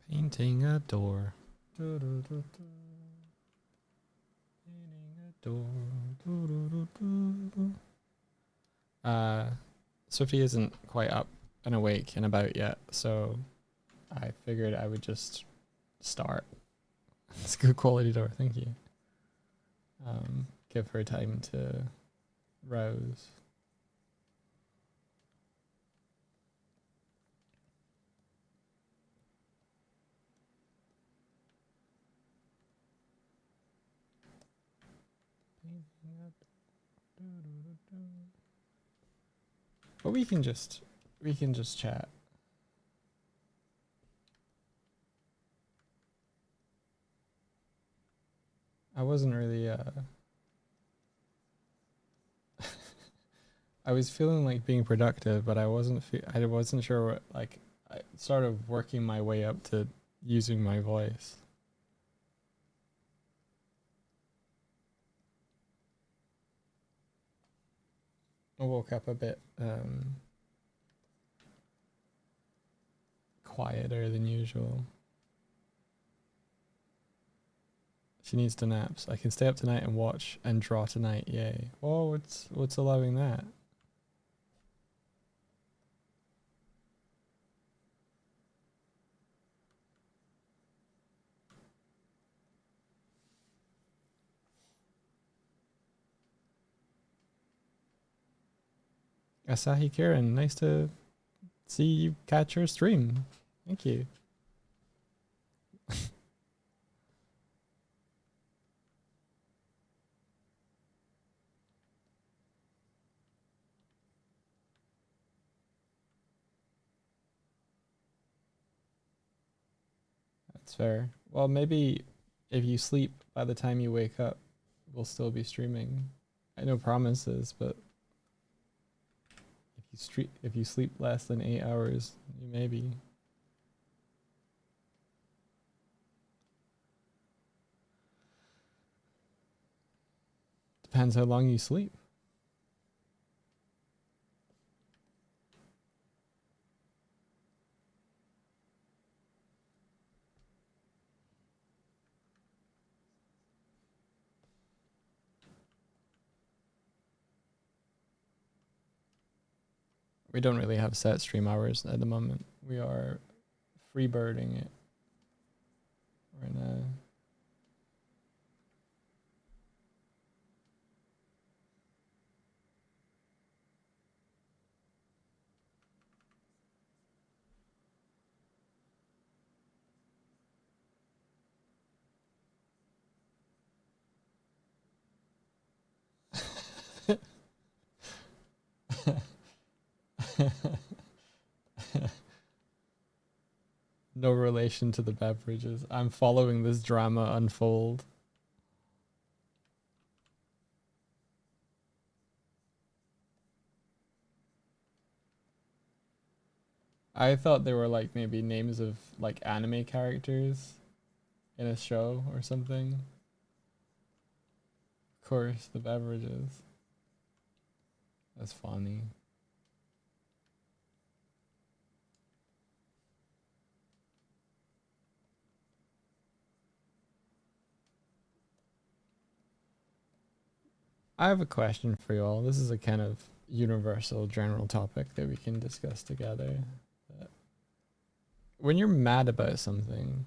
Painting a door. Painting a door. Swifty isn't quite up and awake and about yet, so I figured I would just start. It's a good quality door, thank you. Give her time to rouse. But we can just chat. I wasn't really I was feeling like being productive, but I wasn't sure what, like, I started working my way up to using my voice. I woke up a bit quieter than usual. She needs to naps. I can stay up tonight and watch and draw tonight. Yay. Oh, what's allowing that? Asahi Karen, nice to see you catch your stream. Thank you. That's fair. Well, maybe if you sleep by the time you wake up, we'll still be streaming. I know promises, but if you sleep less than 8 hours, you maybe. Depends how long you sleep. We don't really have set stream hours at the moment. We are freebirding it right now. No relation to the beverages. I'm following this drama unfold. I thought they were like maybe names of like anime characters in a show or something. Of course, the beverages. That's funny. I have a question for you all. This is a kind of universal general topic that we can discuss together. When you're mad about something,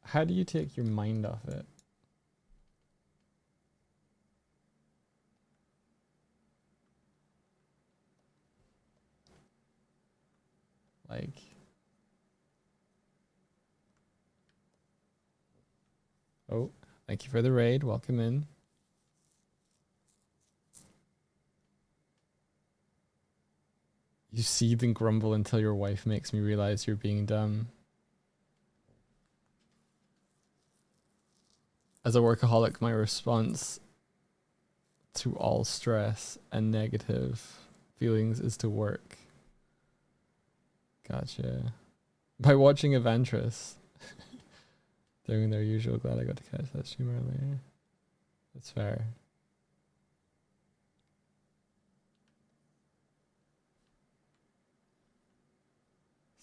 how do you take your mind off it? Like, oh, thank you for the raid. Welcome in. You seethe and grumble until your wife makes me realize you're being dumb. As a workaholic, my response to all stress and negative feelings is to work. Gotcha. By watching Eventress doing their usual. Glad I got to catch that stream earlier. That's fair.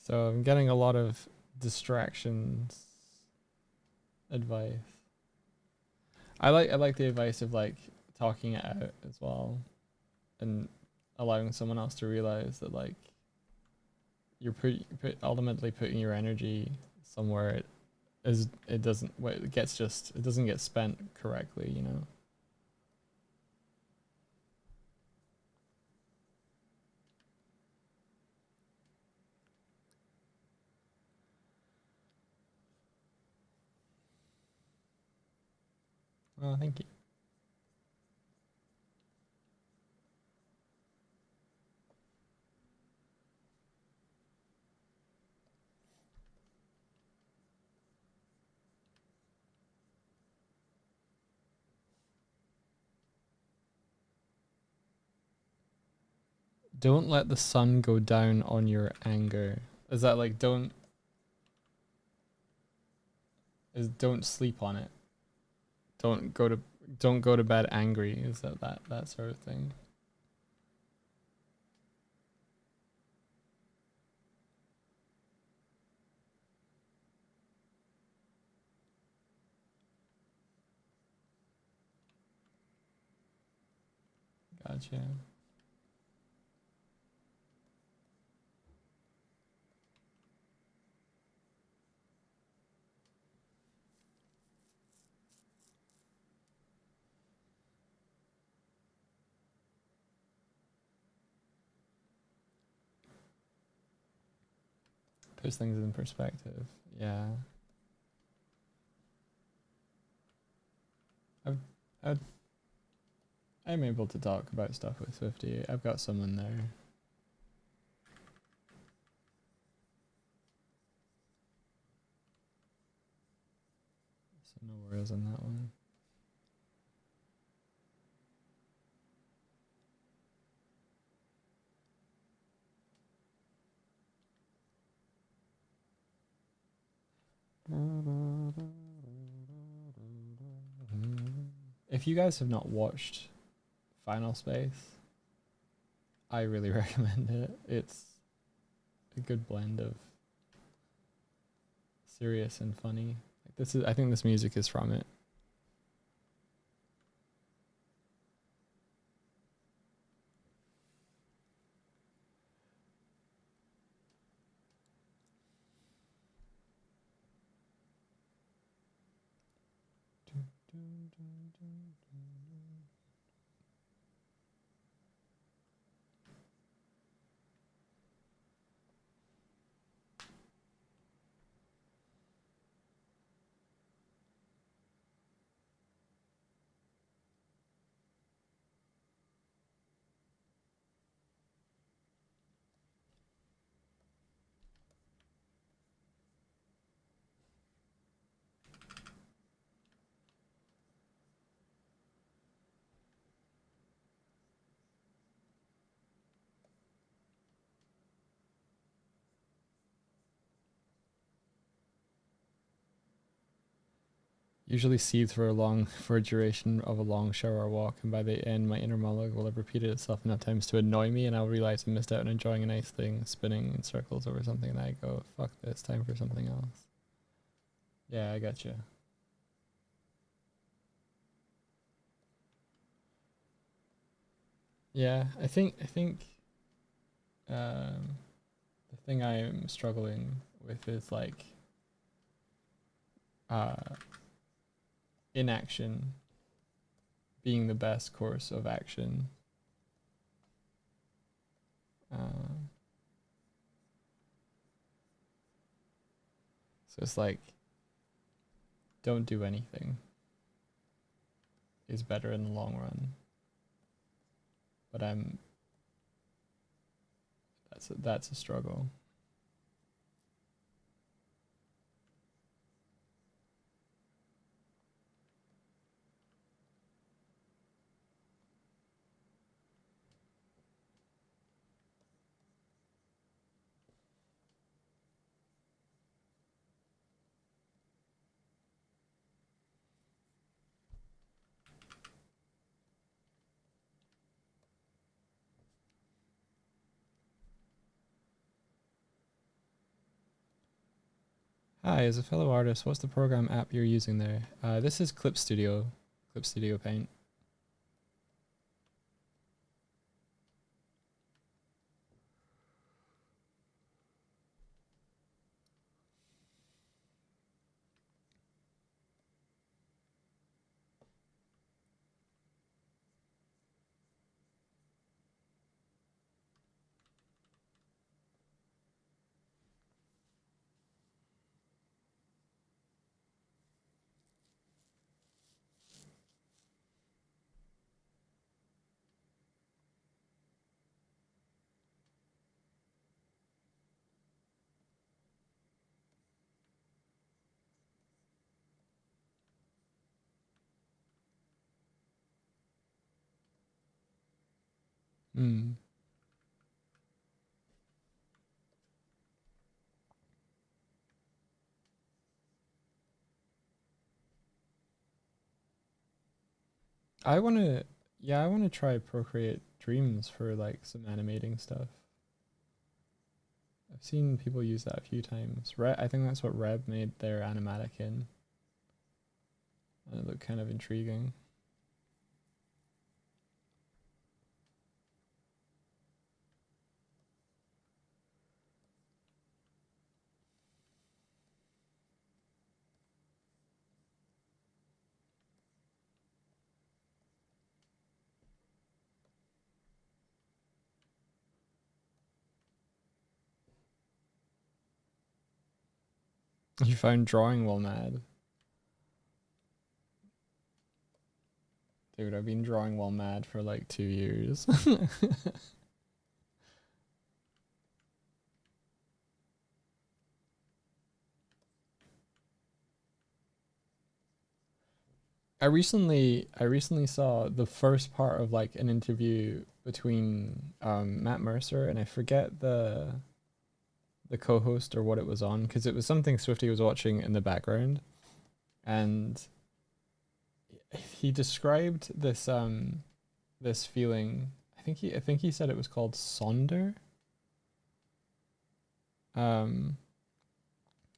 So I'm getting a lot of distractions advice. I like the advice of like talking it out as well, and allowing someone else to realize that like you're ultimately putting your energy somewhere it doesn't it doesn't get spent correctly, you know. Oh, thank you. Don't let the sun go down on your anger. Is that like don't sleep on it? Don't go to don't go to bed angry. Is that sort of thing? Gotcha. Puts things in perspective. Yeah. I've, I've I'm able to talk about stuff with 50. I've got someone there. So no worries on that one. If you guys have not watched Final Space, I really recommend it. It's a good blend of serious and funny. Like I think this music is from it. Usually seethe for a duration of a long shower walk, and by the end my inner monologue will have repeated itself enough times to annoy me, and I'll realize I missed out on enjoying a nice thing, spinning in circles over something, and I go, fuck this, time for something else. Yeah, I gotcha. Yeah, I think the thing I'm struggling with is like uh inaction being the best course of action. Uh, so it's like don't do anything is better in the long run. But that's a struggle. Hi, as a fellow artist, what's the program app you're using there? This is Clip Studio Paint. Hmm. I wanna try Procreate Dreams for like some animating stuff. I've seen people use that a few times. I think that's what Reb made their animatic in. And it looked kind of intriguing. You found drawing while mad. Dude, I've been drawing while mad for like 2 years. I recently saw the first part of like an interview between Matt Mercer and I forget the co-host or what it was on because it was something Swifty was watching in the background, and he described this feeling. I think he said it was called sonder. Um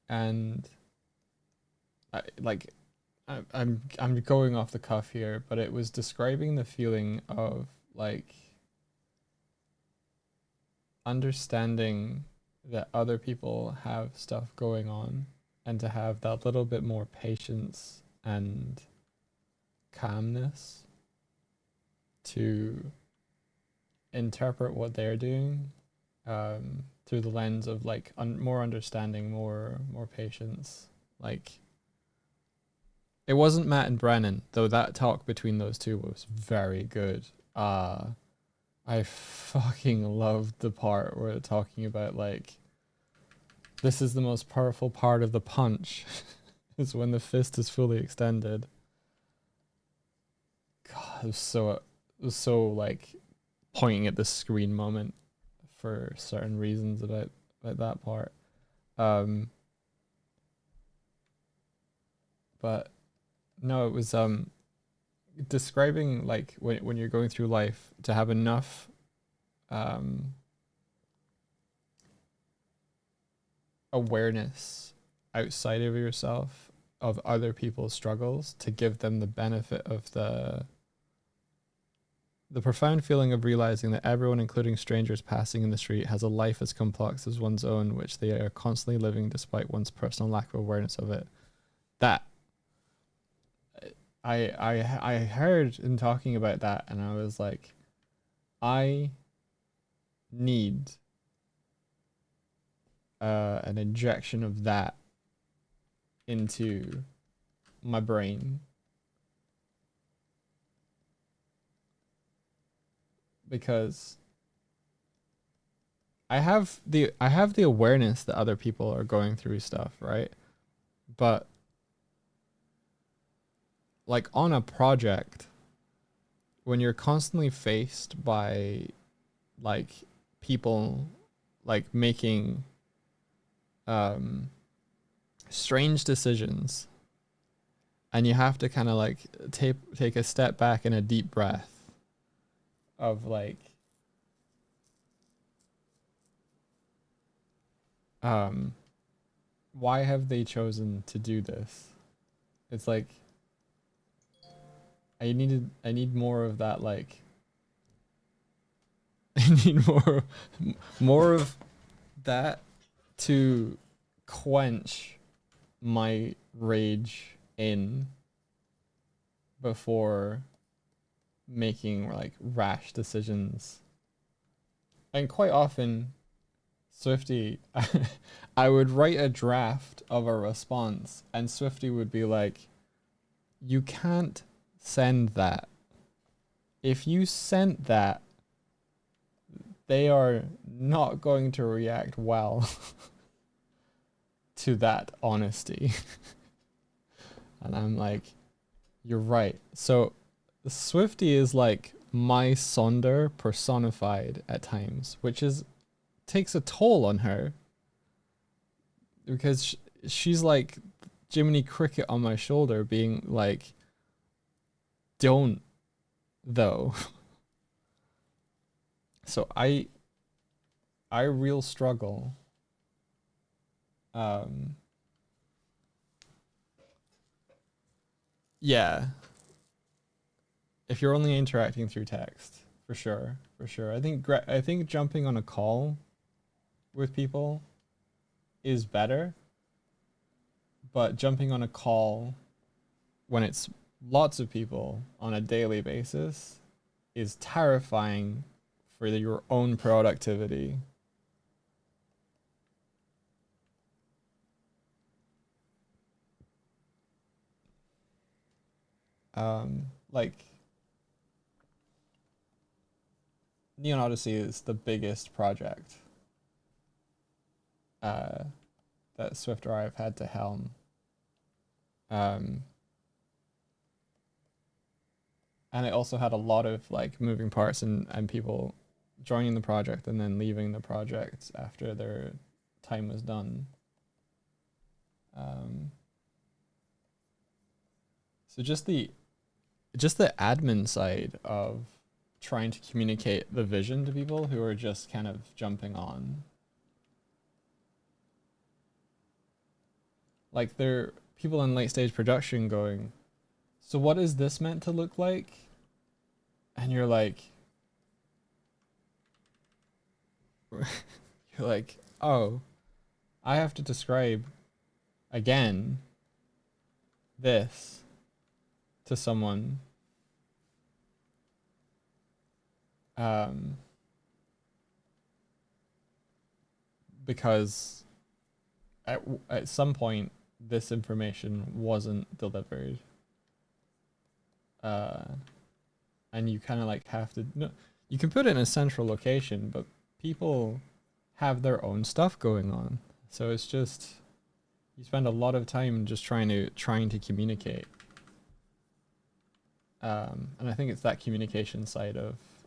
and like I'm going off the cuff here, but it was describing the feeling of like understanding that other people have stuff going on and to have that little bit more patience and calmness to interpret what they're doing, through the lens of like more understanding, more patience. Like it wasn't Matt and Brennan, though that talk between those two was very good. I fucking loved the part where they're talking about like this is the most powerful part of the punch is when the fist is fully extended. God, it was so like pointing at the screen moment for certain reasons about that part. Um, but no, it was describing like when you're going through life to have enough um awareness outside of yourself of other people's struggles to give them the benefit of the profound feeling of realizing that everyone, including strangers passing in the street, has a life as complex as one's own, which they are constantly living despite one's personal lack of awareness of it. That I heard in talking about that, and I was like, I need an injection of that into my brain because I have the awareness that other people are going through stuff, right? But like on a project, when you're constantly faced by like people like making um strange decisions, and you have to kind of like take a step back and a deep breath of like um why have they chosen to do this? It's like I need more of that, like I need more of that to quench my rage in before making like rash decisions. And quite often, Swifty, I would write a draft of a response, and Swifty would be like, "You can't send that. If you sent that, they are not going to react well to that honesty." And I'm like, "You're right." So Swifty is like my Sonder personified at times, which is takes a toll on her because she's like Jiminy Cricket on my shoulder being like, don't though. So I real struggle yeah, if you're only interacting through text, for sure, for sure. I think jumping on a call with people is better, but jumping on a call when it's lots of people on a daily basis is terrifying for your own productivity. Like Neon Odyssey is the biggest project that Swift or I have had to helm. And it also had a lot of like moving parts and people joining the project and then leaving the project after their time was done. So just the admin side of trying to communicate the vision to people who are just kind of jumping on. Like there are people in late stage production going, so what is this meant to look like? And you're like, oh, I have to describe again this to someone. Because at some point this information wasn't delivered. And you kind of like have to, no, you can put it in a central location, but people have their own stuff going on. So it's just, you spend a lot of time just trying to communicate. And I think it's that communication side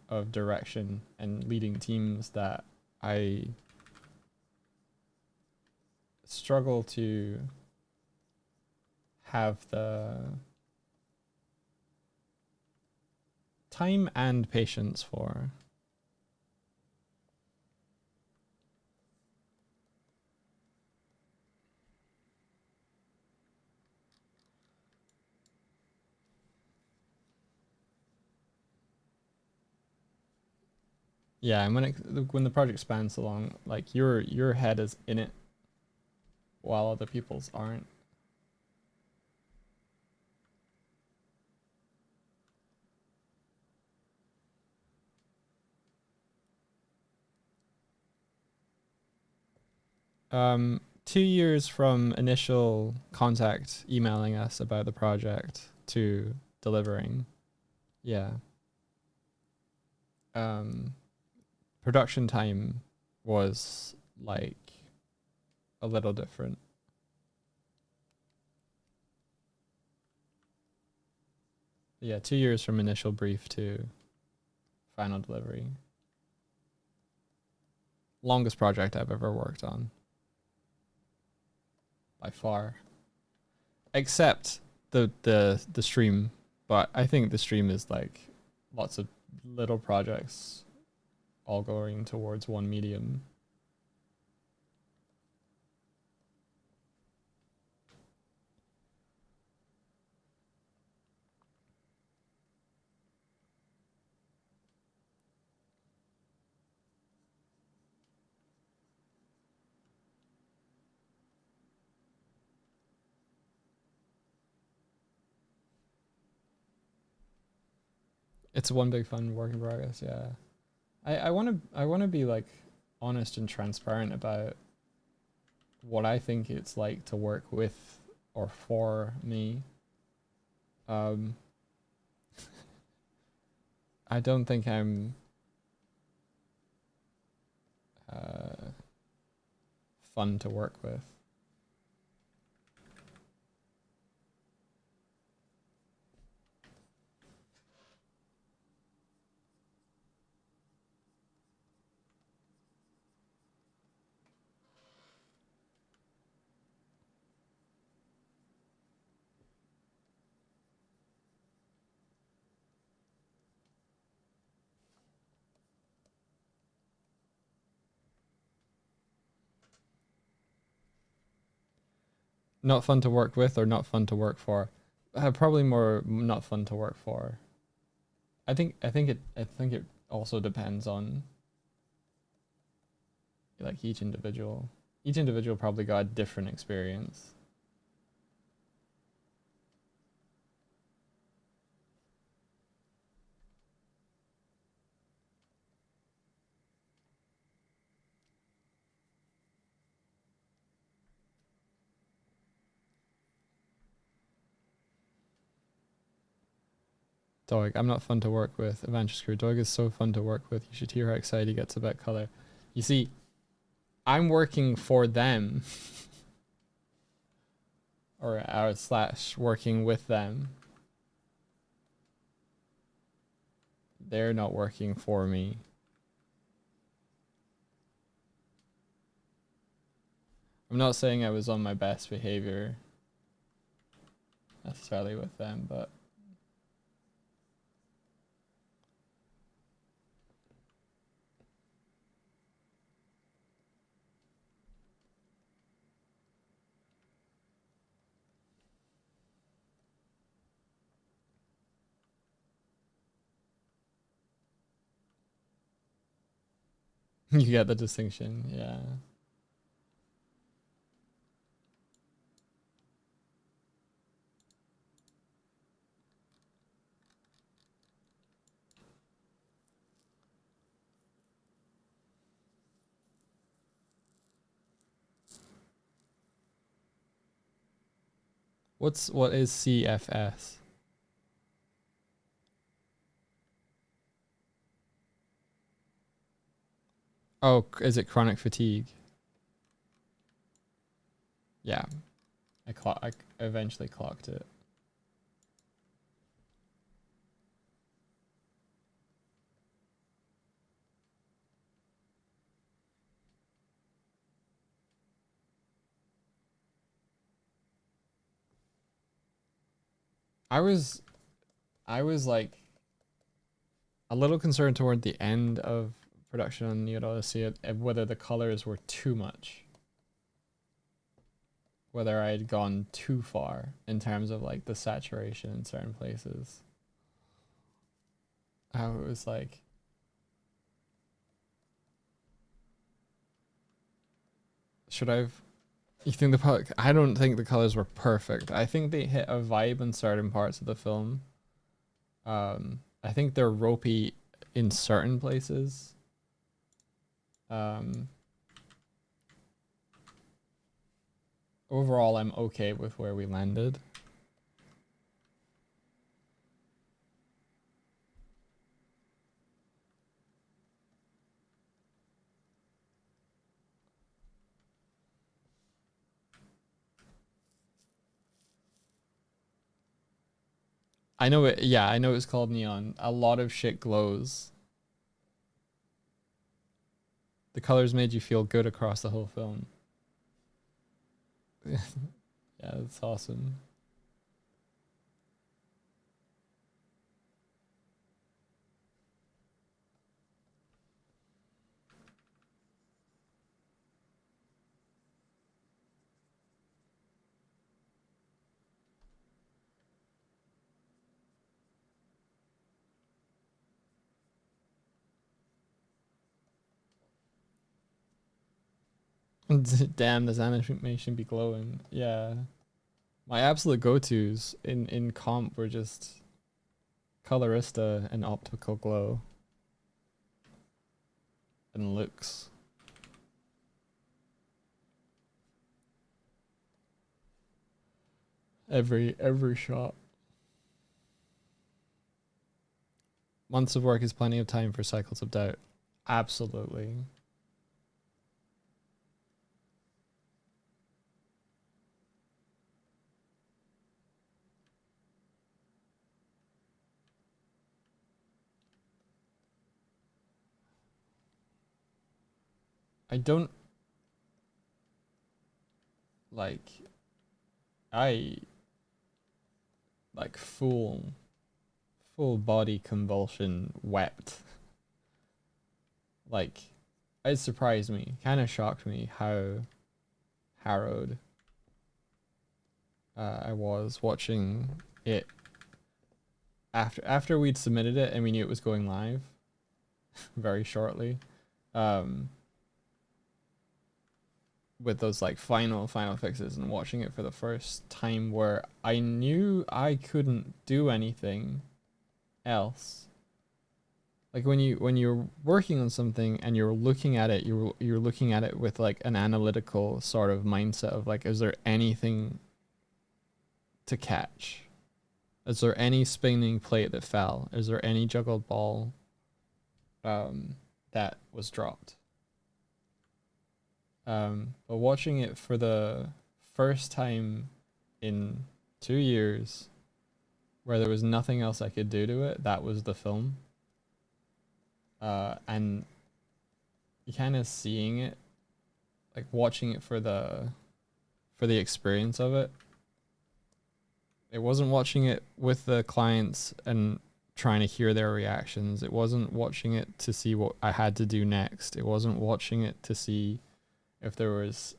of direction and leading teams that I struggle to have the time and patience for. Yeah, and when the project spans so long, like your head is in it while other people's aren't. Um, 2 years from initial contact emailing us about the project to delivering. Yeah. Production time was like a little different. Yeah, 2 years from initial brief to final delivery. Longest project I've ever worked on. By far. Except the stream, but I think the stream is like lots of little projects all going towards one medium. It's one big fun work in progress. Yeah, I wanna be like honest and transparent about what I think it's like to work with or for me. Um, I don't think I'm uh, fun to work with. Not fun to work with or not fun to work for. Probably more not fun to work for. I think it also depends on like each individual. Each individual probably got a different experience. Dog, I'm not fun to work with. Adventure Screw. Dog is so fun to work with. You should hear how excited he gets about color. You see, I'm working for them. or slash working with them. They're not working for me. I'm not saying I was on my best behavior necessarily with them, but you get the distinction, yeah. What is CFS? Oh, is it chronic fatigue? Yeah, I eventually clocked it. I was I was like a little concerned toward the end of production on New Odyssey of whether the colors were too much. Whether I had gone too far in terms of like the saturation in certain places. How it was like should I've you think I don't think the colors were perfect. I think they hit a vibe in certain parts of the film. I think they're ropey in certain places. Overall, I'm okay with where we landed. I know it. Yeah, I know it's called neon. A lot of shit glows. The colors made you feel good across the whole film. Yeah, that's awesome. Damn, this animation be glowing. Yeah. My absolute go-tos in comp were just Colorista and Optical Glow and Lux. Every shot. Months of work is plenty of time for cycles of doubt. Absolutely. I don't like I like full body convulsion wept. Like it surprised me, kind of shocked me how harrowed I was watching it after we'd submitted it and we knew it was going live very shortly. With those like final fixes and watching it for the first time where I knew I couldn't do anything else. Like when you're working on something and you're looking at it, you're looking at it with like an analytical sort of mindset of like, is there anything to catch? Is there any spinning plate that fell? Is there any juggled ball that was dropped? But watching it for the first time in 2 years, where there was nothing else I could do to it, that was the film. And you kind of seeing it, like watching it for the experience of it. It wasn't watching it with the clients and trying to hear their reactions. It wasn't watching it to see what I had to do next. It wasn't watching it to see if there was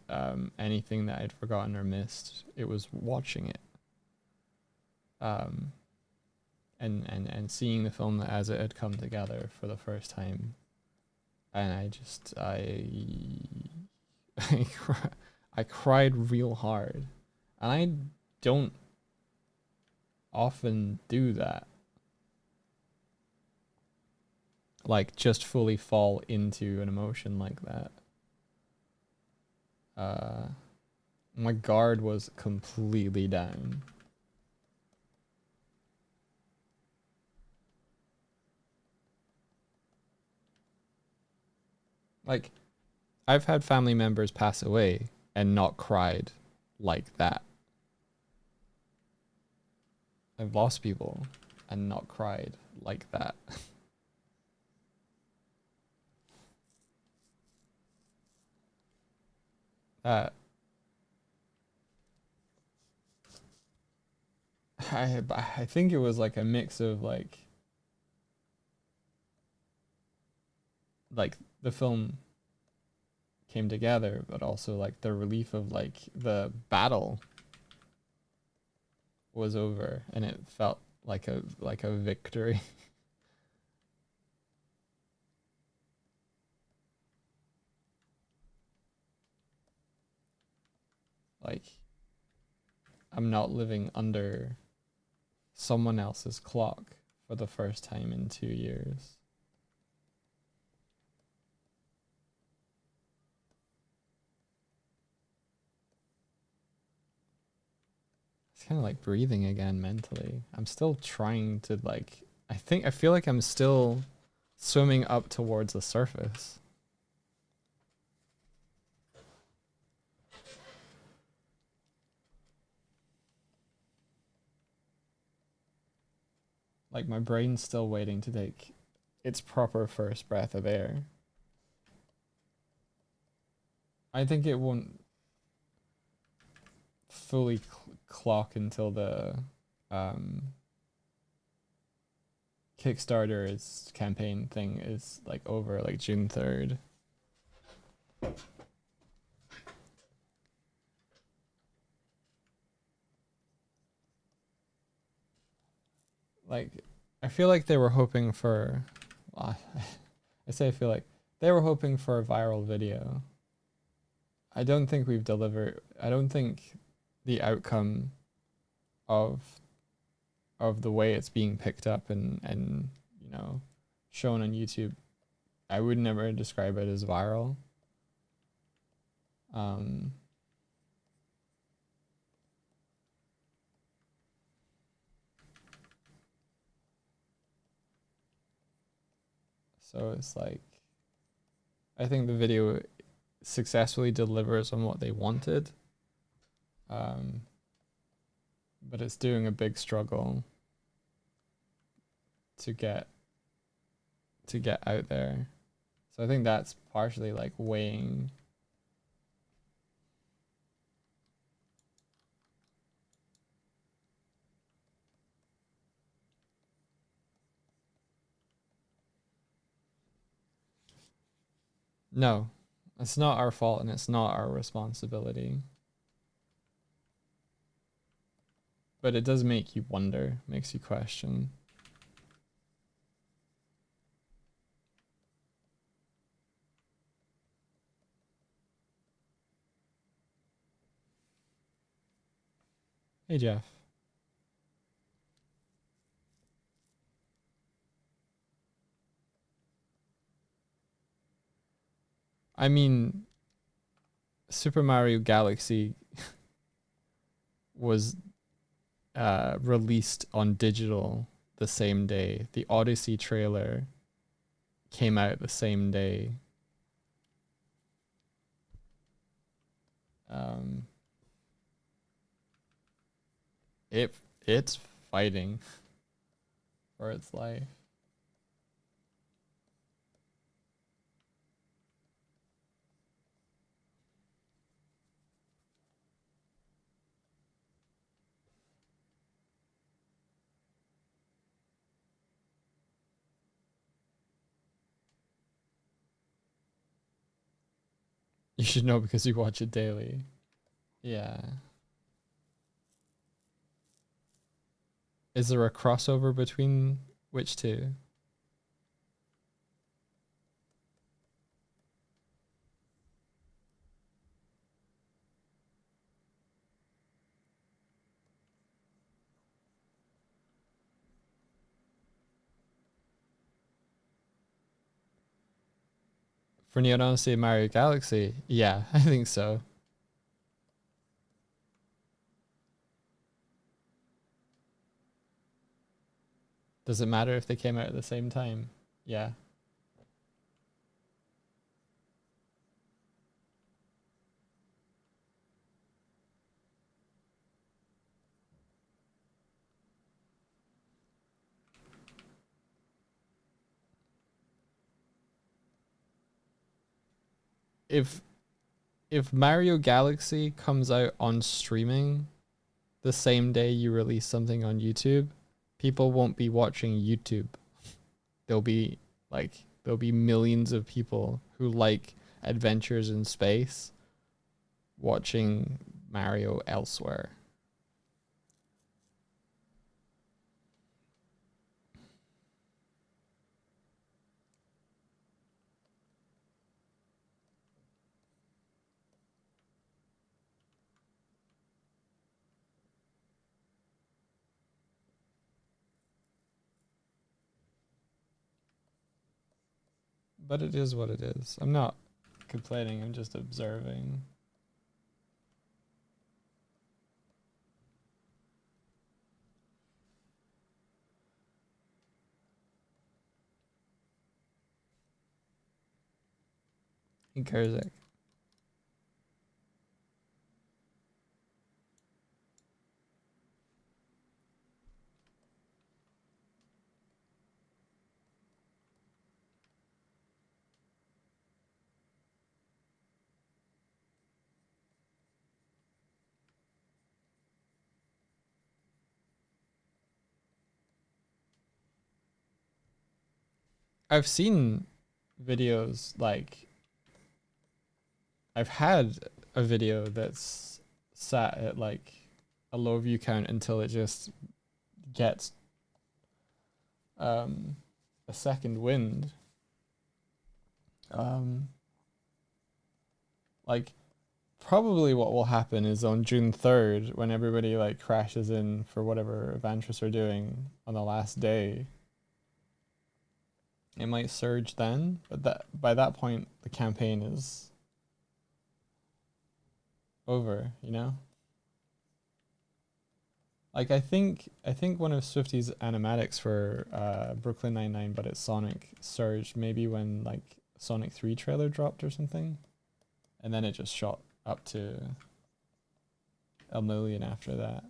anything that I'd forgotten or missed. It was watching it. And seeing the film as it had come together for the first time. And I cried real hard. And I don't often do that. Like just fully fall into an emotion like that. My guard was completely down. Like, I've had family members pass away and not cried like that. I've lost people and not cried like that. I think it was like a mix of like the film came together, but also like the relief of like the battle was over and it felt like a victory. Like I'm not living under someone else's clock for the first time in 2 years. It's kind of like breathing again mentally. I'm still trying to like, I feel like I'm still swimming up towards the surface. Like my brain's still waiting to take its proper first breath of air. I think it won't fully clock until the Kickstarter's campaign thing is like over, like June 3rd. Like, I feel like they were hoping for, I feel like they were hoping for a viral video. I don't think we've delivered. I don't think the outcome of of the way it's being picked up and you know, shown on YouTube, I would never describe it as viral. So it's like, I think the video successfully delivers on what they wanted, but it's doing a big struggle to get out there. So I think that's partially like weighing. No, it's not our fault and it's not our responsibility. But it does make you wonder, makes you question. Hey, Jeff. I mean, Super Mario Galaxy was released on digital the same day. The Odyssey trailer came out the same day. It's fighting for its life. You should know because you watch it daily. Yeah. Is there a crossover between which two? For Neo Odyssey and Mario Galaxy? Yeah, I think so. Does it matter if they came out at the same time? Yeah. If Mario Galaxy comes out on streaming the same day you release something on YouTube, people won't be watching YouTube. There'll be millions of people who like adventures in space watching Mario elsewhere. But it is what it is. I'm not complaining, I'm just observing. In Kurzak. I've seen videos like I've had a video that's sat at like a low view count until it just gets a second wind. Like probably what will happen is on June 3rd, when everybody like crashes in for whatever Evantris are doing on the last day, it might surge then, but that by that point the campaign is over, you know? Like I think one of Swifty's animatics for Brooklyn Nine-Nine, but it's Sonic, surged maybe when like Sonic 3 trailer dropped or something. And then it just shot up to a million after that.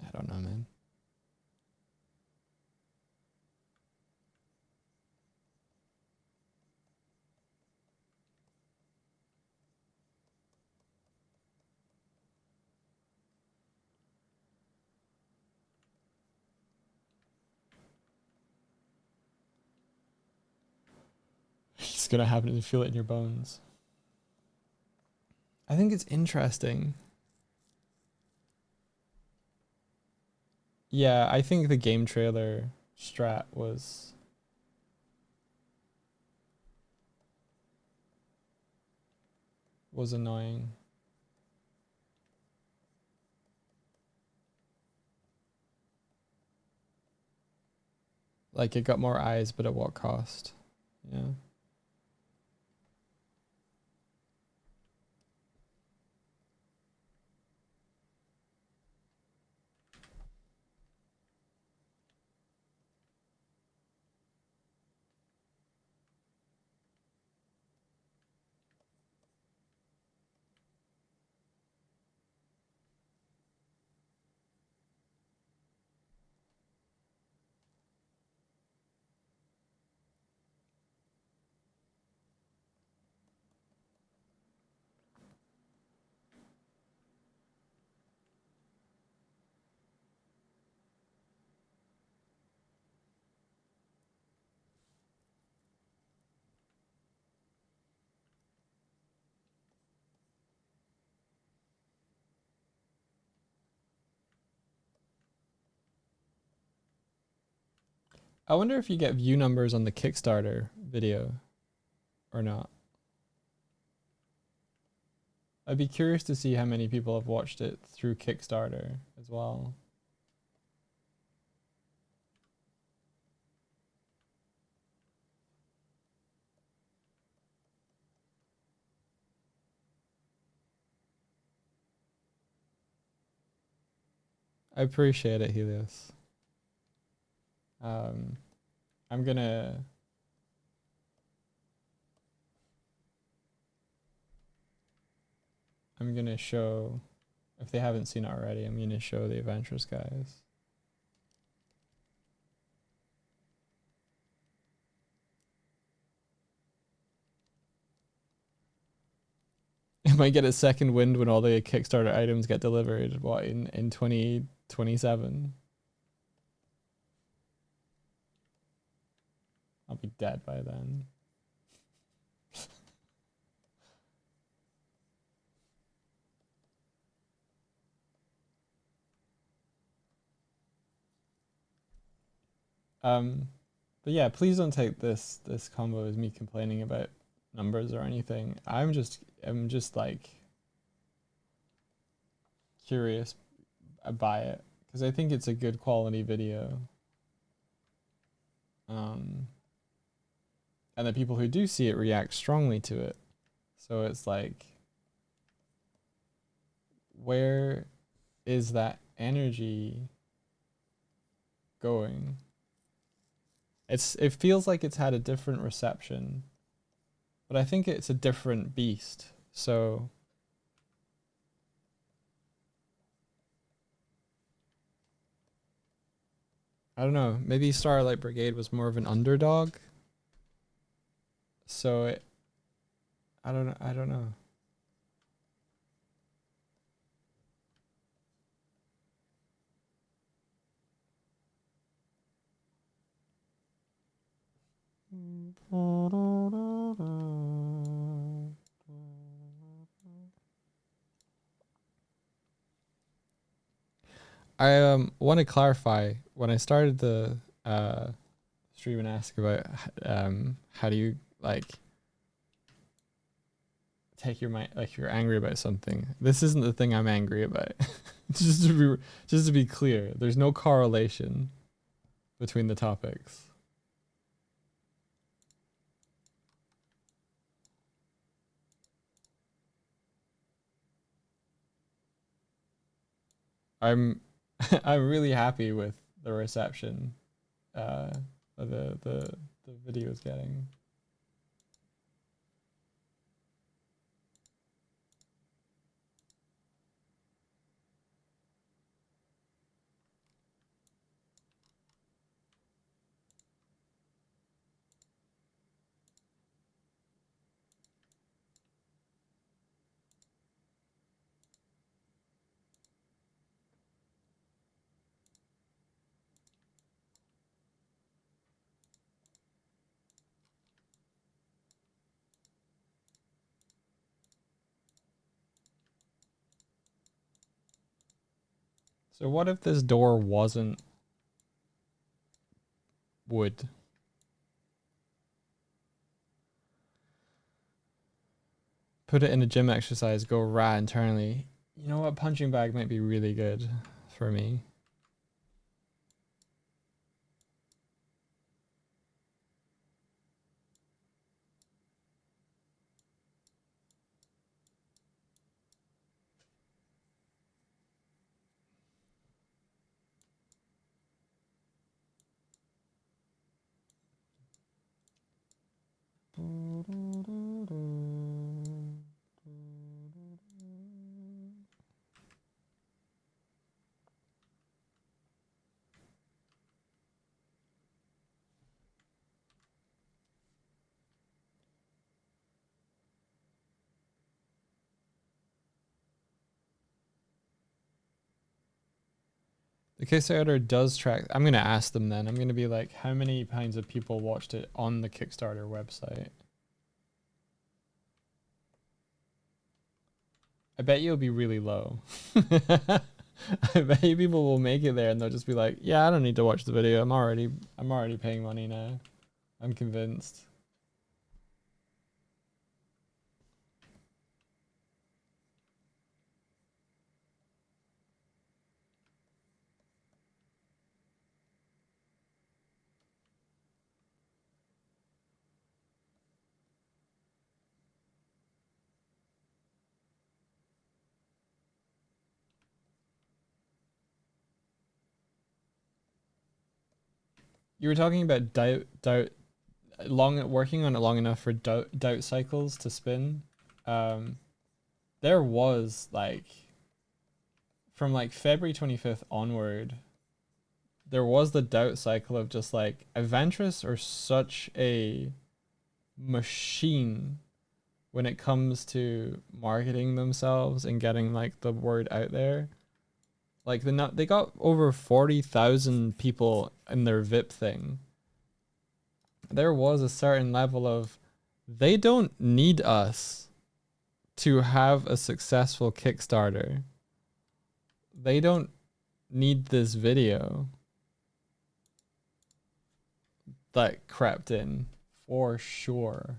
I don't know, man. It's gonna happen to feel it in your bones. I think it's interesting. Yeah, I think the game trailer strat was annoying. Like it got more eyes, but at what cost? Yeah. I wonder if you get view numbers on the Kickstarter video or not. I'd be curious to see how many people have watched it through Kickstarter as well. I appreciate it, Helios. Um, I'm gonna show, if they haven't seen it already, I'm gonna show the Adventurous guys. It might get a second wind when all the Kickstarter items get delivered. What, in 2027? I'll be dead by then. But yeah, please don't take this combo as me complaining about numbers or anything. I'm just like curious by it because I think it's a good quality video. And the people who do see it react strongly to it. So it's like, where is that energy going? It feels like it's had a different reception, but I think it's a different beast. So I don't know. Maybe Starlight Brigade was more of an underdog. So I don't know. I don't know. I want to clarify, when I started the stream and ask about how do you like take your mind, like you're angry about something. This isn't the thing I'm angry about. Just to be clear, there's no correlation between the topics. I'm I'm really happy with the reception the video is getting. So what if this door wasn't wood? Put it in a gym exercise, go rat internally. You know what? Punching bag might be really good for me. The Kickstarter does track. I'm going to ask them then. I'm going to be like, how many kinds of people watched it on the Kickstarter website? I bet you'll be really low. I bet you people will make it there and they'll just be like, yeah, I don't need to watch the video. I'm already paying money now. I'm convinced. You were talking about doubt working on it long enough for doubt cycles to spin. There was like from like February 25th onward, there was the doubt cycle of just like Adventurous are such a machine when it comes to marketing themselves and getting like the word out there. Like they got over 40,000 people in their VIP thing. There was a certain level of they don't need us to have a successful Kickstarter. They don't need this video that crept in for sure.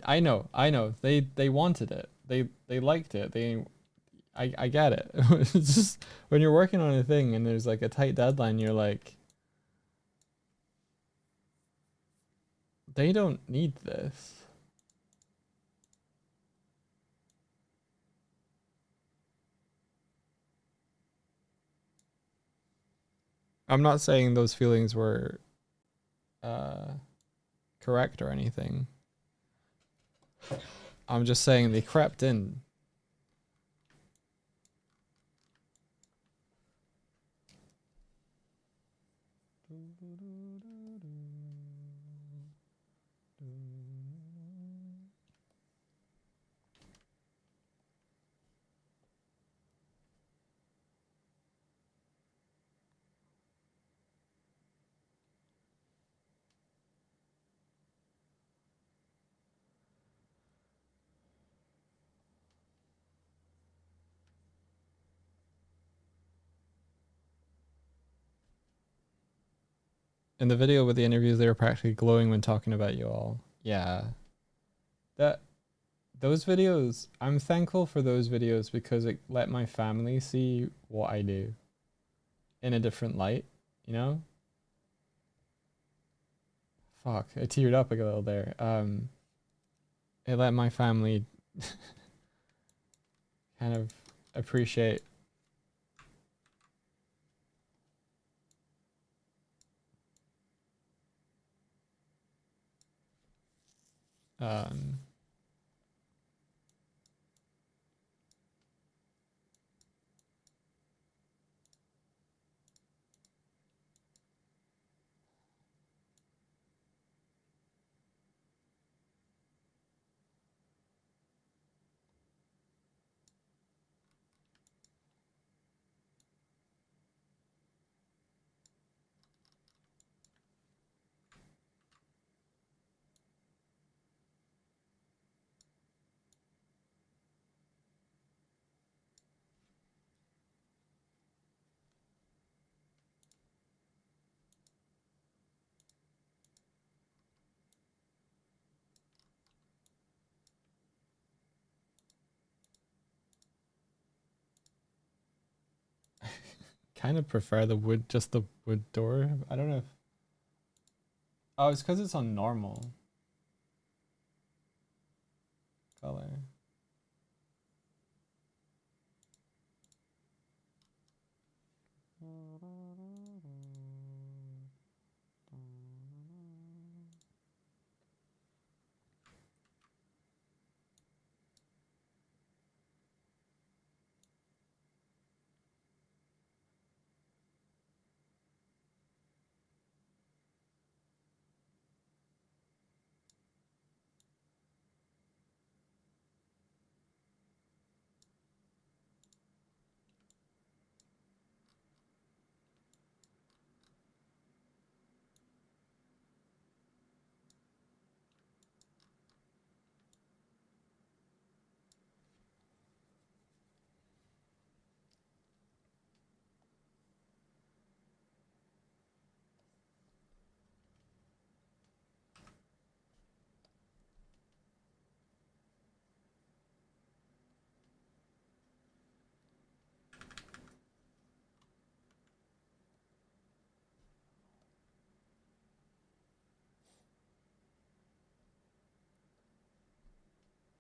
I know. They wanted it. They liked it. I get it. It's just when you're working on a thing and there's like a tight deadline, you're like, they don't need this. I'm not saying those feelings were correct or anything. I'm just saying they crept in. In the video with the interviews, they were practically glowing when talking about you all. Yeah. Those videos, I'm thankful for those videos because it let my family see what I do in a different light, you know? Fuck, I teared up a little there. It let my family kind of appreciate um kind of prefer the wood, just the wood door. I don't know if, oh, it's because it's on normal color.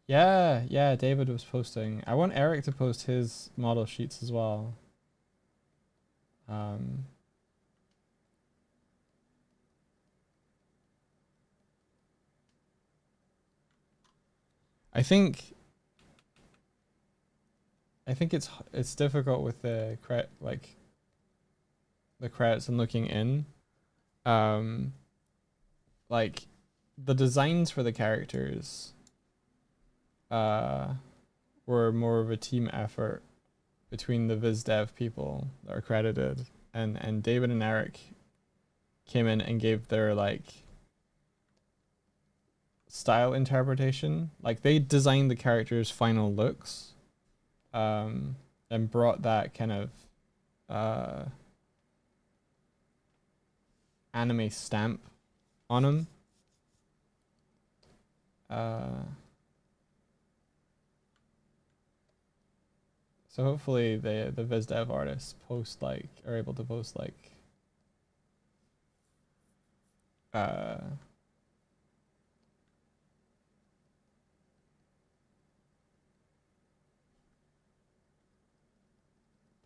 Yeah, yeah, David was posting. I want Eric to post his model sheets as well. Um, I think it's difficult with the like the credits and looking in. Um, like the designs for the characters uh were more of a team effort between the Viz Dev people that are credited, and David and Eric came in and gave their like style interpretation. Like they designed the characters' final looks, and brought that kind of uh anime stamp on them. Uh, so hopefully the Viz Dev artists post like are able to post like uh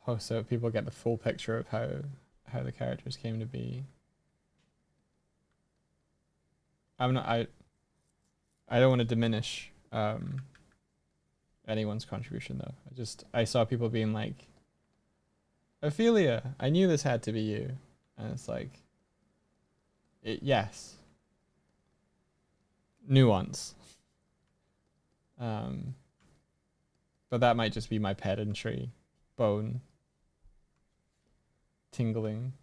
post so people get the full picture of how the characters came to be. I'm not I don't want to diminish anyone's contribution though. I saw people being like, Ophelia, I knew this had to be you. And it's like yes. Nuance. Um but that might just be my pedantry, bone tingling.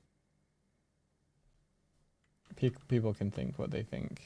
People can think what they think.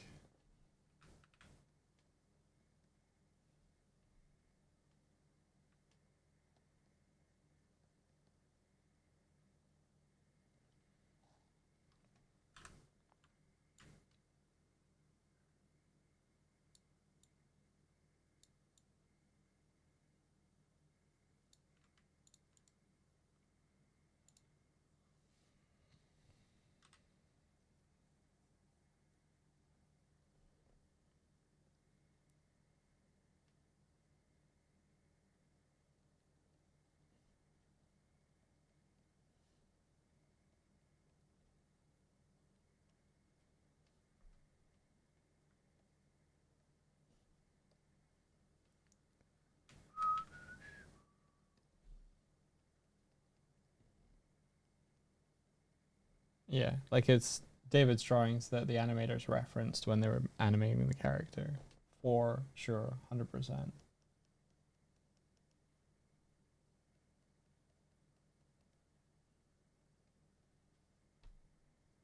Yeah, like it's David's drawings that the animators referenced when they were animating the character. For sure, 100%.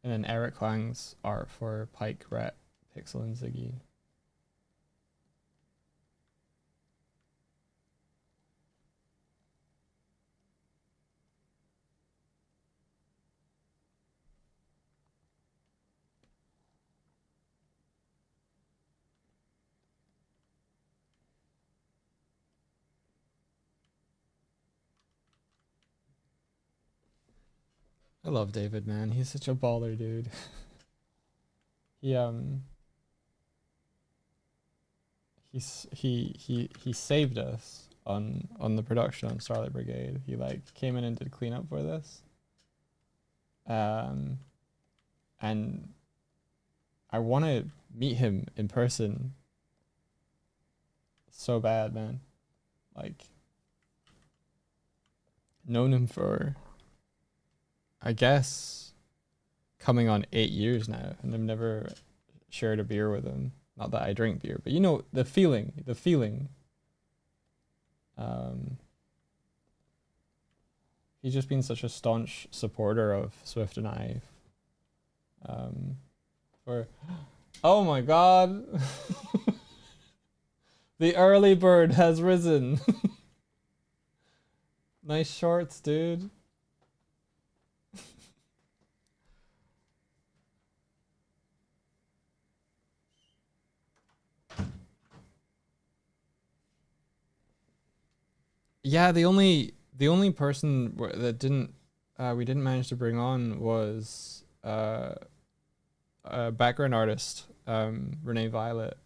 And then Eric Lang's art for Pike, Rhett, Pixel, and Ziggy. I love David, man. He's such a baller, dude. he he saved us on the production on Starlight Brigade. He like came in and did cleanup for this. And I want to meet him in person so bad, man. Like, known him for, I guess, coming on 8 years now, and I've never shared a beer with him. Not that I drink beer, but you know, the feeling. He's just been such a staunch supporter of Swift and I. For, oh my god. The early bird has risen. Nice shorts, dude. Yeah, the only person that didn't we didn't manage to bring on was a background artist, Renee Violet.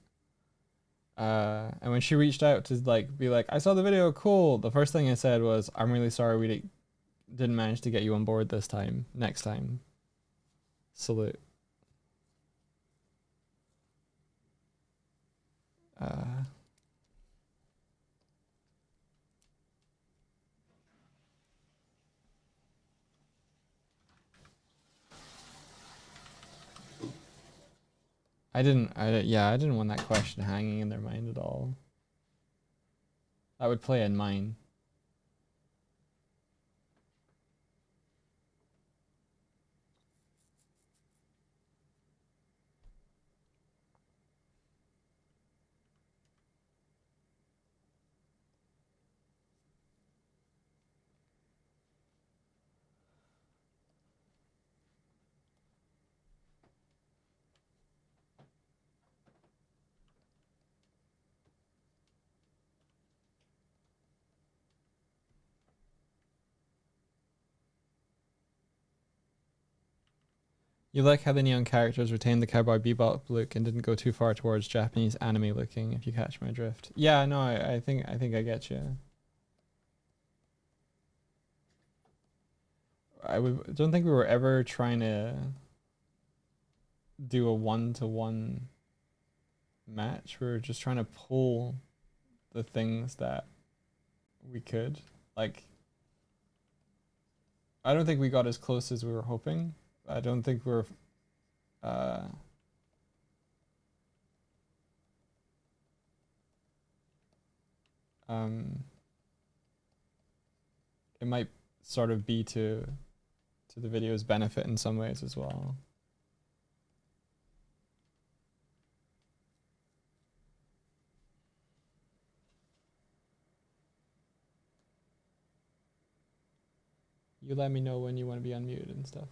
And when she reached out to like be like, I saw the video, cool. The first thing I said was, I'm really sorry we didn't manage to get you on board this time. Next time. Salute. I didn't want that question hanging in their mind at all. That would play in mine. You like how the neon characters retained the Cowboy Bebop look and didn't go too far towards Japanese anime looking, if you catch my drift. Yeah, no, I think I get you. Don't think we were ever trying to do a one-to-one match. We were just trying to pull the things that we could. Like, I don't think we got as close as we were hoping. I don't think we're it might sort of be to the video's benefit in some ways as well. You let me know when you want to be unmuted and stuff.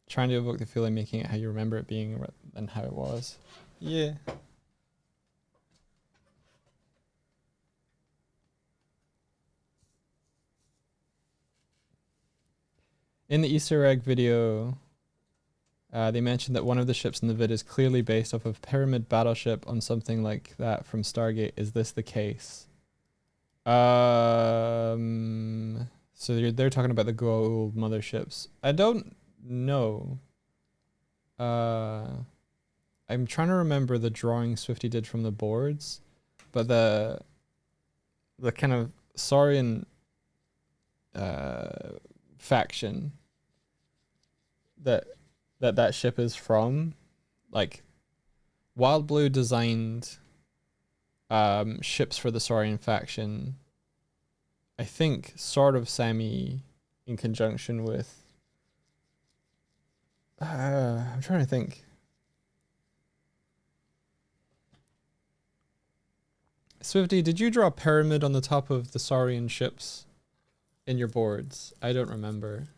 Trying to evoke the feeling, making it how you remember it being and how it was. Yeah. In the Easter egg video, they mentioned that one of the ships in the vid is clearly based off of Pyramid Battleship on something like that from Stargate. Is this the case? So they're talking about the gold motherships. I don't know. I'm trying to remember the drawing Swifty did from the boards, but the kind of Saurian faction that that ship is from, like Wild Blue designed ships for the Saurian faction, I think sort of semi in conjunction with I'm trying to think. Swifty, did you draw a pyramid on the top of the Saurian ships in your boards? I don't remember.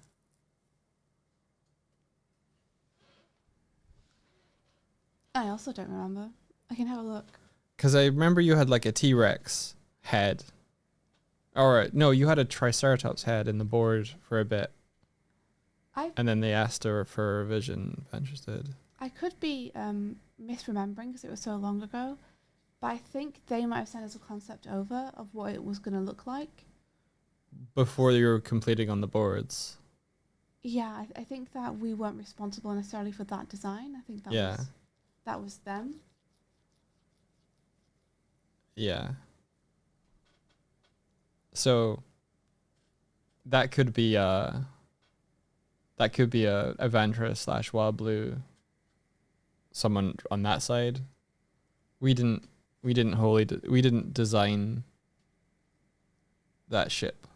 I also don't remember. I can have a look. Because I remember you had like a T-Rex head. Or no, you had a Triceratops head in the board for a bit. And then they asked her for a revision, if interested. I could be misremembering because it was so long ago, but I think they might have sent us a concept over of what it was going to look like. Before you were completing on the boards. Yeah, I think that we weren't responsible necessarily for that design. I think that was them. Yeah. So that could be a Evandra / Wild Blue, someone on that side. We didn't design that ship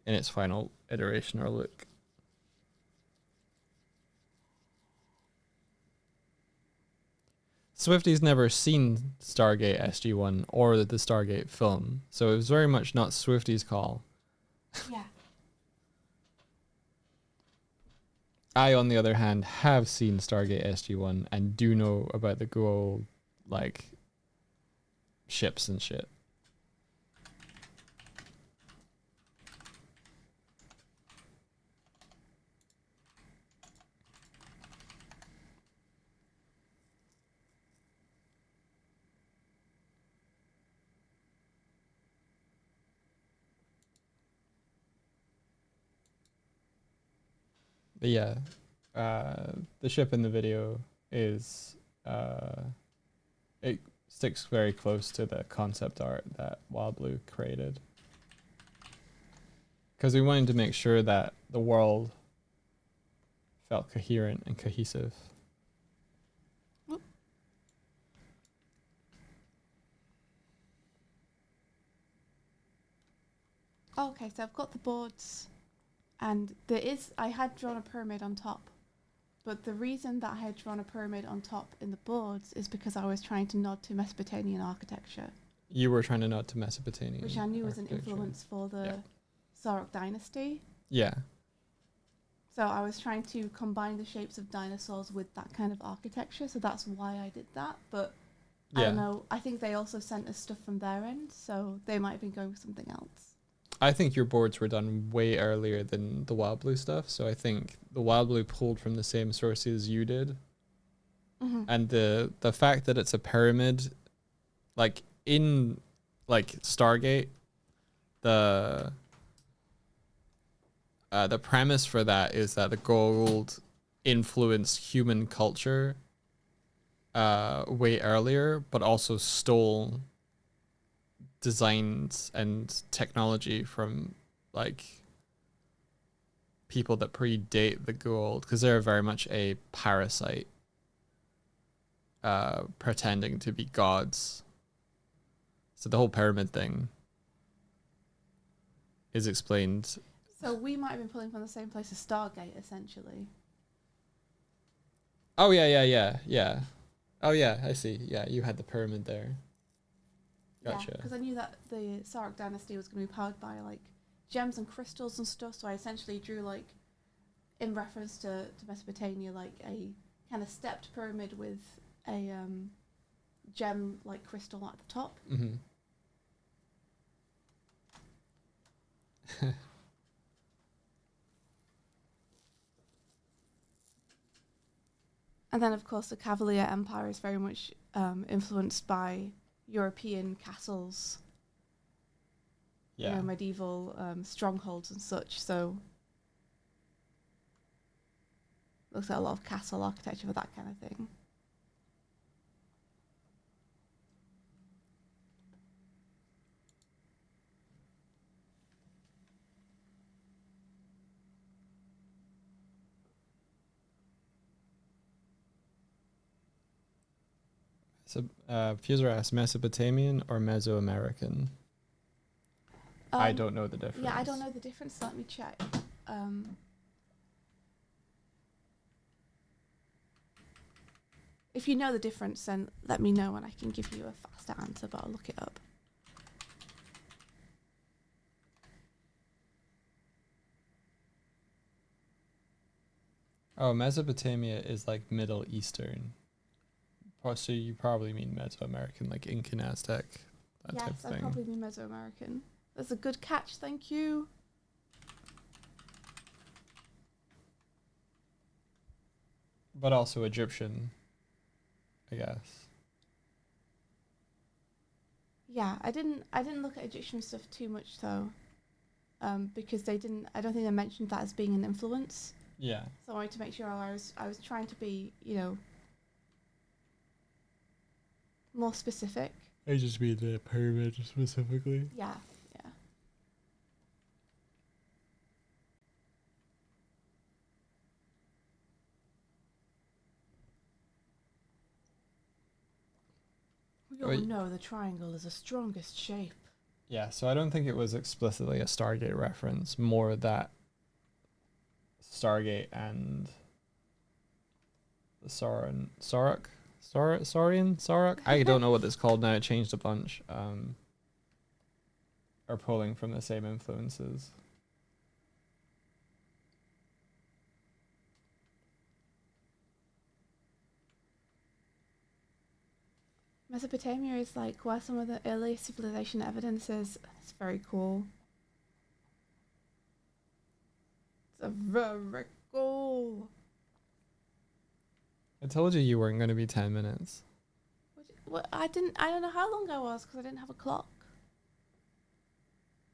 in its final iteration or look. Swifty's never seen Stargate SG-1 or the Stargate film, so it was very much not Swifty's call. Yeah. I, on the other hand, have seen Stargate SG-1 and do know about the gold, like, ships and shit. But yeah, the ship in the video is it sticks very close to the concept art that Wild Blue created, because we wanted to make sure that the world felt coherent and cohesive. Okay, so I've got the boards, and I had drawn a pyramid on top, but the reason that I had drawn a pyramid on top in the boards is because I was trying to nod to Mesopotamian architecture. You were trying to nod to Mesopotamian, which I knew was an influence for the Sarok dynasty. Yeah. So I was trying to combine the shapes of dinosaurs with that kind of architecture, so that's why I did that. But I don't know, I think they also sent us stuff from their end, so they might have been going with something else. I think your boards were done way earlier than the Wild Blue stuff, so I think the Wild Blue pulled from the same sources you did. Mm-hmm. And the fact that it's a pyramid, like in like Stargate, the premise for that is that the gold influenced human culture way earlier, but also stole designs and technology from like people that predate the gold, because they're very much a parasite pretending to be gods. So the whole pyramid thing is explained. So we might have been pulling from the same place as Stargate, essentially. Oh yeah. Oh yeah, I see. Yeah, you had the pyramid there. Gotcha. Yeah, because I knew that the Sarok dynasty was going to be powered by like gems and crystals and stuff, so I essentially drew like, in reference to Mesopotamia, like a kind of stepped pyramid with a gem like crystal at the top. Mm-hmm. And then, of course, the Cavalier Empire is very much influenced by European castles, medieval strongholds and such. So, looks at a lot of castle architecture for that kind of thing. So, Fuser asks, Mesopotamian or Mesoamerican? I don't know the difference. Yeah, I don't know the difference. Let me check. If you know the difference, then let me know and I can give you a faster answer, but I'll look it up. Oh, Mesopotamia is like Middle Eastern. So you probably mean Mesoamerican, like Incan, Aztec, that type of Yes, I thing. probably mean Mesoamerican. That's a good catch, thank you. But also Egyptian, I guess. Yeah, I didn't look at Egyptian stuff too much though, because I don't think they mentioned that as being an influence. Yeah. So I wanted to make sure I was trying to be, more specific. I just mean the pyramid specifically. Yeah, yeah. We all know the triangle is the strongest shape. Yeah, so I don't think it was explicitly a Stargate reference, more that Stargate and the Saurian? I don't know what it's called now, it changed a bunch. Are pulling from the same influences. Mesopotamia is like where some of the early civilization evidence is. It's very cool. It's a very cool. I told you weren't going to be 10 minutes. What? I don't know how long I was because I didn't have a clock.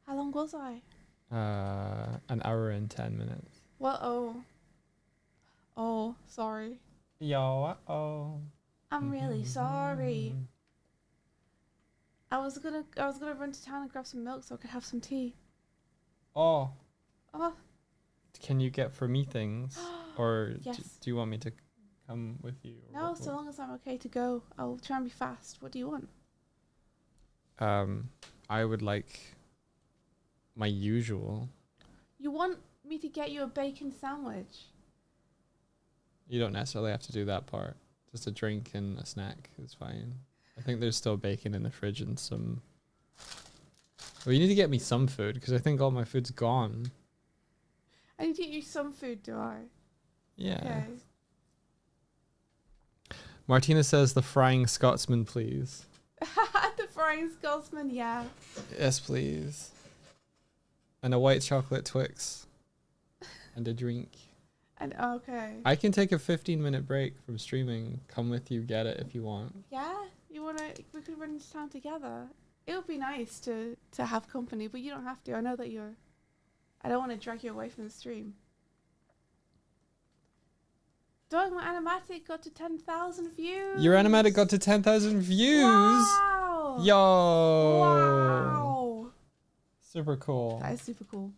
How long was I? An hour and 10 minutes. Well, oh, sorry. Yo, I'm really sorry. I was gonna run to town and grab some milk so I could have some tea. Oh. Oh. Can you get for me things? Or yes. do you want me to come with you? No, so long as I'm okay to go. I'll try and be fast. What do you want? I would like my usual. You want me to get you a bacon sandwich? You don't necessarily have to do that part. Just a drink and a snack is fine. I think there's still bacon in the fridge and some... Well, you need to get me some food because I think all my food's gone. I need to get you some food, do I? Yeah. Okay. Martina says the Frying Scotsman, please. The Frying Scotsman, yeah. Yes, please. And a white chocolate Twix. And a drink. And okay. I can take a 15-minute break from streaming. Come with you, get it if you want. Yeah? We could run into town together. It would be nice to have company, but you don't have to. I know that I don't want to drag you away from the stream. Dog, my animatic got to 10,000 views. Your animatic got to 10,000 views? Wow! Yo! Wow! Super cool. That is super cool.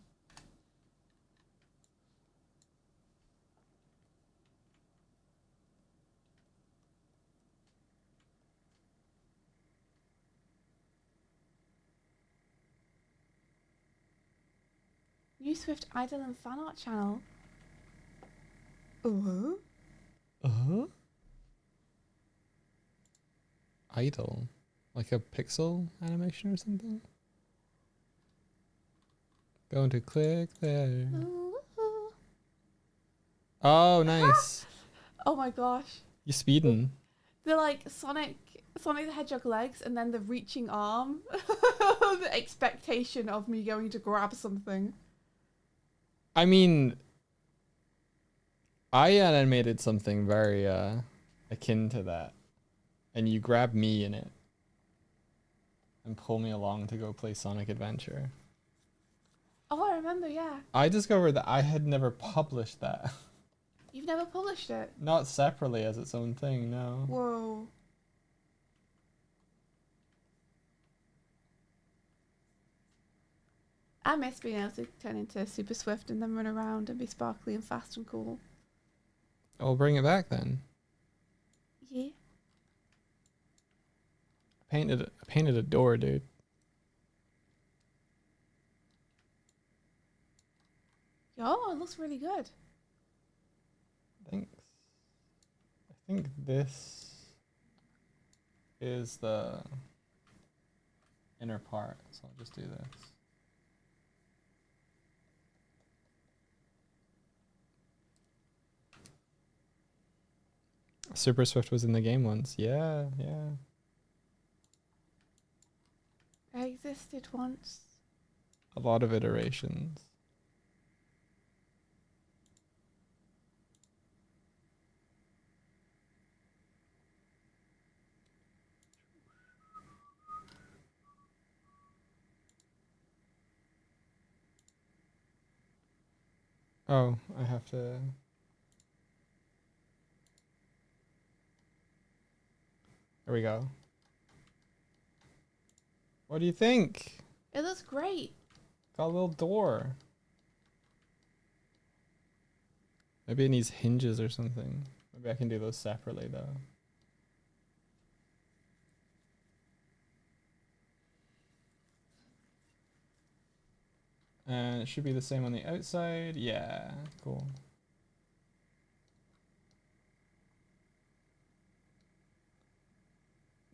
New Swift Idol and Fan Art channel. Idle? Like a pixel animation or something? Going to click there. Oh, nice. Oh my gosh. You speeding. They're like Sonic the Hedgehog legs and then the reaching arm. The expectation of me going to grab something. I mean, I animated something very akin to that. And you grab me in it. And pull me along to go play Sonic Adventure. Oh, I remember, yeah. I discovered that I had never published that. You've never published it? Not separately as its own thing, no. Whoa. I miss being able to turn into Super Swift and then run around and be sparkly and fast and cool. I'll bring it back then. Yeah. I painted a door, dude. Oh, it looks really good. Thanks. I think this is the inner part, so I'll just do this. Super Swift was in the game once. Yeah, yeah. I existed once. A lot of iterations. Oh, I have to... There we go. What do you think? It looks great. Got a little door. Maybe it needs hinges or something. Maybe I can do those separately though. And it should be the same on the outside. Yeah, cool.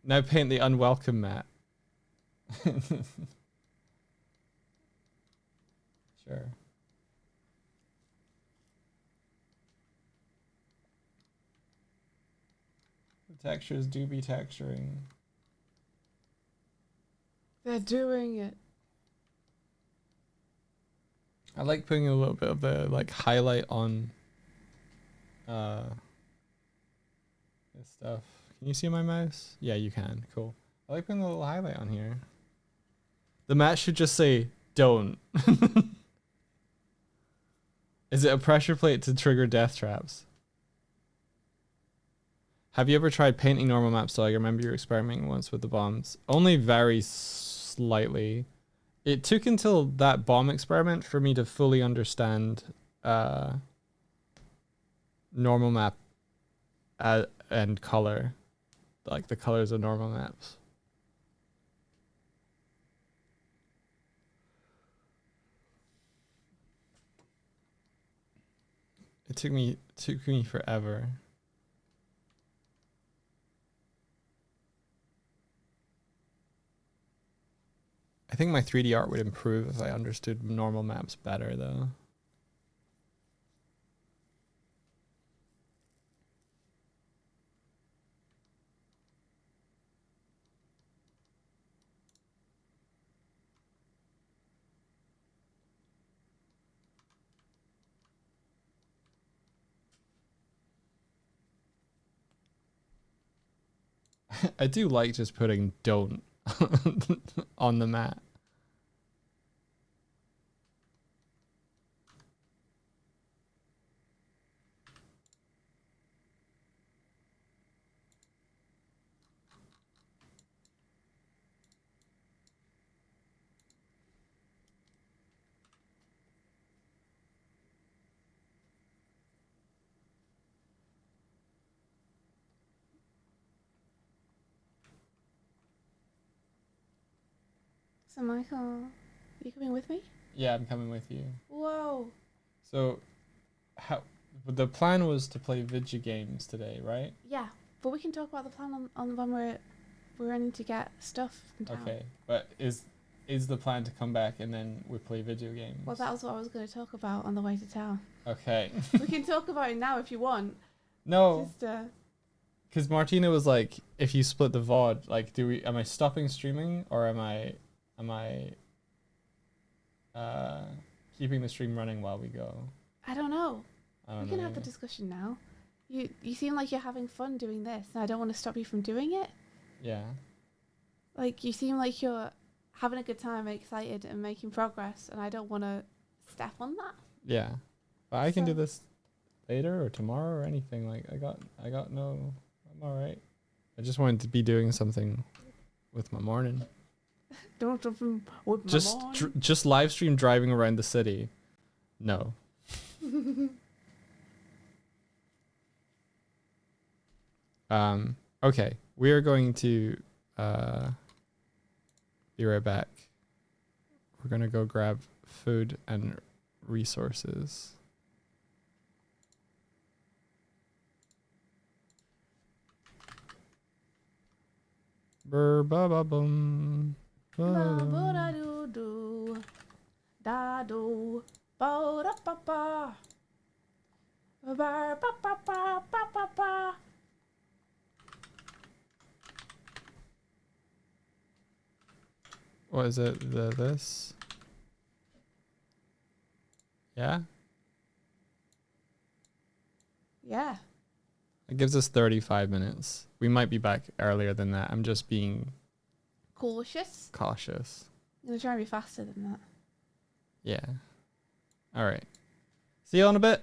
Now paint the unwelcome mat. Sure. The textures do be texturing. They're doing it. I like putting a little bit of the like highlight on this stuff. Can you see my mouse? Yeah, you can. Cool. I like putting a little highlight on here. The mat should just say don't. Is it a pressure plate to trigger death traps? Have you ever tried painting normal maps? So I remember you experimenting once with the bombs. Only very slightly. It took until that bomb experiment for me to fully understand normal map and color. Like the colors of normal maps. It took me forever. I think my 3D art would improve if I understood normal maps better though. I do like just putting don't on the mat. So Michael, you coming with me? Yeah, I'm coming with you. Whoa. So, how the plan was to play video games today, right? Yeah, but we can talk about the plan on when we're running to get stuff from town. Okay, but is the plan to come back and then we play video games? Well, that was what I was going to talk about on the way to town. Okay. We can talk about it now if you want. No. Just Because Martina was like, if you split the VOD, like, am I stopping streaming or am I keeping the stream running while we go? I don't know. We can have the discussion now. You seem like you're having fun doing this, and I don't want to stop you from doing it. Yeah. Like, you seem like you're having a good time, excited, and making progress, and I don't want to step on that. Yeah. But I can do this later or tomorrow or anything. Like, I got no, I'm all right. I just wanted to be doing something with my morning. Don't something with my morning. Just live stream driving around the city. No. Okay, we are going to Be right back. We're gonna go grab food and resources. Brr ba ba bum. Ba ba da do do. Da do. Ba da ba ba. Ba ba ba ba ba ba ba. What is it? This? Yeah? Yeah. It gives us 35 minutes. We might be back earlier than that. I'm just being Cautious. cautious. I'm gonna try and be faster than that. Yeah. All right. See you in a bit.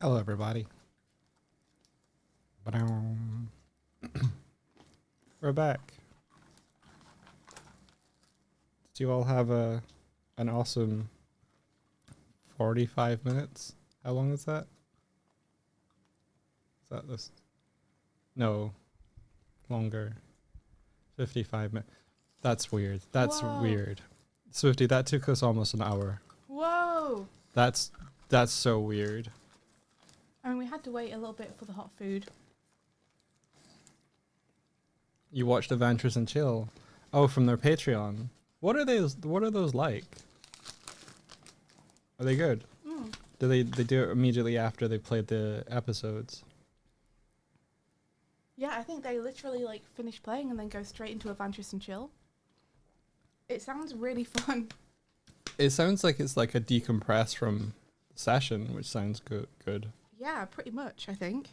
Hello, everybody. Ba-dum. We're back. Did you all have an awesome 45 minutes? How long is that? Is that this? No, longer. 55 minutes. That's weird. That's Whoa. weird. Swifty, that took us almost an hour. Whoa! That's so weird. I mean, we had to wait a little bit for the hot food. You watched Adventures in Chill. Oh, from their Patreon. What are those like? Are they good? Mm. Do they do it immediately after they played the episodes? Yeah, I think they literally like finish playing and then go straight into Adventures and Chill. It sounds really fun. It sounds like it's like a decompress from session, which sounds good. Yeah, pretty much, I think.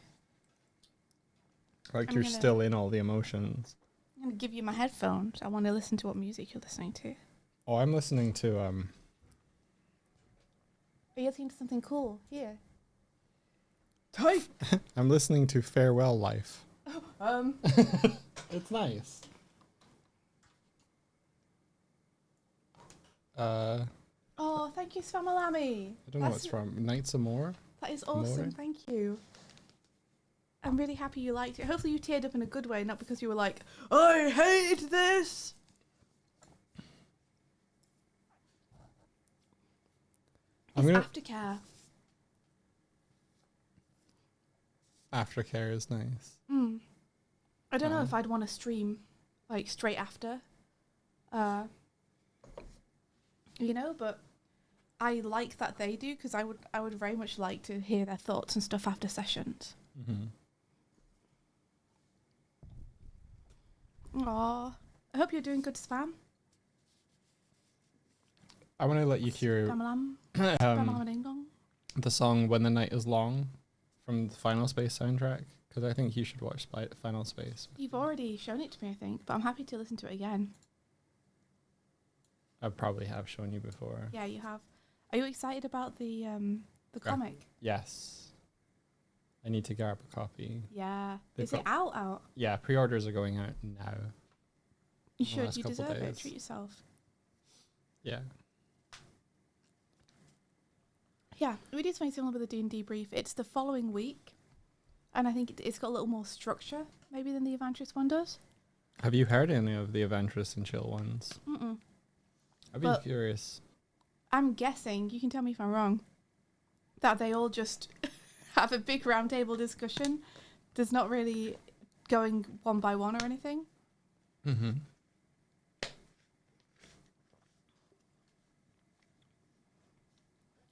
Like I'm you're gonna- still in all the emotions. I'm going to give you my headphones. I want to listen to what music you're listening to. Oh, I'm listening to Are you listening to something cool? Here. Type! I'm listening to Farewell Life. It's nice. Oh, thank you, Spamalami. I don't know what it's from. Nights of More? That is awesome. More? Thank you. I'm really happy you liked it. Hopefully you teared up in a good way, not because you were like, I hate this. I'm It's gonna aftercare. Aftercare is nice. I don't know if I'd want to stream like straight after. You know, but I like that they do because I would very much like to hear their thoughts and stuff after sessions. Mm-hmm. Aw. I hope you're doing good, Spam. I want to let you hear Spamalam. Spamalam dong. the song When the Night is Long from the Final Space soundtrack, because I think you should watch Final Space. You've already shown it to me, I think, but I'm happy to listen to it again. I probably have shown you before. Yeah, you have. Are you excited about the comic? Yes. I need to grab a copy. Yeah. They've Is it got- out? Yeah, pre-orders are going out now. You the should. last You couple deserve it. days. Treat yourself. Yeah. Yeah, we do something similar with the D&D brief. It's the following week, and I think it's got a little more structure maybe than the Adventurous one does. Have you heard any of the Adventurous and Chill ones? Mm-mm. I'd be But- curious. I'm guessing, you can tell me if I'm wrong, that they all just have a big roundtable discussion. There's not really going one by one or anything. Mm-hmm.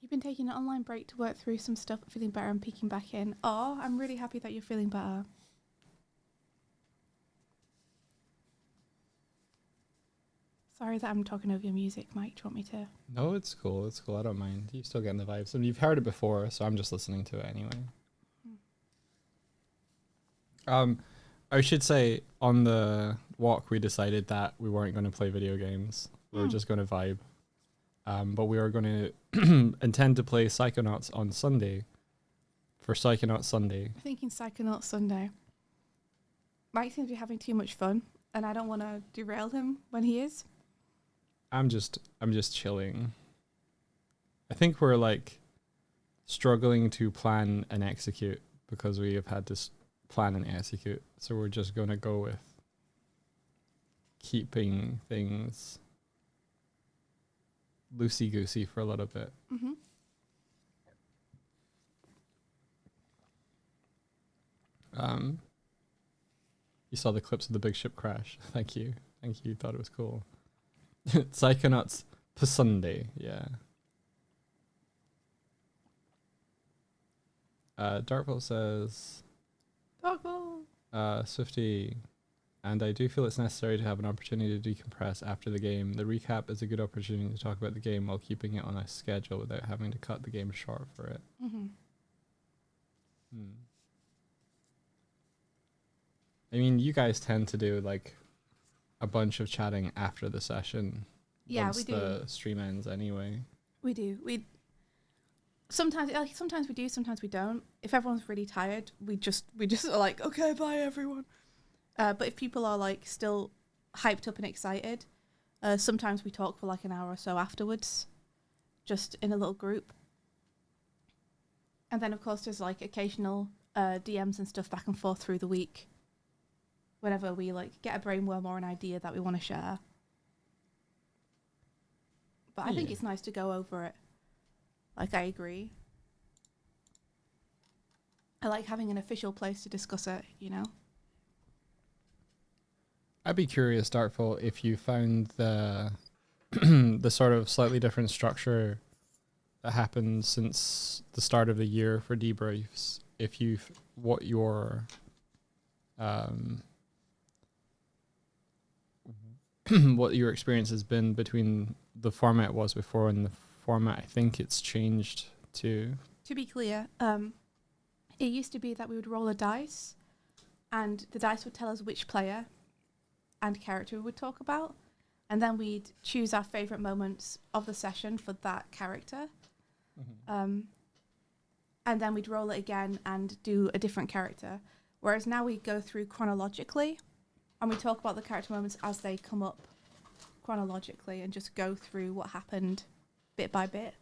You've been taking an online break to work through some stuff, feeling better and peeking back in. Oh, I'm really happy that you're feeling better. Sorry that I'm talking over your music, Mike. Do you want me to? No, it's cool. It's cool. I don't mind. You're still getting the vibes. And you've heard it before, so I'm just listening to it anyway. I should say on the walk we decided that we weren't going to play video games. We were just going to vibe. But we were going to intend to play Psychonauts on Sunday. For Psychonauts Sunday. I'm thinking Psychonauts Sunday. Mike seems to be having too much fun, and I don't want to derail him when he is. I'm just chilling. I think we're like struggling to plan and execute because we have had to plan and execute. So we're just going to go with keeping things loosey-goosey for a little bit. Mm-hmm. You saw the clips of the big ship crash. Thank you. Thought it was cool. Psychonauts Sunday. Yeah. Darkbolt says, Dogville. Swifty, and I do feel it's necessary to have an opportunity to decompress after the game. The recap is a good opportunity to talk about the game while keeping it on a schedule without having to cut the game short for it. Mm-hmm. I mean, you guys tend to do like a bunch of chatting after the session. Yeah, once we do. the stream ends anyway. We do. sometimes we do, sometimes we don't. If everyone's really tired, we just are like, okay, bye everyone. But if people are like still hyped up and excited, sometimes we talk for like an hour or so afterwards, just in a little group. And then of course there's like occasional DMs and stuff back and forth through the week, whenever we like get a brainworm or an idea that we want to share. But I think it's nice to go over it. Like, I agree. I like having an official place to discuss it, you know? I'd be curious, Darkful, if you found the the sort of slightly different structure that happened since the start of the year for debriefs, if you what your what your experience has been between the format was before and the format I think it's changed to. To be clear, it used to be that we would roll a dice, and the dice would tell us which player and character we would talk about, and then we'd choose our favourite moments of the session for that character. Mm-hmm. And then we'd roll it again and do a different character. Whereas now we go through chronologically, and we talk about the character moments as they come up chronologically and just go through what happened bit by bit.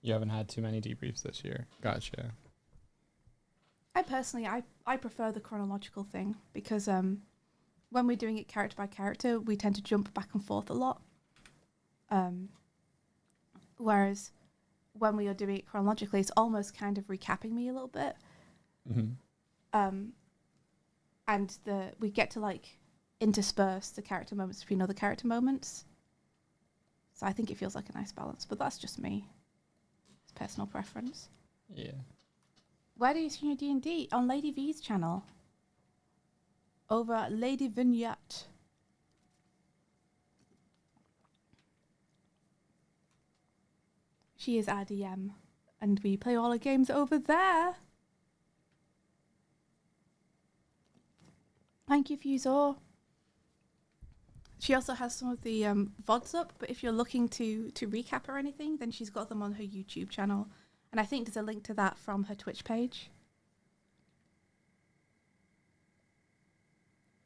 You haven't had too many debriefs this year. Gotcha. I personally, I prefer the chronological thing because when we're doing it character by character, we tend to jump back and forth a lot. Whereas when we are doing it chronologically, it's almost kind of recapping me a little bit. Mm-hmm. And we get to like intersperse the character moments between other character moments. So I think it feels like a nice balance, but that's just me. It's personal preference. Yeah. Where do you stream your D&D? On Lady V's channel. Over at Lady Vignette. She is our DM, and we play all our games over there. Thank you, Fusor. She also has some of the VODs up, but if you're looking to recap or anything, then she's got them on her YouTube channel. And I think there's a link to that from her Twitch page.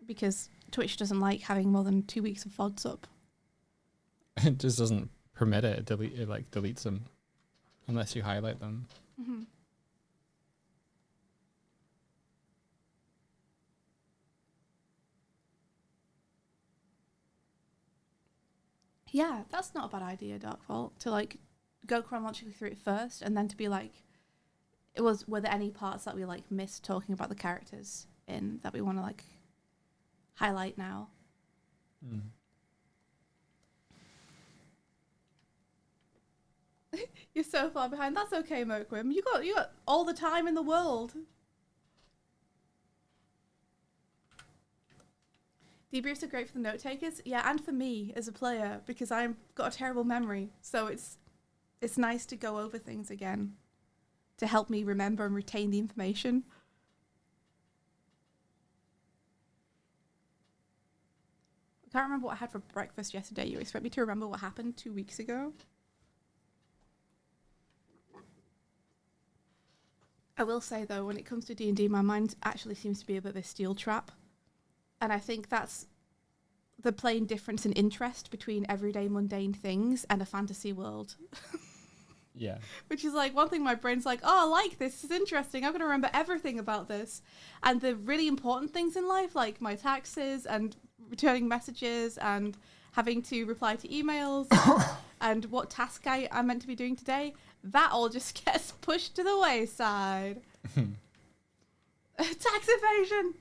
Because Twitch doesn't like having more than 2 weeks of VODs up. It just doesn't permit it. It like deletes them unless you highlight them. Mm-hmm. Yeah, that's not a bad idea, Darkvault, to like go chronologically through it first and then to be like, were there any parts that we like missed talking about the characters in that we want to like highlight now? Mm. You're so far behind. That's okay, Moquim. You got all the time in the world. Debriefs are great for the note takers, yeah, and for me as a player because I've got a terrible memory. So it's nice to go over things again to help me remember and retain the information. I can't remember what I had for breakfast yesterday. You expect me to remember what happened 2 weeks ago? I will say, though, when it comes to D&D, my mind actually seems to be a bit of a steel trap. And I think that's the plain difference in interest between everyday mundane things and a fantasy world. Yeah. Which is like, one thing my brain's like, oh, I like this is interesting. I'm going to remember everything about this. And the really important things in life, like my taxes and returning messages and having to reply to emails and what task I'm meant to be doing today, that all just gets pushed to the wayside. Tax evasion!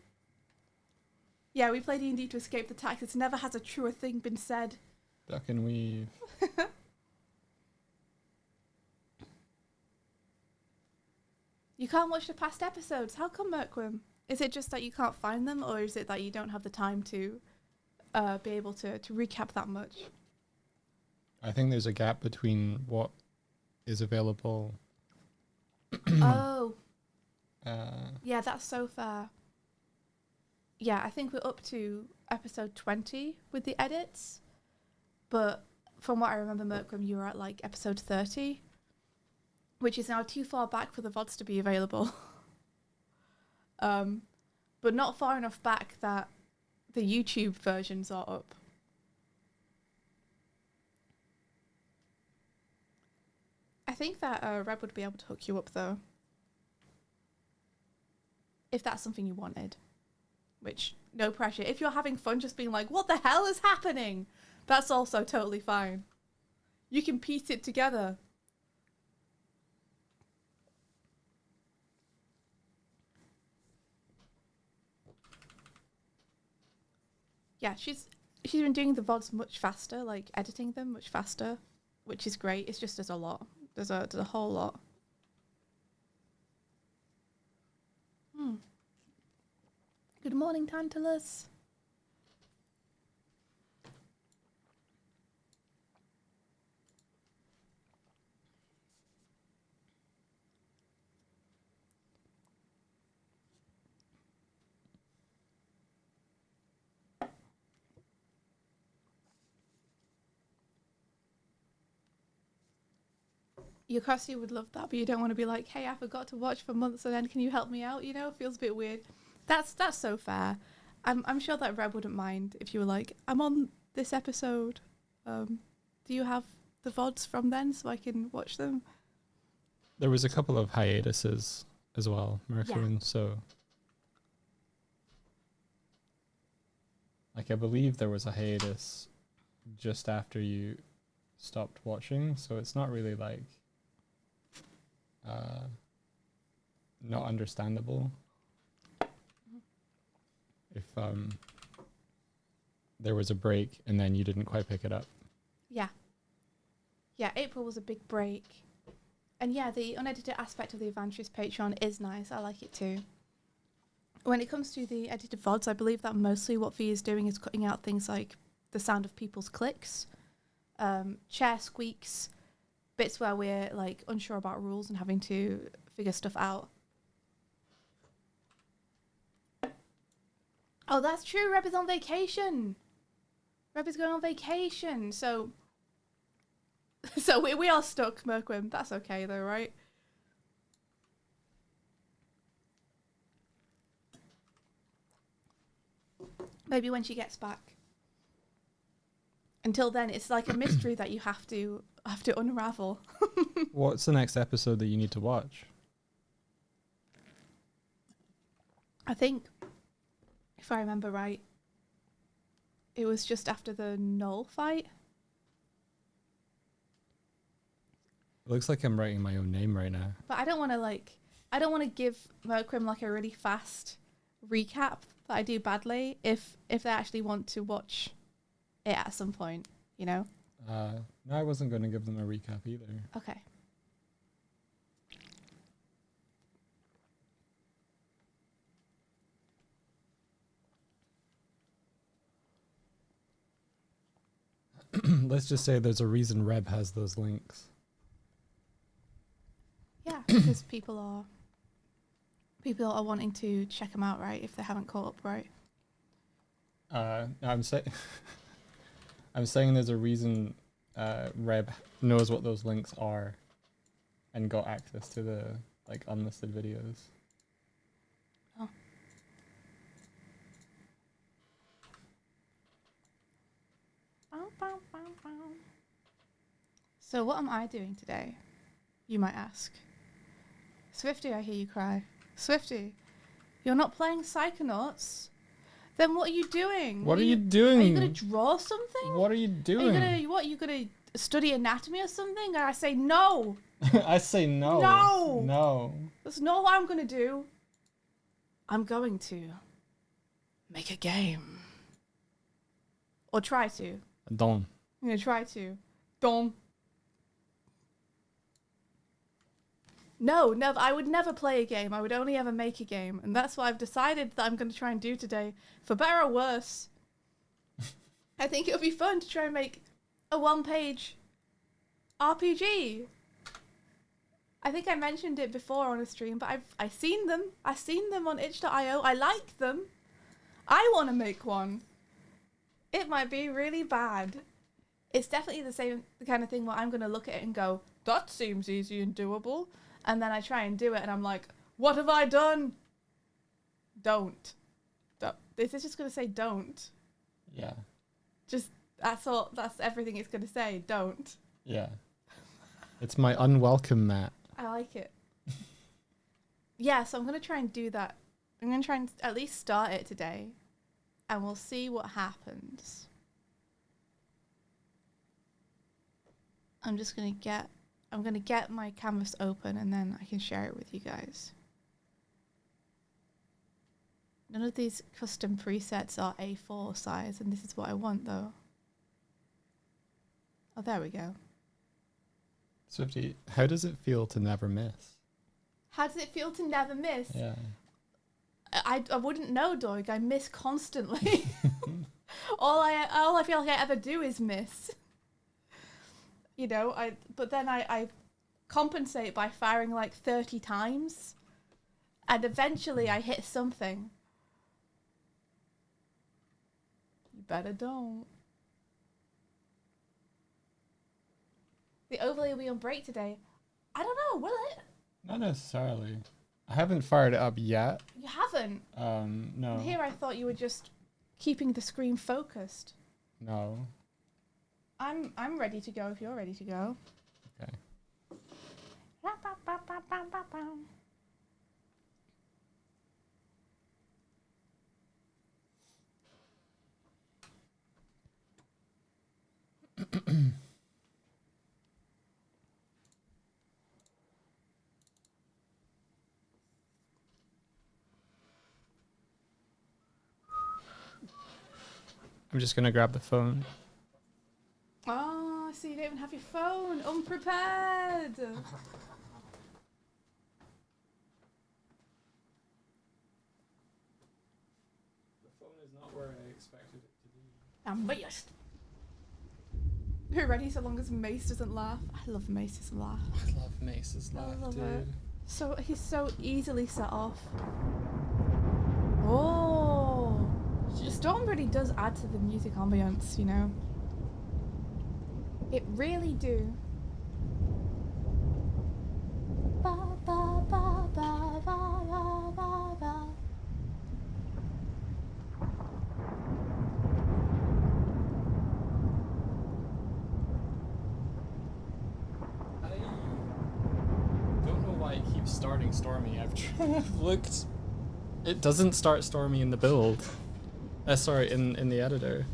Yeah, we play D&D to escape the taxes. Never has a truer thing been said. Duck and weave. You can't watch the past episodes. How come, Merquim? Is it just that you can't find them, or is it that you don't have the time to be able to recap that much? I think there's a gap between what is available. Oh. Yeah, that's so fair. Yeah, I think we're up to episode 20 with the edits, but from what I remember, Merkram, you were at like episode 30, which is now too far back for the VODs to be available. But not far enough back that the YouTube versions are up. I think that Reb would be able to hook you up though, if that's something you wanted. Which, no pressure. If you're having fun just being like, what the hell is happening? That's also totally fine. You can piece it together. Yeah, she's been doing the VODs much faster, like editing them much faster, which is great. It's just there's a lot. There's a whole lot. Good morning, Tantalus. Your Cassie would love that, but you don't want to be like, hey, I forgot to watch for months and then can you help me out? You know, it feels a bit weird. That's so fair. I'm sure that Reb wouldn't mind if you were like, I'm on this episode. Do you have the VODs from then so I can watch them? There was a couple of hiatuses as well, Mercury, Yeah. so like I believe there was a hiatus just after you stopped watching, so it's not really like not understandable if there was a break and then you didn't quite pick it up. Yeah, April was a big break. And yeah, the unedited aspect of the Evangelist Patreon is nice. I like it too. When it comes to the edited VODs, I believe that mostly what V is doing is cutting out things like the sound of people's clicks, chair squeaks, bits where we're like unsure about rules and having to figure stuff out. Oh, that's true. Reb is on vacation. Reb is going on vacation. So we are stuck, Merquim. That's okay though, right? Maybe when she gets back. Until then, it's like a mystery that you have to unravel. What's the next episode that you need to watch? I think, if I remember right, it was just after the Null fight. It looks like I'm writing my own name right now. But I don't want to give Merquim like a really fast recap that I do badly if they actually want to watch it at some point, you know? No, I wasn't going to give them a recap either. Okay. Let's just say there's a reason Reb has those links. Yeah, because people are wanting to check them out, right? If they haven't caught up, right? I'm saying there's a reason Reb knows what those links are and got access to the like unlisted videos. Oh. So what am I doing today? You might ask. Swifty, I hear you cry. Swifty, you're not playing Psychonauts? Then what are you doing? What are you doing? Are you going to draw something? What are you doing? Are you going to study anatomy or something? And I say no. I say no. No. No. That's not what I'm going to do. I'm going to make a game. Or try to. Don't. I'm going to try to. Don't. No, never. I would never play a game. I would only ever make a game. And that's what I've decided that I'm going to try and do today. For better or worse. I think it would be fun to try and make a one-page RPG. I think I mentioned it before on a stream, but I've seen them. I've seen them on itch.io. I like them. I want to make one. It might be really bad. it's definitely the kind of thing where I'm going to look at it and go, that seems easy and doable. And then I try and do it and I'm like, what have I done? Don't. This is just going to say don't. Yeah. Just, that's all. That's everything it's going to say. Don't. Yeah. It's my unwelcome mat. I like it. Yeah, so I'm going to try and do that. I'm going to try and at least start it today. And we'll see what happens. I'm going to get my canvas open and then I can share it with you guys. None of these custom presets are A4 size, and this is what I want, though. Oh, there we go. Swifty, how does it feel to never miss? How does it feel to never miss? Yeah. I wouldn't know, Doig. I miss constantly. all I feel like I ever do is miss. You know, but then I compensate by firing like 30 times, and eventually I hit something. You better don't. The overlay will be on break today. I don't know, will it? Not necessarily. I haven't fired it up yet. You haven't? No. And here I thought you were just keeping the screen focused. No. I'm ready to go if you're ready to go. Okay. I'm just gonna grab the phone. Oh, so you don't even have your phone. Unprepared. The phone is not where I expected it to be. I'm biased. We're ready so long as Mace doesn't laugh. I love Mace's laugh. I love Mace's laugh, love dude. it. So he's so easily set off. Oh, the storm really does add to the music ambience, you know. It really do. Ba, ba, ba, ba, ba, ba, ba, ba. I don't know why it keeps starting Stormy. I've looked. It doesn't start Stormy in the build. Sorry, in the editor.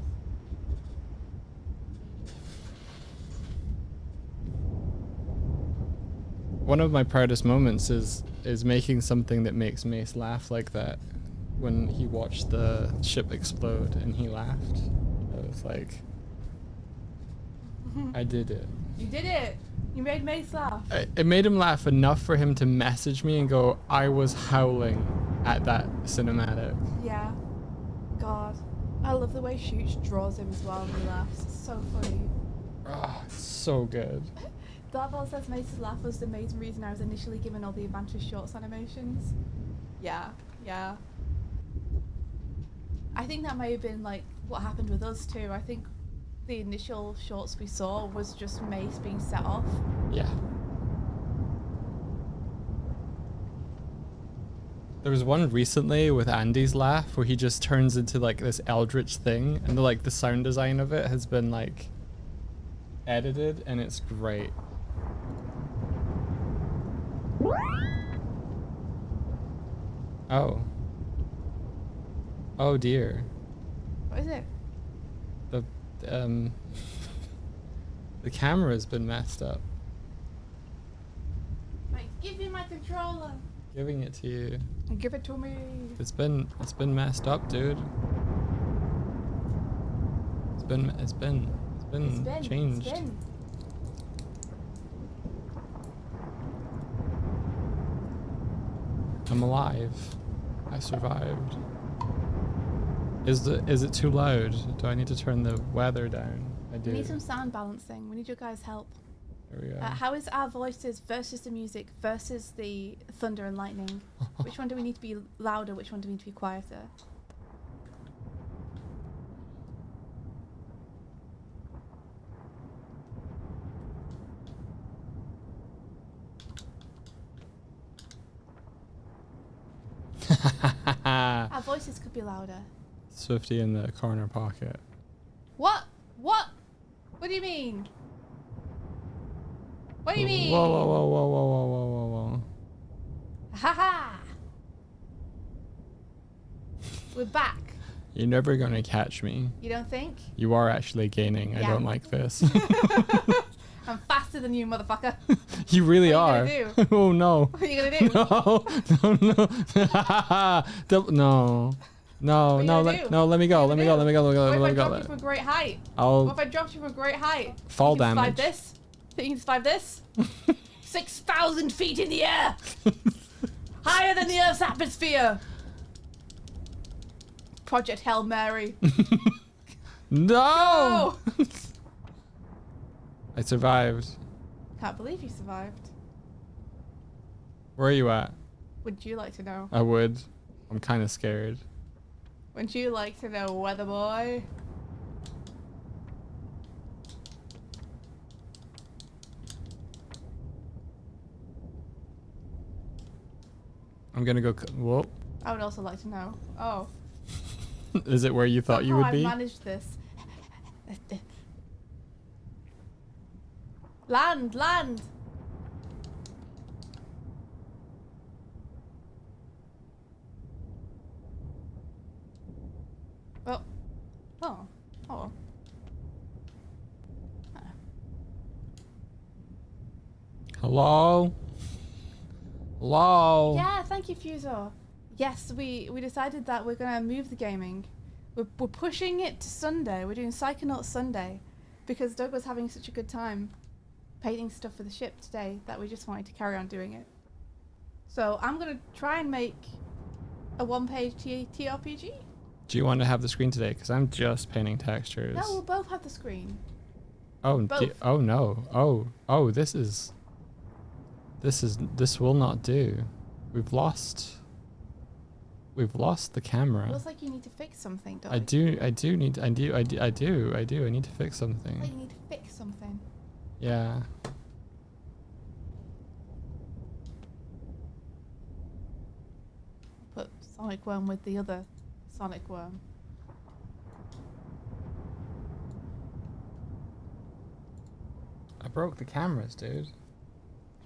One of my proudest moments is making something that makes Mace laugh like that. When he watched the ship explode and he laughed, I was like, I did it. You did it. You made Mace laugh. It made him laugh enough for him to message me and go, I was howling at that cinematic. Yeah. God. I love the way Shooch draws him as well when he laughs. It's so funny. Oh, it's so good. Dartball says Mace's laugh was the main reason I was initially given all the Advantage Shorts animations. Yeah, yeah. I think that may have been like what happened with us too. I think the initial shorts we saw was just Mace being set off. Yeah. There was one recently with Andy's laugh where he just turns into like this eldritch thing, and the sound design of it has been like edited and it's great. Oh. Oh dear. What is it? The the camera's been messed up. Like, give me my controller. Giving it to you. And give it to me. It's been messed up, dude. It's been changed. It's been. I'm alive. I survived. Is it too loud? Do I need to turn the weather down? I do. We need some sound balancing. We need your guys' help. There we go. How is our voices versus the music versus the thunder and lightning? Which one do we need to be louder? Which one do we need to be quieter? Our voices could be louder. Swifty in the corner pocket. What? What? What do you mean? What do you mean? Whoa, whoa, whoa, whoa, whoa, whoa, whoa, whoa, whoa. Haha! We're back. You're never gonna catch me. You don't think? You are actually gaining. I Yeah. don't like this. I'm faster than you, motherfucker. You really What are. are you gonna do? Oh no. What are you gonna do? No, no, What are you no, gonna do? no. Let me go. What Let are me you go. gonna Let me go. Let me go. What if Let I me go. dropped you from a great height? What I'll if I dropped you from a great height? fall You can survive damage. this? Think you can survive this? 6,000 feet in the air! Higher than the Earth's atmosphere! Project Hail Mary. No. Oh! I survived. Can't believe you survived. Where are you at? Would you like to know? I would. I'm kind of scared. Would you like to know, weather boy? I'm gonna go. Whoa. I would also like to know. Oh. Is it where you thought you Somehow would be? I've managed this. Land, land! Oh. Oh. Oh. Hello? Hello? Yeah, thank you, Fuser. Yes, we decided that we're gonna move the gaming. We're pushing it to Sunday. We're doing Psychonauts Sunday because Doug was having such a good time painting stuff for the ship today that we just wanted to carry on doing it. So I'm gonna try and make a one-page TRPG. Do you want to have the screen today? Because I'm just painting textures. No, we'll both have the screen. Oh, both. oh no. Oh, this will not do. We've lost the camera. Looks like you need to fix something, Doug. I do need to fix something. Like you need to fix something. Yeah. Put Sonic Worm with the other Sonic Worm. I broke the cameras, dude.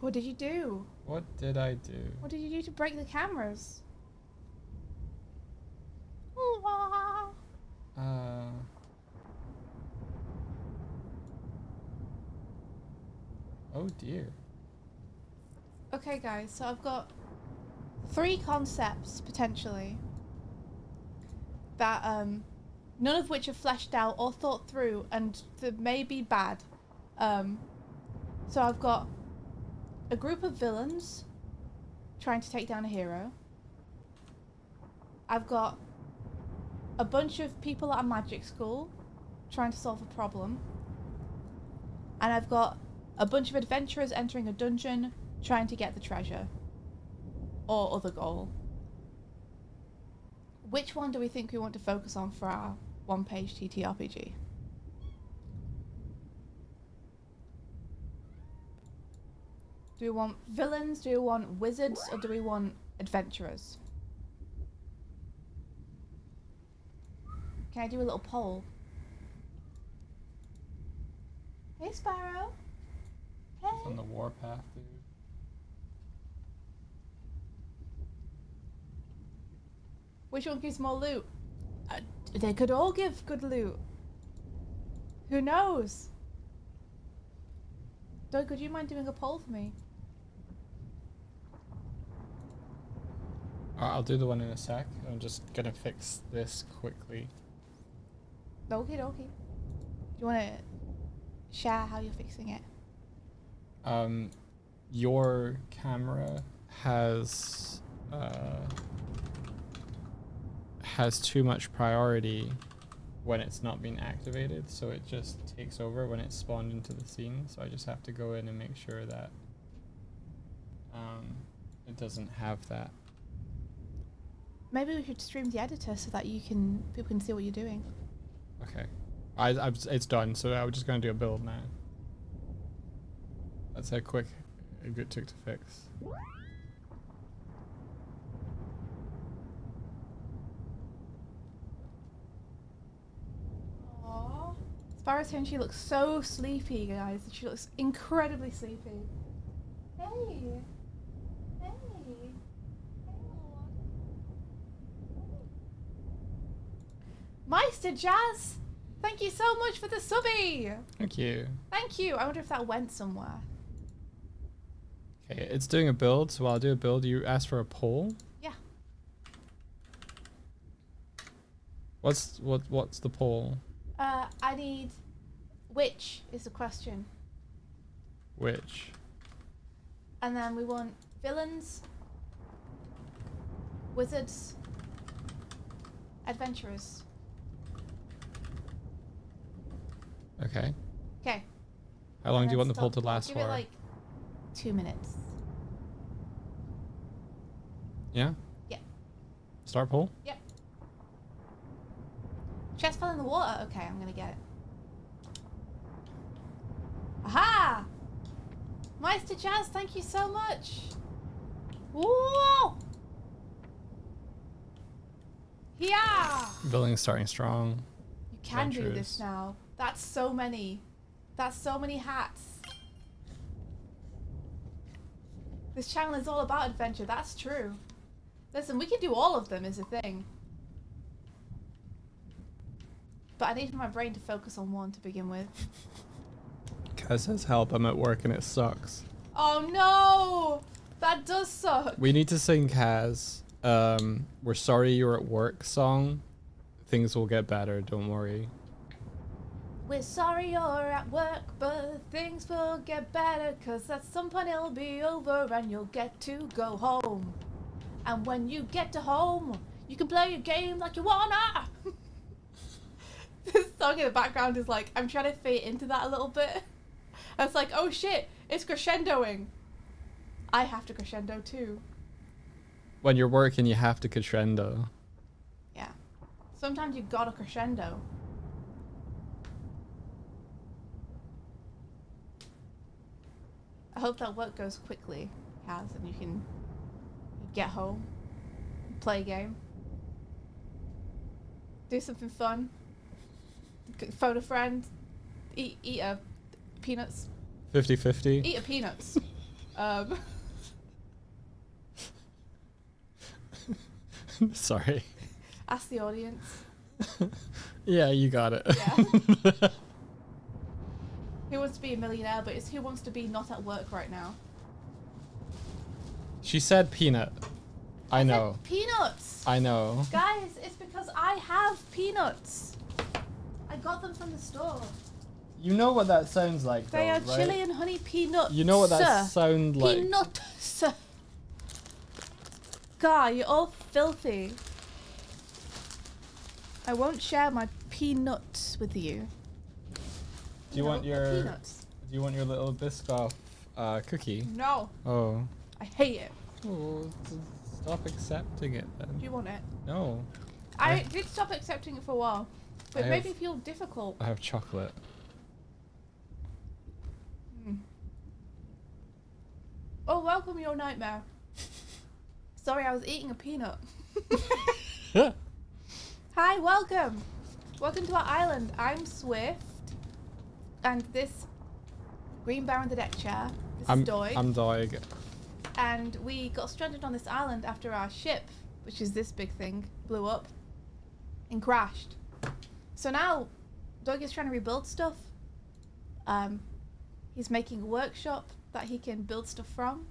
What did you do? What did I do? What did you do to break the cameras? Oh dear. Okay, guys, so I've got 3 concepts potentially that none of which are fleshed out or thought through, and may be bad. So I've got a group of villains trying to take down a hero. I've got a bunch of people at a magic school trying to solve a problem. And I've got a bunch of adventurers entering a dungeon trying to get the treasure or other goal. Which one do we think we want to focus on for our one-page TTRPG? Do we want villains, do we want wizards, or do we want adventurers? Can I do a little poll? Hey, Sparrow. Hey. It's on the warpath, dude. Which one gives more loot? They could all give good loot. Who knows? Doug, would you mind doing a poll for me? I'll do the one in a sec. I'm just gonna fix this quickly. Okie dokie. Do you want to share how you're fixing it? Your camera has too much priority when it's not being activated, so it just takes over when it's spawned into the scene. So I just have to go in and make sure that it doesn't have that. Maybe we should stream the editor so that people can see what you're doing. Okay, it's done. So I'm just gonna do a build now. That's how quick it took to fix. Barra's here and she looks so sleepy, guys. She looks incredibly sleepy. Hey. Hey. Meister Jazz, thank you so much for the subby. Thank you. Thank you. I wonder if that went somewhere. Okay, it's doing a build, so while I do a build, you ask for a poll. Yeah. What's the poll? I need which is the question. Which? And then we want villains, wizards, adventurers. Okay. Okay. How long do you want the poll to last Give for? it like 2 minutes. Yeah? Yeah. Start poll? Yep. Chest fell in the water. Okay, I'm gonna get it. Aha! Meister Jazz, thank you so much. Whoa! Yeah! Building's starting strong. You can do Adventurers. this now. That's so many. That's so many hats. This channel is all about adventure. That's true. Listen, we can do all of them is the thing. But I need my brain to focus on one to begin with. Kaz says help, I'm at work and it sucks. Oh no! That does suck. We need to sing Kaz, We're Sorry You're at Work song. Things will get better, don't worry. We're sorry you're at work, but things will get better, 'cause at some point it'll be over and you'll get to go home. And when you get to home, you can play your game like you wanna. This song in the background is like, I'm trying to fit into that a little bit. And it's like, oh shit, it's crescendoing. I have to crescendo too. When you're working, you have to crescendo. Yeah. Sometimes you gotta crescendo. I hope that work goes quickly, Kaz, and you can get home, play a game, do something fun, phone a friend, eat a peanuts, 50-50. eat a peanuts. Sorry. Ask the audience. Yeah, you got it. Yeah. Who wants to be a millionaire, but it's who wants to be not at work right now. She said peanut. I know. Said peanuts! I know. Guys, it's because I have peanuts. I got them from the store. You know what that sounds like, They are right? chili and honey peanuts. You know what that sounds like? Peanuts. God, you're all filthy. I won't share my peanuts with you. Do you want your peanuts? Do you want your little Biscoff cookie? No, Oh. I hate it. Oh, stop accepting it then. Do you want it? No. I did stop accepting it for a while, but it I made have- me feel difficult. I have chocolate. Oh, welcome your nightmare. Sorry, I was eating a peanut. Hi, welcome. Welcome to our island. I'm Swift, and this green bear on the deck chair. This is Doig. I'm Doig. And we got stranded on this island after our ship, which is this big thing, blew up and crashed. So now Doig is trying to rebuild stuff. He's making a workshop that he can build stuff from.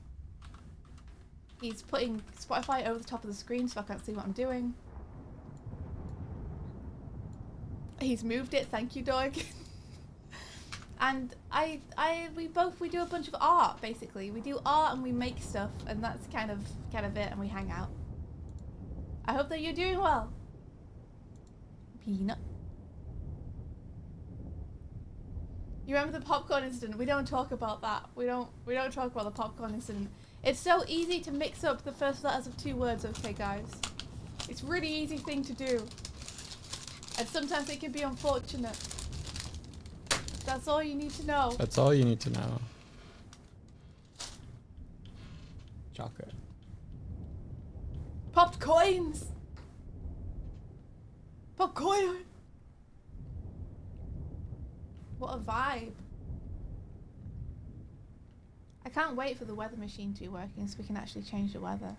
He's putting Spotify over the top of the screen so I can't see what I'm doing. He's moved it, thank you, Doig. And we do a bunch of art, basically. We do art and we make stuff, and that's kind of it, and we hang out. I hope that you're doing well. Peanut. You remember the popcorn incident? We don't talk about that. We don't talk about the popcorn incident. It's so easy to mix up the first letters of two words, okay guys? It's a really easy thing to do. And sometimes it can be unfortunate. That's all you need to know. That's all you need to know. Chocolate. Popped coins! Pop coin! What a vibe. I can't wait for the weather machine to be working so we can actually change the weather.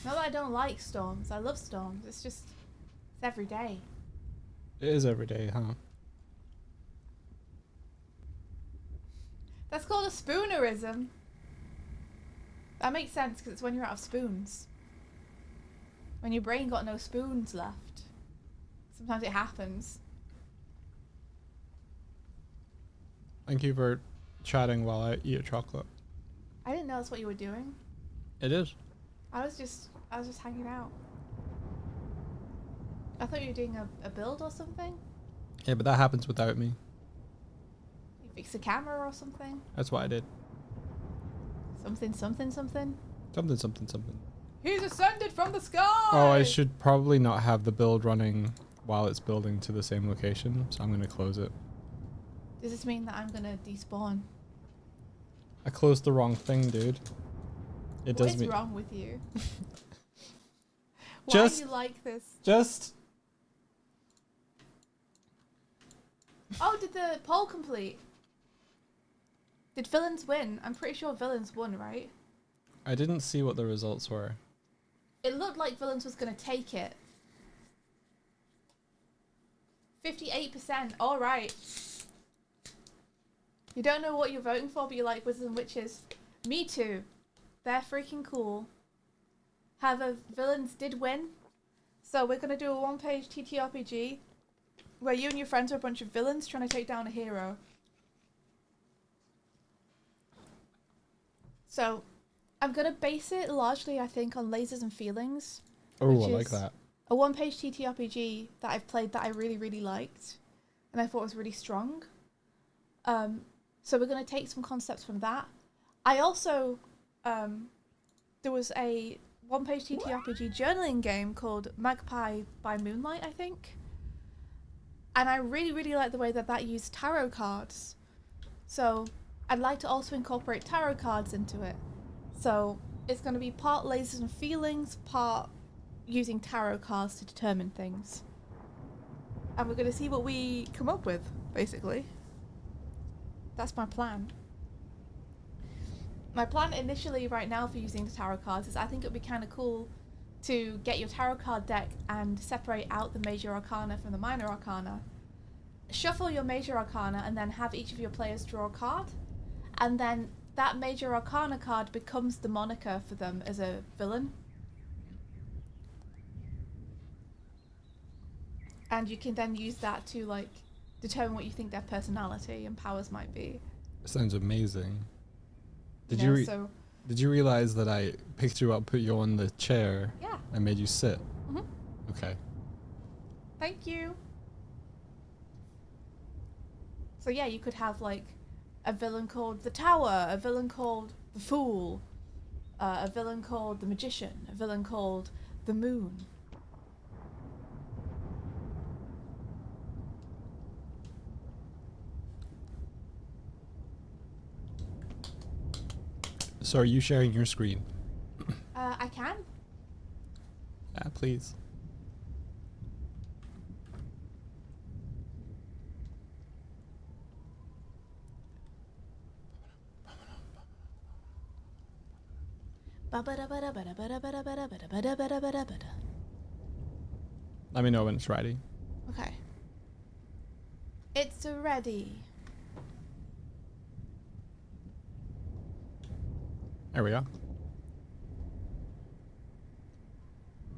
Not that I don't like storms. I love storms. It's just, it's every day. It is every day, huh? That's called a spoonerism. That makes sense because it's when you're out of spoons. When your brain got no spoons left. Sometimes it happens. Thank you for chatting while I eat a chocolate. I didn't know that's what you were doing. It is. I was just hanging out. I thought you were doing a build or something. Yeah, but that happens without me. You fixed a camera or something. That's what I did. Something. Something. He's ascended from the sky! Oh, I should probably not have the build running while it's building to the same location, so I'm going to close it. Does this mean that I'm gonna despawn? I closed the wrong thing, dude. It does What is mean wrong with you? Why Just- are you like this? just Oh, did the poll complete? Did villains win? I'm pretty sure villains won, right? I didn't see what the results were. It looked like villains was gonna take it. 58%. All right. You don't know what you're voting for, but you like wizards and witches. Me too. They're freaking cool. However, villains did win. So we're gonna do a one-page TTRPG where you and your friends are a bunch of villains trying to take down a hero. So I'm gonna base it largely, I think, on lasers and feelings. Oh, Which I like is- that. A one-page TTRPG that I've played that I really, really liked, and I thought was really strong. So we're going to take some concepts from that. I also, there was a one-page TTRPG journaling game called Magpie by Moonlight, I think. And I really, really like the way that that used tarot cards. So I'd like to also incorporate tarot cards into it. So it's going to be part lasers and feelings, part using tarot cards to determine things. And we're going to see what we come up with, basically. That's my plan. My plan initially right now for using the tarot cards is I think it would be kind of cool to get your tarot card deck and separate out the major arcana from the minor arcana. Shuffle your major arcana and then have each of your players draw a card. And then that major arcana card becomes the moniker for them as a villain. And you can then use that to like determine what you think their personality and powers might be. Sounds amazing. Did You know, you so did you realize that I picked you up, put you on the chair, yeah. and made you sit? Mhm. Okay. Thank you. So yeah, you could have like a villain called the Tower, a villain called the Fool, a villain called the Magician, a villain called the Moon. So are you sharing your screen? I can. Yeah, please. Let me know when it's ready. Okay. It's ready. There we go.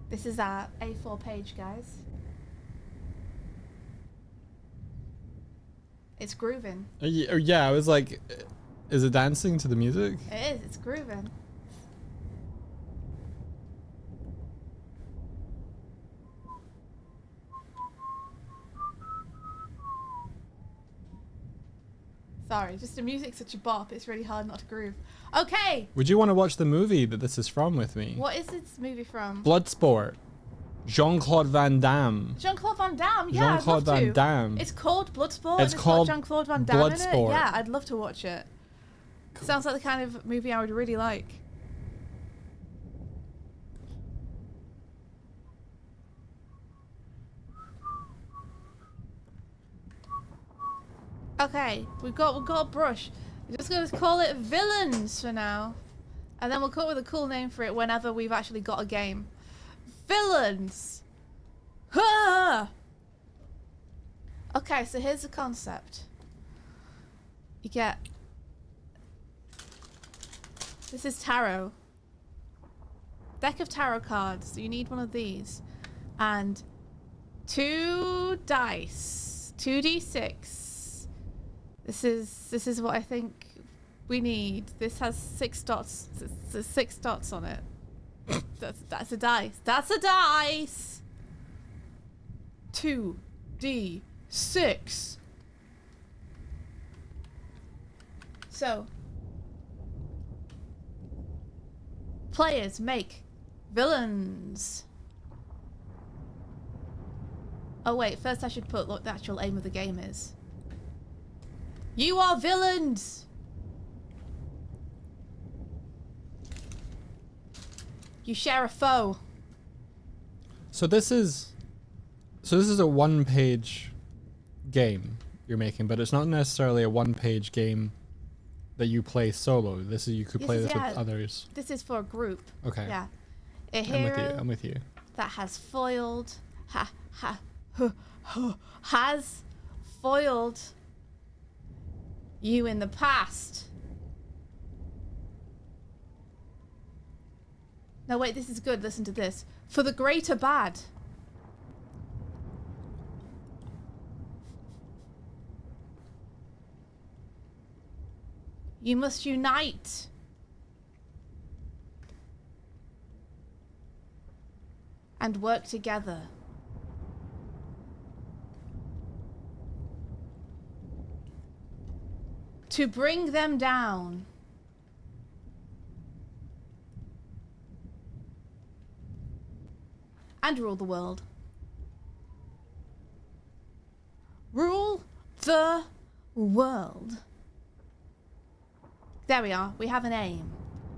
This is our A4 page, guys. It's grooving. Yeah, I was like, is it dancing to the music? It is, it's grooving. Sorry, just the music's such a bop, it's really hard not to groove. Okay! Would you want to watch the movie that this is from with me? What is this movie from? Bloodsport. Jean-Claude Van Damme. Jean-Claude Van Damme, yeah, Jean-Claude I'd love Van to. Damme. It's called Bloodsport, It's and called got Jean-Claude Van Damme in it. Bloodsport. Yeah, I'd love to watch it. Sounds like the kind of movie I would really like. Okay. Okay, we've got a brush. We're just gonna call it villains for now, and then we'll come up with a cool name for it whenever we've actually got a game. Villains. Ha! Okay, so here's the concept. You get. This is tarot. Deck of tarot cards. So you need one of these, and 2 dice, 2d6. This is what I think we need. This has 6 dots. There's 6 dots on it. That's a dice. That's a dice. 2d6. So, players make villains. Oh wait, first I should put what the actual aim of the game is. You are villains! You share a foe. So this is a one-page game you're making, but it's not necessarily a one-page game that you play solo. You could play this with others. This is for a group. Okay. Yeah. A hero I'm with you. that has foiled has foiled you in the past. No, wait, this is good. Listen to this. For the greater bad. You must unite. And work together. To bring them down. And rule the world. Rule the world. There we are. We have an aim.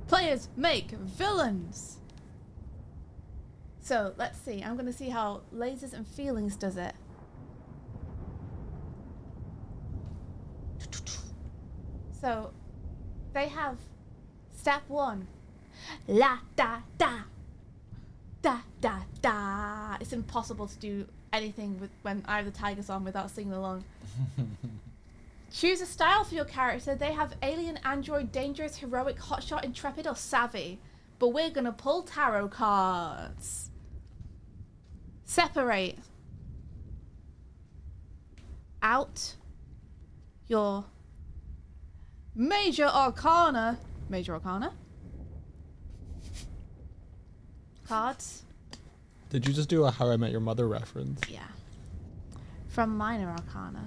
Players make villains. So, let's see. I'm going to see how Lasers and Feelings does it. So, they have step 1. La da da. Da da da. It's impossible to do anything with when Eye of the Tiger's on without singing along. Choose a style for your character. They have alien, android, dangerous, heroic, hotshot, intrepid, or savvy. But we're gonna pull tarot cards. Separate out your major arcana. Major arcana? Cards. Did you just do a How I Met Your Mother reference? Yeah. From minor arcana.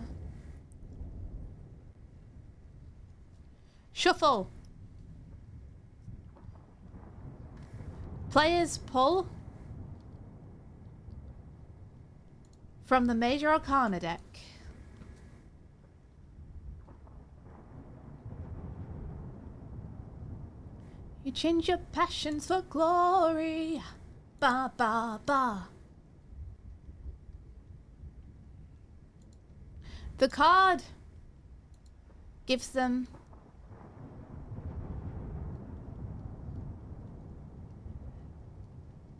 Shuffle. Players pull from the major arcana deck. You change your passions for glory. Ba ba ba. The card gives them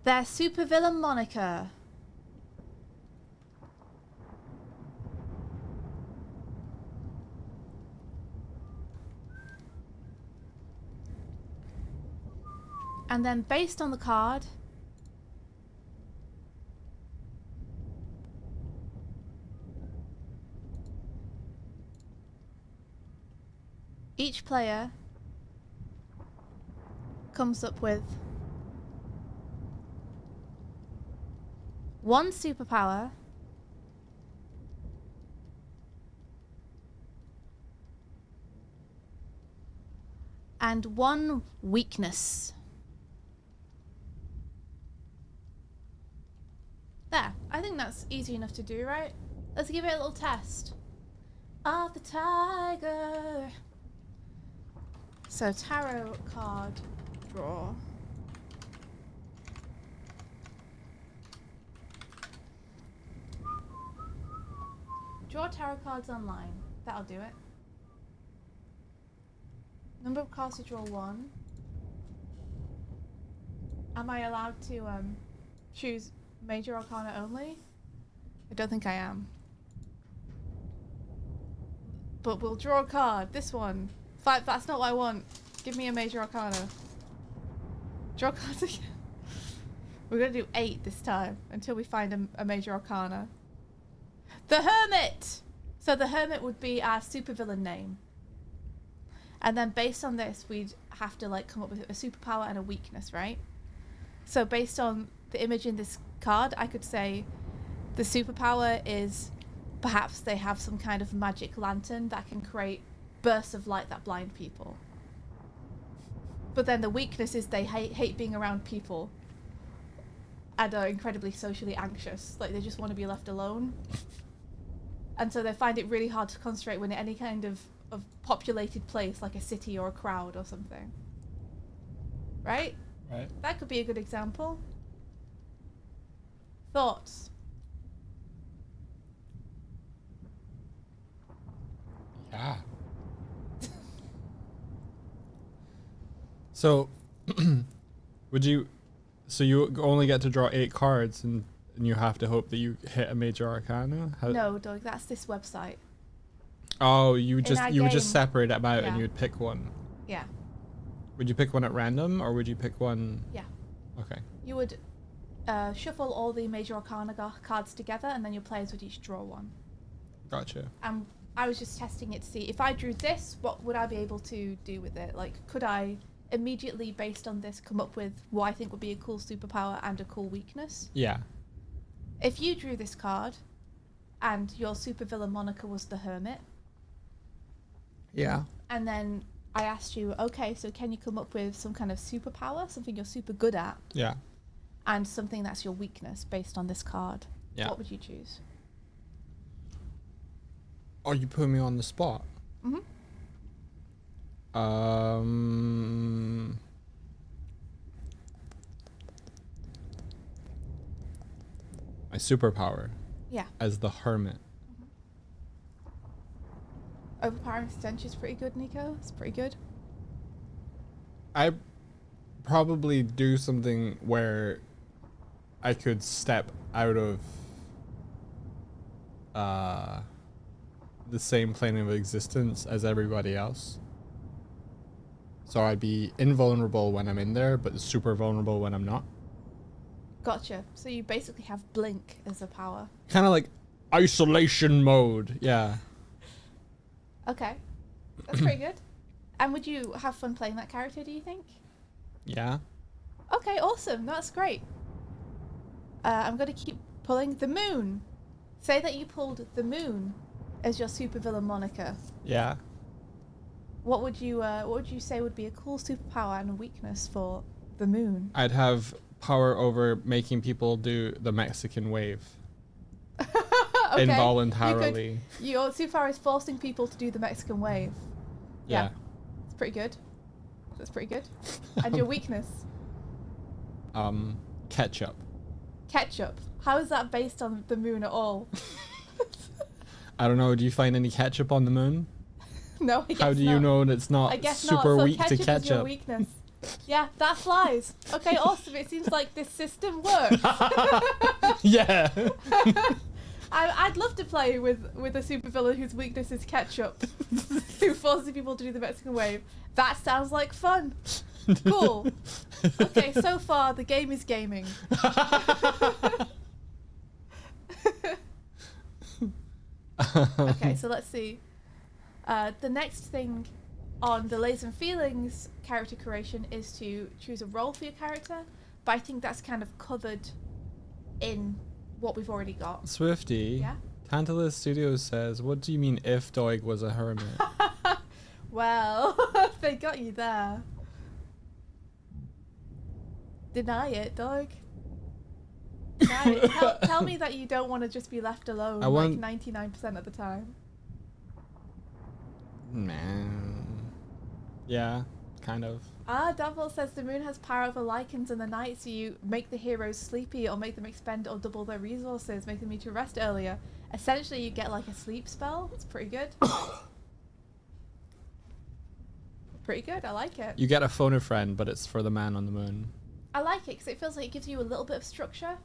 their supervillain moniker. And then based on the card, each player comes up with one superpower and one weakness. There, I think that's easy enough to do, right? Let's give it a little test. Of the tiger. So tarot card draw. Draw tarot cards online. That'll do it. Number of cards to draw 1. Am I allowed to choose Major Arcana only? I don't think I am. But we'll draw a card. This one. 5. That's not what I want. Give me a Major Arcana. Draw cards again. We're going to do 8 this time until we find a Major Arcana. The Hermit! So the Hermit would be our supervillain name. And then based on this, we'd have to like come up with a superpower and a weakness, right? So based on the image in this card, I could say the superpower is perhaps they have some kind of magic lantern that can create bursts of light that blind people. But then the weakness is they hate being around people and are incredibly socially anxious. Like they just want to be left alone. And so they find it really hard to concentrate when in any kind of populated place, like a city or a crowd or something. Right? Right. That could be a good example. Thoughts? Yeah. So, would you... So you only get to draw 8 cards and you have to hope that you hit a Major Arcana? No, Doug, that's this website. Oh, you would just game, separate it out yeah. and you would pick one. Yeah. Would you pick one at random or would you pick one? Yeah. Okay. You would shuffle all the Major Arcana cards together and then your players would each draw one. Gotcha. And I was just testing it to see if I drew this, what would I be able to do with it? Like, could I immediately, based on this, come up with what I think would be a cool superpower and a cool weakness? Yeah. If you drew this card and your supervillain moniker was the Hermit, Yeah. and then I asked you, okay, so can you come up with some kind of superpower, something you're super good at, Yeah. and something that's your weakness based on this card? Yeah. What would you choose? Oh, you put me on the spot. Mm-hmm. My superpower. Yeah. As the Hermit. Overpowering stench is pretty good, Nico. It's pretty good. I probably do something where I could step out of the same plane of existence as everybody else. So I'd be invulnerable when I'm in there, but super vulnerable when I'm not. Gotcha. So you basically have blink as a power. Kind of like isolation mode. Yeah. Okay. That's pretty good. And would you have fun playing that character, do you think? Yeah. Okay, awesome. That's great. I'm going to keep pulling the moon. Say that you pulled the moon as your supervillain moniker. Yeah. What would you say would be a cool superpower and a weakness for the moon? I'd have power over making people do the Mexican wave. Okay. Involuntarily. Your superpower is forcing people to do the Mexican wave. Yeah. It's pretty good. That's pretty good. And your weakness? Ketchup. Ketchup. How is that based on the moon at all? I don't know. Do you find any ketchup on the moon? No, I guess How do you not. know it's not I guess super not. So weak to ketchup is your ketchup? weakness. Yeah, that flies. Okay, awesome. It seems like this system works. Yeah. I'd love to play with a supervillain whose weakness is ketchup, who forces people to do the Mexican wave. That sounds like fun. Cool. Okay, so far the game is gaming. Okay, so let's see. The next thing on the Layers and Feelings character creation is to choose a role for your character, but I think that's kind of covered in what we've already got. Swifty. Yeah? Tantalus Studios says, what do you mean if Doig was a hermit? Well, they got you there. Deny it, dog. Deny it. Tell me that you don't want to just be left alone like 99% of the time. Man. Yeah, kind of. Davil says the moon has power over lichens in the night, so you make the heroes sleepy or make them expend or double their resources, make them need to rest earlier, Essentially, you get like a sleep spell. It's pretty good. Pretty good. I like it. You get a phone a friend, but it's for the man on the moon. I like it because it feels like it gives you a little bit of structure,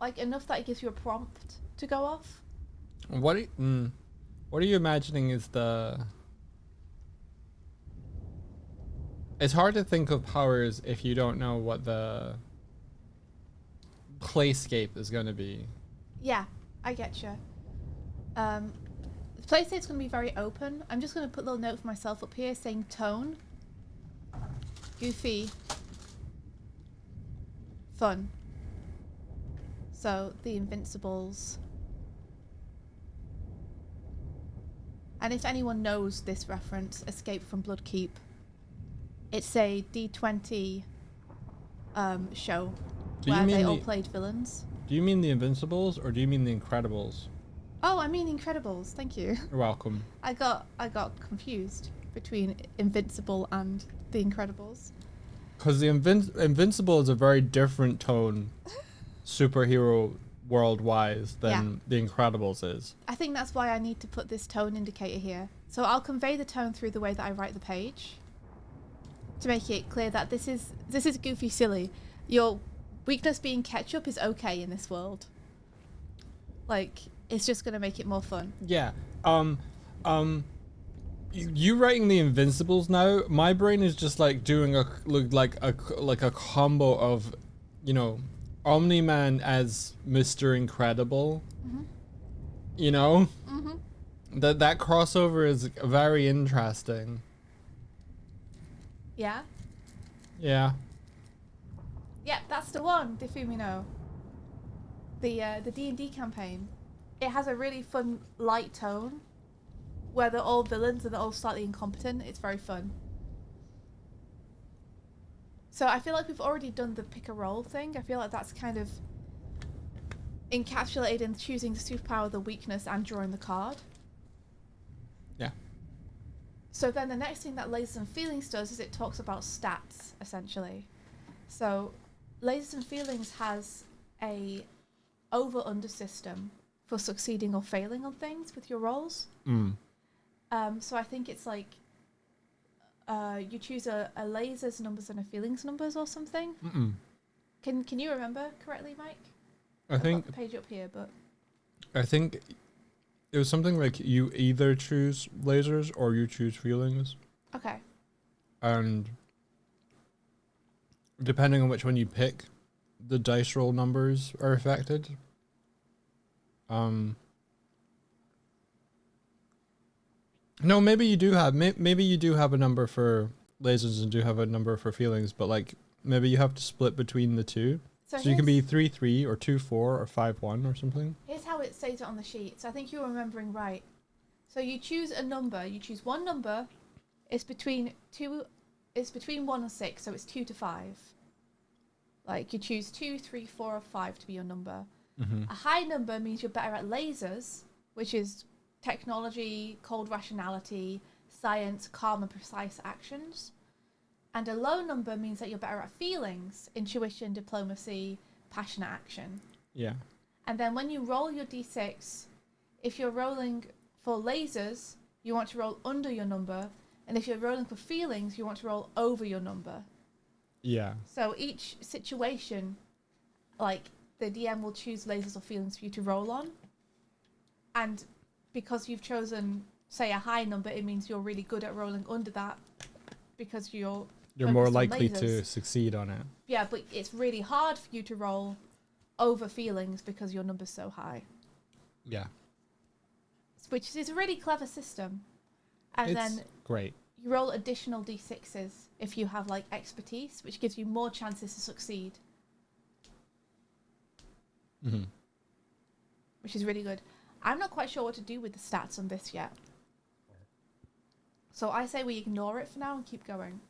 like enough that it gives you a prompt to go off. What are you imagining is the... It's hard to think of powers if you don't know what the playscape is going to be. Yeah, I get you. The playstate's going to be very open. I'm just going to put a little note for myself up here saying tone, goofy, fun. So the Invincibles. And if anyone knows this reference, Escape from Bloodkeep, it's a D20 show where they all played villains. Do you mean the Invincibles or do you mean the Incredibles? Oh, I mean Incredibles. Thank you. You're welcome. I got confused between Invincible and the Incredibles. Because the Invincible is a very different tone, superhero world-wise, than the Incredibles is. I think that's why I need to put this tone indicator here. So I'll convey the tone through the way that I write the page, to make it clear that this is goofy silly. Your weakness being ketchup is okay in this world. Like, it's just gonna make it more fun. Yeah. You writing the Invincibles now, my brain is just like doing a combo of, you know, Omni-Man as Mr. Incredible. Mm-hmm. You know? Mm-hmm. That crossover is very interesting. Yeah? Yeah. Yep, that's the one, Difumino. The D&D campaign. It has a really fun, light tone, where they're all villains and they're all slightly incompetent. It's very fun. So I feel like we've already done the pick a roll thing. I feel like that's kind of encapsulated in choosing the superpower, the weakness, and drawing the card. Yeah. So then the next thing that Lasers and Feelings does is it talks about stats, essentially. So Lasers and Feelings has a over-under system for succeeding or failing on things with your rolls. So I think it's like you choose a lasers numbers and a feelings numbers or something. Can you remember correctly, Mike? I've got the page up here, but I think it was something like you either choose lasers or you choose feelings. Okay. And depending on which one you pick, the dice roll numbers are affected. No, maybe you do have a number for lasers and do have a number for feelings, but like maybe you have to split between the two. So you can be 3-3 or 2-4 or 5-1 or something. Here's how it says it on the sheet. So I think you're remembering right. So you choose a number. You choose one number. It's between 1 and 6, so it's 2 to 5. Like you choose 2, 3, 4, or 5 to be your number. A high number means you're better at lasers, which is technology, cold rationality, science, calm and precise actions. And a low number means that you're better at feelings, intuition, diplomacy, passionate action. Yeah. And then when you roll your d6, if you're rolling for lasers, you want to roll under your number. And if you're rolling for feelings, you want to roll over your number. Yeah. So each situation, like, the DM will choose lasers or feelings for you to roll on. And because you've chosen, say, a high number, it means you're really good at rolling under that because you're more likely to succeed on it. Yeah, but it's really hard for you to roll over feelings because your number's so high. Yeah. Which is a really clever system. And it's then great. You roll additional d6s if you have like expertise, which gives you more chances to succeed. Which is really good. I'm not quite sure what to do with the stats on this yet. So I say we ignore it for now and keep going.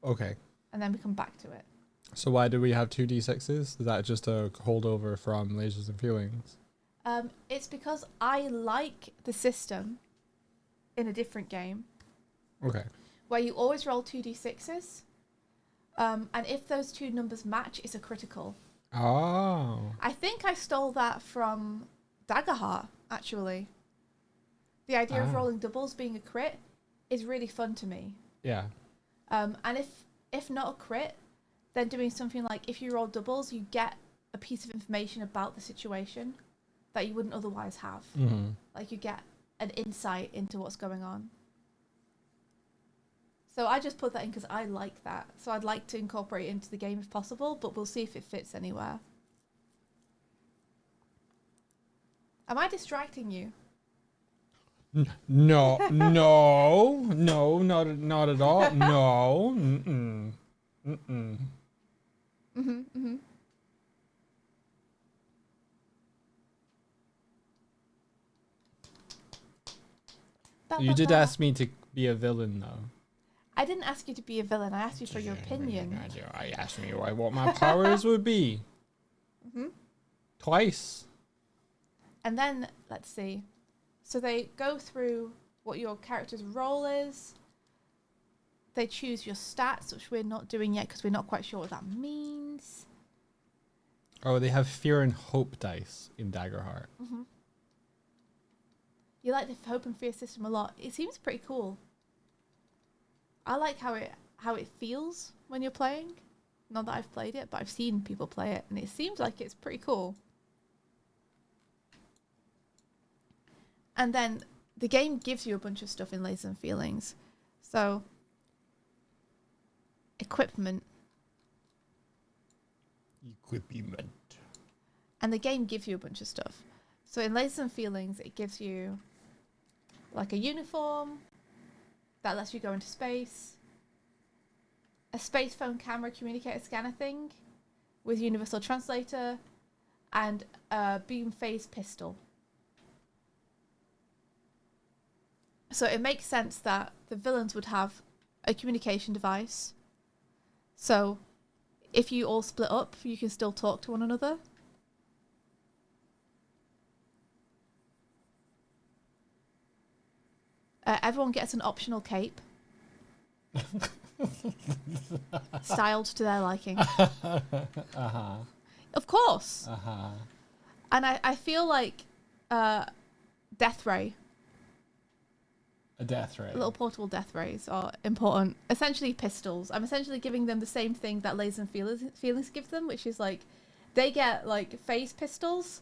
Okay. And then we come back to it. So why do we have 2 d6s? Is that just a holdover from lasers and feelings? It's because I like the system in a different game. Okay. Where you always roll 2 d6s. And if those two numbers match, it's a critical. Oh. I think I stole that from Daggerheart, actually. The idea of rolling doubles being a crit is really fun to me. Yeah. And if not a crit, then doing something like if you roll doubles, you get a piece of information about the situation that you wouldn't otherwise have. Mm-hmm. Like you get an insight into what's going on. So I just put that in because I like that. So I'd like to incorporate it into the game if possible, but we'll see if it fits anywhere. Am I distracting you? No, no, not at all. No. Mm-mm. Mm-mm. Mhm, mhm. You did ask me to be a villain, though. I didn't ask you to be a villain. I asked you for your opinion. I asked me what my powers would be. Mm-hmm. Twice. And then, let's see. So they go through what your character's role is. They choose your stats, which we're not doing yet because we're not quite sure what that means. Oh, they have fear and hope dice in Daggerheart. Mm-hmm. You like the hope and fear system a lot. It seems pretty cool. I like how it feels when you're playing. Not that I've played it, but I've seen people play it, and it seems like it's pretty cool. And then the game gives you a bunch of stuff in Lasers and Feelings. So, equipment. And the game gives you a bunch of stuff. So in Lasers and Feelings, it gives you like a uniform that lets you go into space, a space phone camera communicator scanner thing with universal translator, and a beam phase pistol. So it makes sense that the villains would have a communication device. So if you all split up, you can still talk to one another. Everyone gets an optional cape. Styled to their liking. Uh-huh. Of course. Uh-huh. And I feel like Death Ray. A death ray. Little portable death rays are important. Essentially pistols. I'm essentially giving them the same thing that Lasers and Feelings gives them, which is like they get like phase pistols.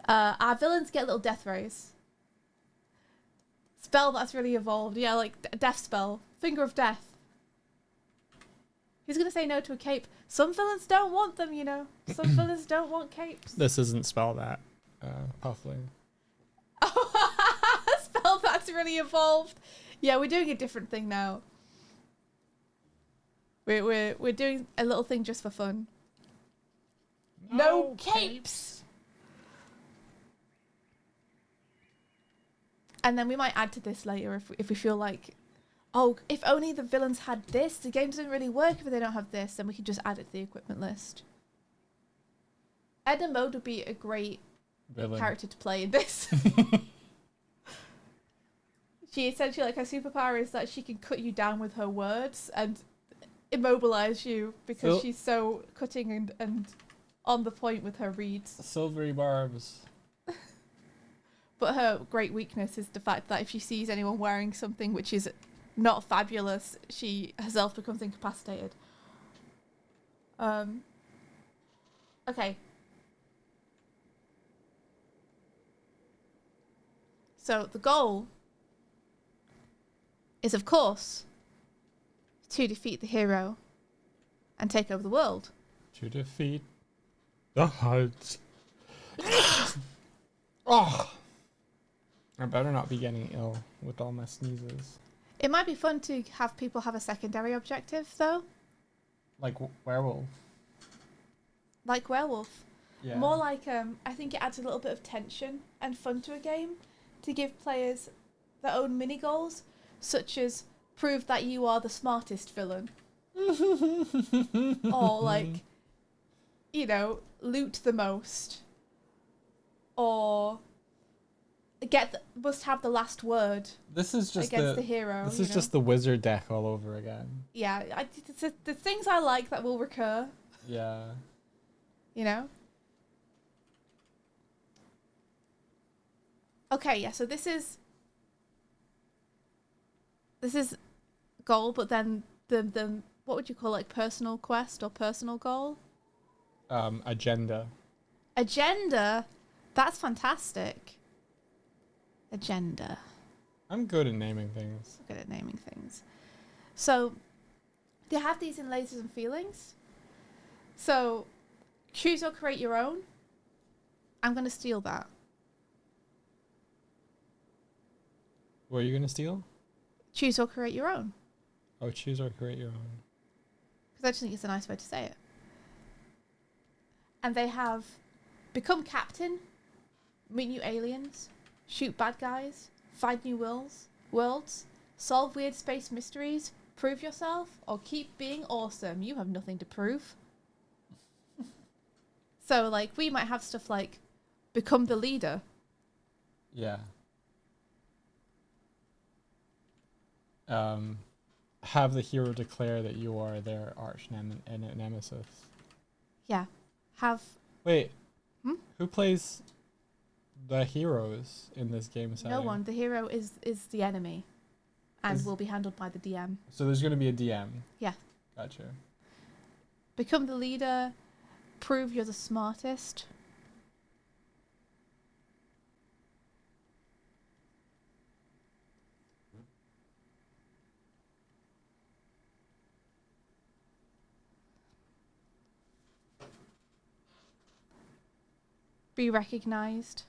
Our villains get little death rays. Spell that's really evolved. Yeah, like death spell. Finger of death. Who's going to say no to a cape? Some villains don't want them, you know. Some villains don't want capes. This isn't spell that, Puffling. Spell that's really evolved. Yeah, we're doing a different thing now. We're doing a little thing just for fun. No capes. And then we might add to this later if we feel like, oh, if only the villains had this. The game doesn't really work if they don't have this. Then we can just add it to the equipment list. Edna Mode would be a great villain character to play in this. She essentially, like, her superpower is that she can cut you down with her words and immobilize you because she's so cutting and on the point with her reads. Silvery barbs. But her great weakness is the fact that if she sees anyone wearing something which is not fabulous, she herself becomes incapacitated. Okay. So the goal is, of course, to defeat the hero and take over the world. To defeat the Huds. Oh, I better not be getting ill with all my sneezes. It might be fun to have people have a secondary objective, though. Like werewolf. Like werewolf. Yeah. More like, I think it adds a little bit of tension and fun to a game to give players their own mini goals, such as prove that you are the smartest villain. Or like, you know, loot the most. Or must have the last word. This is just against the hero. This is just the wizard deck all over again. Yeah, the things I like that will recur. Yeah. You know? Okay, yeah. So this is goal, but then the what would you call it, like personal quest or personal goal? Agenda. Agenda. That's fantastic. Agenda. I'm good at naming things. Good at naming things. So they have these in Lasers and Feelings. So choose or create your own. I'm going to steal that. What are you gonna steal? Choose or create your own. Oh, choose or create your own. Because I just think it's a nice way to say it. And they have become captain, meet new aliens, shoot bad guys, find new worlds, solve weird space mysteries, prove yourself, or keep being awesome. You have nothing to prove. So, like, we might have stuff like become the leader. Yeah. Have the hero declare that you are their arch nemesis. Yeah. Have... Wait. Hmm? Who plays the heroes in this game setting? No one. The hero is the enemy. And Is- will be handled by the DM. So there's gonna be a DM. Yeah. Gotcha. Become the leader. Prove you're the smartest. Be recognized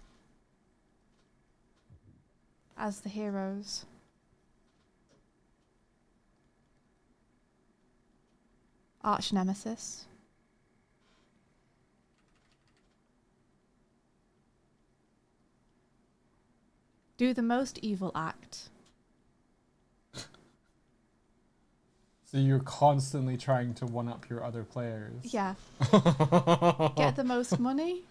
as the heroes. Arch nemesis. Do the most evil act. So you're constantly trying to one up your other players. Yeah. Get the most money.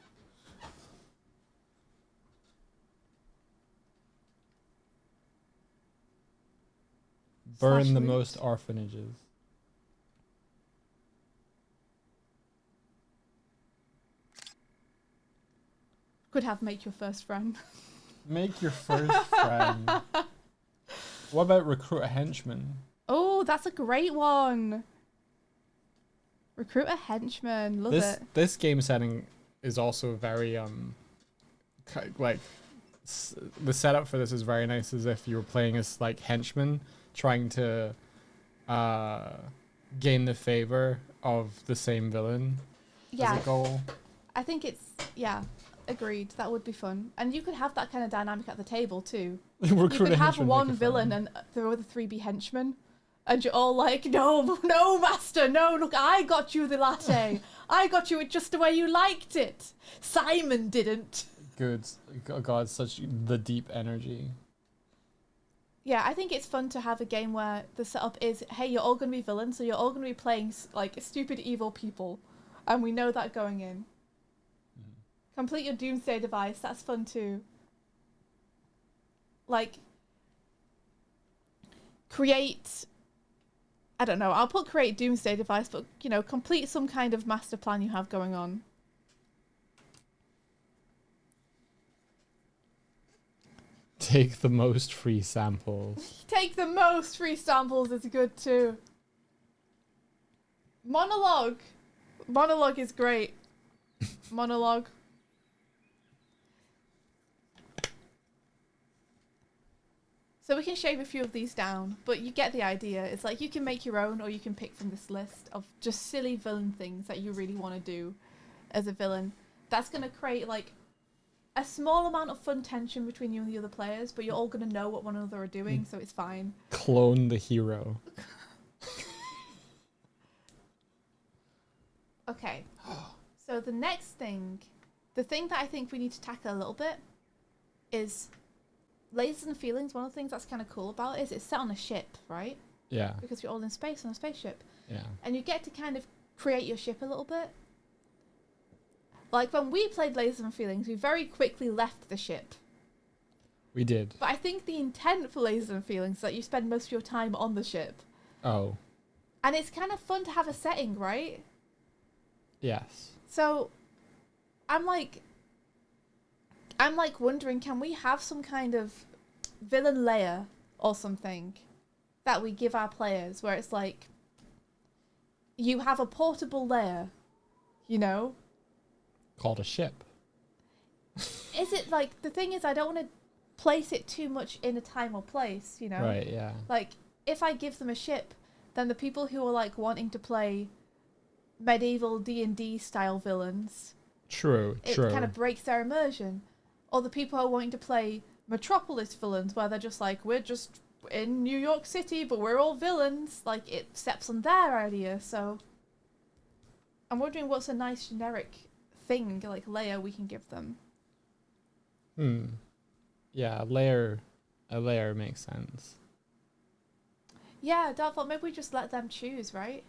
Burn Slash the loot. most orphanages. Could have make your first friend. Make your first friend. What about recruit a henchman? Oh, that's a great one. Recruit a henchman. Love it. This game setting is also very like the setup for this is very nice, as if you were playing as like henchmen trying to gain the favor of the same villain Yeah. as a goal. I think it's, yeah, agreed. That would be fun. And you could have that kind of dynamic at the table too. You could have one villain and the other three be henchmen. And you're all like, no, no, master, no, look, I got you the latte. I got you it just the way you liked it. Simon didn't. Good. God, such the deep energy. Yeah, I think it's fun to have a game where the setup is, hey, you're all going to be villains, so you're all going to be playing like stupid evil people. And we know that going in. Complete your doomsday device, that's fun too. Like, create, I don't know, I'll put create doomsday device, but, you know, complete some kind of master plan you have going on. Take the most free samples. Take the most free samples is good too. Monologue. Monologue is great. Monologue. So we can shave a few of these down, but you get the idea. It's like you can make your own, or you can pick from this list of just silly villain things that you really want to do as a villain. That's going to create like a small amount of fun tension between you and the other players, but you're all going to know what one another are doing, so it's fine. Clone the hero. Okay. So the next thing, the thing that I think we need to tackle a little bit is Lasers and Feelings. One of the things that's kind of cool about it is it's set on a ship, right? Yeah. Because you're all in space on a spaceship. Yeah. And you get to kind of create your ship a little bit. Like when we played Lasers and Feelings, we very quickly left the ship. We did. But I think the intent for Lasers and Feelings is that you spend most of your time on the ship. Oh. And it's kind of fun to have a setting, right? Yes. So I'm I'm like wondering, can we have some kind of villain layer or something that we give our players where it's like you have a portable layer, you know? Called a ship. Is it like, the thing is, I don't want to place it too much in a time or place, you know? Right, yeah. Like, if I give them a ship, then the people who are like wanting to play medieval D&D style villains, True. it kind of breaks their immersion. Or the people who are wanting to play Metropolis villains, where they're just like, we're just in New York City, but we're all villains. Like, it steps on their idea. So I'm wondering what's a nice generic thing, like layer, we can give them. Yeah, a layer makes sense. Yeah, Dartford, maybe we just let them choose, right?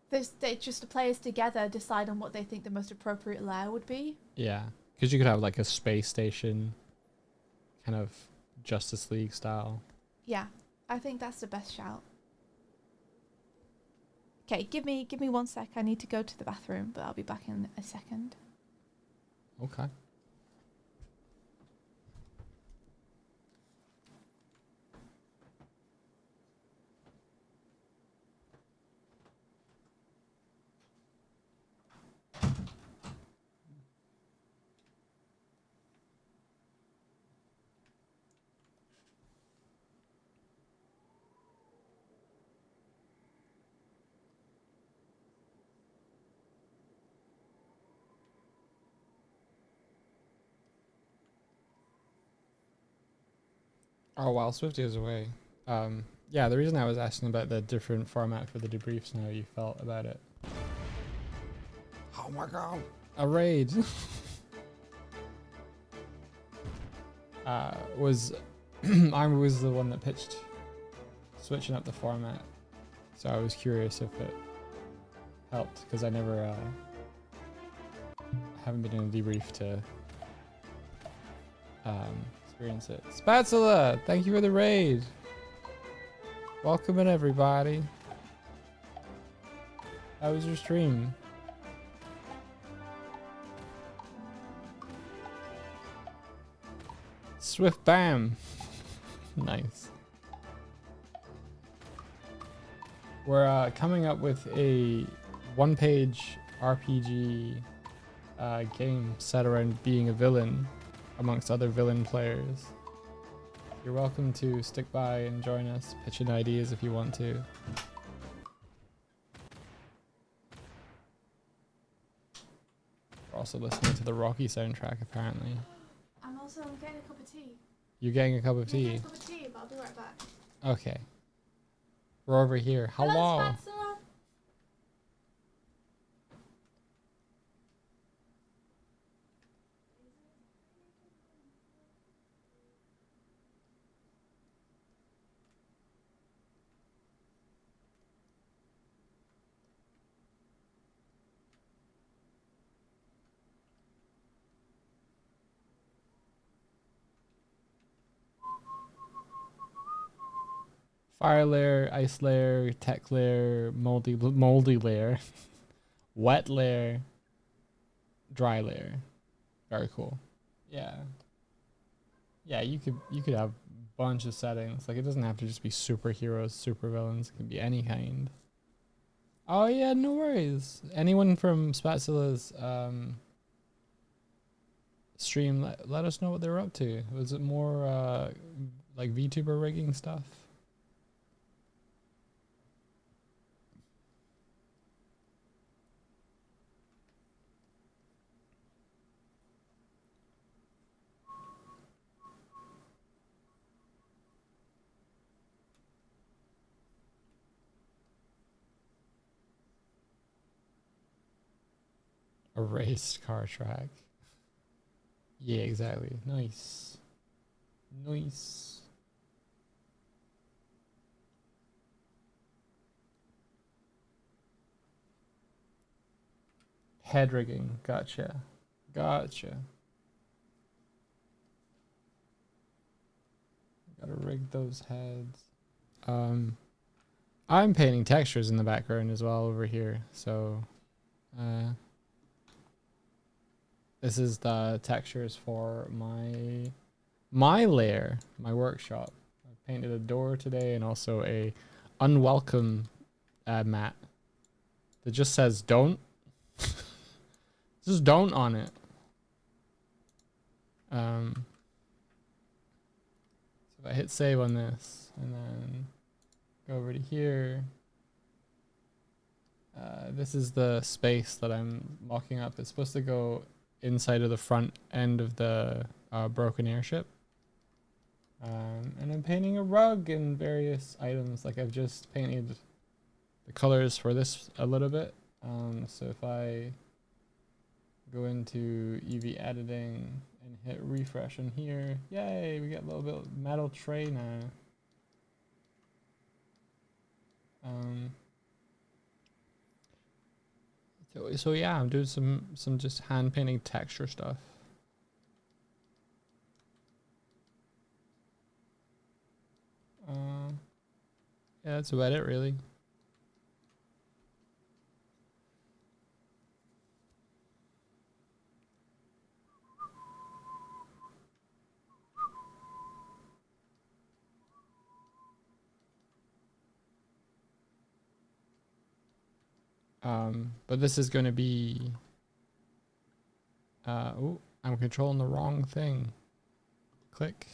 They just the players together decide on what they think the most appropriate layer would be. Yeah, because you could have like a space station, kind of Justice League style. Yeah, I think that's the best shout. Okay, give me 1 sec. I need to go to the bathroom, but I'll be back in a second. Okay. Oh, while Swifty is away. Yeah, the reason I was asking about the different format for the debriefs and how you felt about it. Oh my god. A raid. Was I was the one that pitched switching up the format. So I was curious if it helped because I never haven't been in a debrief to experience it. Spatula, thank you for the raid. Welcome in, everybody. How was your stream? Swift bam. Nice. We're coming up with a one-page RPG game set around being a villain amongst other villain players. You're welcome to stick by and join us, pitch in ideas if you want to. We're also listening to the Rocky soundtrack, apparently. I'm also getting a cup of tea. You're getting a cup of tea? I'm getting a cup of tea, but I'll be right back. Okay. We're over here. Hello. Spatula. Fire layer, ice layer, tech layer, moldy layer, wet layer, dry layer. Very cool. Yeah. Yeah, you could have a bunch of settings. Like, it doesn't have to just be superheroes, supervillains. It can be any kind. Oh yeah, no worries. Anyone from Spatula's stream, let us know what they're up to. Was it more like VTuber rigging stuff? A race car track. Yeah, exactly. Nice. Nice. Head rigging. Gotcha. Gotcha. Gotta rig those heads. I'm painting textures in the background as well over here, so This is the textures for my lair, my workshop. I painted a door today and also a unwelcome mat that just says don't. Just don't on it. So if I hit save on this and then go over to here, this is the space that I'm mocking up. It's supposed to go inside of the front end of the broken airship. And I'm painting a rug and various items. Like I've just painted the colors for this a little bit. So if I go into UV editing and hit refresh in here, yay, we get a little bit of metal tray now. So yeah, I'm doing some just hand painting texture stuff. Yeah, that's about it really. But this is going to be, oh, I'm controlling the wrong thing. Click.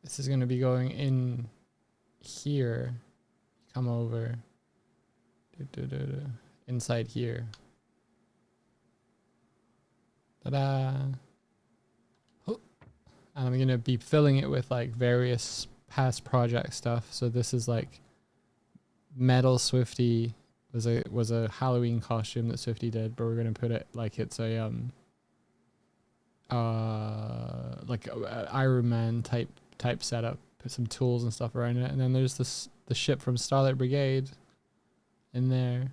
This is going to be going in here. Come over. Inside here. Ta-da. Oh. And I'm going to be filling it with like various past project stuff. So this is like Metal Swifty was a Halloween costume that Swifty did, but we're gonna put it like it's a like a Iron Man type setup. Put some tools and stuff around it, and then there's the ship from Starlight Brigade in there.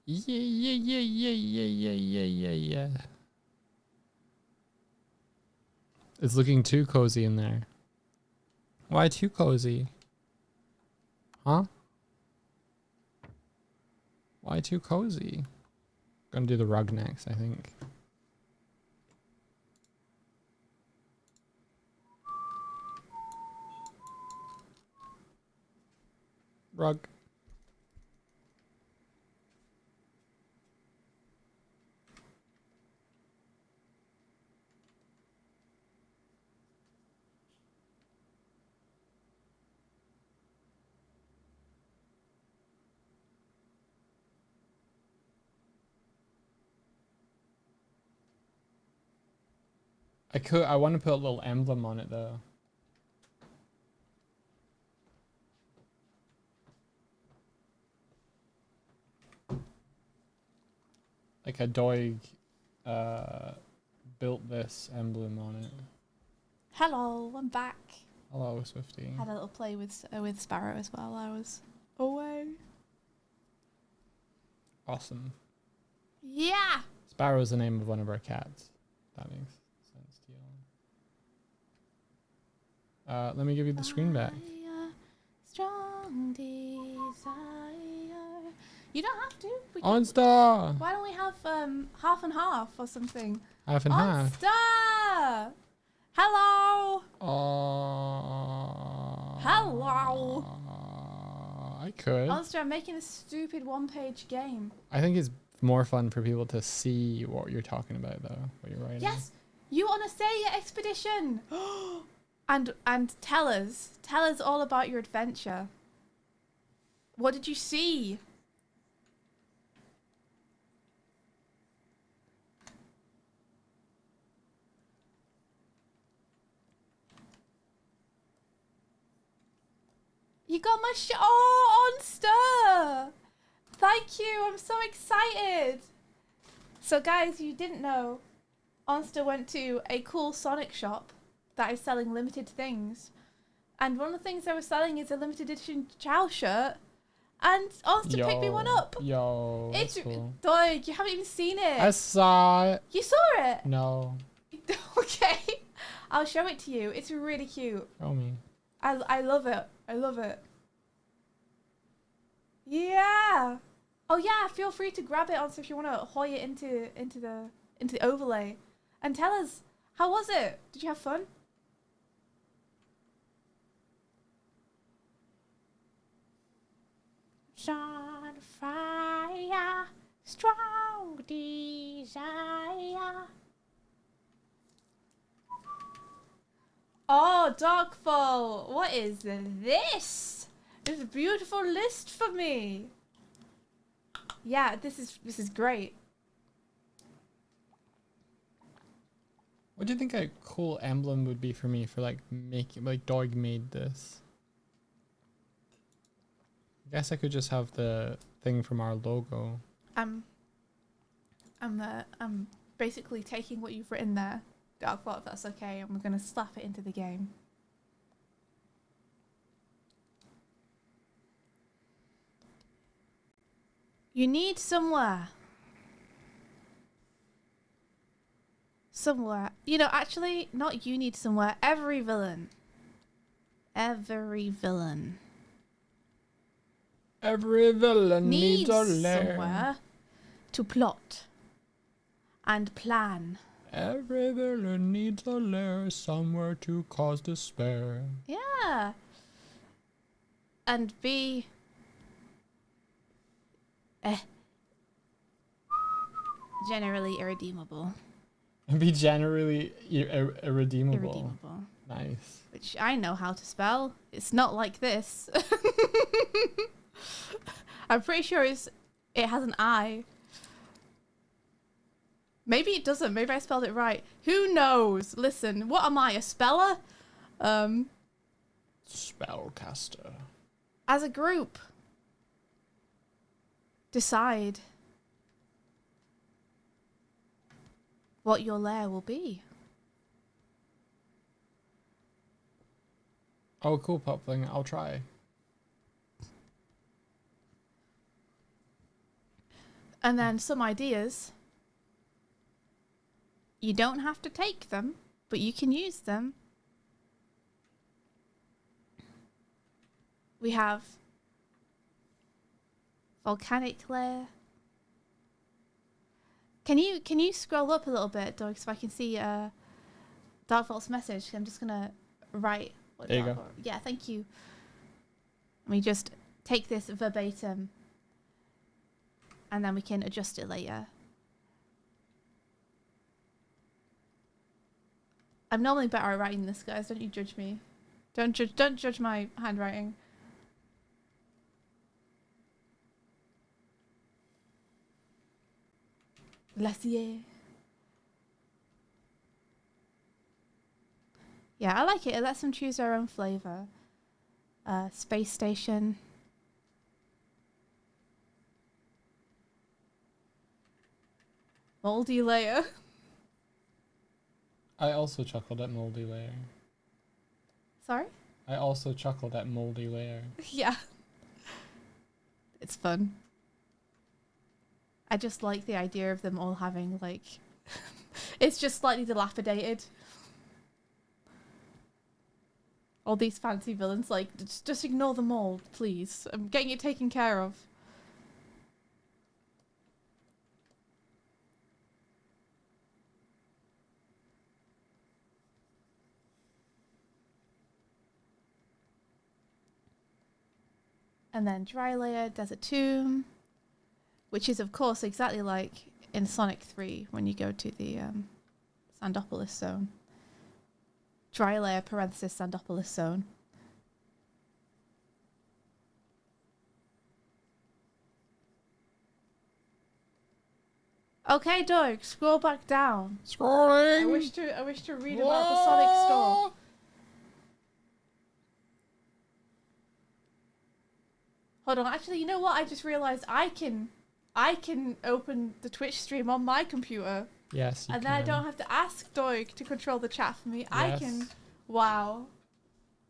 Yeah. It's looking too cozy in there. Why too cozy? Huh? Why too cozy? Gonna do the rug next, I think. Rug. I want to put a little emblem on it though. Like a dog built this emblem on it. Hello, I'm back. Hello, Swifty. Had a little play with Sparrow as well. I was away. Awesome. Yeah. Sparrow is the name of one of our cats. That makes sense to you. Let me give you the screen back. Strong desire. You don't have to. OnStar! Why don't we have half and half or something? Half and half. OnStar! Hello! Hello! I could. OnStar, I'm making a stupid one-page game. I think it's more fun for people to see what you're talking about, though. What you're writing. Yes! You on a Saiya expedition! and tell us all about your adventure. What did you see? You got my OnStar! Thank you, I'm so excited! So guys, you didn't know, OnStar went to a cool Sonic shop that is selling limited things. And one of the things they were selling is a limited edition Chow shirt. And OnStar picked me one up. Yo, It's cool. Doig, you haven't even seen it. I saw it. You saw it? No. Okay. I'll show it to you. It's really cute. Show me. I love it. I love it. Yeah. Oh yeah, feel free to grab it also if you want to hoy it into the overlay, and tell us, how was it? Did you have fun? On fire, strong desire. Oh, Dogfall, what is this? This beautiful list for me. Yeah, this is great. What do you think a cool emblem would be for me for like making like Dog made this? I guess I could just have the thing from our logo. I'm basically taking what you've written there, Dogfall, if that's okay, and we're gonna slap it into the game. You need somewhere. Somewhere. You know, actually, not you need somewhere. Every villain. Every villain. Every villain needs a Needs lair. somewhere to plot and plan. Every villain needs a lair, somewhere to cause despair. Yeah. And be generally irredeemable. And be generally irredeemable. Irredeemable. Nice. Which I know how to spell. It's not like this. I'm pretty sure it has an I. Maybe it doesn't. Maybe I spelled it right. Who knows? Listen, what am I, a speller? Spellcaster. As a group, decide what your lair will be. Oh, cool, Popling. I'll try. And then some ideas. You don't have to take them, but you can use them. We have volcanic lair. Can you scroll up a little bit, Doug, so I can see Darkvault's message? I'm just gonna write. What There you go. Yeah, thank you. Let me just take this verbatim, and then we can adjust it later. I'm normally better at writing this, guys. Don't you judge me. Don't judge my handwriting. Glacier. Yeah, I like it. It lets them choose their own flavor. Space station. Moldy layer. I also chuckled at Moldy Layer. Sorry? I also chuckled at Moldy Layer. Yeah. It's fun. I just like the idea of them all having, like... it's just slightly dilapidated. All these fancy villains, like, just ignore them all, please. I'm getting it taken care of. And then dry layer, desert tomb, which is of course exactly like in Sonic 3 when you go to the Sandopolis zone. Dry layer parenthesis Sandopolis zone. Okay, Doug, scroll back down. Scrolling. I wish to read about the Sonic store. Hold on, actually, you know what? I just realized I can open the Twitch stream on my computer. Yes, you and can. then I don't have to ask Doig to control the chat for me. Yes. I can. Wow.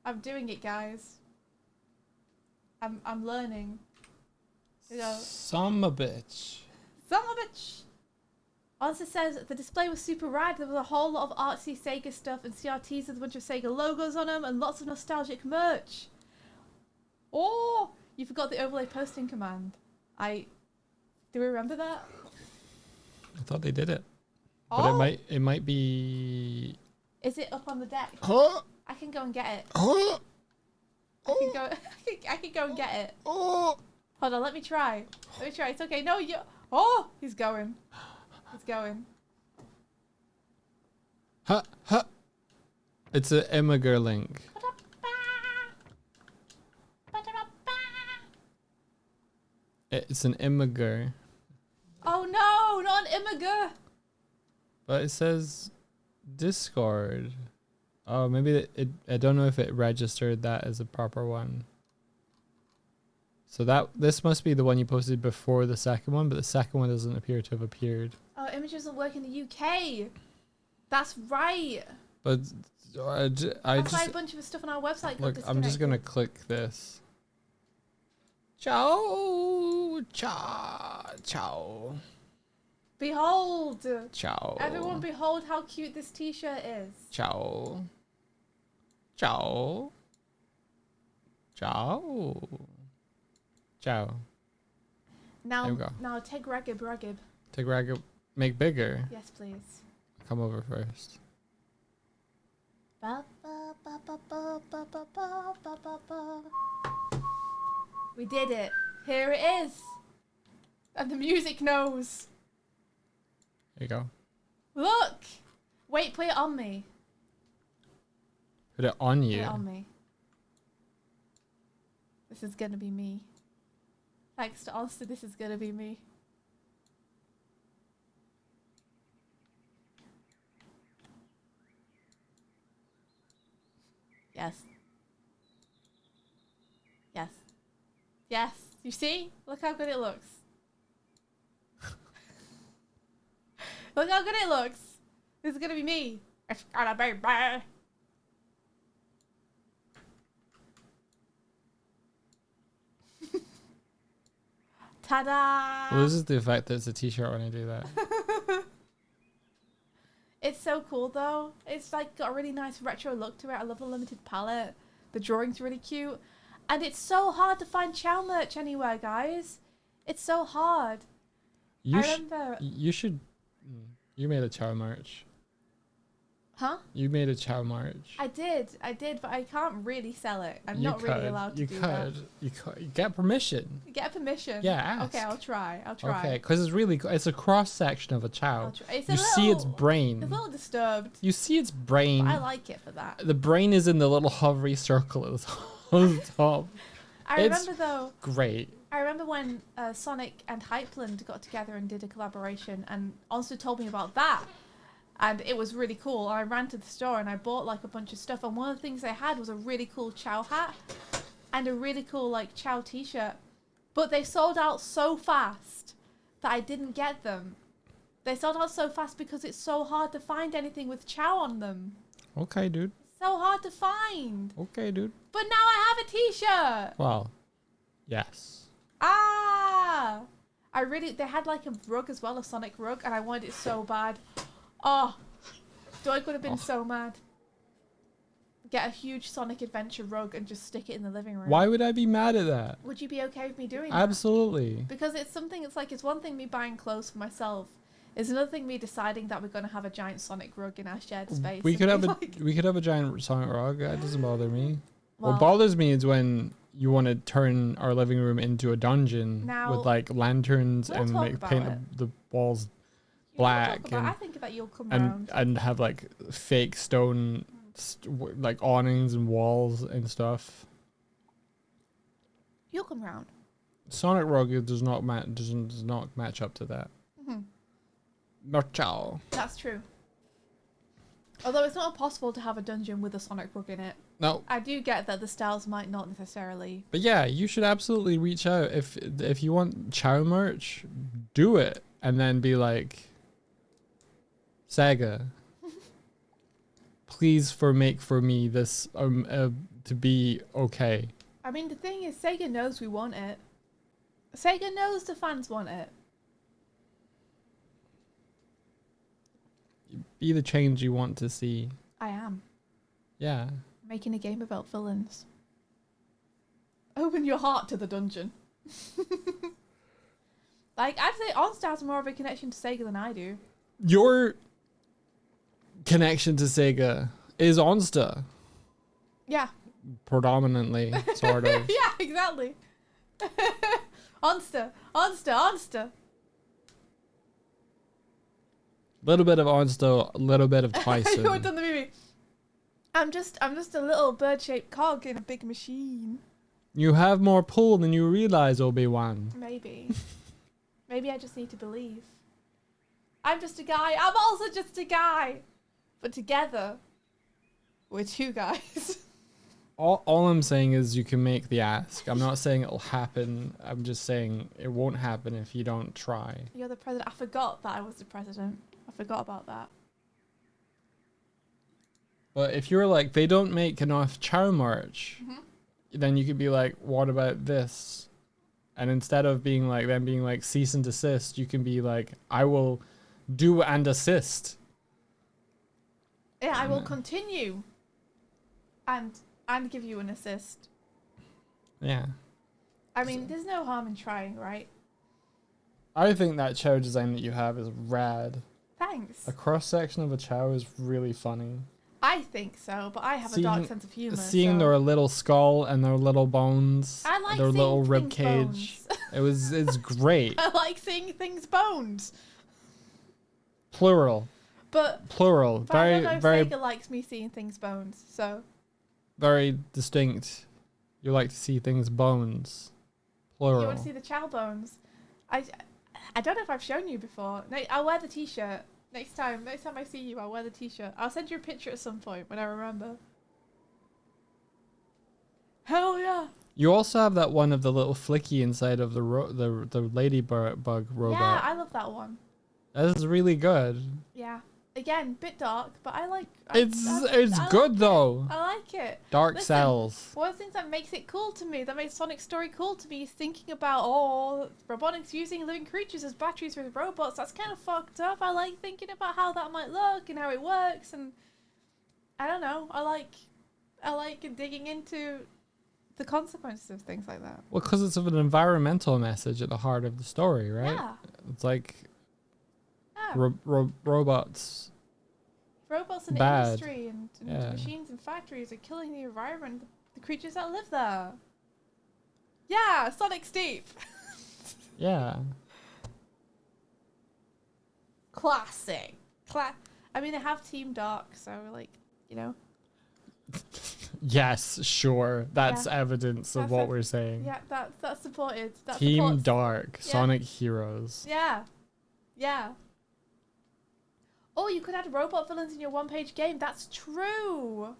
I'm doing it, guys. I'm learning. You know. Some a bitch. Son of a bitch. Also says the display was super rad. There was a whole lot of artsy Sega stuff and CRTs with a bunch of Sega logos on them and lots of nostalgic merch. Oh, you forgot the overlay posting command. I Do we remember that? I thought they did it. Oh, But it might be. is it up on the deck? Huh? I can go and get it. Huh? I can go. I can go and get it. Oh! Hold on, let me try. Let me try. It's okay. No, you. Oh, he's going. He's going. Ha! Ha! It's an Imgur link. It's an Imgur. Oh no, not an Imgur. But it says Discord. Oh, maybe I don't know if it registered that as a proper one. So this must be the one you posted before the second one, but the second one doesn't appear to have appeared. Oh, image doesn't work in the UK. That's right. But I That's why a just bunch of stuff on our website. look. got I'm just gonna disconnected. click this. Ciao, ciao, ciao, Behold. ciao. Everyone, behold how cute this T-shirt is. Ciao, ciao, ciao, ciao. Now, There we go. now take Ragib. Take rag, make bigger. Yes, please. Come over first. Ba, ba, ba, ba, ba, ba, ba, ba, ba, ba, ba. We did it. Here it is. And the music knows. There you go. Look. Wait, put it on me. Put it on Put you. it on me. This is gonna be me. Thanks to Ulster, this is gonna be me. Yes. Yes. Yes. You see? Look how good it looks. Look how good it looks. This is gonna be me. It's gonna be me. Ta-da! Loses the effect that it's a t-shirt when I do that. It's so cool though. It's like got a really nice retro look to it. I love the limited palette. The drawing's really cute. And it's so hard to find Chow merch anywhere, guys. It's so hard. You I sh- remember... You should. You made a Chow march. Huh? You made a Chow march. I did, but I can't really sell it. I'm not could. really allowed to do that. You could. You get permission. Get permission. Yeah, ask. Okay, I'll try. Okay, because it's really. It's a cross section of a Chow. It's You see its brain. It's a little disturbed. You see its brain. But I like it for that. The brain is in the little hovery circle at the top. I It's remember though. Great. I remember when Sonic and Hypeland got together and did a collaboration, and also told me about that, and it was really cool. I ran to the store and I bought like a bunch of stuff, and one of the things they had was a really cool Chow hat and a really cool like Chow t-shirt, but they sold out so fast that I didn't get them. They sold out so fast because it's so hard to find anything with Chow on them. Okay, dude. So hard to find. Okay, dude. But now I have a t-shirt. Well, yes. Ah! They had like a rug as well, a Sonic rug, and I wanted it so bad. Oh, Doig would have been so mad. Get a huge Sonic Adventure rug and just stick it in the living room. Why would I be mad at that? Would you be okay with me doing that? Absolutely. Because it's something, it's one thing me buying clothes for myself. It's another thing me deciding that we're going to have a giant Sonic rug in our shared space. We could and have we could have a giant Sonic rug. That doesn't bother me. Well, What bothers me is when you want to turn our living room into a dungeon Now, with like lanterns we'll and talk make about paint it. the walls you know, we'll talk black about- I think that you'll come and around. and have like fake stone like awnings and walls and stuff. You'll come round. Sonic rug does not match up to that. Hmm. Marchao. That's true. Although it's not impossible to have a dungeon with a Sonic rug in it. No, I do get that the styles might not necessarily. but yeah, you should absolutely reach out if you want Chow merch, do it and then be like, Sega, please make for me this to be okay. I mean, the thing is, Sega knows we want it. Sega knows the fans want it. Be the change you want to see. I am. Yeah. Making a game about villains. Open your heart to the dungeon. Like, I'd say OnStar has more of a connection to Sega than I do. Your connection to Sega is Onsta, Yeah. predominantly, sort of. Yeah, exactly. Onsta. Little bit of Onsta, a little bit of Tyson. You haven't done the movie. I'm just a little bird-shaped cog in a big machine. You have more pull than you realize, Obi-Wan. Maybe. Maybe I just need to believe. I'm just a guy. I'm also just a guy. But together, we're two guys. All I'm saying is you can make the ask. I'm not saying it'll happen. I'm just saying it won't happen if you don't try. You're the president. I forgot that I was the president. I forgot about that. But if you're like, they don't make enough Chow merch, then you could be like, what about this? And instead of being like, them being like cease and desist, you can be like, I will do and assist. Yeah, I will continue. And give you an assist. Yeah. I mean, there's no harm in trying, right? I think that Chow design that you have is rad. Thanks. A cross section of a Chow is really funny. I think so, but I have a dark sense of humor. Seeing so. their little skull and their little bones, I like their seeing little rib things cage, bones. it's great. I like seeing things bones. Plural. But I Very, don't know if very, Sega likes me seeing things bones, so. very distinct. You like to see things bones. Plural. You want to see the chow bones? I don't know if I've shown you before. No, I'll wear the t-shirt. Next time I see you, I'll wear the t-shirt. I'll send you a picture at some point when I remember. Hell yeah! You also have that one of the little flicky inside of the ladybug robot. Yeah, I love that one. That is really good. Yeah. Again, bit dark, but I like. It's I good like though. I like it. Dark Listen, cells. One of the things that makes it cool to me, that makes Sonic's story cool to me, is thinking about, robotics using living creatures as batteries with robots. That's kind of fucked up. I like thinking about how that might look and how it works, and I don't know. I like digging into the consequences of things like that. Well, because it's of an environmental message at the heart of the story, right? Yeah. It's like Yeah. robots. Robots in Bad. industry and Yeah. machines and factories are killing the environment, the creatures that live there. Yeah, Sonic's deep. Yeah. Classic. I mean, they have Team Dark, so like, you know. Yes, sure. That's Yeah. evidence of That's what it. we're saying. Yeah, that's supported. That Team supports. Dark, Yeah. Sonic Heroes. Yeah. Yeah. Oh, you could add robot villains in your one-page game. That's true.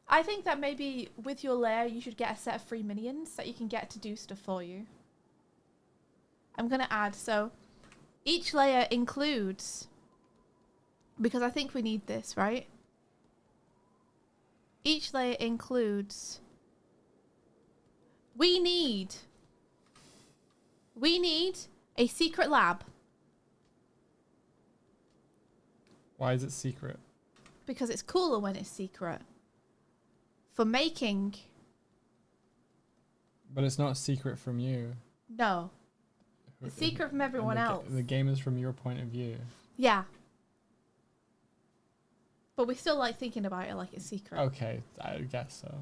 I think that maybe with your lair, you should get a set of free minions that you can get to do stuff for you. I'm going to add, so each layer includes, because I think we need this, right? Each layer includes, we need a secret lab. Why is it secret? Because it's cooler when it's secret. For making... But it's not secret from you. No. It's secret from everyone else. The game is from your point of view. Yeah. But we still like thinking about it like it's secret. Okay, I guess so.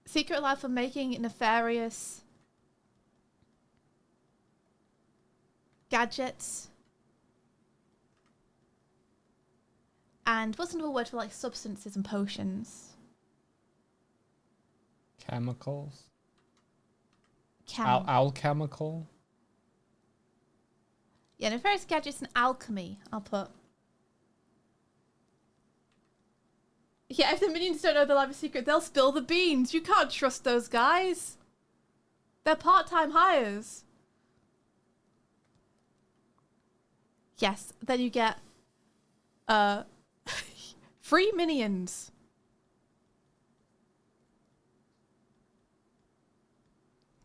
Secret lab for making nefarious gadgets. And what's another word for like substances and potions? Chemicals. Chem. Alchemical. Yeah, nefarious gadgets and alchemy, I'll put. Yeah, if the minions don't know the lab is secret, they'll spill the beans. You can't trust those guys. They're part-time hires. Yes, then you get free minions.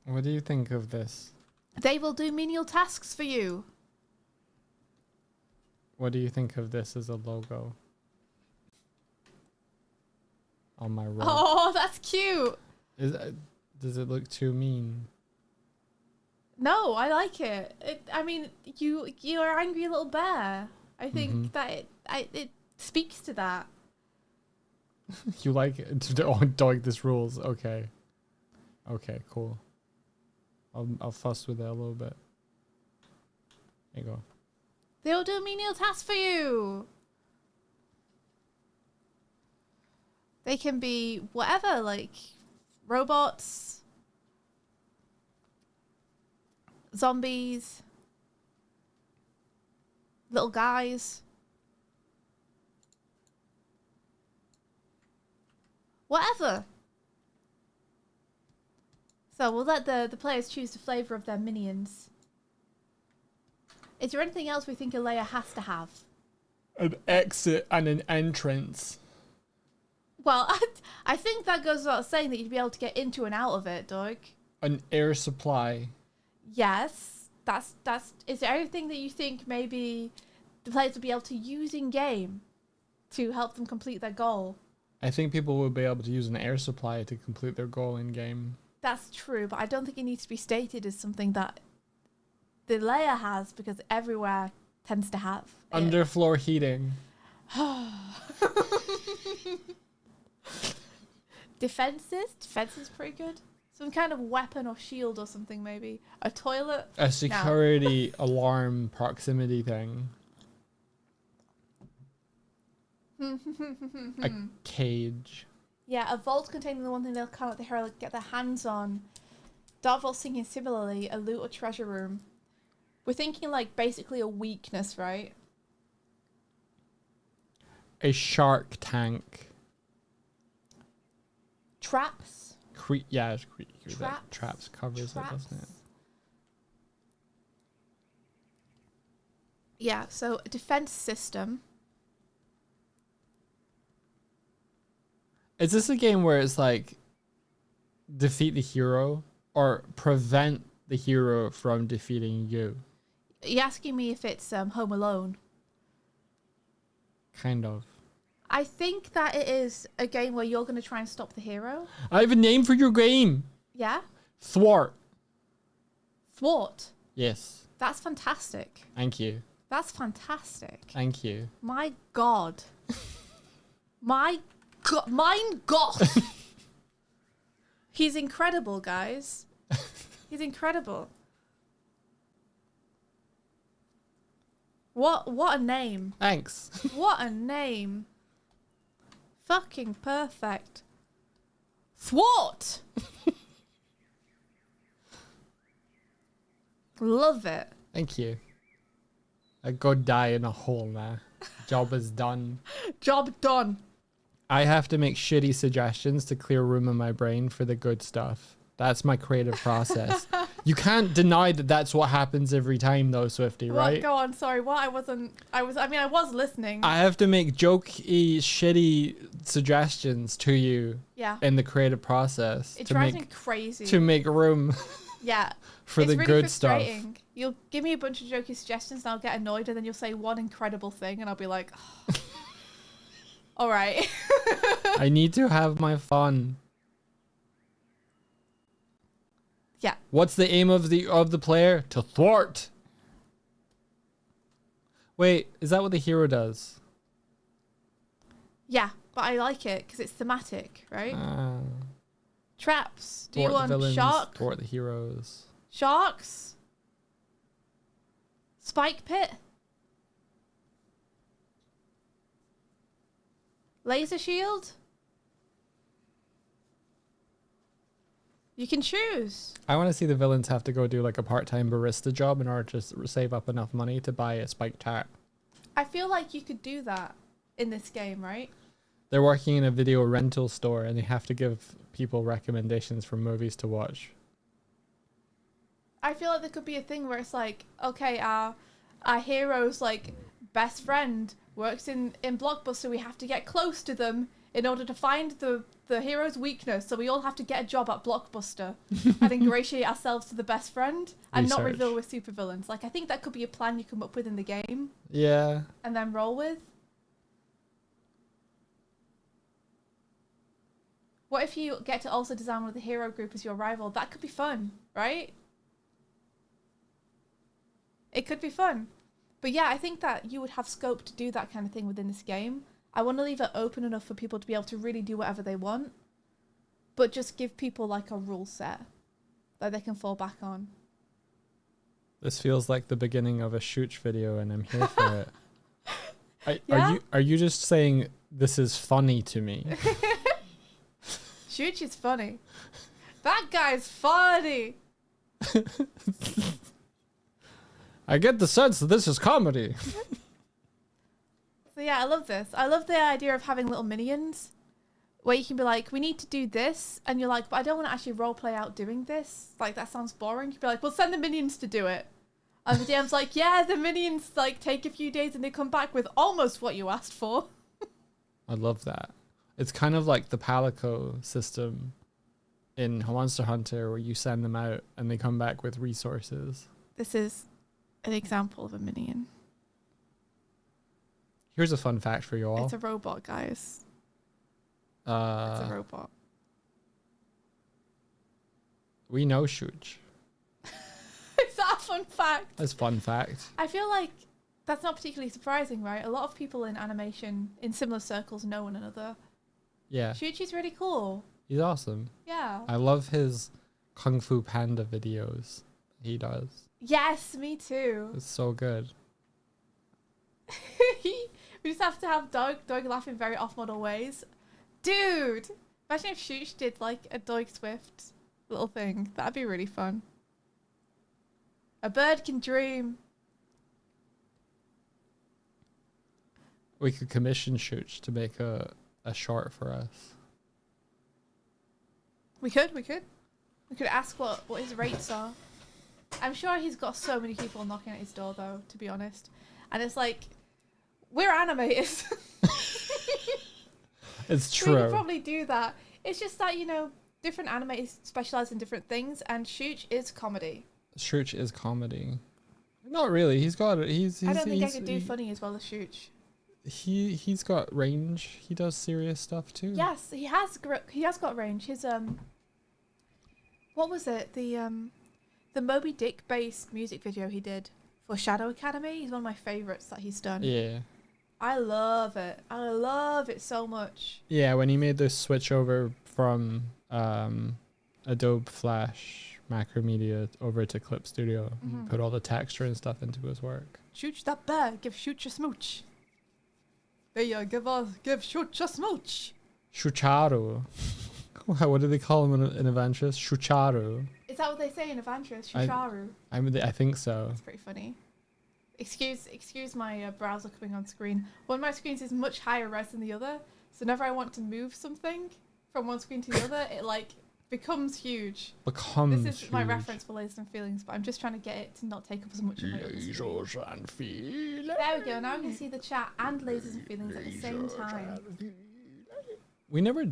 What do you think of this? They will do menial tasks for you. What do you think of this as a logo? On my robe. Oh, that's cute. Does it look too mean? No, I like it. I mean, you're an angry little bear. I think that it speaks to that. You like it? Oh, don't like this rules. Okay. Okay, cool. I'll fuss with it a little bit. There you go. They'll do menial tasks for you. They can be whatever, like robots, zombies, little guys. Whatever. So we'll let the players choose the flavour of their minions. Is there anything else we think a layer has to have? An exit and an entrance. Well, I think that goes without saying that you'd be able to get into and out of it, Doug. An air supply. Yes, that's. Is there anything that you think maybe the players would be able to use in game to help them complete their goal? I think people will be able to use an air supply to complete their goal in game. That's true, but I don't think it needs to be stated as something that the layer has, because everywhere tends to have it. Underfloor heating. Defense is pretty good. Some kind of weapon or shield or something, maybe. A toilet. A security alarm proximity thing. A cage. Yeah, a vault containing the one thing they'll kind of the hero get their hands on. Dark vault thinking similarly, a loot or treasure room. We're thinking like basically a weakness, right? A shark tank. Traps. Traps covers it, doesn't it? Yeah, so a defense system. Is this a game where it's like defeat the hero or prevent the hero from defeating you? You're asking me if it's Home Alone. Kind of. I think that it is a game where you're going to try and stop the hero. I have a name for your game. Yeah? Thwart. Thwart. Yes. That's fantastic. Thank you. That's fantastic. Thank you. My God. Mein Gott. He's incredible, guys. He's incredible. What a name. Thanks. What a name. Fucking perfect. Thwart. Love it. Thank you. I go die in a hole now. Job is done. Job done. I have to make shitty suggestions to clear room in my brain for the good stuff. That's my creative process. You can't deny that that's what happens every time though, Swifty, right? Go on, sorry. What? I was listening. I have to make jokey, shitty suggestions to you in the creative process. It drives me crazy. To make room for the really good stuff. You'll give me a bunch of jokey suggestions and I'll get annoyed, and then you'll say one incredible thing and I'll be like, oh. All right. I need to have my fun. Yeah. What's the aim of the player? To thwart. Wait, is that what the hero does? Yeah, but I like it because it's thematic, right? Traps. Do you want shark? Thwart the heroes. Sharks? Spike pit? Laser shield? You can choose. I want to see the villains have to go do like a part-time barista job in order to save up enough money to buy a spiked tap. I feel like you could do that in this game, right? They're working in a video rental store and they have to give people recommendations for movies to watch. I feel like there could be a thing where it's like, okay, our hero's like best friend works in Blockbuster. We have to get close to them in order to find the hero's weakness. So we all have to get a job at Blockbuster and ingratiate ourselves to the best friend and not reveal we're supervillains. Like, I think that could be a plan you come up with in the game. Yeah. And then roll with. What if you get to also design one of the hero group as your rival? That could be fun, right? It could be fun. But yeah, I think that you would have scope to do that kind of thing within this game. I want to leave it open enough for people to be able to really do whatever they want, but just give people like a rule set that they can fall back on. This feels like the beginning of a Shooch video, and I'm here for it. Yeah? Are you just saying this is funny to me? Shooch is funny. That guy's funny. I get the sense that this is comedy. So yeah, I love this. I love the idea of having little minions where you can be like, we need to do this. And you're like, but I don't want to actually roleplay out doing this. Like, that sounds boring. You'd be like, well, send the minions to do it. And the DM's like, yeah, the minions like take a few days and they come back with almost what you asked for. I love that. It's kind of like the Palico system in Monster Hunter where you send them out and they come back with resources. This is an example of a minion. Here's a fun fact for you all. It's a robot, guys. It's a robot. We know Shooch. Is that a fun fact? That's a fun fact. I feel like that's not particularly surprising, right? A lot of people in animation in similar circles know one another. Yeah. Shuichi's really cool. He's awesome. Yeah. I love his Kung Fu Panda videos he does. Yes, me too. It's so good. We just have to have Doug laughing very off-model ways. Dude! Imagine if Shuich did like a Doug Swift little thing. That'd be really fun. A bird can dream. We could commission Shooch to make a short for us. We could ask what his rates are. I'm sure he's got so many people knocking at his door though, to be honest. And it's like, we're animators. It's So true. we could probably do that. It's just that, you know, different animators specialize in different things, and Shuich is comedy. Shooch is comedy. Not really. He's got it. I don't think I could do funny as well as Shuich. He's got range. He does serious stuff too. Yes, he has got range. His what was it? The Moby Dick based music video he did for Shadow Academy is one of my favorites that he's done. Yeah. I love it. I love it so much. Yeah, when he made the switch over from Adobe Flash Macromedia over to Clip Studio, he put all the texture and stuff into his work. Shoot that bear, give Shuich a smooch. There you give Shuich a smooch. Shucharu. What do they call him in Adventures? Shucharu. Is that what they say in Adventures? Shucharu. I think so. That's pretty funny. Excuse my browser coming on screen. One of my screens is much higher res than the other, so whenever I want to move something from one screen to the other, it like becomes huge. This is my reference for Lasers and Feelings, but I'm just trying to get it to not take up as much of my other screen. Lasers and Feelings. There we go. Now we can see the chat and Lasers and Feelings at the same time. We never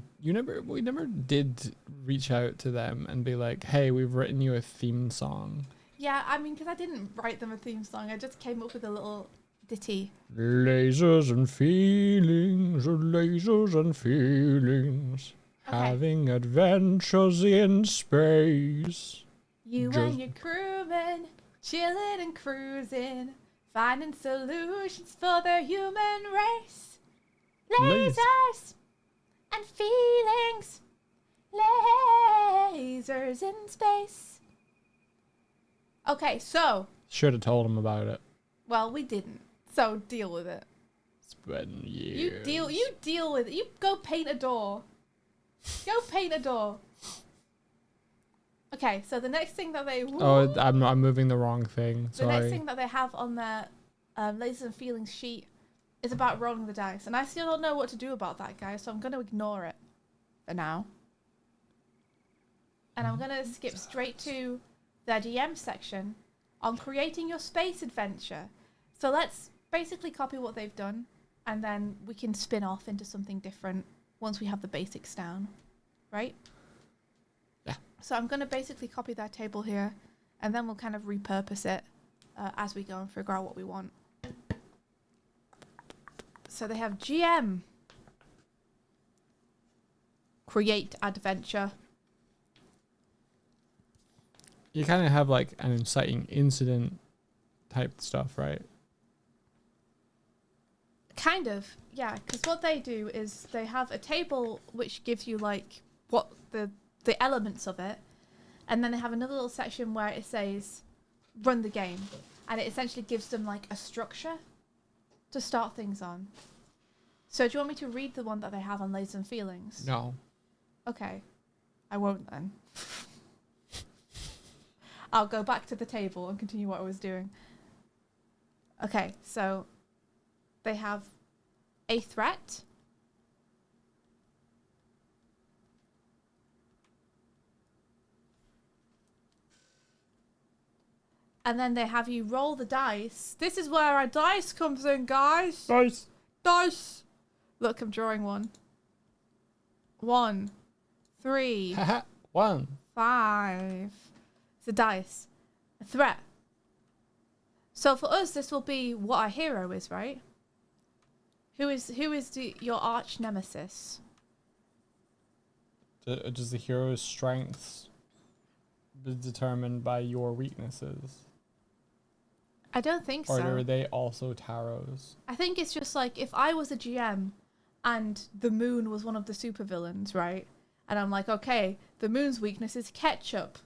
did reach out to them and be like, "Hey, we've written you a theme song." Yeah, I mean, because I didn't write them a theme song. I just came up with a little ditty. Lasers and feelings, lasers and feelings, Okay. having adventures in space. You and your crewmen, chilling and cruising, finding solutions for the human race. Lasers and feelings, lasers in space. Okay, so, Should have told him about it. well, we didn't. So deal with it. It's been years. You deal with it. You go paint a door. Go paint a door. Okay, so the next thing that they Oh, I'm moving the wrong thing. the next Sorry. thing that they have on their Lasers and Feelings sheet is about rolling the dice, and I still don't know what to do about that, guys. So I'm going to ignore it for now, and I'm going to skip straight to their DM section on creating your space adventure. So let's basically copy what they've done, and then we can spin off into something different once we have the basics down, right? Yeah. So I'm going to basically copy that table here, and then we'll kind of repurpose it as we go and figure out what we want. So they have GM, create adventure. You kind of have like an inciting incident type stuff, right? Kind of, yeah. Because what they do is they have a table which gives you like what the elements of it, and then they have another little section where it says run the game, and it essentially gives them like a structure to start things on. So do you want me to read the one that they have on Lasers and Feelings? No. Okay, I won't then. I'll go back to the table and continue what I was doing. Okay, so they have a threat, and then they have you roll the dice. This is where our dice comes in, guys. Dice. Look, I'm drawing one. 1, 3, 1. 5. It's a dice. A threat. So for us, this will be what our hero is, right? Who is your arch nemesis? Does the hero's strengths be determined by your weaknesses? I don't think so. Or are they also tarots? I think it's just like if I was a GM and the moon was one of the supervillains, right? And I'm like, okay, the moon's weakness is ketchup.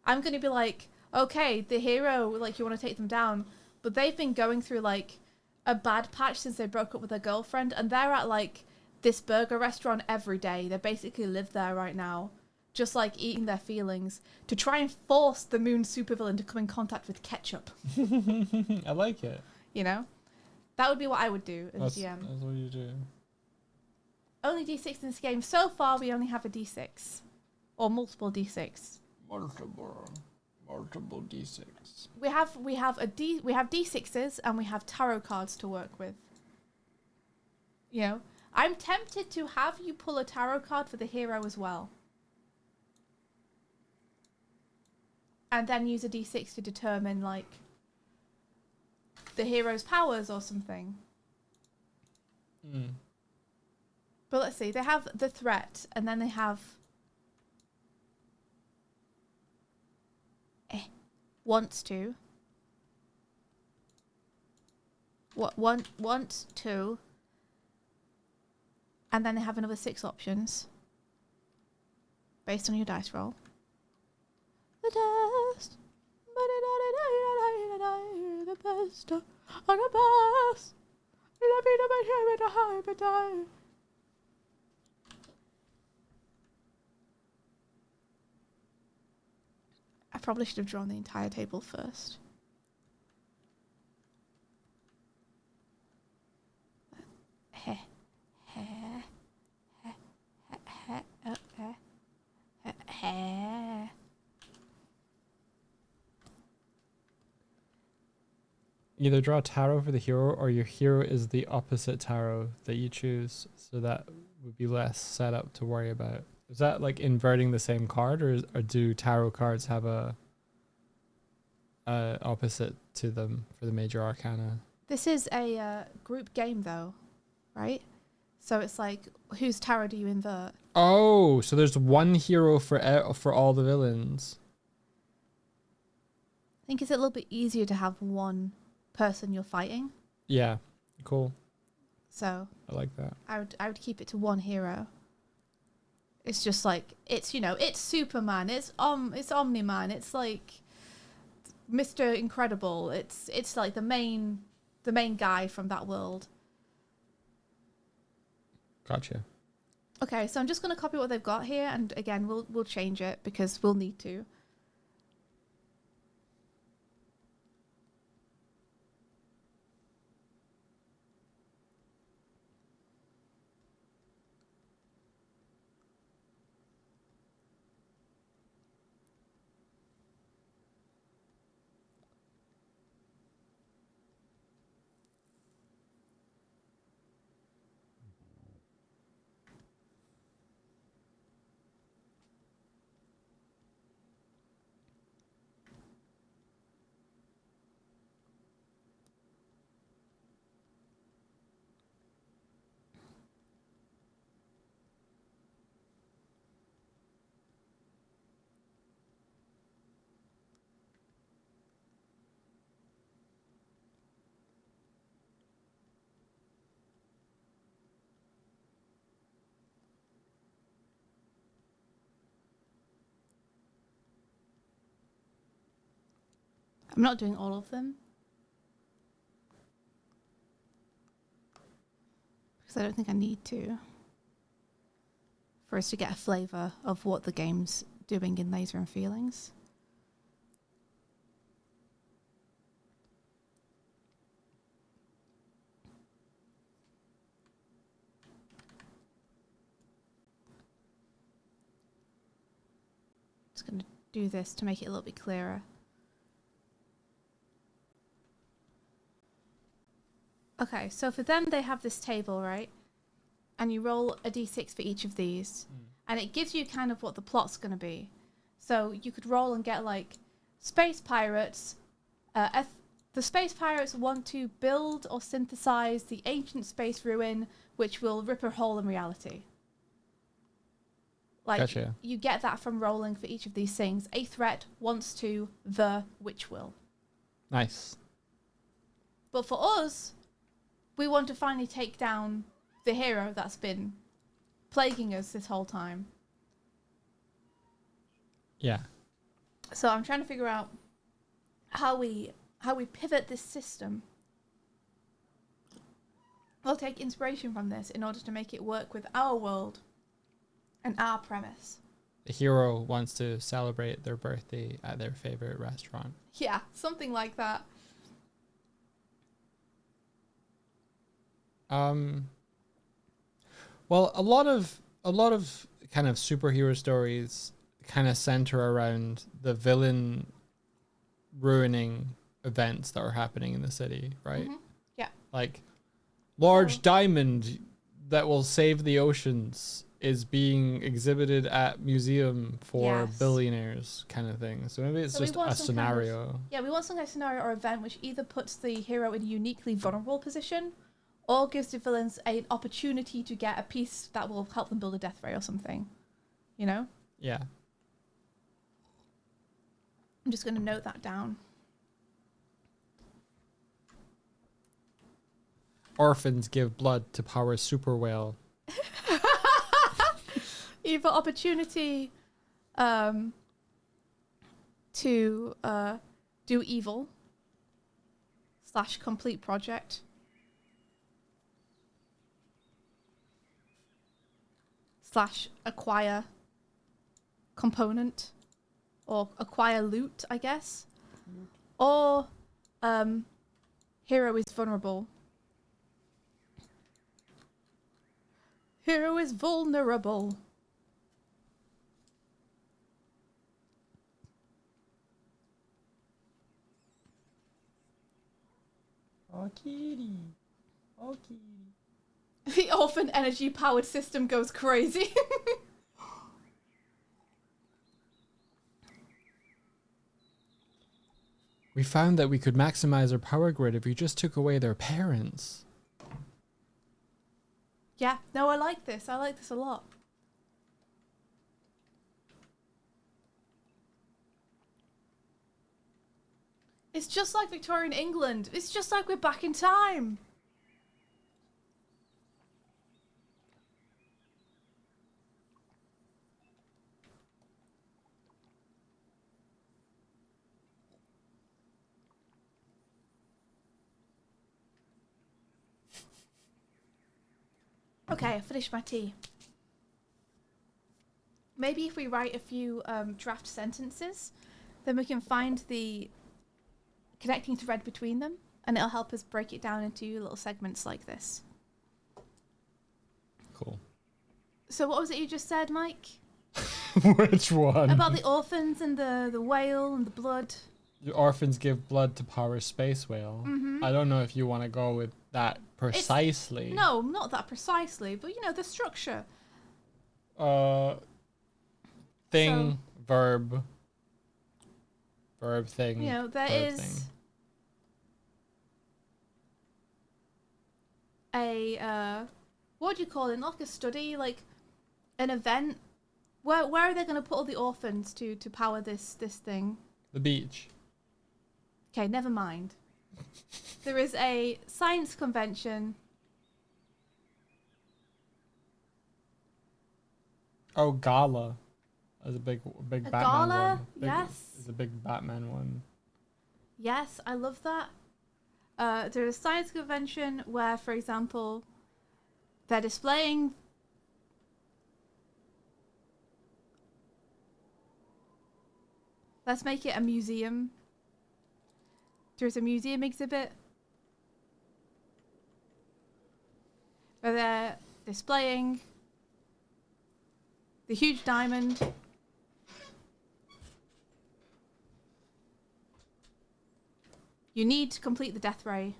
I'm going to be like, okay, the hero, like, you want to take them down, but they've been going through like a bad patch since they broke up with their girlfriend, and they're at like this burger restaurant every day. They basically live there right now, just like eating their feelings to try and force the moon supervillain to come in contact with ketchup. I like it. You know? That would be what I would do as a GM. That's what you do. Only D6 in this game. So far, we only have a D6. Or multiple D6. Multiple D6. We have D6s and we have tarot cards to work with. You know, I'm tempted to have you pull a tarot card for the hero as well. And then use a D6 to determine like the hero's powers or something. But let's see, they have the threat and then they have wants to. Want to. And then they have another 6 options. Based on your dice roll. The test. The best. On the best. I probably should have drawn the entire table first. Either draw a tarot for the hero or your hero is the opposite tarot that you choose, so that would be less set up to worry about. Is that like inverting the same card, or do tarot cards have a opposite to them for the major arcana? This is a group game though, right? So it's like, whose tarot do you invert? Oh, so there's one hero for all the villains. I think it's a little bit easier to have one person you're fighting. Yeah, cool. So I like that. I would keep it to one hero. It's just like, it's, you know, it's Superman, it's Omni-Man, it's like Mr. Incredible, it's like the main guy from that world. Gotcha. Okay, so I'm just going to copy what they've got here, and again, we'll change it because we'll need to. I'm not doing all of them. Because I don't think I need to. For us to get a flavour of what the game's doing in Laser and Feelings. Just going to do this to make it a little bit clearer. Okay, so for them, they have this table, right? And you roll a d6 for each of these. And it gives you kind of what the plot's going to be. So you could roll and get like space pirates. The space pirates want to build or synthesize the ancient space ruin, which will rip a hole in reality. Like, Gotcha. you get that from rolling for each of these things. A threat wants to, the which will. Nice. But for us, we want to finally take down the hero that's been plaguing us this whole time. Yeah. So I'm trying to figure out how we pivot this system. We'll take inspiration from this in order to make it work with our world and our premise. The hero wants to celebrate their birthday at their favorite restaurant. Yeah, something like that. Well, a lot of kind of superhero stories kind of center around the villain ruining events that are happening in the city, right? Mm-hmm. Yeah. Like large diamond that will save the oceans is being exhibited at museum for billionaires kind of thing. So maybe it's just a scenario. We want some kind of scenario or event which either puts the hero in a uniquely vulnerable position or gives the villains an opportunity to get a piece that will help them build a death ray or something. You know? Yeah. I'm just going to note that down. Orphans give blood to power super whale. Either opportunity to do evil / complete project / acquire component or acquire loot, I guess. Or hero is vulnerable. Hero is vulnerable. Oh, kitty. Oh, kitty. The orphan energy powered system goes crazy. We found that we could maximize our power grid if we just took away their parents. Yeah, no, I like this. I like this a lot. It's just like Victorian England. It's just like we're back in time. Okay, I finished my tea. Maybe if we write a few draft sentences, then we can find the connecting thread between them, and it'll help us break it down into little segments like this. Cool. So what was it you just said, Mike? Which one? About the orphans and the whale and the blood. The orphans give blood to power space whale. Mm-hmm. I don't know if you want to go with that precisely. No, not that precisely, but you know, the structure. Thing, verb, thing. You know, there verb, is thing. a what do you call it? Not like a study, like an event. Where are they going to put all the orphans to power this thing? The beach. Okay, never mind. There is a science convention. Oh, gala. That's a big Batman gala? one. Yes. It's a big Batman one. Yes, I love that. There's a science convention where, for example, they're displaying. Let's make it a museum. There's a museum exhibit where they're displaying the huge diamond. You need to complete the death ray.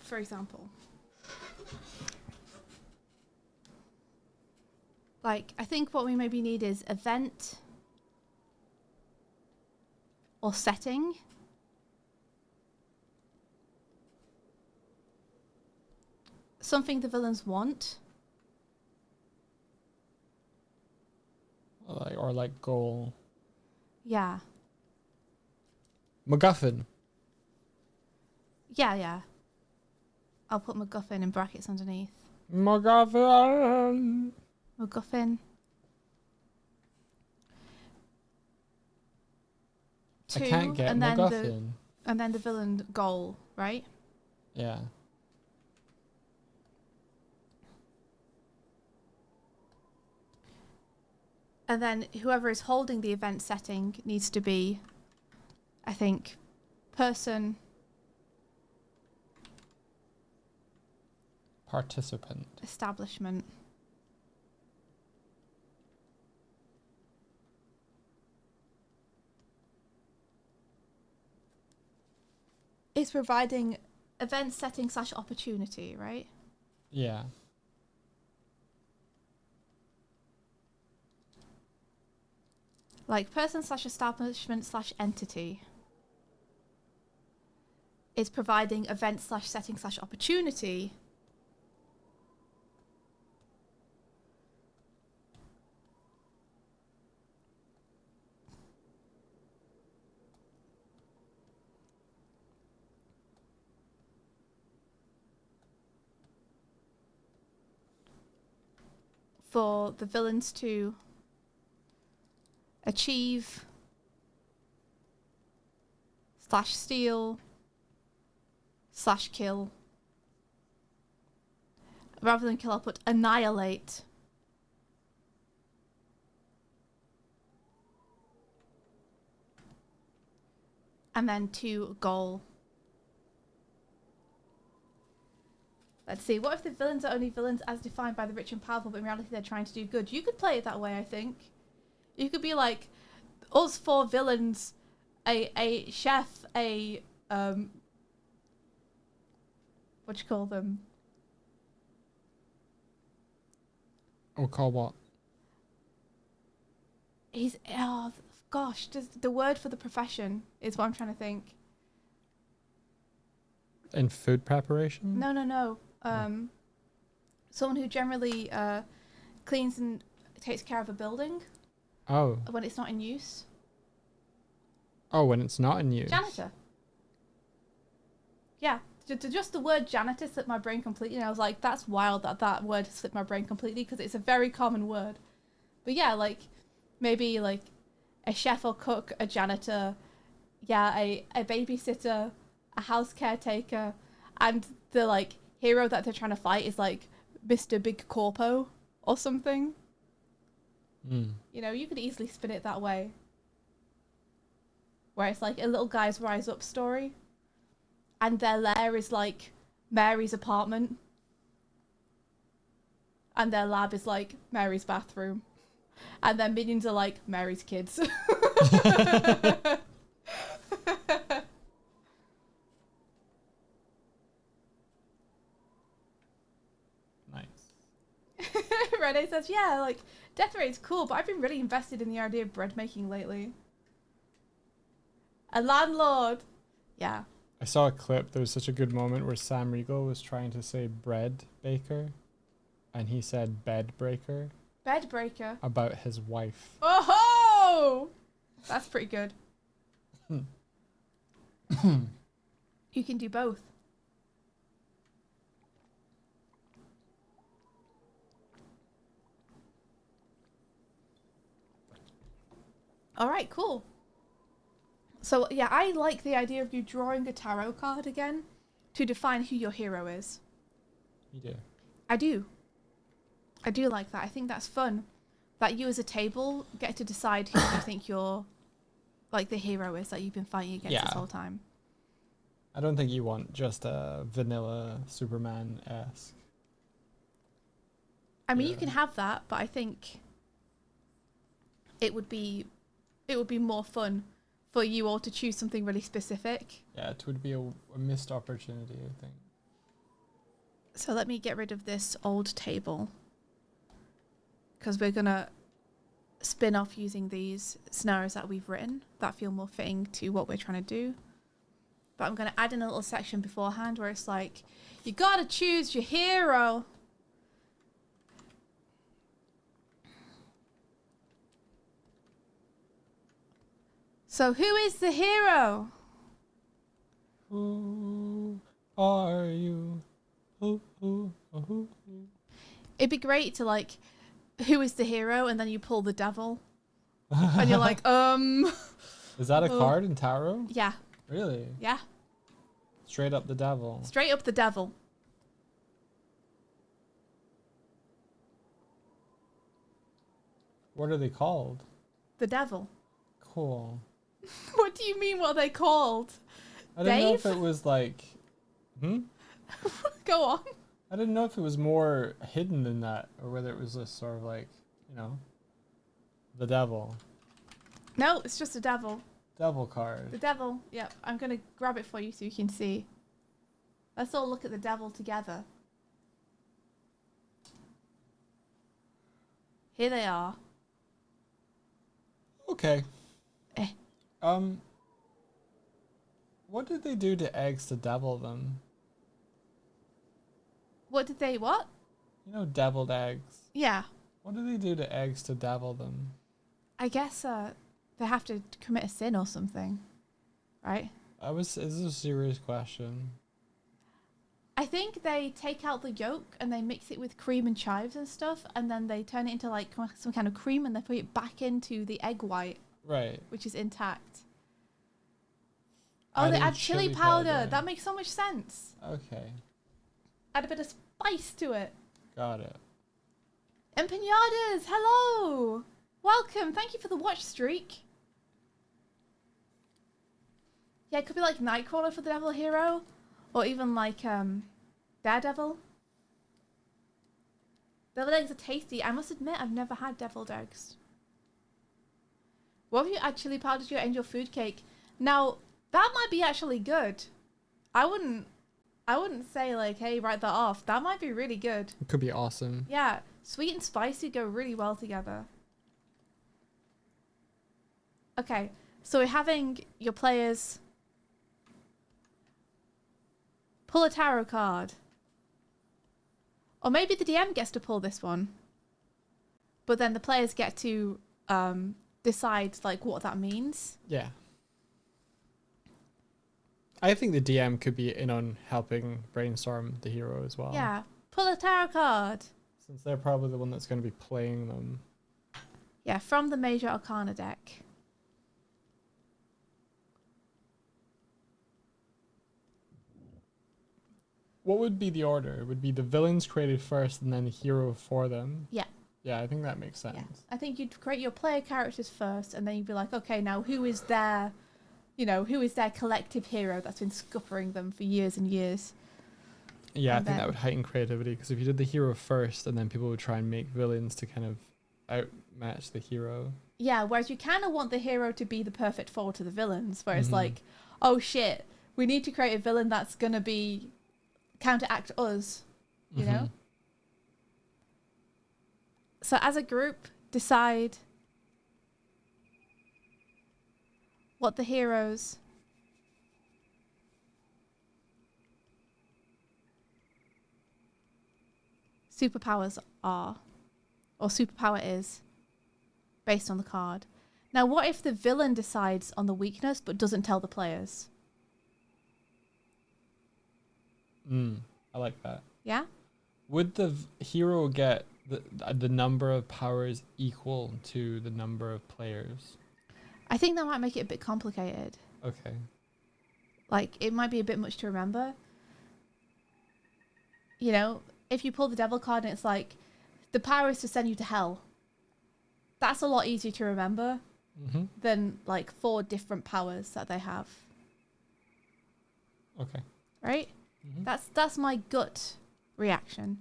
For example. Like, I think what we maybe need is event or setting. Something the villains want. Or like goal. Yeah. MacGuffin. Yeah. I'll put MacGuffin in brackets underneath. MacGuffin. MacGuffin. I can't get and then MacGuffin. and then the villain goal, right? Yeah. And then whoever is holding the event setting needs to be, I think, person. Participant. Establishment. Is providing event setting / opportunity, right? Yeah. Like person / establishment / entity is providing event / setting / opportunity. For the villains to achieve / steal / kill. Rather than kill, I'll put annihilate. And then to goal. Let's see, what if the villains are only villains as defined by the rich and powerful, but in reality they're trying to do good? You could play it that way, I think. You could be like, us 4 villains, a chef, a, what you call them? Or call what? He's, oh gosh, just the word for the profession is what I'm trying to think. In food preparation? No. Someone who generally cleans and takes care of a building. Oh. When it's not in use. Oh, when it's not in use. Janitor. Yeah, just the word janitor slipped my brain completely, and I was like, that's wild that word slipped my brain completely, because it's a very common word. But yeah, like, maybe like a chef or cook, a janitor, yeah, a babysitter, a house caretaker, and the like hero that they're trying to fight is like Mr. Big Corpo or something. You know, you could easily spin it that way. Where it's like a little guy's rise up story. And their lair is like Mary's apartment. And their lab is like Mary's bathroom. And their minions are like Mary's kids. Nice. Renee says, yeah, like, death rate's cool, but I've been really invested in the idea of bread making lately. A landlord. Yeah. I saw a clip. There was such a good moment where Sam Riegel was trying to say bread baker, and he said bed breaker. Bed breaker. About his wife. Oh! That's pretty good. You can do both. All right, cool. So, yeah, I like the idea of you drawing a tarot card again to define who your hero is. You do. I do. I do like that. I think that's fun. That you as a table get to decide who you think your, like, the hero is that you've been fighting against this whole time. I don't think you want just a vanilla Superman-esque. I mean, you can have that, but I think it would be more fun for you all to choose something really specific. Yeah, it would be a missed opportunity, I think. So let me get rid of this old table, because we're going to spin off using these scenarios that we've written that feel more fitting to what we're trying to do. But I'm going to add in a little section beforehand where it's like, you got to choose your hero. So who is the hero? Who are you? Who? It'd be great to like, who is the hero? And then you pull the devil. And you're like, Is that a card in tarot? Yeah. Really? Yeah. Straight up the devil. Straight up the devil. What are they called? The devil. Cool. What do you mean, what are they called? I didn't know if Dave? it was like... Go on. I didn't know if it was more hidden than that, or whether it was just sort of like, you know, the devil. No, it's just a devil. Devil card. The devil. Yep. I'm going to grab it for you so you can see. Let's all look at the devil together. Here they are. Okay. Eh. What did they do to eggs to devil them? What did they, what? You know, deviled eggs. Yeah. What do they do to eggs to devil them? I guess they have to commit a sin or something, right? This is a serious question. I think they take out the yolk and they mix it with cream and chives and stuff, and then they turn it into like some kind of cream and they put it back into the egg white. Right. Which is intact. Oh, they add chili powder. That makes so much sense. Okay. Add a bit of spice to it. Got it. Empanadas, hello. Welcome. Thank you for the watch streak. Yeah, it could be like Nightcrawler for the Devil Hero. Or even like Daredevil. Deviled eggs are tasty. I must admit, I've never had deviled eggs. What if you add chili powder to your angel food cake? Now, that might be actually good. I wouldn't say like, hey, write that off. That might be really good. It could be awesome. Yeah, sweet and spicy go really well together. Okay, so we're having your players pull a tarot card. Or maybe the DM gets to pull this one. But then the players get to decide like what that means. Yeah. I think the DM could be in on helping brainstorm the hero as well. Yeah, pull a tarot card. Since they're probably the one that's going to be playing them. Yeah, from the Major Arcana deck. What would be the order? It would be the villains created first and then the hero for them. Yeah. Yeah, I think that makes sense. Yeah. I think you'd create your player characters first, and then you'd be like, okay, now who is their, who is their collective hero that's been scuppering them for years and years? Yeah, I think that would heighten creativity, because if you did the hero first, and then people would try and make villains to kind of outmatch the hero. Yeah, whereas you kind of want the hero to be the perfect foil to the villains, where it's like, oh shit, we need to create a villain that's going to be counteract us, you know? So as a group, decide what the heroes superpowers are, or superpower is, based on the card. Now, what if the villain decides on the weakness but doesn't tell the players? I like that. Yeah? Would the hero get the number of powers equal to the number of players? I think that might make it a bit complicated. Okay. Like, it might be a bit much to remember. You know, if you pull the devil card and it's like, the power is to send you to hell. That's a lot easier to remember than, like, 4 different powers that they have. Okay. Right? That's my gut reaction.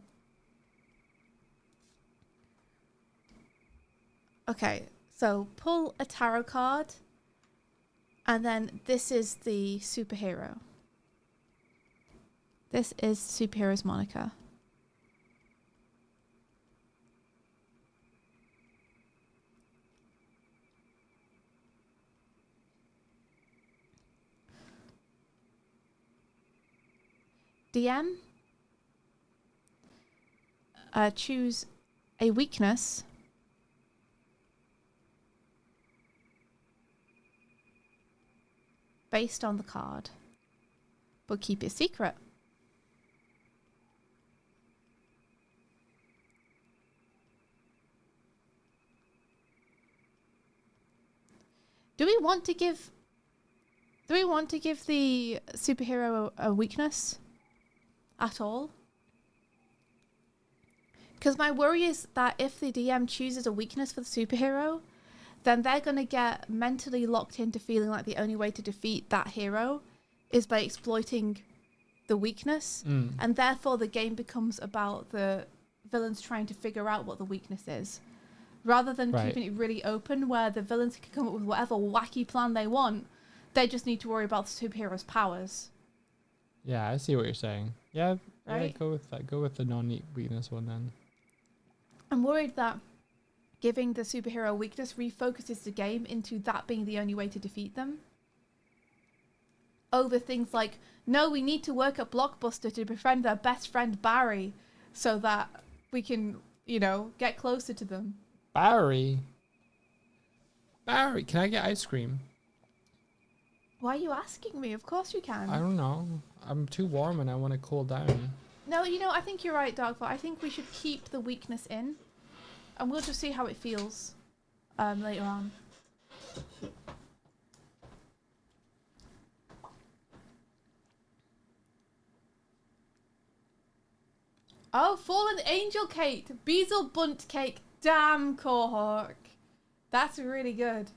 Okay, so pull a tarot card, and then this is the superhero. This is superhero's moniker. DM, choose a weakness based on the card, but keep it secret. Do we want to give the superhero a weakness at all? Because my worry is that if the DM chooses a weakness for the superhero, then they're going to get mentally locked into feeling like the only way to defeat that hero is by exploiting the weakness. And therefore the game becomes about the villains trying to figure out what the weakness is. Rather than keeping it really open where the villains can come up with whatever wacky plan they want, they just need to worry about the superhero's powers. Yeah, I see what you're saying. Yeah, Right? yeah, go with that. Go with the non-weakness one then. I'm worried that giving the superhero a weakness refocuses the game into that being the only way to defeat them. Over things like, no, we need to work at Blockbuster to befriend their best friend Barry so that we can, you know, get closer to them. Barry, can I get ice cream? Why are you asking me? Of course you can. I don't know. I'm too warm and I want to cool down. No, you know, I think you're right, Darkbot. I think we should keep the weakness in. And we'll just see how it feels later on. Oh, Fallen Angel Cake. Beazle Bunt Cake. Damn, Corhawk. That's really good.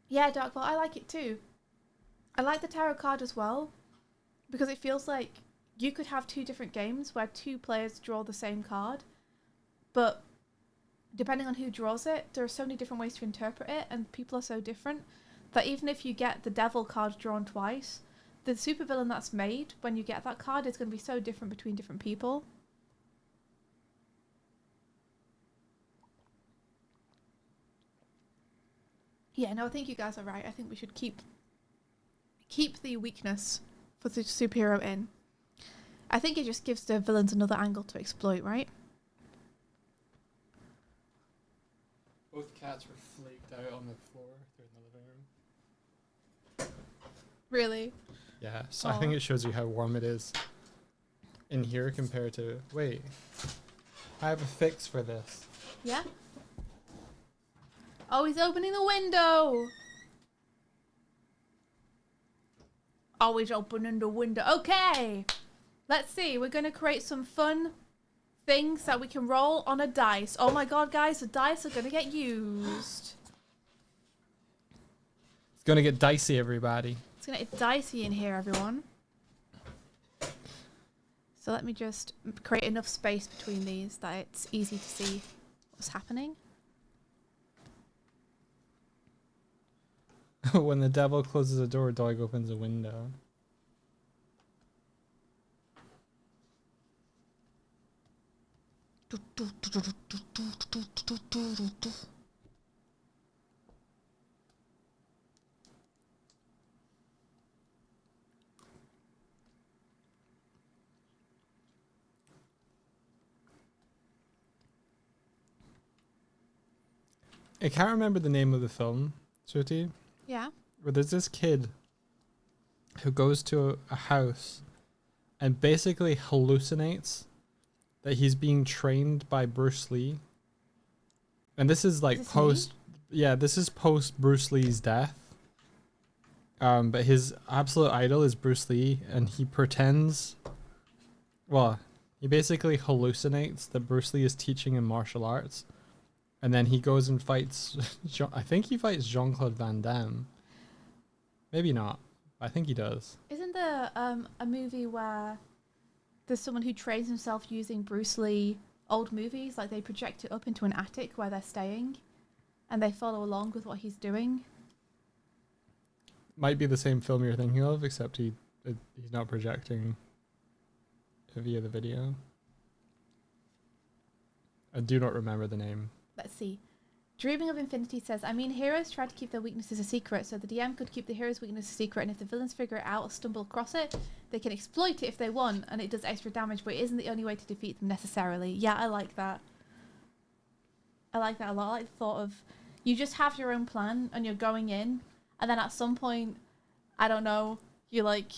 Yeah, Darkbot, I like it too. I like the tarot card as well. Because it feels like you could have 2 different games where 2 players draw the same card, but depending on who draws it, there are so many different ways to interpret it, and people are so different that even if you get the devil card drawn twice, the supervillain that's made when you get that card is going to be so different between different people. Yeah, no, I think you guys are right. I think we should keep the weakness for the superhero in. I think it just gives the villains another angle to exploit, right? Both cats were flaked out on the floor. They're in the living room. Really? Yeah, so I think it shows you how warm it is in here compared to... Wait, I have a fix for this. Yeah? Oh, he's opening the window! Oh, he's opening the window. Okay! Let's see. We're going to create some fun things that we can roll on a dice. Oh my god, guys, the dice are going to get used. It's gonna get dicey, everybody. It's going to get dicey in here, everyone. So let me just create enough space between these that it's easy to see what's happening. When the devil closes a door, dog opens a window. I can't remember the name of the film, Shruti. Yeah. where there's this kid who goes to a house and basically hallucinates that he's being trained by Bruce Lee. And this is like this is post Bruce Lee's death. But his absolute idol is Bruce Lee, and he pretends, well, he basically hallucinates that Bruce Lee is teaching him martial arts, and then he goes and fights, I think he fights Jean-Claude Van Damme. Maybe not. I think he does. Isn't there a movie where there's someone who trains himself using Bruce Lee old movies? Like they project it up into an attic where they're staying, and they follow along with what he's doing. Might be the same film you're thinking of, except he's not projecting via the video. I do not remember the name. Let's see. Dreaming of Infinity says, I mean, heroes try to keep their weaknesses a secret, so the DM could keep the hero's weakness a secret, and if the villains figure it out or stumble across it, they can exploit it if they want, and it does extra damage, but it isn't the only way to defeat them necessarily. Yeah, I like that. I like that a lot. I like the thought of, you just have your own plan, and you're going in, and then at some point, I don't know, you like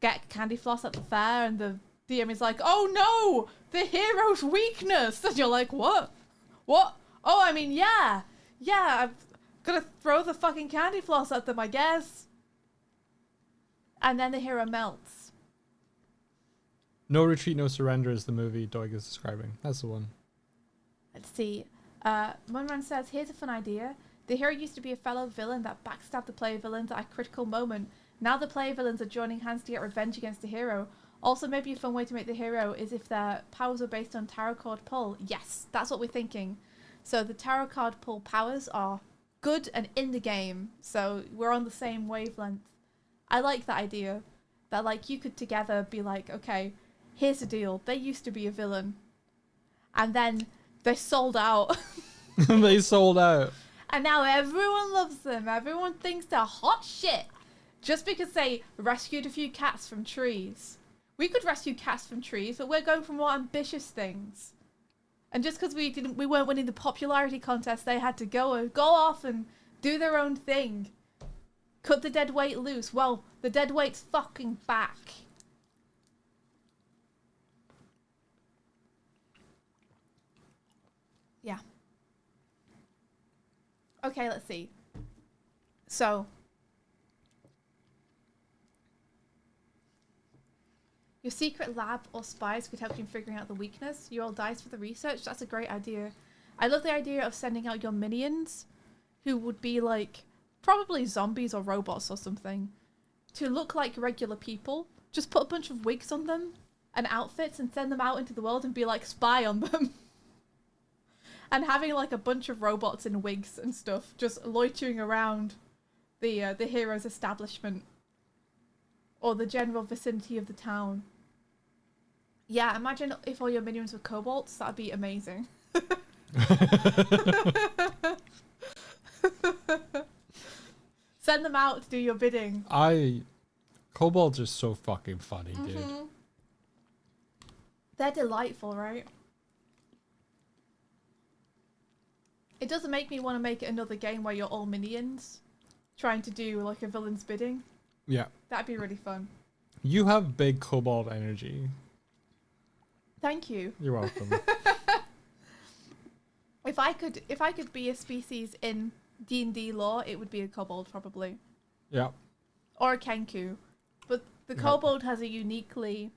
get candy floss at the fair and the DM is like, oh no, the hero's weakness. And you're like, what? What? Oh, I mean, yeah, I'm gonna throw the fucking candy floss at them, I guess. And then the hero melts. No Retreat, No Surrender is the movie Doig is describing. That's the one. Let's see. Munran says, here's a fun idea. The hero used to be a fellow villain that backstabbed the player villains at a critical moment. Now the player villains are joining hands to get revenge against the hero. Also, maybe a fun way to make the hero is if their powers are based on tarot card pull. Yes, that's what we're thinking. So the tarot card pull powers are good and in the game. So we're on the same wavelength. I like that idea. That like you could together be like, okay, here's the deal. They used to be a villain. And then they sold out. They sold out. And now everyone loves them. Everyone thinks they're hot shit. Just because they rescued a few cats from trees. We could rescue cats from trees, but we're going for more ambitious things. And just because we weren't winning the popularity contest, they had to go off and do their own thing. Cut the dead weight loose. Well, the dead weight's fucking back. Yeah. Okay, let's see. So, your secret lab or spies could help you in figuring out the weakness. You roll dice for the research. That's a great idea. I love the idea of sending out your minions, who would be like probably zombies or robots or something, to look like regular people. Just put a bunch of wigs on them and outfits and send them out into the world and be like, spy on them. And having like a bunch of robots in wigs and stuff just loitering around the hero's establishment or the general vicinity of the town. Yeah, imagine if all your minions were kobolds. That'd be amazing. Send them out to do your bidding. Kobolds are so fucking funny, dude. They're delightful, right? It doesn't make me want to make it another game where you're all minions trying to do like a villain's bidding. Yeah. That'd be really fun. You have big kobold energy. Thank you. You're welcome. If I could be a species in D&D lore, it would be a kobold probably. Yeah. Or a kenku. But the kobold has a uniquely,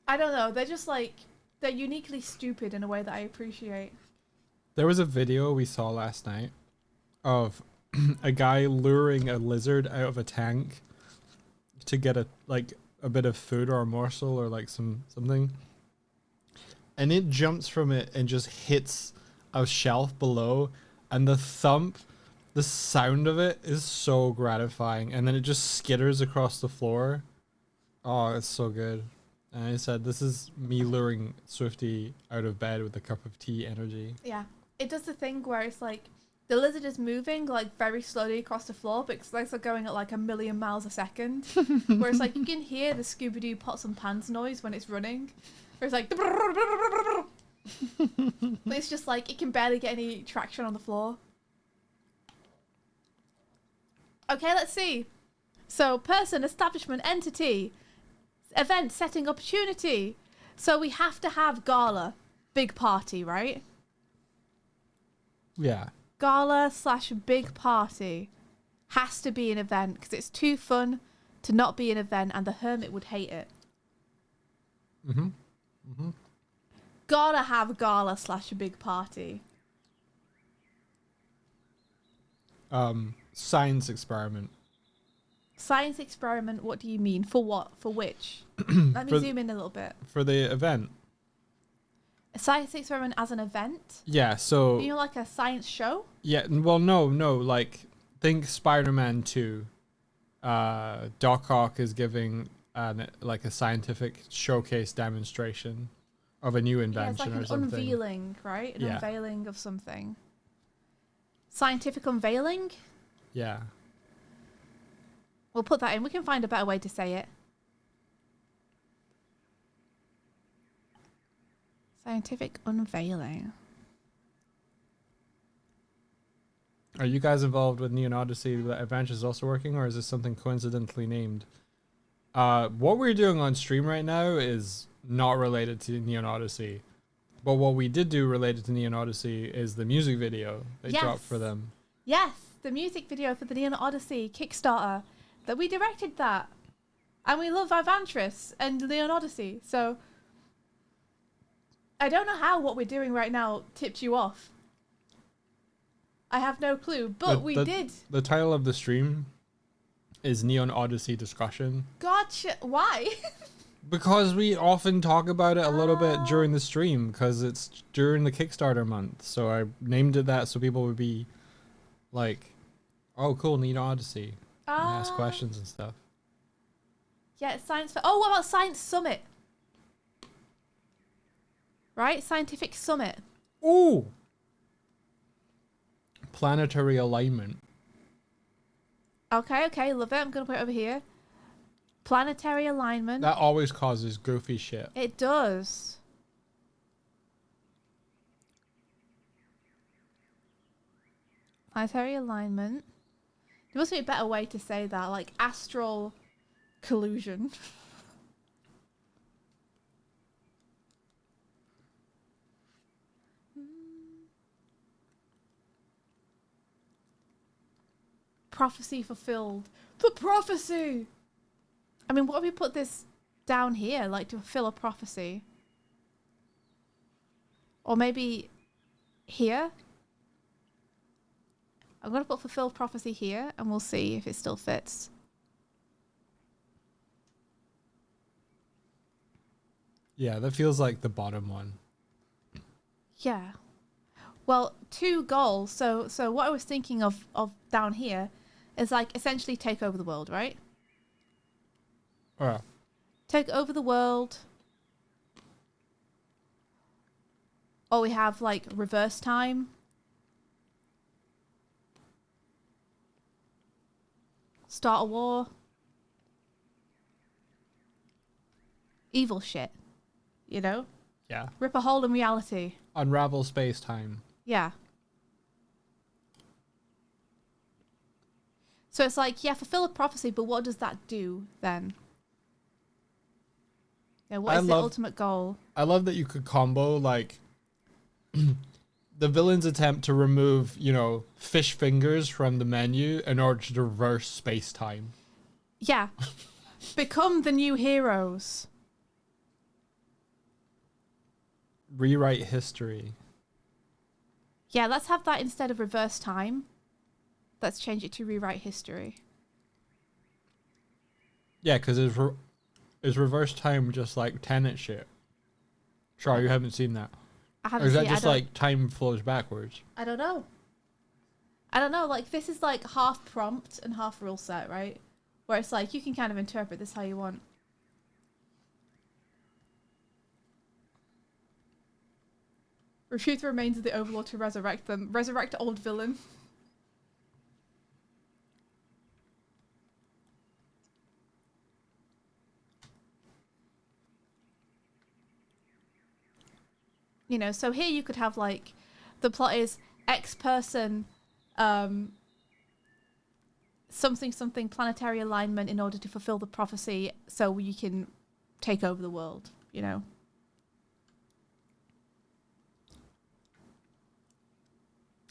I don't know, they're uniquely stupid in a way that I appreciate. There was a video we saw last night of a guy luring a lizard out of a tank to get a bit of food or a morsel or like something. And it jumps from it and just hits a shelf below, and the sound of it is so gratifying, and then it just skitters across the floor. Oh, it's so good. And I said, this is me luring Swifty out of bed with a cup of tea energy. Yeah. It does the thing where it's like the lizard is moving like very slowly across the floor, but its legs are going at like 1,000,000 miles a second. Whereas like you can hear the Scooby-Doo pots and pans noise when it's running. Where it's like but it's just like it can barely get any traction on the floor. Okay, let's see. So, person, establishment, entity, event, setting, opportunity. So we have to have gala, big party, right? Yeah. Gala / big party has to be an event because it's too fun to not be an event, and the hermit would hate it. Gotta have gala / big party. Science experiment. Science experiment, what do you mean? For what? For which? Let me zoom in a little bit. For the event. A science experiment as an event? Yeah, so... You know, like a science show? Yeah, well, no, like, think Spider-Man 2. Doc Ock is giving, a scientific showcase demonstration of a new invention it's like or something. An unveiling, right? An Yeah. unveiling of something. Scientific unveiling? Yeah. We'll put that in. We can find a better way to say it. Scientific unveiling. Are you guys involved with Neon Odyssey that Adventure is also working, or is this something coincidentally named? What we're doing on stream right now is not related to Neon Odyssey. But what we did do related to Neon Odyssey is the music video they dropped for them. Yes, the music video for the Neon Odyssey Kickstarter. That we directed that. And we love Ivantris and Neon Odyssey. So I don't know how what we're doing right now tipped you off. I have no clue, but we did. The title of the stream is Neon Odyssey Discussion. Gotcha. Why? Because we often talk about it a little bit during the stream, because it's during the Kickstarter month. So I named it that so people would be like, oh, cool, Neon Odyssey. And ask questions and stuff. Yeah, science. Oh, what about Science Summit? Right? Scientific Summit. Ooh! Planetary alignment. Okay, love it. I'm going to put it over here. Planetary alignment. That always causes goofy shit. It does. Planetary alignment. There must be a better way to say that, like astral collusion. Prophecy fulfilled. The prophecy! I mean, what if we put this down here, like to fulfill a prophecy? Or maybe here? I'm going to put fulfilled prophecy here, and we'll see if it still fits. Yeah, that feels like the bottom one. Yeah. Well, 2 goals. So what I was thinking of down here is like essentially take over the world, right? Take over the world. Or we have like reverse time. Start a war. Evil shit. You know? Yeah. Rip a hole in reality. Unravel space-time. Yeah. So it's like, yeah, fulfill a prophecy, but what does that do then? Yeah, what is the ultimate goal? I love that you could combo, like, the villain's attempt to remove, fish fingers from the menu in order to reverse space-time. Yeah. Become the new heroes. Rewrite history. Yeah, let's have that instead of reverse time. Let's change it to rewrite history. Yeah, because is reverse time just like Tenet shit? Sure, you haven't seen that. I haven't Or is seen that just like time flows backwards? I don't know. Like, this is like half prompt and half rule set, right? Where it's like, you can kind of interpret this how you want. Retrieve the remains of the Overlord to resurrect them. Resurrect old villain. So here you could have like, the plot is X person something planetary alignment in order to fulfill the prophecy so you can take over the world, you know?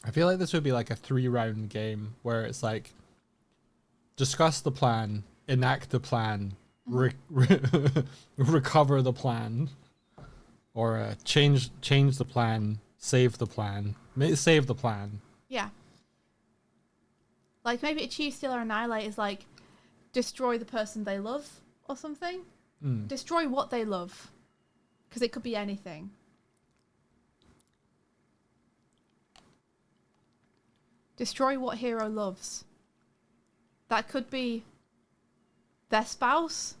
I feel like this would be like a 3-round game where it's like discuss the plan, enact the plan, recover the plan, or change the plan, save the plan, save the plan. Yeah. Like maybe achieve, steal, or annihilate is like destroy the person they love or something. Destroy what they love, because it could be anything. Destroy what hero loves. That could be their spouse.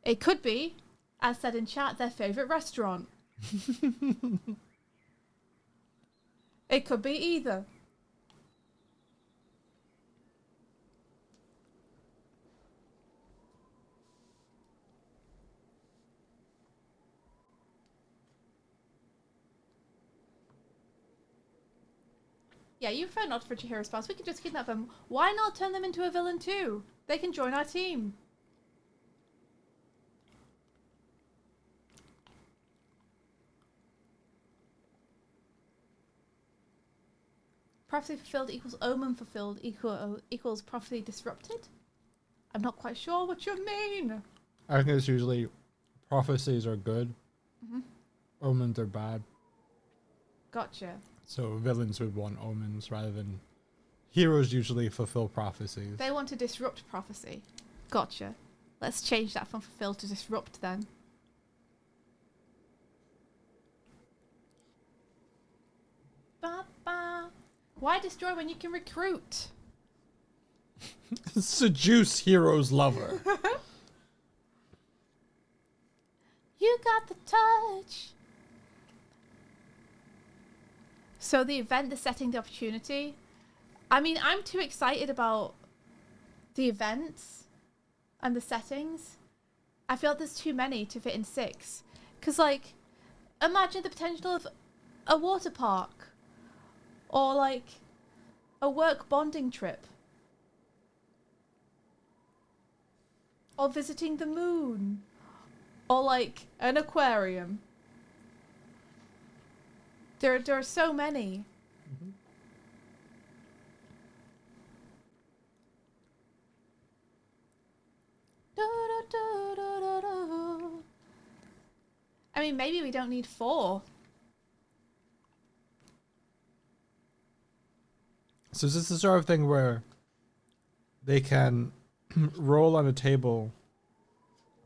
It could be, as said in chat, their favourite restaurant. It could be either. Yeah, you prefer not for your hero spouse. We could just kidnap them. Why not turn them into a villain too? They can join our team. Prophecy fulfilled equals omen fulfilled equals prophecy disrupted? I'm not quite sure what you mean. I think it's usually prophecies are good, omens are bad. Gotcha. So villains would want omens rather than heroes usually fulfill prophecies. They want to disrupt prophecy. Gotcha. Let's change that from fulfill to disrupt then. Ba-ba. Why destroy when you can recruit? Seduce hero's lover. You got the touch. So the event, the setting, the opportunity. I mean, I'm too excited about the events and the settings. I feel like there's too many to fit in 6. Because, like, imagine the potential of a water park. Or, like, a work bonding trip. Or visiting the moon. Or, like, an aquarium. There are so many. I mean, maybe we don't need 4. So is this the sort of thing where they can roll on a table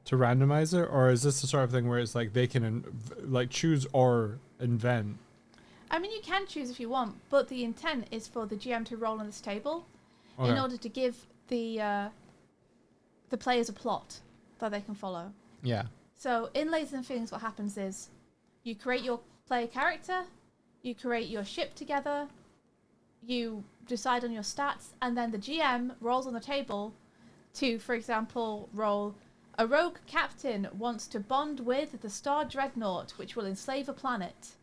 to randomize it, or is this the sort of thing where it's like they can like choose or invent? I mean, you can choose if you want, but the intent is for the GM to roll on this table Okay. in order to give the players a plot that they can follow. Yeah. So in Lasers and Feelings, what happens is you create your player character, you create your ship together, you decide on your stats, and then the GM rolls on the table to, for example, roll a rogue captain wants to bond with the Star Dreadnought, which will enslave a planet.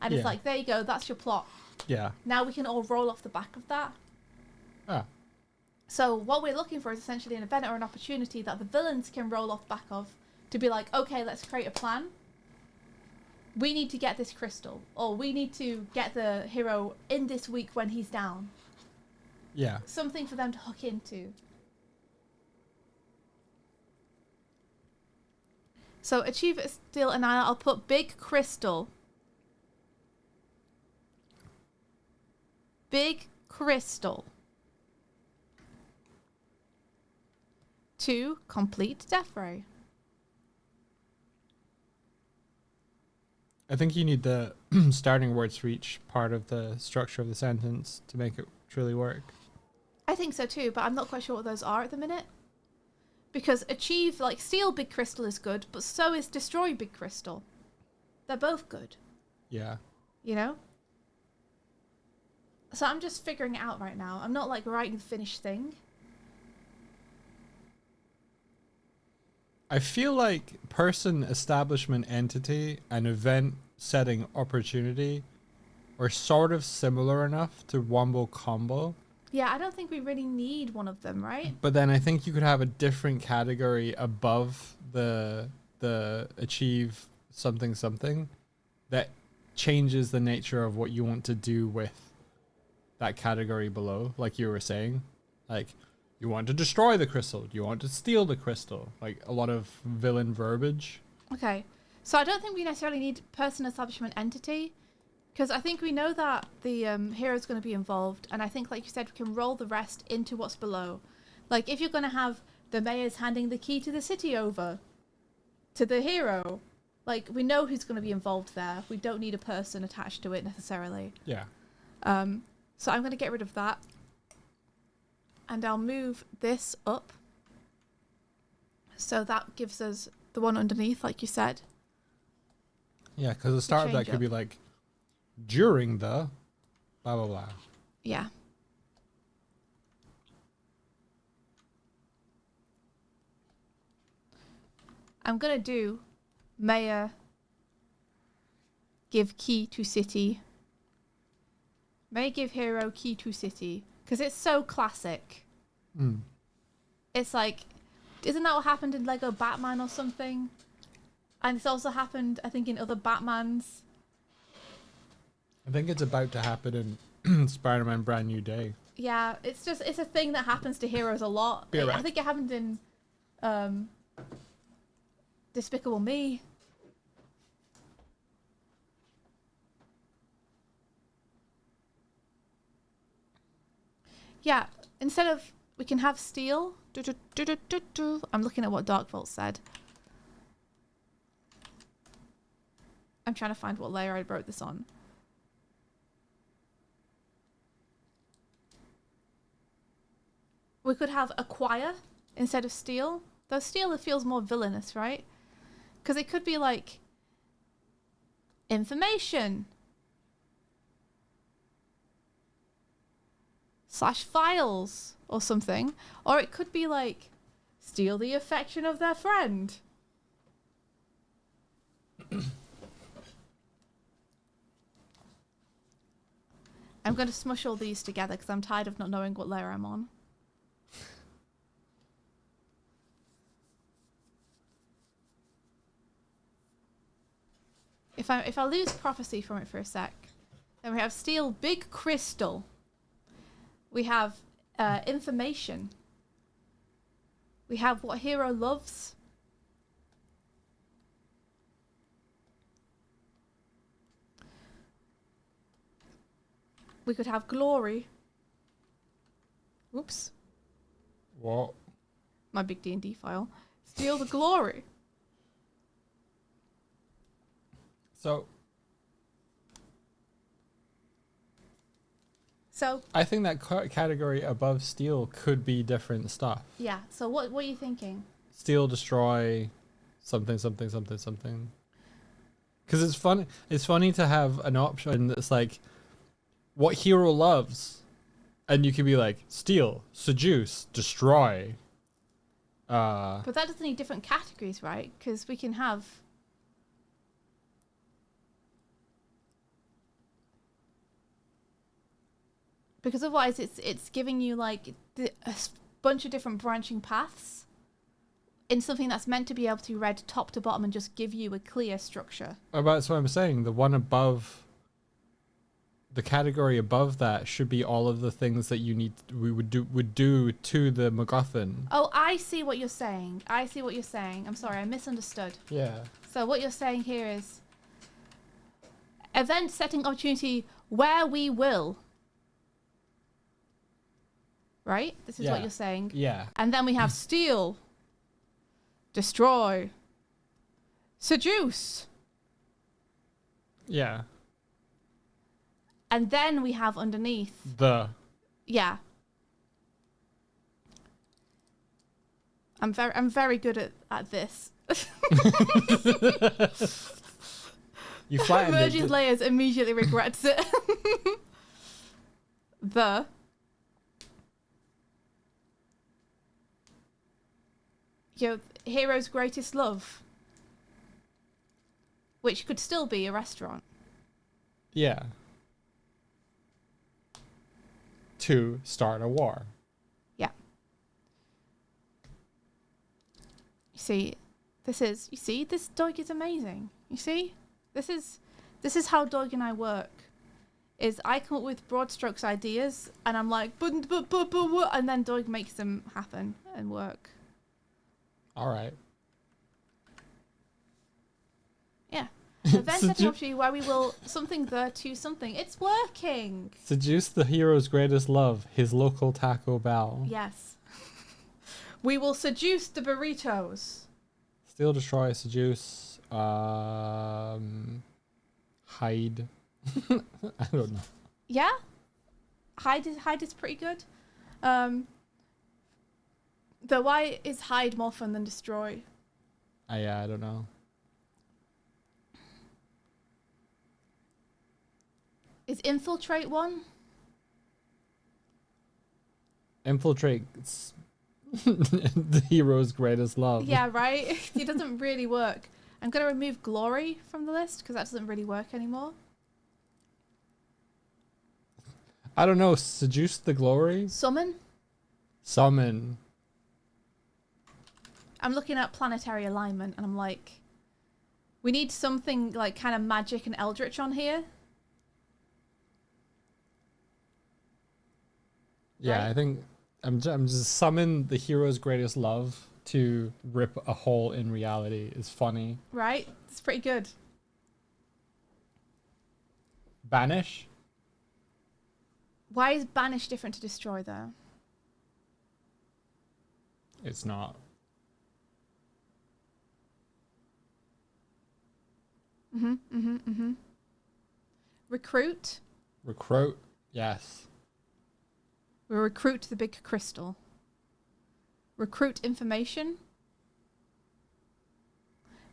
And it's like, there you go, that's your plot. Yeah. Now we can all roll off the back of that. Ah. So what we're looking for is essentially an event or an opportunity that the villains can roll off the back of to be like, okay, let's create a plan. We need to get this crystal, or we need to get the hero in this week when he's down. Yeah. Something for them to hook into. So achieve, steal, and I'll put big crystal. Big crystal. 2, complete death ray. I think you need the starting words for each part of the structure of the sentence to make it truly work. I think so too, but I'm not quite sure what those are at the minute. Because achieve, like, steal big crystal is good, but so is destroy big crystal. They're both good. Yeah. You know? So I'm just figuring it out right now. I'm not, like, writing the finished thing. I feel like person, establishment, entity, and event, setting, opportunity are sort of similar enough to wombo combo Yeah, I don't think we really need one of them, right? But then I think you could have a different category above the achieve something something that changes the nature of what you want to do with that category below, like you were saying. Like, you want to destroy the crystal, you want to steal the crystal, like a lot of villain verbiage. Okay. So I don't think we necessarily need person, establishment, entity, because I think we know that the hero's going to be involved, and I think, like you said, we can roll the rest into what's below. Like, if you're going to have the mayor's handing the key to the city over to the hero, like, we know who's going to be involved there. We don't need a person attached to it necessarily. Yeah. So I'm going to get rid of that. And I'll move this up. So that gives us the one underneath, like you said. Yeah, because the start of that could be like, during the blah, blah, blah. Yeah. I'm going to do mayor give key to city. May give hero key to city. Because it's so classic. Mm. It's like, isn't that what happened in Lego Batman or something? And it's also happened, I think, in other Batmans. I think it's about to happen in Spider-Man Brand New Day. Yeah, it's a thing that happens to heroes a lot. I think it happened in Despicable Me. Yeah, instead of, we can have steel. I'm looking at what Dark Vault said. I'm trying to find what layer I wrote this on. We could have acquire instead of steal. Though steal, it feels more villainous, right? Because it could be like information. /files or something. Or it could be like steal the affection of their friend. I'm going to smush all these together because I'm tired of not knowing what layer I'm on. If I lose prophecy from it for a sec, then we have steal big crystal. We have information. We have what hero loves. We could have glory. Oops. What? My big D&D file. Steal the glory. So I think that category above steel could be different stuff. Yeah. So what are you thinking? Steal, destroy, something, something, something, something. Because it's fun. It's funny to have an option that's like, what hero loves, and you could be like, steal, seduce, destroy. But that doesn't need different categories, right? Because we can have. Because otherwise, it's giving you like a bunch of different branching paths in something that's meant to be able to be read top to bottom and just give you a clear structure. Oh, that's what I'm saying. The one above, the category above that should be all of the things that you need. We would do to the MacGuffin. Oh, I see what you're saying. I see what you're saying. I'm sorry, I misunderstood. Yeah. So what you're saying here is event setting opportunity where we will. Right? This is what you're saying. Yeah. And then we have steal, destroy, seduce. Yeah. And then we have underneath. The. Yeah. I'm very good at this. You flattened Merges it. layers immediately regrets it. The. Your hero's greatest love. Which could still be a restaurant. Yeah. to start a war. Yeah. You see, this dog is amazing. You see? This is how Doug and I work. Is I come up with broad strokes ideas and I'm like, and then Doug makes them happen and work. All right. Yeah. Event setting opportunity where we will something there to something. It's working. Seduce the hero's greatest love, his local Taco Bell. Yes. We will seduce the burritos. Steal, destroy, seduce, hide. I don't know. Yeah. Hide is pretty good. Though why is hide more fun than destroy? Yeah, I don't know. Is infiltrate one? Infiltrate's the hero's greatest love. Yeah, right? It doesn't really work. I'm going to remove glory from the list because that doesn't really work anymore. I don't know. Seduce the glory? Summon? Summon. I'm looking at planetary alignment and I'm like, we need something like kind of magic and eldritch on here. Yeah, Right? I think I'm just summon the hero's greatest love to rip a hole in reality is funny. Right? It's pretty good. Banish? Why is banish different to destroy though? It's not. Recruit? Recruit? Yes. We recruit the big crystal. Recruit information?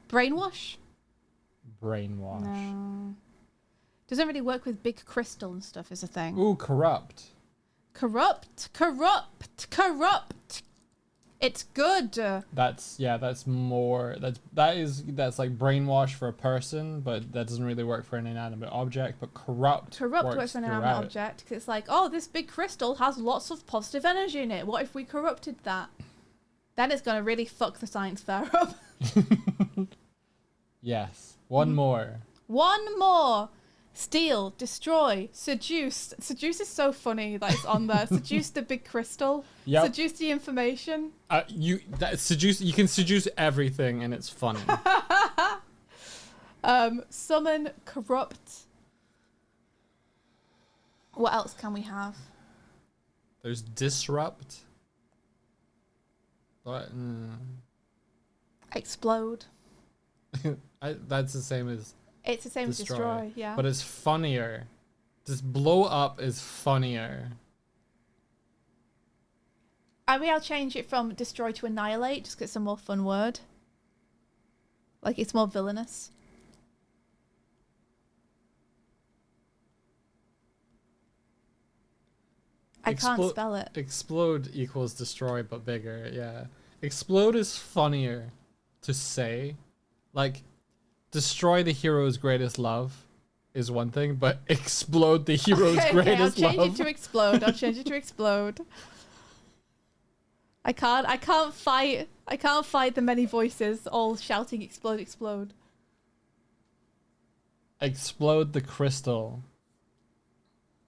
Brainwash? Brainwash. No. Doesn't really work with big crystal and stuff is a thing. Ooh, corrupt. Corrupt. It's good. That's more that's like brainwash for a person, but that doesn't really work for an inanimate object. But corrupt Works for an inanimate object because it's like, oh, this big crystal has lots of positive energy in it. What if we corrupted that? Then it's gonna really fuck the science fair up. Yes. One more. One more. Steal, destroy, seduce. Seduce is so funny that it's on there. Seduce the big crystal. Yep. Seduce the information. You can seduce everything and it's funny. Summon, corrupt. What else can we have? There's disrupt. But Explode. that's the same as It's the same as destroy, yeah. but it's funnier. Just blow up is funnier. Maybe I'll change it from destroy to annihilate, just 'cause it's a more fun word. Like, it's more villainous. I can't spell it. Explode equals destroy, but bigger, yeah. Explode is funnier to say. Like, destroy the hero's greatest love is one thing, but explode the hero's greatest love. I'll change it to explode. I'll change it to explode. I can't fight the many voices all shouting explode, explode. Explode the crystal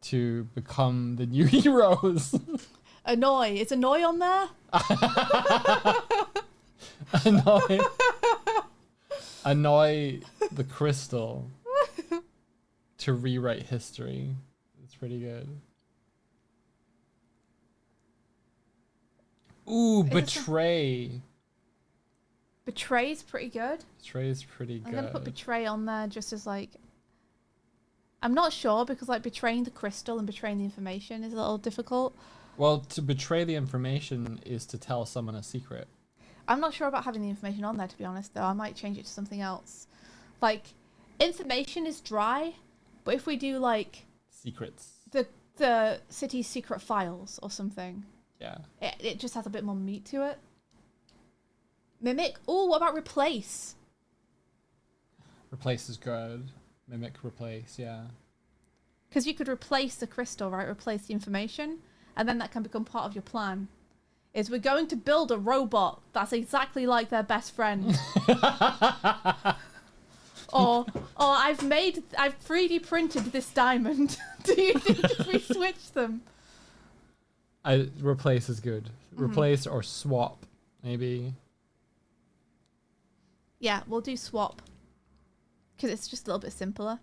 to become the new heroes. Annoy. Is annoy on there? Annoy the crystal to rewrite history. It's pretty good. Ooh, betray. Betray's pretty good. Betray is pretty good. I'm gonna put betray on there just as like. I'm not sure because like betraying the crystal and betraying the information is a little difficult. Well, to betray the information is to tell someone a secret. I'm not sure about having the information on there, to be honest, though. I might change it to something else. Like, information is dry, but if we do, like... Secrets. The city's secret files or something. Yeah. It just has a bit more meat to it. Mimic. Oh, what about replace? Replace is good. Mimic, replace, yeah. Because you could replace the crystal, right? Replace the information. and then that can become part of your plan. Is we're going to build a robot that's exactly like their best friend. or I've 3D printed this diamond. Do you think if we switch them? Replace is good. Replace or swap, maybe. Yeah, we'll do swap. Because it's just a little bit simpler.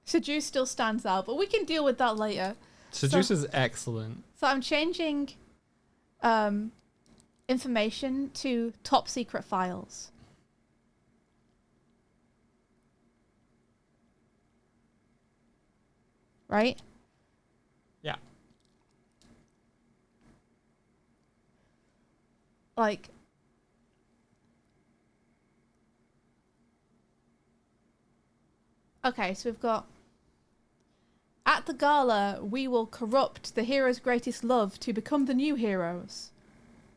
Seduce still stands out, but we can deal with that later. Seduce is excellent. So I'm changing information to top secret files. Right? Yeah. Like, okay, so we've got, at the gala, we will corrupt the hero's greatest love to become the new heroes.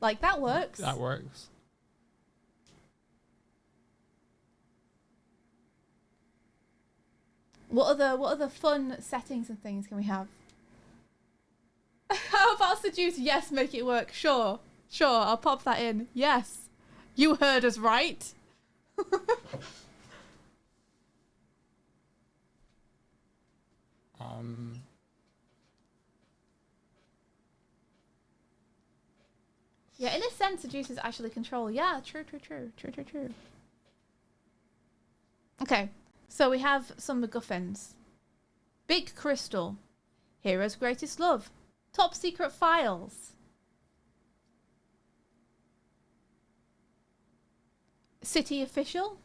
Like, that works. That works. What other fun settings and things can we have? How about seduce? Yes, make it work. Sure, I'll pop that in. Yes, you heard us right. Yeah, in a sense, seduce is actually control. Yeah, true. Okay, so we have some MacGuffins. Big crystal. Hero's greatest love. Top secret files. City official.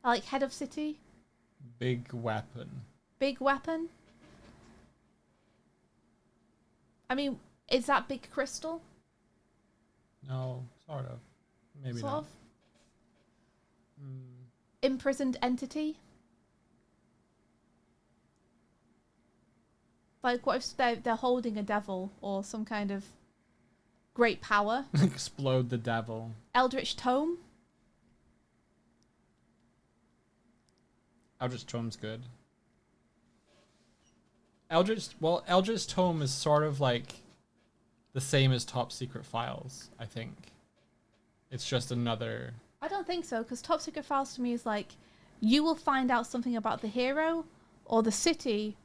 I like head of city. Big weapon. Big weapon. I mean, is that big crystal? No, sort of. Maybe sort not. Of. Imprisoned entity. Like, what if they're holding a devil or some kind of great power? Explode the devil. Eldritch Tome. Eldritch Tome's good. Eldritch Tome is sort of like the same as Top Secret Files, I think. It's just another... I don't think so, because Top Secret Files to me is like, you will find out something about the hero or the city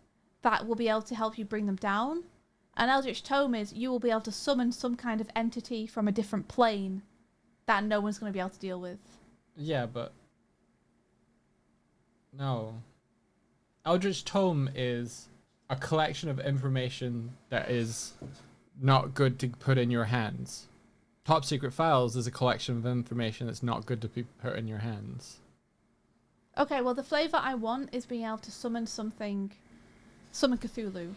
that will be able to help you bring them down. And Eldritch Tome is, you will be able to summon some kind of entity from a different plane that no one's going to be able to deal with. Yeah, but... No. Eldritch Tome is a collection of information that is not good to put in your hands. Top Secret Files is a collection of information that's not good to be put in your hands. Okay, well, the flavor I want is being able to summon something... Summon Cthulhu.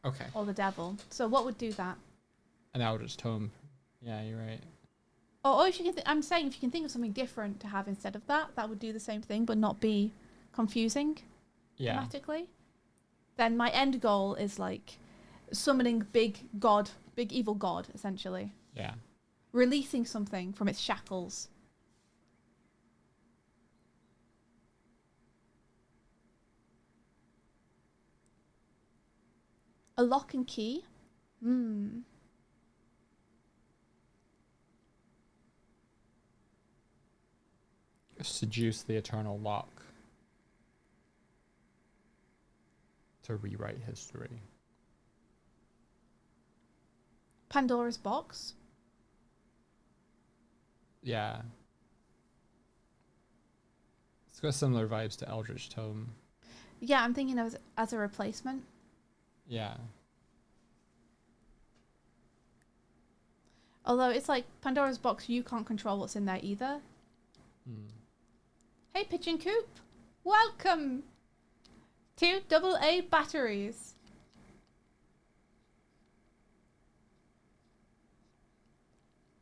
Okay. Or the devil. So what would do that? An Eldritch Tome. Yeah, you're right. Or if you can, I'm saying if you can think of something different to have instead of that, that would do the same thing, but not be confusing. Yeah. Dramatically. Then my end goal is like summoning big evil god, essentially. Yeah. Releasing something from its shackles. A lock and key. Seduce the Eternal Lock. To rewrite history. Pandora's box. Yeah. It's got similar vibes to Eldritch Tome. Yeah, I'm thinking of as a replacement. Yeah. Although it's like Pandora's box, you can't control what's in there either. Hey, Pigeon Coop. Welcome to AA batteries.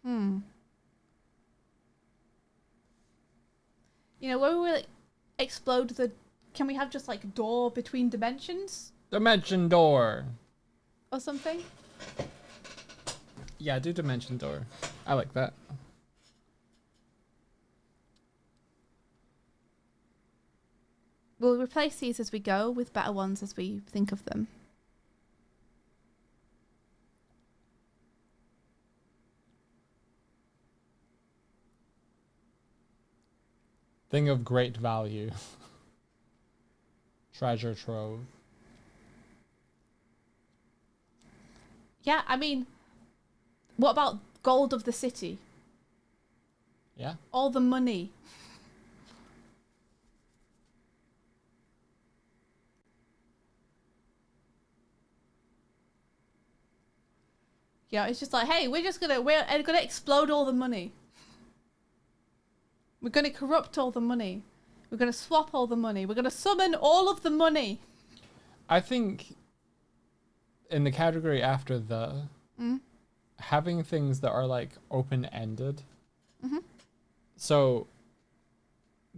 You know, when we like, explode the... Can we have just like door between dimensions? Dimension Door. Or something? Yeah, do Dimension Door. I like that. We'll replace these as we go with better ones as we think of them. Thing of great value. Treasure trove. Yeah, I mean, what about gold of the city? Yeah. All the money. Yeah, it's just like, hey, we're gonna explode all the money. We're gonna corrupt all the money. We're gonna swap all the money. We're gonna summon all of the money. I think in the category after having things that are like open-ended. Mm-hmm. So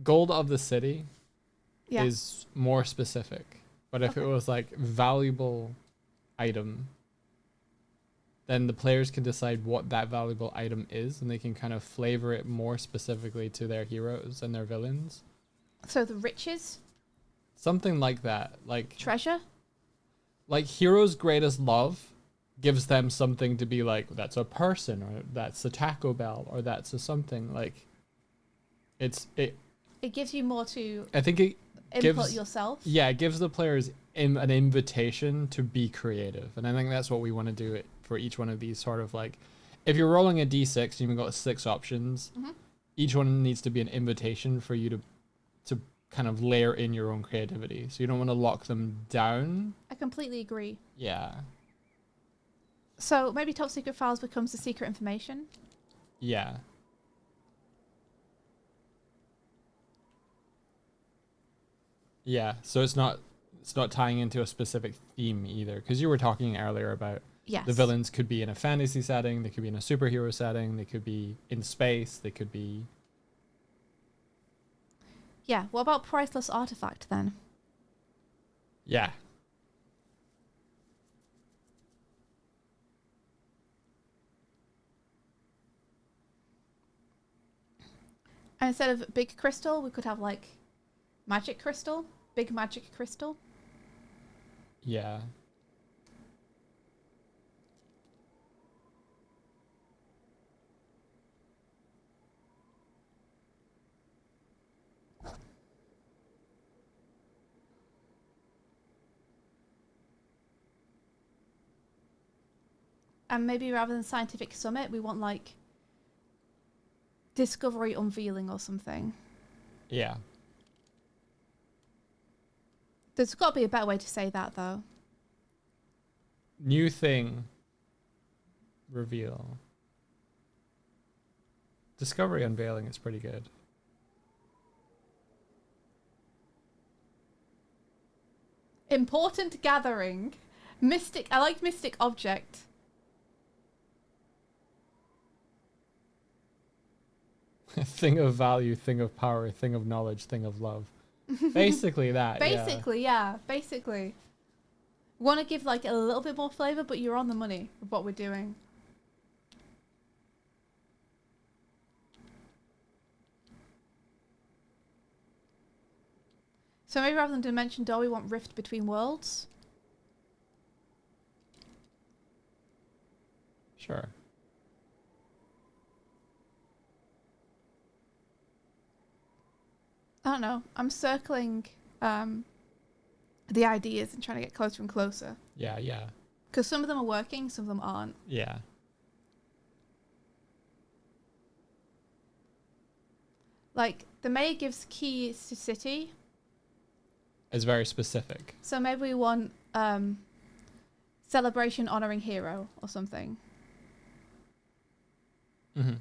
gold of the city Yeah. is more specific. But if it was like valuable item, then the players can decide what that valuable item is, and they can kind of flavor it more specifically to their heroes and their villains. So the riches? Something like that. Like Treasure? Like heroes' greatest love gives them something to be like, that's a person, or that's a Taco Bell, or that's a something. Like it gives you more to I think it input gives, yourself. Yeah, it gives the players an invitation to be creative. And I think that's what we want to do it for each one of these sort of like, if you're rolling a d6 and you've got 6 options, each one needs to be an invitation for you to kind of layer in your own creativity. So you don't want to lock them down. I completely agree. Yeah. So maybe Top Secret Files becomes the secret information. Yeah. Yeah, so it's not tying into a specific theme either, because you were talking earlier about the villains could be in a fantasy setting, they could be in a superhero setting, they could be in space, they could be... Yeah, what about priceless artifact then? Yeah. And instead of big crystal, we could have like magic crystal, big magic crystal. Yeah. And maybe rather than scientific summit, we want like discovery unveiling or something. Yeah. There's got to be a better way to say that though. New thing. Reveal. Discovery unveiling is pretty good. Important gathering. Mystic. I like mystic object. Thing of value, thing of power, thing of knowledge, thing of love. Basically that. Basically, yeah. Basically. Want to give like a little bit more flavor, but you're on the money with what we're doing. So maybe rather than Dimension Door, we want Rift Between Worlds. Sure. I don't know. I'm circling the ideas and trying to get closer and closer. Yeah, yeah. Because some of them are working, some of them aren't. Yeah. Like, the mayor gives keys to city. It's very specific. So maybe we want celebration honoring hero or something. Mm-hmm.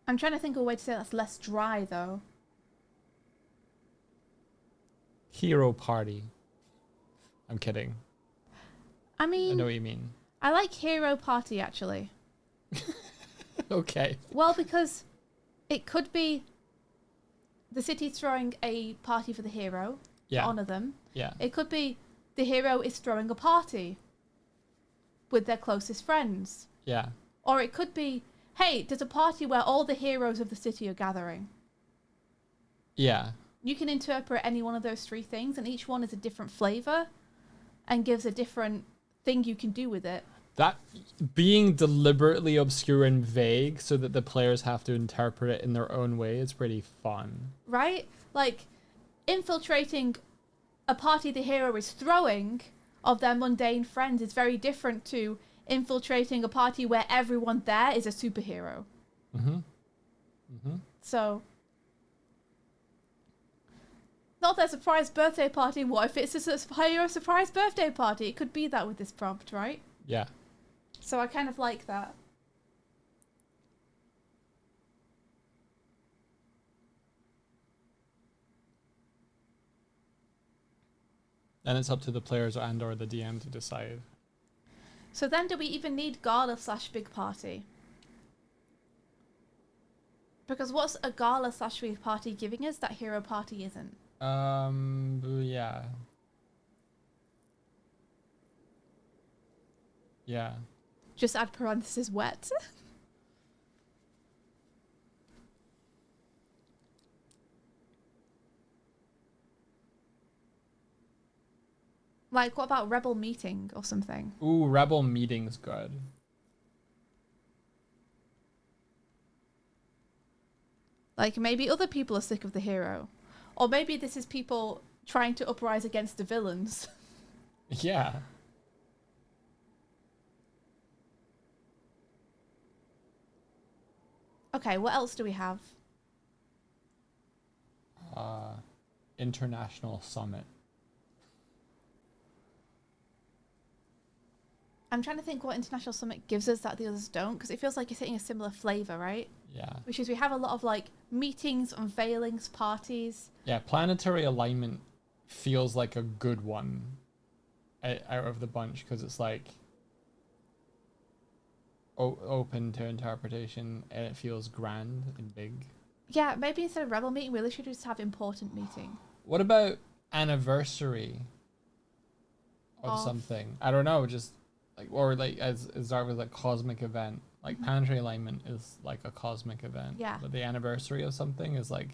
I'm trying to think of a way to say that's less dry, though. Hero party. I'm kidding. I mean... I know what you mean. I like hero party, actually. Okay. Well, because it could be the city throwing a party for the hero to honour them. Yeah. It could be the hero is throwing a party with their closest friends. Yeah. Or it could be hey, there's a party where all the heroes of the city are gathering. Yeah. You can interpret any one of those three things, and each one is a different flavor and gives a different thing you can do with it. That being deliberately obscure and vague so that the players have to interpret it in their own way is pretty fun. Right? Like, infiltrating a party the hero is throwing of their mundane friends is very different to infiltrating a party where everyone there is a superhero. So, not their surprise birthday party. What if it's a hero surprise birthday party? It could be that with this prompt, right? Yeah. So I kind of like that. And it's up to the players and or the DM to decide. So then do we even need gala/big party? Because what's a gala/big party giving us that hero party isn't? Yeah. Yeah. Just add parenthesis wet. Like, what about rebel meeting or something? Ooh, rebel meeting's good. Like, maybe other people are sick of the hero. Or maybe this is people trying to uprise against the villains. Yeah. Okay, what else do we have? International summit. I'm trying to think what International Summit gives us that the others don't, because it feels like it's hitting a similar flavour, right? Yeah. Which is we have a lot of, like, meetings, unveilings, parties. Yeah, planetary alignment feels like a good one out of the bunch because it's like open to interpretation and it feels grand and big. Yeah, maybe instead of rebel meeting, we really should just have important meeting. What about anniversary of something? I don't know, just like, or like as Zara was like cosmic event. Like planetary alignment is like a cosmic event. Yeah. But the anniversary of something is like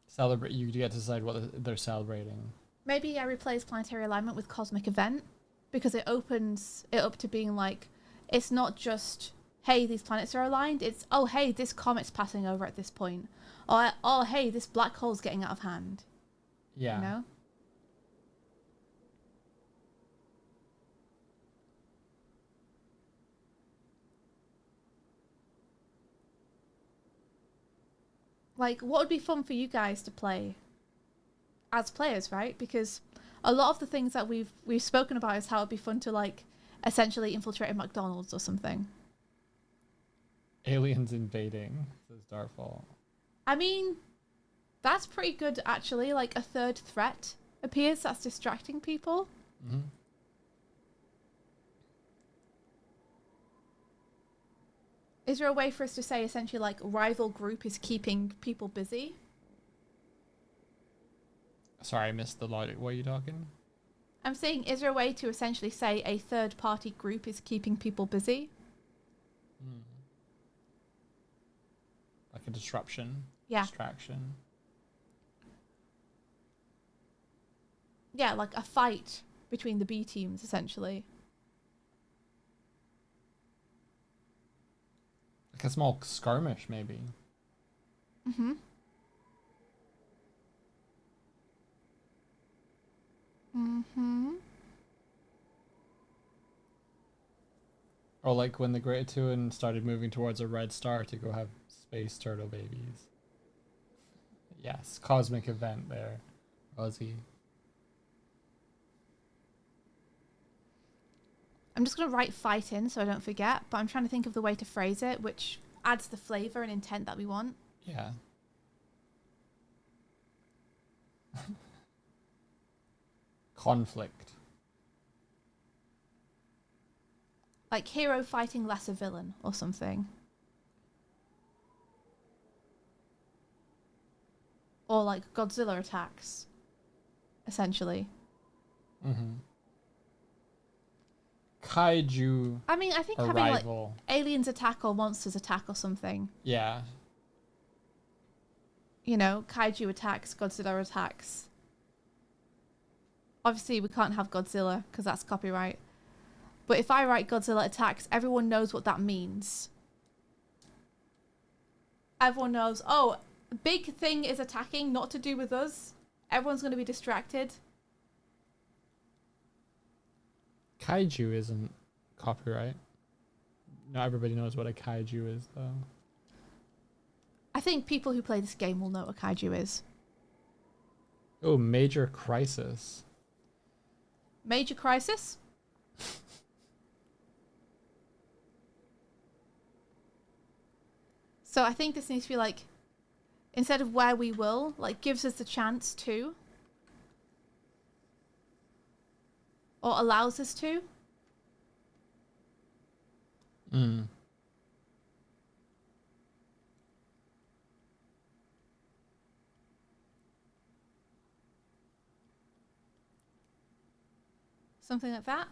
celebrate. You get to decide what they're celebrating. Maybe I replace planetary alignment with cosmic event because it opens it up to being like, it's not just, hey, these planets are aligned. It's, oh, hey, this comet's passing over at this point. Or, oh, hey, this black hole's getting out of hand. Yeah. You know? Like, what would be fun for you guys to play as players, right? Because a lot of the things that we've spoken about is how it'd be fun to, like, essentially infiltrate a McDonald's or something. Aliens invading, says Darfall. I mean, that's pretty good, actually. Like, a third threat appears that's distracting people. Mm-hmm. Is there a way for us to say, essentially, like, rival group is keeping people busy? Sorry, I missed the logic. What are you talking? I'm saying, is there a way to essentially say a third-party group is keeping people busy? Like a disruption? Yeah. Distraction? Yeah, like a fight between the B teams, essentially. Like a small skirmish, maybe. Mm-hmm. Mm-hmm. Or like when the Great Tuan started moving towards a red star to go have space turtle babies. Yes, cosmic event there, Ozzy. I'm just going to write fight in so I don't forget, but I'm trying to think of the way to phrase it, which adds the flavour and intent that we want. Yeah. Conflict. Like hero fighting lesser villain or something. Or like Godzilla attacks, essentially. Mm-hmm. kaiju I mean, I think having like arrival. aliens attack or monsters attack or something. Yeah. You know, kaiju attacks, Godzilla attacks. Obviously, we can't have Godzilla because that's copyright. But if I write Godzilla attacks, everyone knows what that means. Everyone knows, oh, big thing is attacking, not to do with us. Everyone's going to be distracted. Kaiju isn't copyright. Not everybody knows what a kaiju is, though. I think people who play this game will know what kaiju is. Oh, major crisis. Major crisis? So I think this needs to be like, instead of where we will, like gives us the chance to. Or allows us to. Something like that.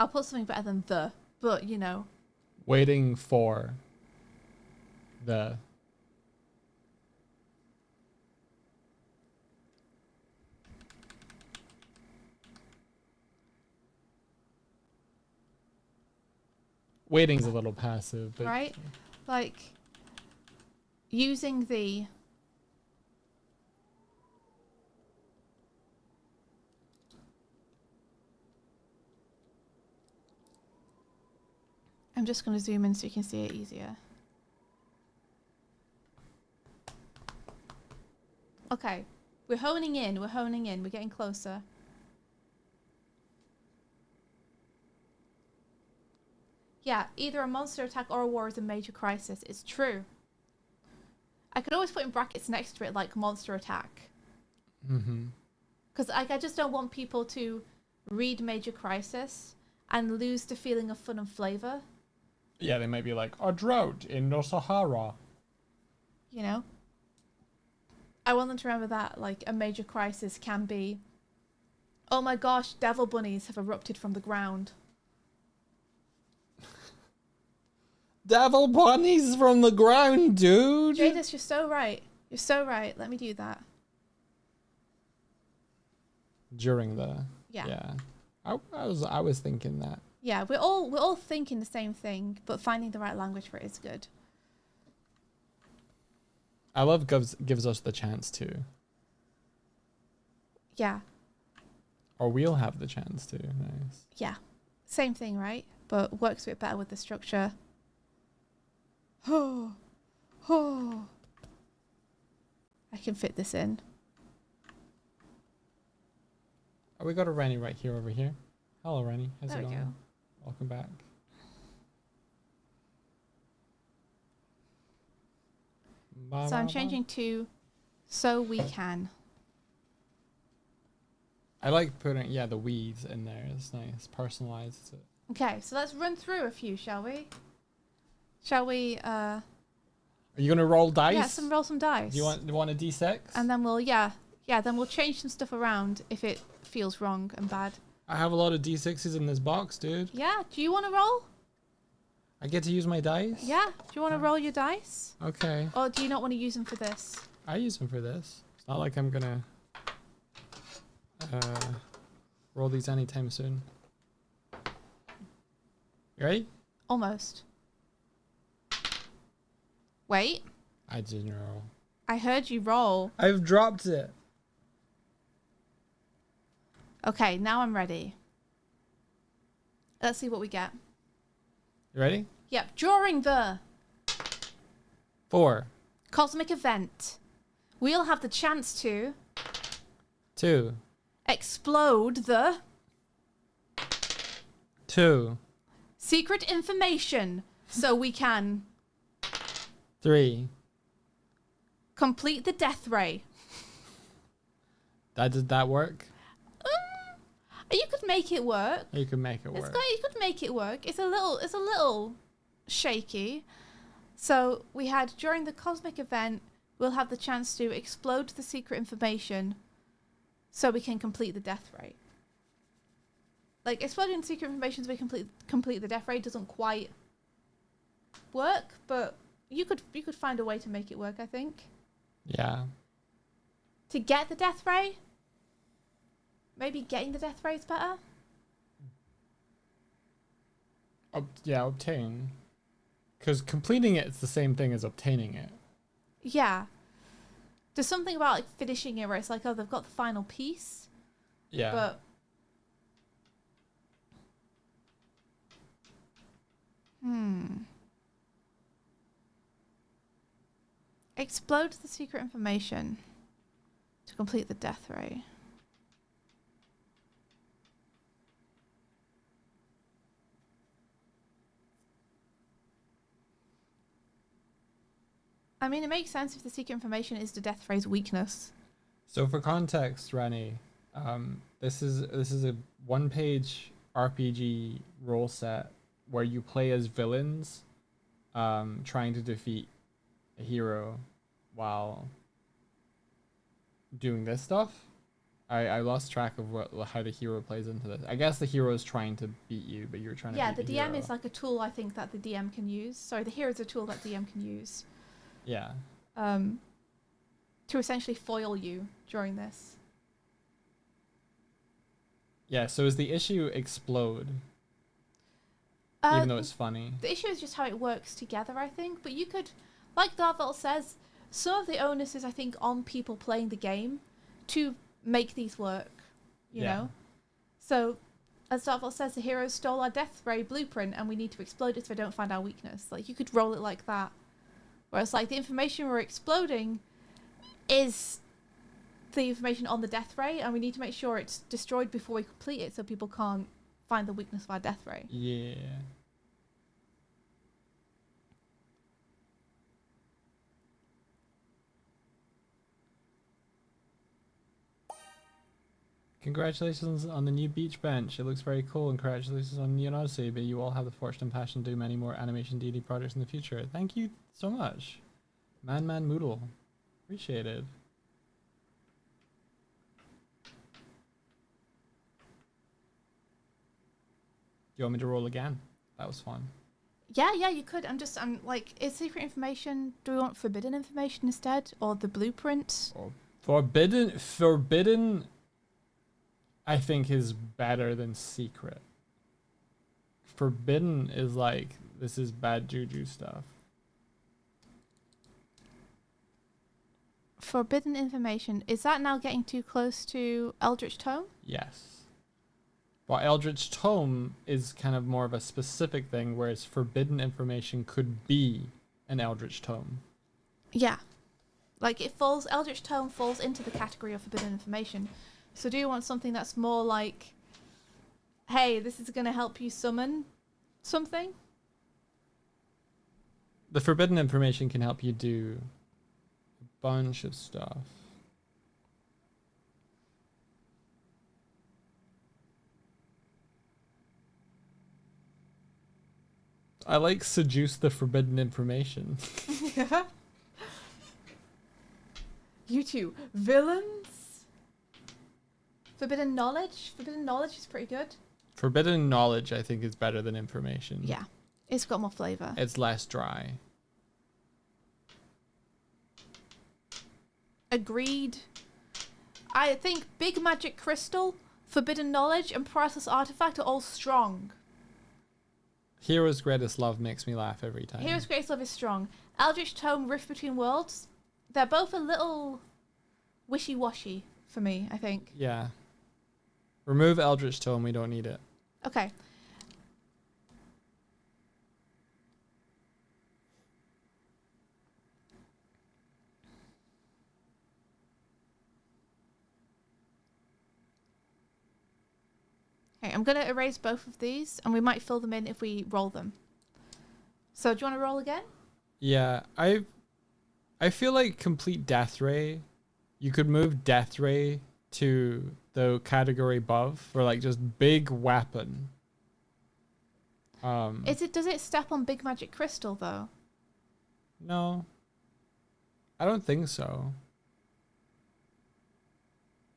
I'll put something better than the, but you know. Waiting for the. Waiting's a little passive, but Right? Like, using the. I'm just going to zoom in so you can see it easier. Okay. We're honing in, we're getting closer. Yeah, either a monster attack or a war is a major crisis. It's true. I could always put in brackets next to it like monster attack. Because I just don't want people to read major crisis and lose the feeling of fun and flavour. Yeah, they might be like, a drought in the Sahara. You know? I want them to remember that, like, a major crisis can be, oh my gosh, devil bunnies have erupted from the ground. Devil bunnies from the ground, dude! Jadis, you're so right. You're so right. Let me do that. During the... Yeah. Yeah. I was thinking that. Yeah, we're all thinking the same thing, but finding the right language for it is good. I love gives us the chance to. Yeah. Or we'll have the chance to. Nice. Yeah. Same thing, right? But works a bit better with the structure. Oh. I can fit this in. Oh, we got a Rennie right here over here. Hello, Rennie. How's There it we going? go. Welcome back. So I'm changing to so we can. I like putting, the weeds in there. It's nice. Personalized it. Okay, so let's run through a few, shall we? Shall we, Are you going to roll dice? yeah, roll some dice. Do you want a D6? And then then we'll change some stuff around if it feels wrong and bad. I have a lot of D6s in this box, dude. Yeah, do you want to roll? I get to use my dice? Yeah, do you want to roll your dice? Okay. Or do you not want to use them for this? I use them for this. It's not like I'm going to roll these anytime soon. You ready? Almost. Wait, I didn't roll. I heard you roll. I've dropped it. Okay, now I'm ready. Let's see what we get. You ready? Yep, during the 4, cosmic event, we'll have the chance to 2, explode the 2, secret information so we can 3. complete the death ray. Did that work? You could make it work. You can make it work. You could make it work. It's a little shaky. So we had, during the cosmic event, we'll have the chance to explode the secret information so we can complete the death ray. Like, exploding the secret information so we complete the death ray doesn't quite work, but you could find a way to make it work, I think. Yeah. To get the death ray, maybe getting the death ray is better. Obtain. Because completing it is the same thing as obtaining it. Yeah. There's something about like finishing it where it's like, oh, they've got the final piece. Yeah. But explode the secret information to complete the death ray. I mean, it makes sense if the secret information is the death ray's weakness. So for context, Rani, this is a one-page RPG role set where you play as villains, trying to defeat a hero while doing this stuff. I lost track of how the hero plays into this. I guess the hero is trying to beat you, but you're trying to beat the DM hero. is like a tool, I think, that the DM can use. Sorry, the hero is a tool that DM can use. Yeah. To essentially foil you during this. Yeah, so is the issue explode? Even though it's funny. The issue is just how it works together, I think. But you could, like Darvel says, some of the onus is, I think, on people playing the game to make these work, you know? So, as Darvel says, the hero stole our death ray blueprint and we need to explode it so we don't find our weakness. Like, you could roll it like that. Whereas, like, the information we're exploding is the information on the death ray, and we need to make sure it's destroyed before we complete it so people can't find the weakness of our death ray. Yeah. Congratulations on the new beach bench. It looks very cool, and congratulations on Neon Odyssey, but you all have the fortune and passion to do many more animation D&D projects in the future. Thank you so much. Man Moodle. Appreciate it. Do you want me to roll again? That was fun. Yeah, you could. I'm like, is secret information, do we want forbidden information instead? Or the blueprint? Or forbidden, I think, is better than secret. Forbidden is like, this is bad juju stuff. Forbidden information. Is that now getting too close to Eldritch Tome? Yes. Well, Eldritch Tome is kind of more of a specific thing, whereas forbidden information could be an Eldritch Tome. Yeah. Like, Eldritch Tome falls into the category of forbidden information. So do you want something that's more like, hey, this is going to help you summon something? The forbidden information can help you do a bunch of stuff. I like seduce the forbidden information. Yeah. You two, villains? Forbidden knowledge? Forbidden knowledge is pretty good. Forbidden knowledge, I think, is better than information. Yeah. It's got more flavor. It's less dry. Agreed. I think Big Magic Crystal, Forbidden Knowledge, and Priceless Artifact are all strong. Hero's Greatest Love makes me laugh every time. Hero's Greatest Love is strong. Eldritch Tome, Rift Between Worlds, they're both a little wishy-washy for me, I think. Yeah. Remove Eldritch Tome, we don't need it. Okay. Okay, I'm going to erase both of these, and we might fill them in if we roll them. So do you want to roll again? Yeah, I feel like complete Death Ray. You could move Death Ray to the category above for like just big weapon. Does it step on big magic crystal though? No. I don't think so.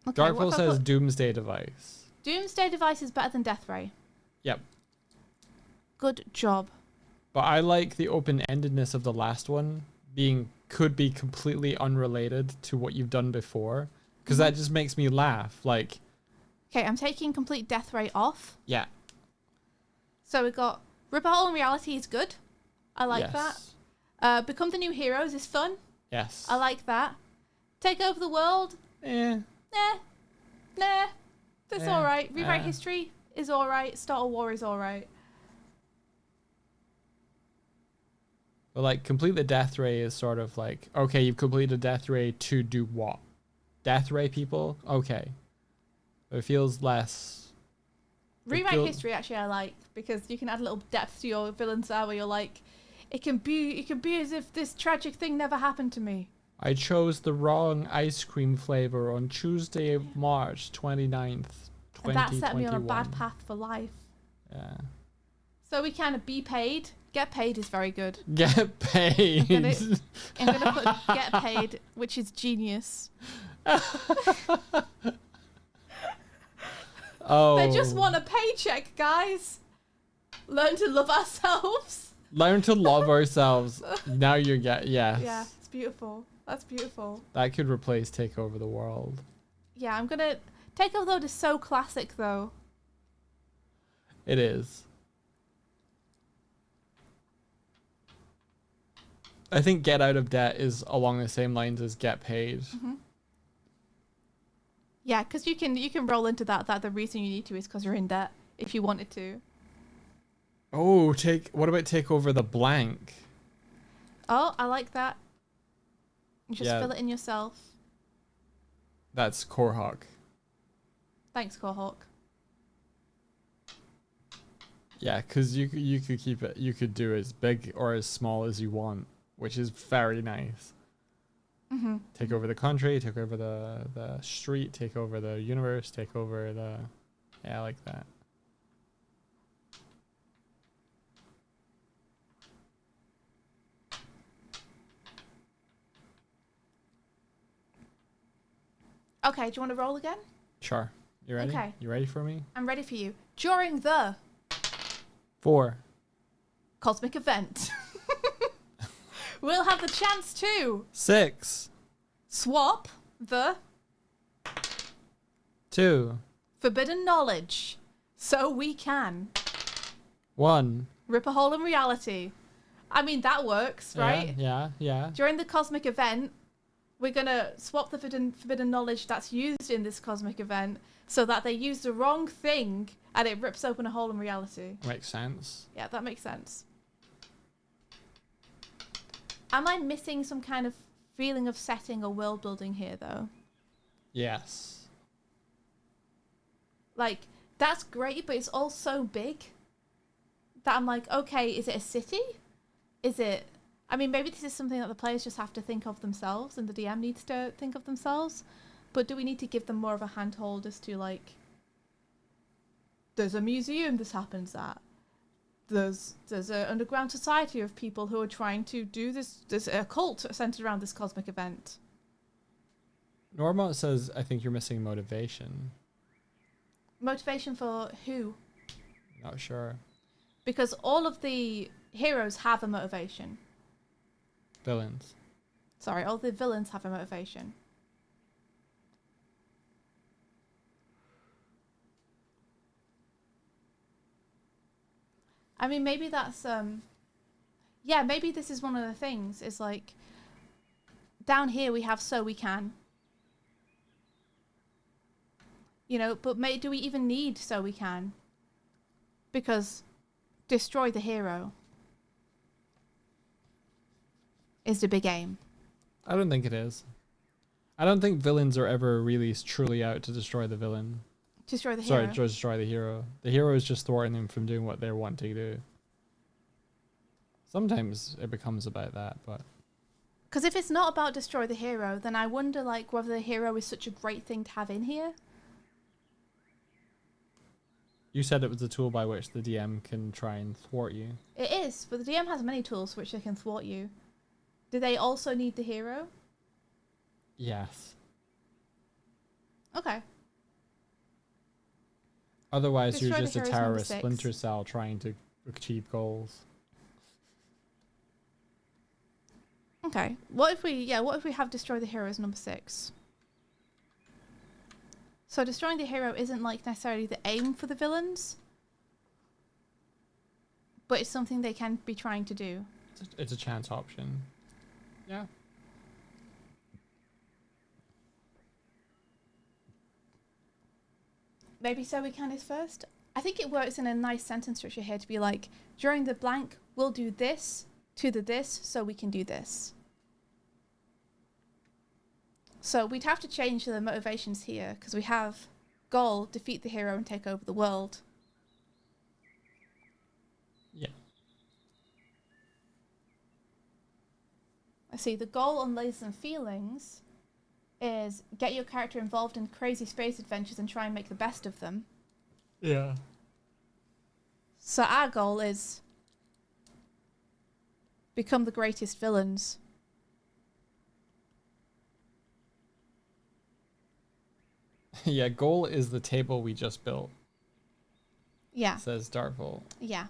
Okay, Darkfall says Doomsday Device. Doomsday Device is better than Death Ray. Yep. Good job. But I like the open-endedness of the last one could be completely unrelated to what you've done before, because that just makes me laugh. Like, okay, I'm taking complete Death Ray off. Yeah. So we got Rip a Hole in Reality is good. I like that. Become the New Heroes is fun. Yes. I like that. Take Over the World. Nah. That's alright. Rewrite History is alright. Start a War is alright. But like, complete the Death Ray is sort of like, okay, you've completed Death Ray to do what? Death Ray people? Okay. It feels less... Rewrite History actually I like, because you can add a little depth to your villains there where you're like, it can be as if this tragic thing never happened to me. I chose the wrong ice cream flavor on Tuesday, March 29th, 2021. And that set me on a bad path for life. Yeah. So we kind of be paid. Get paid is very good. Get paid. I'm gonna put get paid, which is genius. Oh. They just want a paycheck, guys. Learn to love ourselves. Learn to love ourselves. Now you're yes. Yeah, it's beautiful. That's beautiful. That could replace Take Over the World. Yeah, I'm gonna Take Over the World is so classic though. It is. I think Get Out of Debt is along the same lines as Get Paid. Mm-hmm. Yeah, because you can roll into that the reason you need to is because you're in debt if you wanted to. Oh, what about Take Over the Blank? Oh, I like that. You just fill it in yourself. That's Korhawk. Thanks, Korhawk. Yeah, because you could keep it. You could do as big or as small as you want, which is very nice. Mm-hmm. Take over the country, take over the street, take over the universe, take over the... Yeah, I like that. Okay, do you want to roll again? Sure. You ready? Okay. You ready for me? I'm ready for you. During the 4 cosmic event, we'll have the chance to 6 swap the 2 forbidden knowledge so we can 1 rip a hole in reality. I mean, that works, right? Yeah. During the cosmic event, we're going to swap the forbidden knowledge that's used in this cosmic event so that they use the wrong thing and it rips open a hole in reality. Makes sense. Yeah, that makes sense. Am I missing some kind of feeling of setting or world building here, though? Yes. Like, that's great, but it's all so big that I'm like, okay, is it a city? Is it... I mean, maybe this is something that the players just have to think of themselves and the DM needs to think of themselves. But do we need to give them more of a handhold as to, like, there's a museum this happens at. There's an underground society of people who are trying to do this. There's a cult centered around this cosmic event. Norma says, I think you're missing motivation. Motivation for who? Not sure. Because all of the heroes have a motivation. Villains. Sorry, all the villains have a motivation. I mean, maybe that's, yeah, maybe this is one of the things, is like, down here we have so we can. You know, but do we even need so we can? Because destroy the hero is the big aim. I don't think it is. I don't think villains are ever really truly out to destroy the villain. Destroy the hero. Sorry, to destroy the hero. The hero is just thwarting them from doing what they want to do. Sometimes it becomes about that, but... Because if it's not about destroy the hero, then I wonder like whether the hero is such a great thing to have in here. You said it was a tool by which the DM can try and thwart you. It is, but the DM has many tools which they can thwart you. Do they also need the hero? Yes. Okay. Otherwise, Destroy you're the just a hero's number terrorist 6. splinter cell trying to achieve goals. Okay. What if we have destroy the hero as number 6? So destroying the hero isn't like necessarily the aim for the villains, but it's something they can be trying to do. It's a chance option. Yeah. Maybe so we can is first. I think it works in a nice sentence structure here to be like, during the blank, we'll do this to the this so we can do this. So we'd have to change the motivations here because we have goal, defeat the hero and take over the world. Yeah. I see the goal on Lasers and Feelings is get your character involved in crazy space adventures and try and make the best of them. Yeah. So our goal is become the greatest villains. Yeah, goal is the table we just built, Yeah. says Darkvolt. Yeah.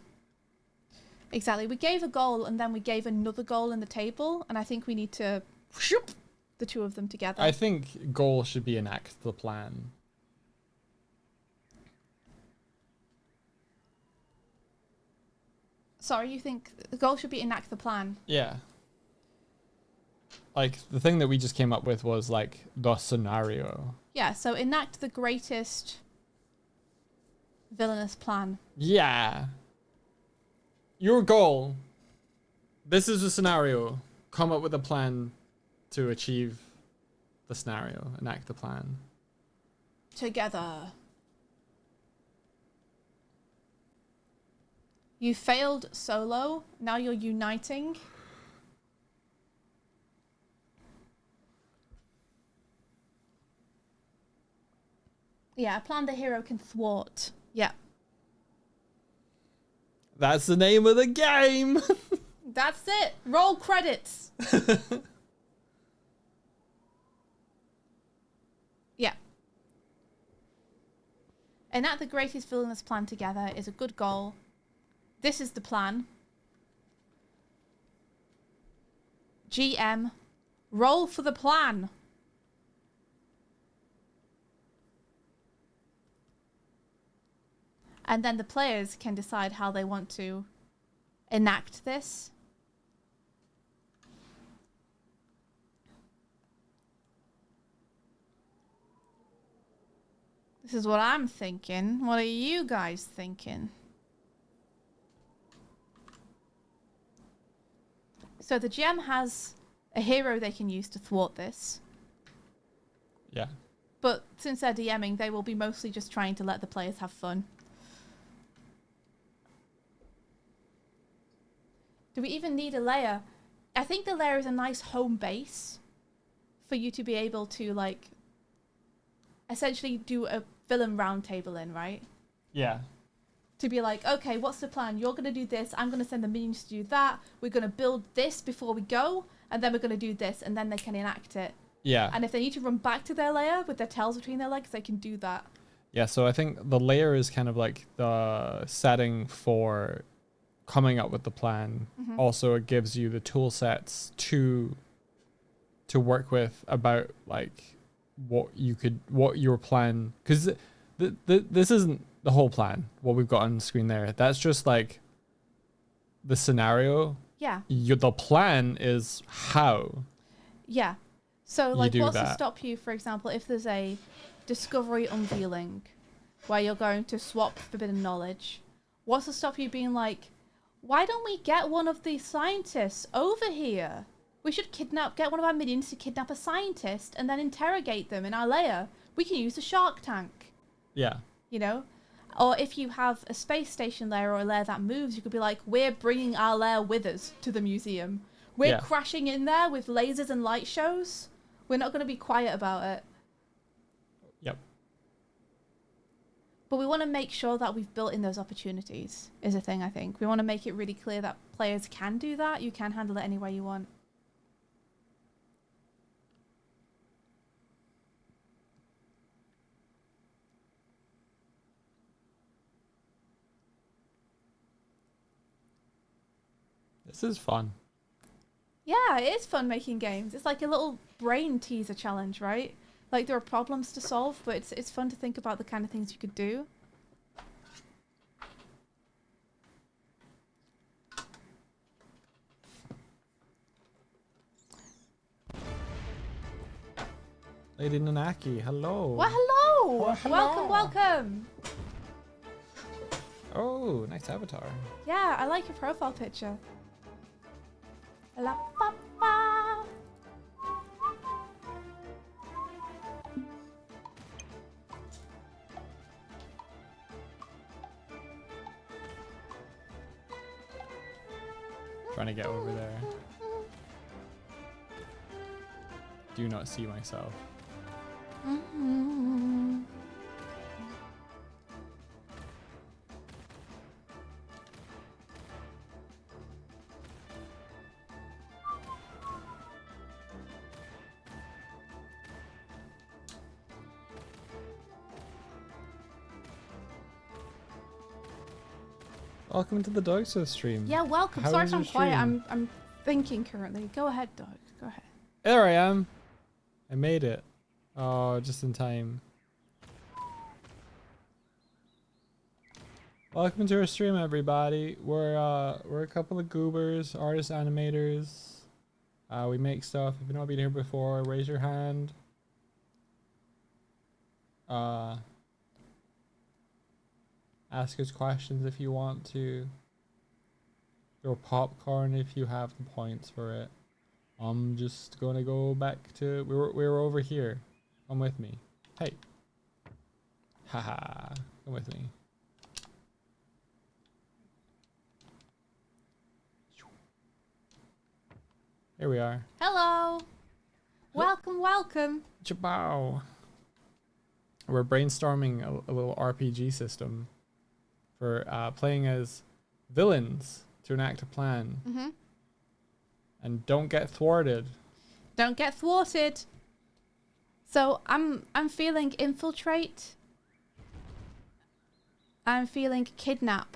Exactly. We gave a goal and then we gave another goal in the table, and I think we need to whoop the two of them together. I think goal should be enact the plan. Sorry, you think the goal should be enact the plan? Yeah. Like, the thing that we just came up with was, like, the scenario. Yeah, so enact the greatest villainous plan. Yeah. Your goal. This is the scenario. Come up with a plan to achieve the scenario. Enact the plan. Together. You failed solo, now you're uniting. Yeah, a plan the hero can thwart. Yeah. That's the name of the game! That's it. Roll credits. Yeah. Enact the greatest villainous plan together is a good goal. This is the plan. GM, roll for the plan. And then the players can decide how they want to enact this. This is what I'm thinking. What are you guys thinking? So the GM has a hero they can use to thwart this. Yeah. But since they're DMing, they will be mostly just trying to let the players have fun. Do we even need a layer? I think the layer is a nice home base for you to be able to, like, essentially do a villain roundtable in, right? Yeah. To be like, okay, what's the plan? You're going to do this. I'm going to send the minions to do that. We're going to build this before we go. And then we're going to do this. And then they can enact it. Yeah. And if they need to run back to their lair with their tails between their legs, they can do that. Yeah, so I think the layer is kind of like the setting for coming up with the plan. Mm-hmm. Also, it gives you the tool sets to work with about, like, what your plan, because this isn't the whole plan, what we've got on the screen there. That's just like the scenario. Yeah. The plan is how. Yeah. So, like, do what's to that. stop you, for example, if there's a discovery unveiling where you're going to swap forbidden knowledge? What's to stop you being like, why don't we get one of these scientists over here? We should get one of our minions to kidnap a scientist and then interrogate them in our lair. We can use a shark tank. Yeah. You know? Or if you have a space station lair or a lair that moves, you could be like, we're bringing our lair with us to the museum. We're Yeah. crashing in there with lasers and light shows. We're not going to be quiet about it. Yep. But we want to make sure that we've built in those opportunities, is a thing, I think. We want to make it really clear that players can do that. You can handle it any way you want. This is fun. Yeah, it is fun making games. It's like a little brain teaser challenge, right? Like there are problems to solve, but it's fun to think about the kind of things you could do. Lady Nanaki, hello. Well, hello! Well, hello. Welcome, welcome! Oh, nice avatar. Yeah, I like your profile picture. La pa pa. Trying to get over there. Do not see myself. Mm-hmm. Welcome to the Dog Show stream. Yeah, welcome. How Sorry was if I'm your quiet. stream? I'm thinking currently. Go ahead, dog. Go ahead. There I am. I made it. Oh, just in time. Welcome to our stream, everybody. We're a couple of goobers, artists, animators. We make stuff. If you've not been here before, raise your hand. Ask us questions if you want to. Throw popcorn if you have the points for it. I'm just gonna go back to we were over here. Come with me. Hey. Haha. Come with me. Here we are. Hello. Welcome, welcome. Chabow. We're brainstorming a little RPG system for playing as villains to enact a plan. Mm-hmm. And don't get thwarted. Don't get thwarted. So I'm feeling infiltrate. I'm feeling kidnap.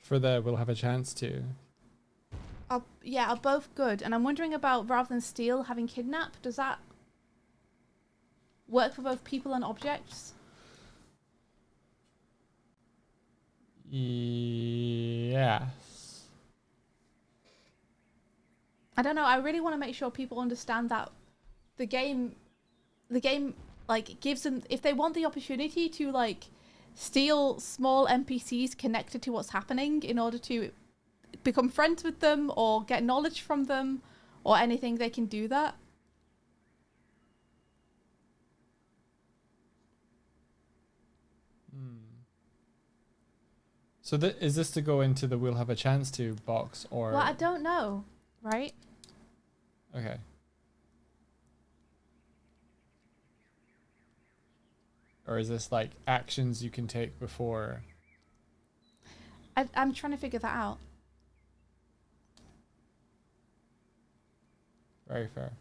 For the we'll have a chance to. Are both good. And I'm wondering about rather than steal, having kidnap. Does that work for both people and objects? Yes. I don't know. I really want to make sure people understand that the game like gives them, if they want the opportunity to like steal small NPCs connected to what's happening in order to become friends with them or get knowledge from them or anything, they can do that. So is this to go into the we'll have a chance to box or? Well, I don't know, right? Okay. Or is this like actions you can take before? I'm trying to figure that out. Very fair.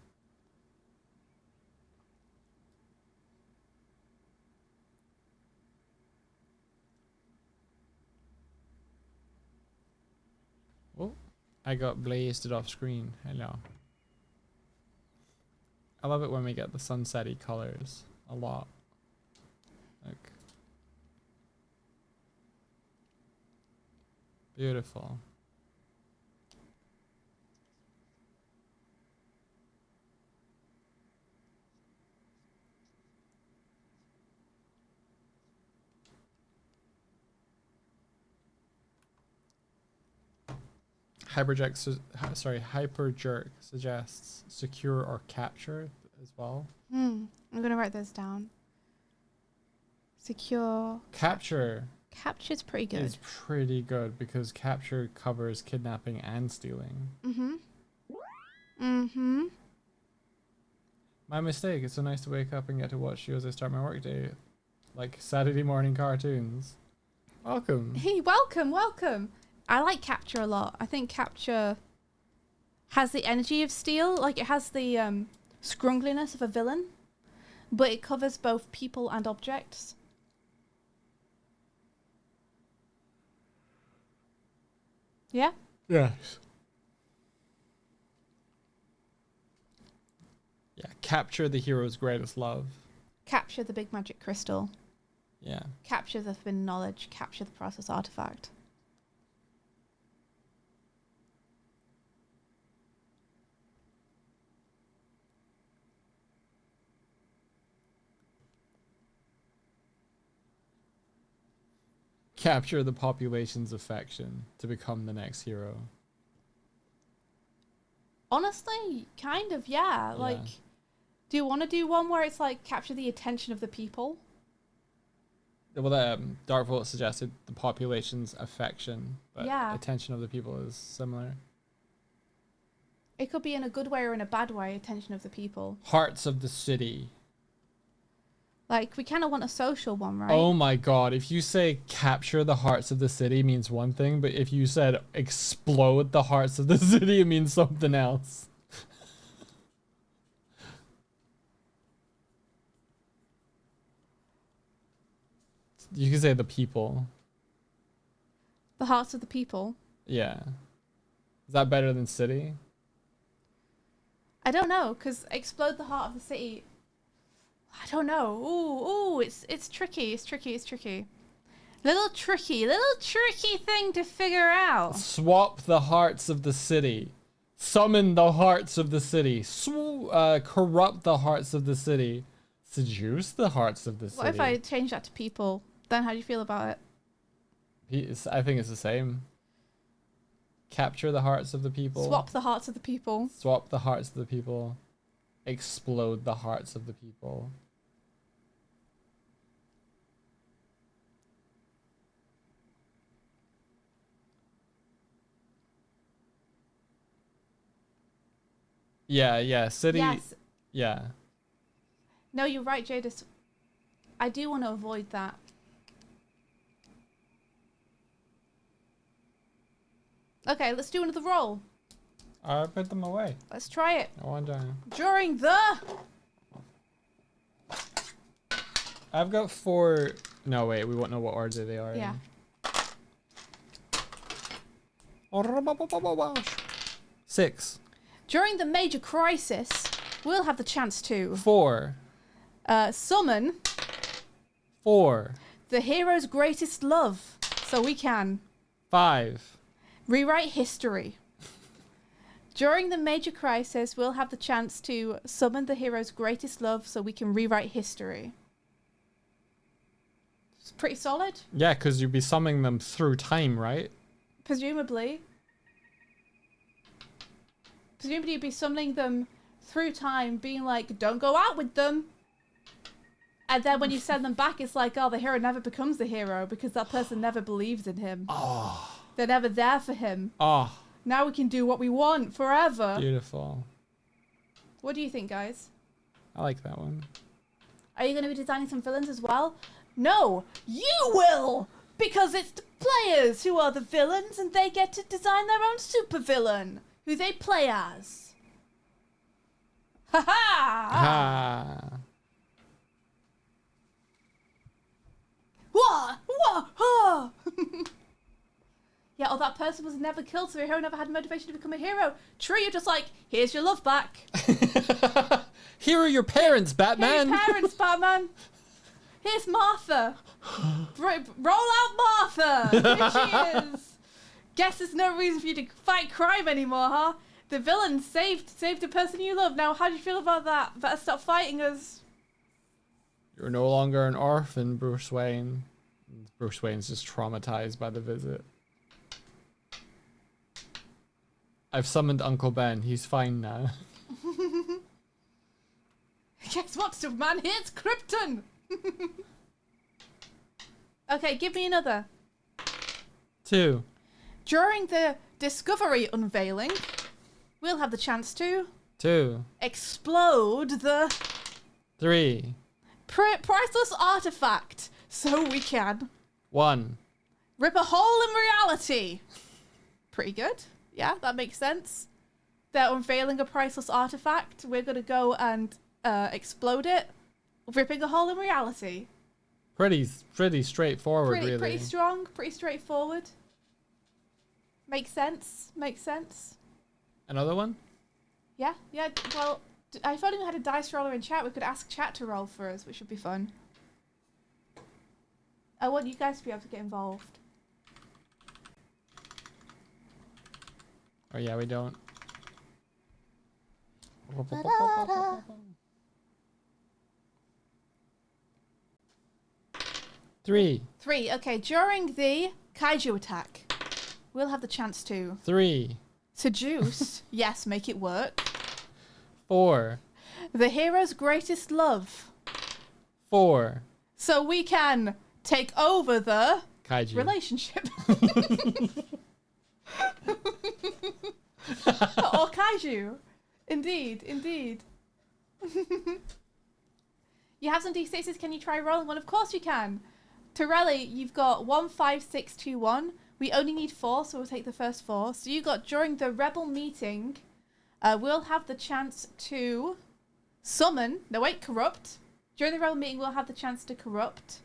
Oh, I got blasted off screen. Hello. I love it when we get the sunsetty colors a lot. Like, beautiful. Hyperjerk suggests secure or capture as well. I'm gonna write this down. Secure. Capture Captured's pretty good. It's pretty good because capture covers kidnapping and stealing. Mm-hmm. Mm-hmm. My mistake. It's so nice to wake up and get to watch you as I start my workday, like Saturday morning cartoons. Welcome. Hey, welcome, welcome. I like capture a lot. I think capture has the energy of steel. Like, it has the scrungliness of a villain, but it covers both people and objects. Yeah? Yes. Yeah, capture the hero's greatest love. Capture the big magic crystal. Yeah. Capture the forbidden knowledge. Capture the process artifact. Capture the population's affection to become the next hero. Honestly, kind of, yeah. Like, do you want to do one where it's like capture the attention of the people? Well, Darkvolt suggested the population's affection, but Yeah. attention of the people is similar. It could be in a good way or in a bad way, attention of the people. Hearts of the city. Like, we kind of want a social one, right? Oh my god, if you say capture the hearts of the city means one thing, but if you said explode the hearts of the city, it means something else. You can say the people. The hearts of the people. Yeah. Is that better than city? I don't know, because explode the heart of the city. I don't know. Ooh, it's tricky. It's tricky. Little tricky thing to figure out. Swap the hearts of the city. Summon the hearts of the city. Corrupt the hearts of the city. Seduce the hearts of the city. What if I change that to people? Then how do you feel about it? I think it's the same. Capture the hearts of the people. Swap the hearts of the people. Swap the hearts of the people. Explode the hearts of the people. Yeah, city. Yes. Yeah. No, you're right, Jadis. I do want to avoid that. Okay, let's do another roll. I put them away. Let's try it. I wonder. During the... I've got 4. No, wait. We won't know what order they are Yeah. in. 6. During the major crisis, we'll have the chance to 4. summon 4. the hero's greatest love, so we can 5. rewrite history. During the major crisis, we'll have the chance to summon the hero's greatest love, so we can rewrite history. It's pretty solid, Yeah, because you'd be summoning them through time, right? presumably. Presumably, you'd be summoning them through time, being like, "Don't go out with them." And then when you send them back, it's like, oh, the hero never becomes the hero because that person never believes in him. Oh. They're never there for him. Oh, Now we can do what we want forever. beautiful. What do you think, guys? I like that one. Are you going to be designing some villains as well? No, you will! Because it's the players who are the villains and they get to design their own supervillain, who they play as. Ha ha! Ah. Wah! Wah! Ha! Yeah, or that person was never killed, so the hero never had motivation to become a hero. True, you're just like, here's your love back. Here are your parents, Batman. Here's your parents, Batman. Here's Martha. Roll out Martha. Here she is. Guess there's no reason for you to fight crime anymore, huh? The villain saved the person you love. Now, how do you feel about that? Better stop fighting us. You're no longer an orphan, Bruce Wayne. Bruce Wayne's just traumatized by the visit. I've summoned Uncle Ben. He's fine now. Guess what, Superman? Here's Krypton. Okay, give me another. 2. During the Discovery unveiling, we'll have the chance to 2. explode the 3. priceless artifact so we can 1. rip a hole in reality. Pretty good. Yeah, that makes sense. They're unveiling a priceless artifact. We're going to go and explode it, ripping a hole in reality. Pretty straightforward, really. Pretty strong, pretty straightforward. Makes sense. Makes sense. Another one? Yeah. Well, if only we had a dice roller in chat, we could ask chat to roll for us, which would be fun. I want you guys to be able to get involved. Oh yeah, we don't. 3. 3. Okay, during the kaiju attack, we'll have the chance to 3. seduce. Yes, make it work. 4. The hero's greatest love. 4. So we can take over the Kaiju. relationship. Or kaiju. Indeed. You have some D6s, can you try rolling one? Of course you can. Torelli, you've got 1, 5, 6, 2, 1. We only need 4, so we'll take the first 4. So you got during the rebel meeting, we'll have the chance to summon. No, wait, corrupt. During the rebel meeting, we'll have the chance to corrupt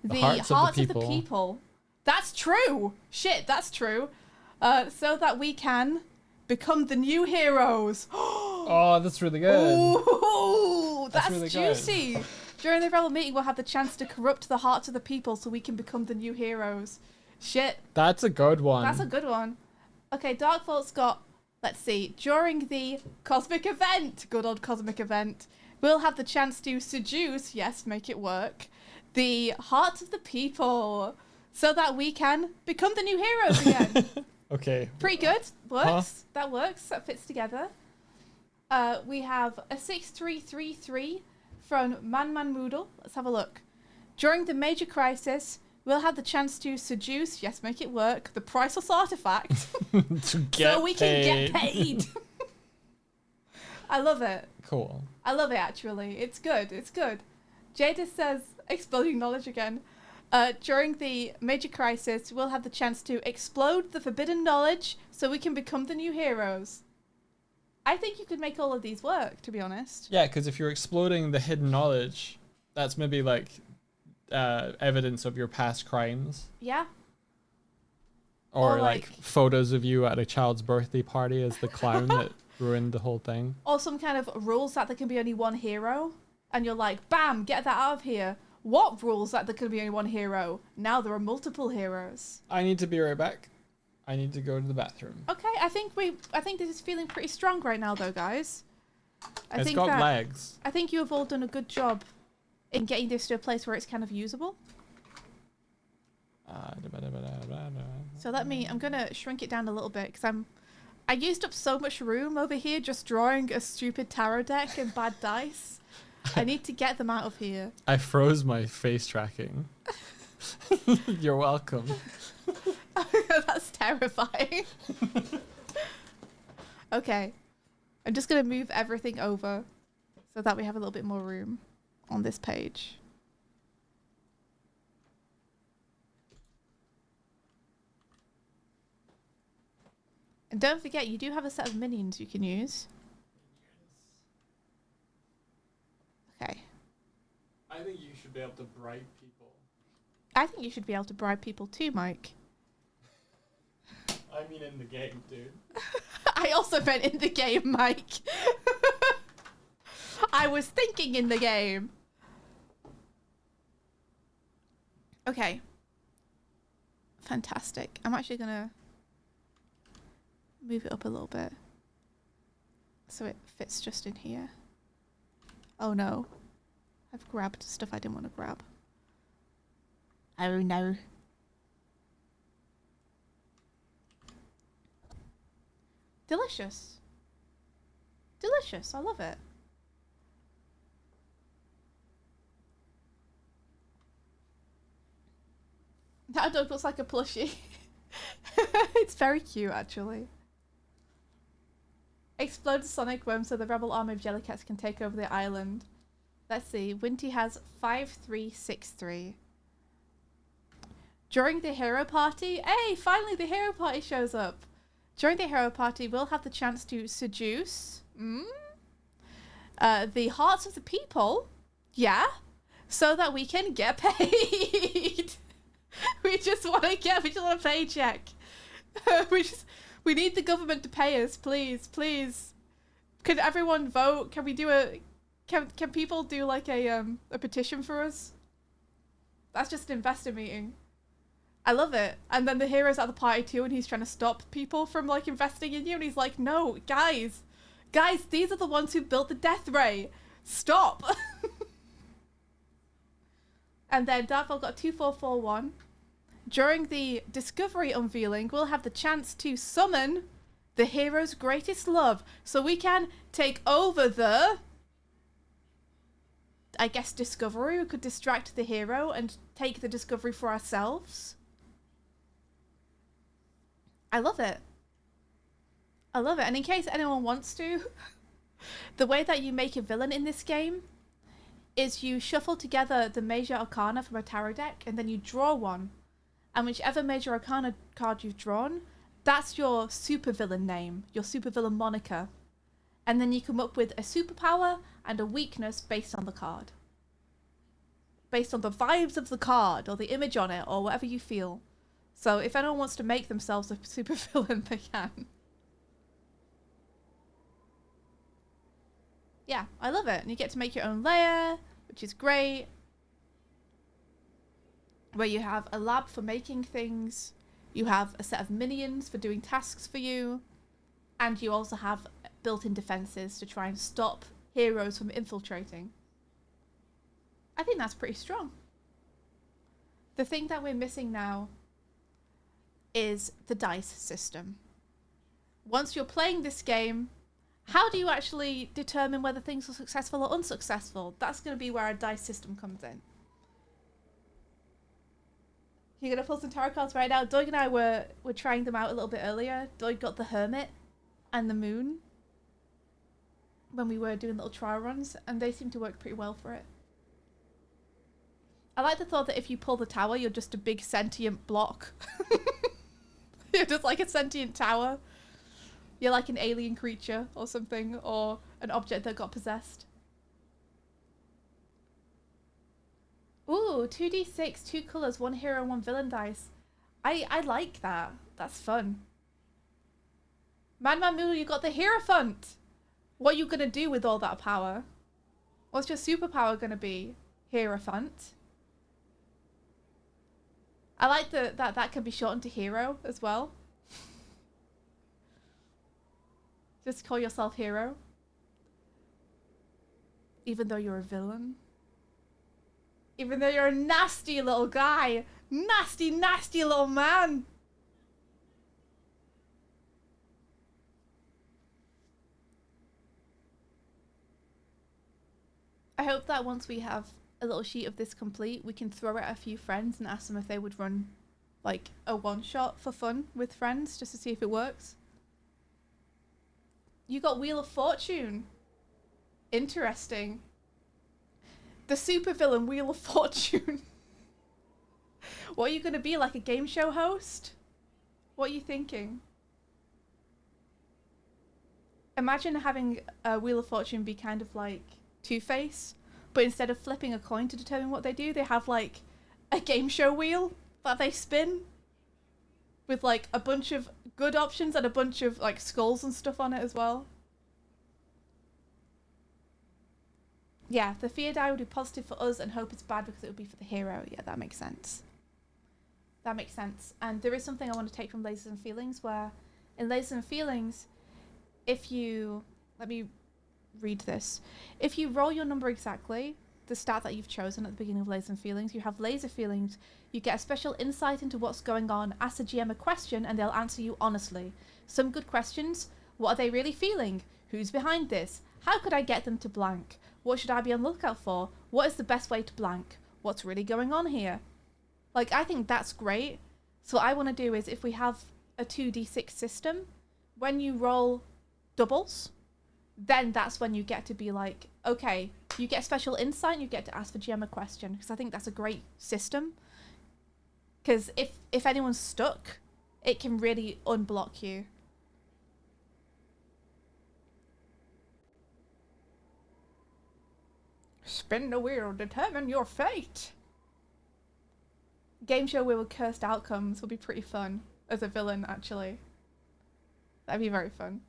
the hearts of the people. That's true. Shit, that's true. So that we can become the new heroes. Oh, that's really good. Ooh, that's really juicy. good. During the rebel meeting, we'll have the chance to corrupt the hearts of the people so we can become the new heroes. Shit. That's a good one. That's a good one. Okay, Dark Vault's got, let's see, during the cosmic event, good old cosmic event, we'll have the chance to seduce, yes, make it work, the hearts of the people so that we can become the new heroes again. Okay. Pretty good. Works. Huh? That works. That fits together. We have a 6333 from Man Moodle. Let's have a look. During the major crisis, we'll have the chance to seduce, yes, make it work, the priceless artifact. To get so we can get paid. I love it. Cool. I love it, actually. It's good. It's good. Jada says, exploding knowledge again. During the major crisis, we'll have the chance to explode the forbidden knowledge so we can become the new heroes. I think you could make all of these work, to be honest. Yeah, because if you're exploding the hidden knowledge, that's maybe like evidence of your past crimes. Yeah. Or Or like photos of you at a child's birthday party as the clown that ruined the whole thing. Or some kind of rules that there can be only one hero. And you're like, bam, get that out of here. What rules that there can be only one hero? Now there are multiple heroes. I need to be right back. I need to go to the bathroom. Okay, I think this is feeling pretty strong right now though, guys. It's got legs. I think you have all done a good job in getting this to a place where it's kind of usable. So I'm gonna shrink it down a little bit because I used up so much room over here just drawing a stupid tarot deck and bad dice. I need to get them out of here. I froze my face tracking. You're welcome. That's terrifying. Okay. I'm just going to move everything over so that we have a little bit more room on this page. And don't forget, you do have a set of minions you can use. Okay. I think you should be able to bribe people. I think you should be able to bribe people too, Mike. I mean in the game, dude. I also meant in the game, Mike. I was thinking in the game. Okay. Fantastic. I'm actually going to move it up a little bit so it fits just in here. Oh no. I've grabbed stuff I didn't want to grab. Oh no. Delicious. Delicious. I love it. That dog looks like a plushie. It's very cute, actually. Explode the sonic worm so the rebel army of Jellycats can take over the island. Let's see. Winty has 5363. During the hero party... Hey, finally the hero party shows up. During the hero party, we'll have the chance to seduce the hearts of the people. Yeah. So that we can get paid. We just want a paycheck. We need the government to pay us, please, please. Can everyone vote? Can we do can people do like a petition for us? That's just an investor meeting. I love it. And then the hero's at the party too, and he's trying to stop people from like investing in you, and he's like, no, guys, these are the ones who built the death ray. Stop. And then Dartfall got 2441. During the Discovery unveiling, we'll have the chance to summon the hero's greatest love, so we can take over the, I guess, Discovery. We could distract the hero and take the Discovery for ourselves. I love it. I love it. And in case anyone wants to, the way that you make a villain in this game is you shuffle together the major arcana from a tarot deck, and then you draw one. And whichever major arcana card you've drawn, that's your supervillain name, your supervillain moniker. And then you come up with a superpower and a weakness based on the card. Based on the vibes of the card, or the image on it, or whatever you feel. So if anyone wants to make themselves a supervillain, they can. Yeah, I love it. And you get to make your own layer, which is great. Where you have a lab for making things, you have a set of minions for doing tasks for you, and you also have built-in defenses to try and stop heroes from infiltrating. I think that's pretty strong. The thing that we're missing now is the dice system. Once you're playing this game, how do you actually determine whether things are successful or unsuccessful? That's going to be where our dice system comes in. You're going to pull some tarot cards right now. Doig and I were trying them out a little bit earlier. Doig got the Hermit and the Moon when we were doing little trial runs, and they seem to work pretty well for it. I like the thought that if you pull the Tower, you're just a big sentient block. You're just like a sentient tower. You're like an alien creature or something, or an object that got possessed. Ooh, 2d6, 2 colours, 1 hero, 1 villain dice. I like that. That's fun. Man Moodle, you got the Hierophant. What are you going to do with all that power? What's your superpower going to be? Hierophant. I like that can be shortened to hero as well. Just call yourself hero. Even though you're a villain. Even though you're a nasty little guy. Nasty, nasty little man. I hope that once we have a little sheet of this complete, we can throw it at a few friends and ask them if they would run like a one-shot for fun with friends just to see if it works. You got Wheel of Fortune. Interesting. The supervillain Wheel of Fortune. What are you going to be, like a game show host? What are you thinking? Imagine having a Wheel of Fortune be kind of like Two-Face, but instead of flipping a coin to determine what they do, they have like a game show wheel that they spin with like a bunch of good options and a bunch of like skulls and stuff on it as well. Yeah, the fear die would be positive for us and hope it's bad because it would be for the hero. Yeah, that makes sense. That makes sense. And there is something I want to take from Lasers and Feelings where in Lasers and Feelings, if you... Let me read this. If you roll your number exactly, the stat that you've chosen at the beginning of Lasers and Feelings, you have laser feelings, you get a special insight into what's going on, ask the GM a question and they'll answer you honestly. Some good questions: what are they really feeling? Who's behind this? How could I get them to blank? What should I be on the lookout for? What is the best way to blank? What's really going on here? Like, I think that's great. So what I want to do is, if we have a 2d6 system, when you roll doubles, then that's when you get to be like, okay, you get special insight and you get to ask the GM a question, because I think that's a great system. Because if anyone's stuck, it can really unblock you. Spin the wheel, determine your fate. Game show with cursed outcomes will be pretty fun as a villain, actually. That'd be very fun.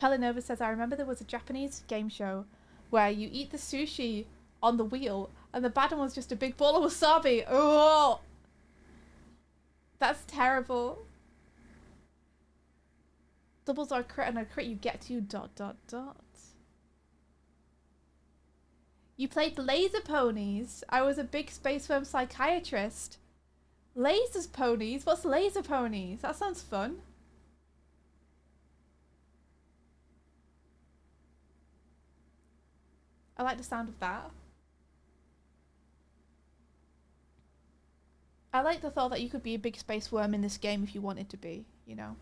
Pelinova says, I remember there was a Japanese game show where you eat the sushi on the wheel and the bad one was just a big ball of wasabi. Oh, that's terrible. Doubles are a crit, and a crit you get to ... You played Laser Ponies. I was a big spaceworm psychiatrist. Lasers Ponies? What's Laser Ponies? That sounds fun. I like the sound of that. I like the thought that you could be a big space worm in this game if you wanted to be, you know.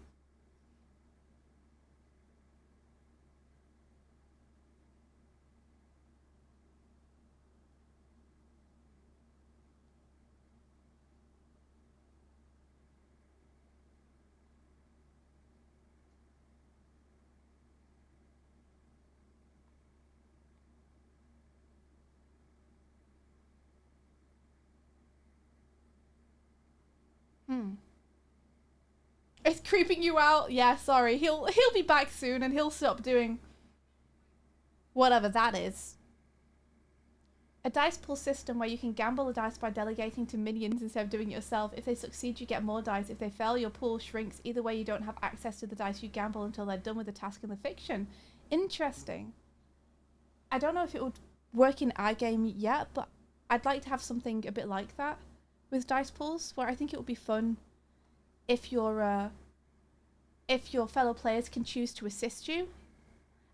It's creeping you out. Yeah, sorry. He'll be back soon and he'll stop doing whatever that is. A dice pool system where you can gamble the dice by delegating to minions instead of doing it yourself. If they succeed, you get more dice. If they fail, your pool shrinks. Either way, you don't have access to the dice you gamble until they're done with the task in the fiction. Interesting. I don't know if it would work in our game yet, but I'd like to have something a bit like that with dice pools, where I think it would be fun if your fellow players can choose to assist you.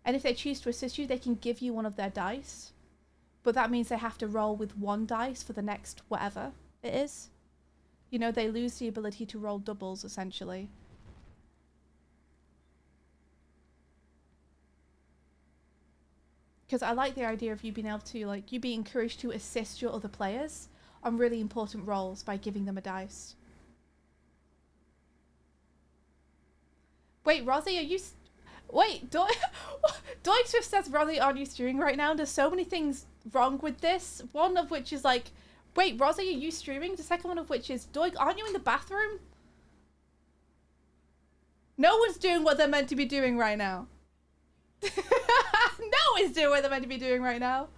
And if they choose to assist you, they can give you one of their dice. But that means they have to roll with one dice for the next whatever it is. You know, they lose the ability to roll doubles, essentially. Because I like the idea of you being able to, like, you being encouraged to assist your other players on really important rolls by giving them a dice. Wait, Rosie, are you... Wait, Doig Swift says, Rosie, aren't you streaming right now? There's so many things wrong with this. One of which is like, wait, Rosie, are you streaming? The second one of which is, Doig, aren't you in the bathroom? No one's doing what they're meant to be doing right now. No one's doing what they're meant to be doing right now.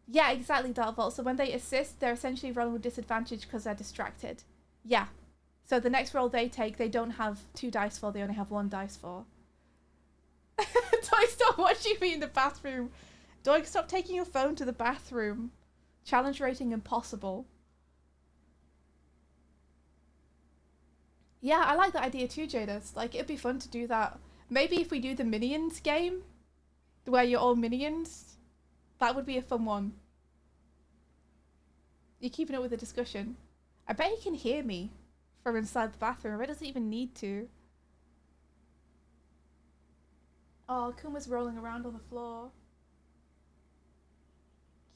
Yeah, exactly, Dark Vault. So when they assist, they're essentially rolling with disadvantage because they're distracted. Yeah. So the next roll they take, they don't have 2 dice for, they only have 1 dice for. Doig, stop watching me in the bathroom. Doig, stop taking your phone to the bathroom. Challenge rating impossible. Yeah, I like that idea too, Jadis. Like, it'd be fun to do that. Maybe if we do the Minions game, where you're all Minions, that would be a fun one. You're keeping up with the discussion. I bet he can hear me from inside the bathroom. I bet he doesn't even need to. Oh, Kuma's rolling around on the floor.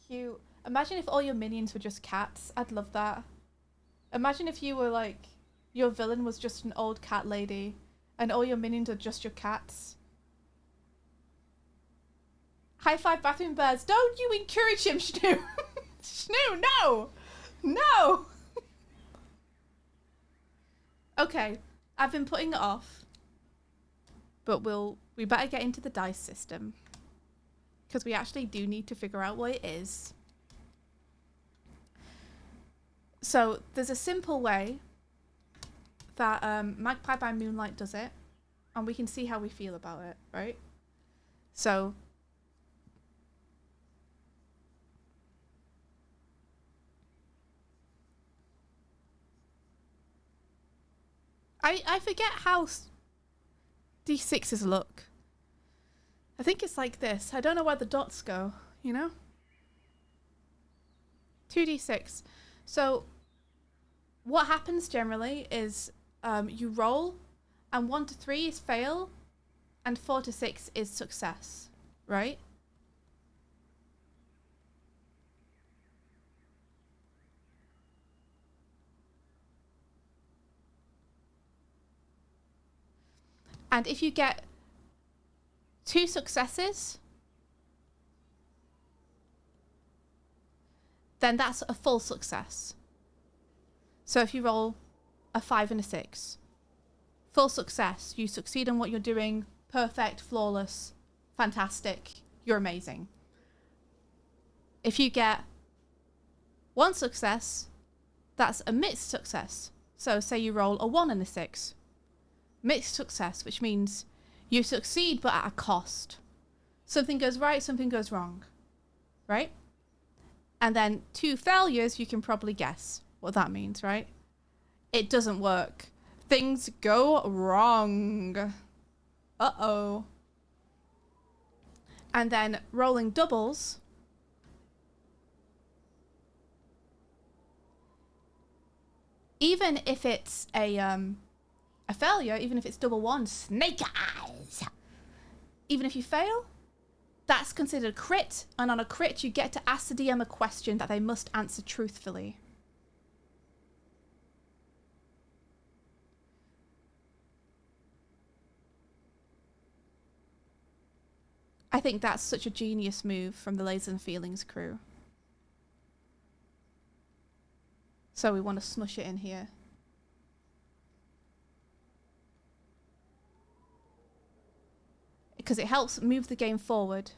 Cute. Imagine if all your minions were just cats. I'd love that. Imagine if you were like, your villain was just an old cat lady and all your minions are just your cats. High five, bathroom birds. Don't you encourage him, Snoo. Snoo, no. No. Okay, I've been putting it off, but we better get into the dice system because we actually do need to figure out what it is. So there's a simple way that Magpie by Moonlight does it, and we can see how we feel about it, right? So I forget how D6s look. I think it's like this. I don't know where the dots go, you know? 2d6. So what happens generally is you roll, and 1 to 3 is fail, and 4 to 6 is success, right? And if you get 2 successes, then that's a full success. So if you roll a 5 and a 6, full success, you succeed in what you're doing, perfect, flawless, fantastic, you're amazing. If you get 1 success, that's a mixed success. So say you roll a 1 and a 6. Mixed success, which means you succeed but at a cost. Something goes right, something goes wrong, right? And then 2 failures, you can probably guess what that means, right? It doesn't work. Things go wrong. Uh-oh. And then rolling doubles. Even if it's a failure, even if it's double 1, snake eyes. Even if you fail, that's considered a crit, and on a crit you get to ask the DM a question that they must answer truthfully. I think that's such a genius move from the Lasers and Feelings crew. So we want to smush it in here. Because it helps move the game forward.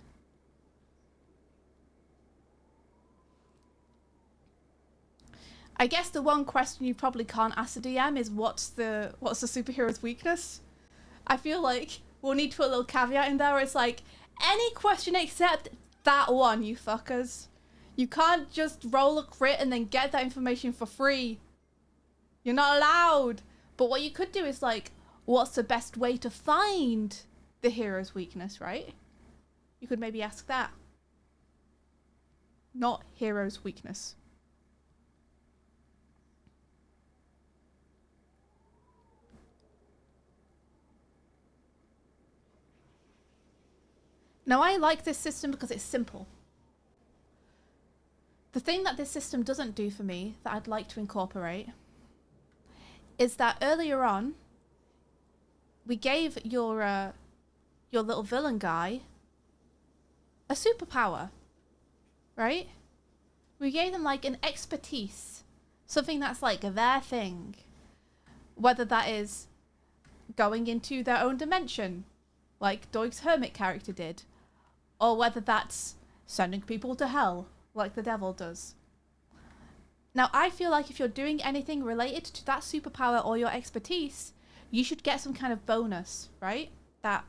I guess the one question you probably can't ask the DM is what's the superhero's weakness? I feel like we'll need to put a little caveat in there where it's like, any question except that one, you fuckers. You can't just roll a crit and then get that information for free. You're not allowed. But what you could do is like, what's the best way to find the hero's weakness, right? You could maybe ask that. Not hero's weakness. Now, I like this system because it's simple. The thing that this system doesn't do for me that I'd like to incorporate is that earlier on, we gave your little villain guy a superpower, right? We gave them like an expertise, something that's like their thing, whether that is going into their own dimension, like Doig's hermit character did, or whether that's sending people to hell, like the devil does. Now, I feel like if you're doing anything related to that superpower or your expertise, you should get some kind of bonus, right? That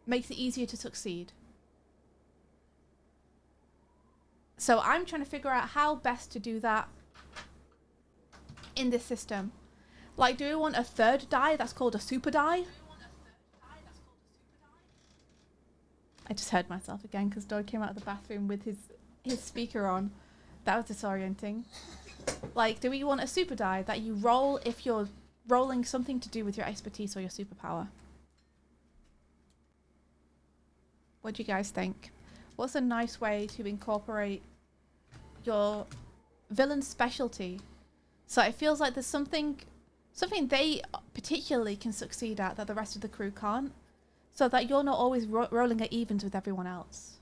makes it easier to succeed. So I'm trying to figure out how best to do that in this system. Like, do we want a third die that's called a super die? I just heard myself again because Doig came out of the bathroom with his speaker on. That was disorienting. Like, do we want a super die that you roll if you're rolling something to do with your expertise or your superpower? What do you guys think? What's a nice way to incorporate your villain's specialty so it feels like there's something they particularly can succeed at that the rest of the crew can't, so that you're not always rolling at evens with everyone else?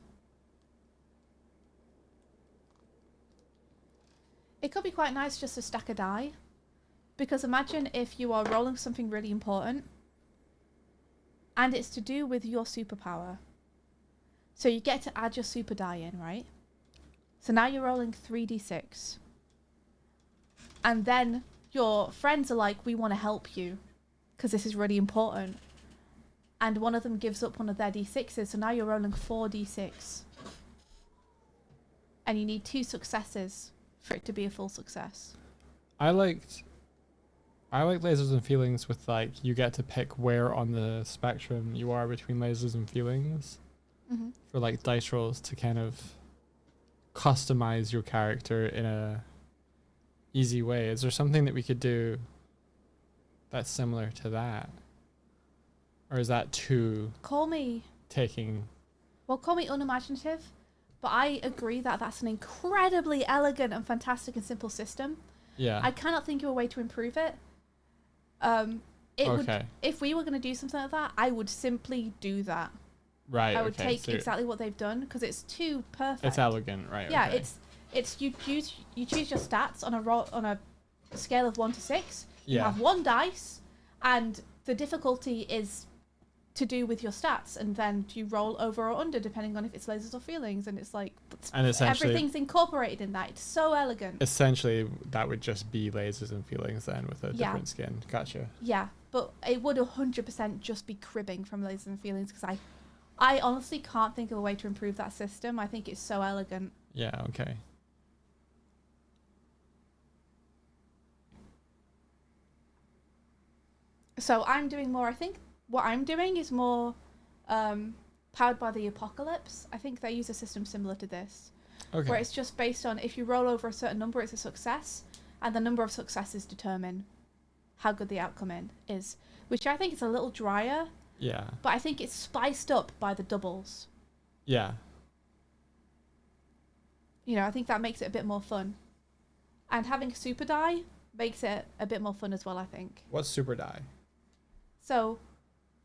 It could be quite nice just to stack a die, because imagine if you are rolling something really important and it's to do with your superpower. So you get to add your super die in, right? So now you're rolling 3d6. And then your friends are like, we want to help you because this is really important. And one of them gives up one of their d6s, so now you're rolling 4d6. And you need 2 successes for it to be a full success. I liked Lasers and Feelings with, like, you get to pick where on the spectrum you are between Lasers and Feelings. Mm-hmm. For like dice rolls to kind of customize your character in a easy way. Is there something that we could do that's similar to that? Or is that too Call me unimaginative, but I agree that that's an incredibly elegant and fantastic and simple system. Yeah. I cannot think of a way to improve it. Would, if we were going to do something like that, I would simply do that. Right. I would take exactly what they've done because it's too perfect. It's elegant, right? Yeah, it's you choose your stats on a scale of 1 to 6. You have 1 dice, and the difficulty is to do with your stats, and then you roll over or under depending on if it's lasers or feelings, and it's like, and essentially everything's incorporated in that. It's so elegant. Essentially, that would just be lasers and feelings then with a different skin. Gotcha. Yeah, but it would 100% just be cribbing from lasers and feelings because I honestly can't think of a way to improve that system. I think it's so elegant. Yeah. Okay. So I'm doing more. I think what I'm doing is more powered by the apocalypse. I think they use a system similar to this, where it's just based on if you roll over a certain number, it's a success, and the number of successes determine how good the outcome is, which I think is a little drier. Yeah. But I think it's spiced up by the doubles. Yeah. I think that makes it a bit more fun. And having super die makes it a bit more fun as well, I think. What's super die? So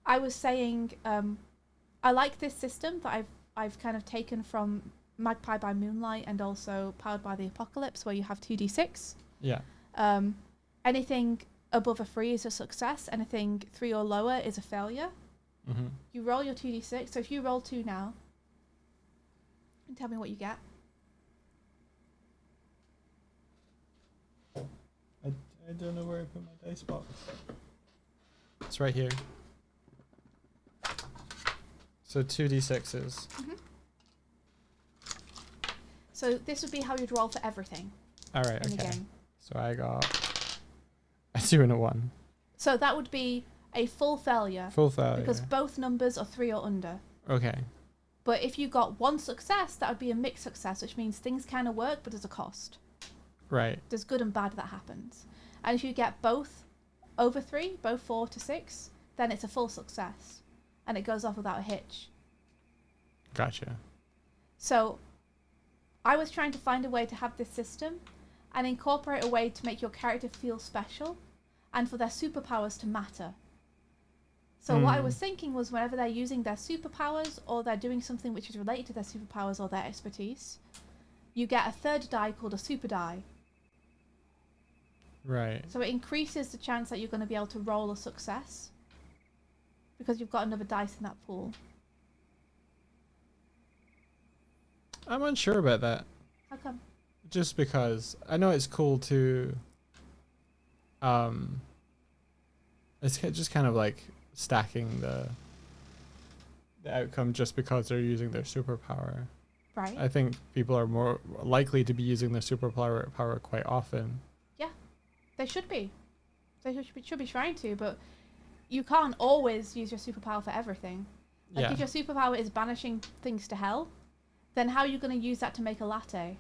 I was saying I like this system that I've kind of taken from Magpie by Moonlight and also Powered by the Apocalypse, where you have 2d6. Yeah. Anything above a 3 is a success. Anything 3 or lower is a failure. Mm-hmm. You roll your 2d6. So if you roll 2 now, and tell me what you get. I don't know where I put my dice box. It's right here. So 2d6s. Mm-hmm. So this would be how you'd roll for everything. All right. In the game. So I got a 2 and a 1. So that would be a full failure. Full failure. Because both numbers are 3 or under. Okay. But if you got 1 success, that would be a mixed success, which means things kind of work, but there's a cost. Right. There's good and bad that happens. And if you get both over 3, both 4 to 6, then it's a full success. And it goes off without a hitch. Gotcha. So I was trying to find a way to have this system and incorporate a way to make your character feel special and for their superpowers to matter. So what I was thinking was whenever they're using their superpowers or they're doing something which is related to their superpowers or their expertise, you get a third die called a super die. Right. So it increases the chance that you're going to be able to roll a success because you've got another dice in that pool. I'm unsure about that. How come? Just because I know it's cool to it's just kind of like stacking the outcome just because they're using their superpower. Right. I think people are more likely to be using their superpower quite often. Yeah, they should be. They should be trying to, but you can't always use your superpower for everything. Like if your superpower is banishing things to hell, then how are you going to use that to make a latte?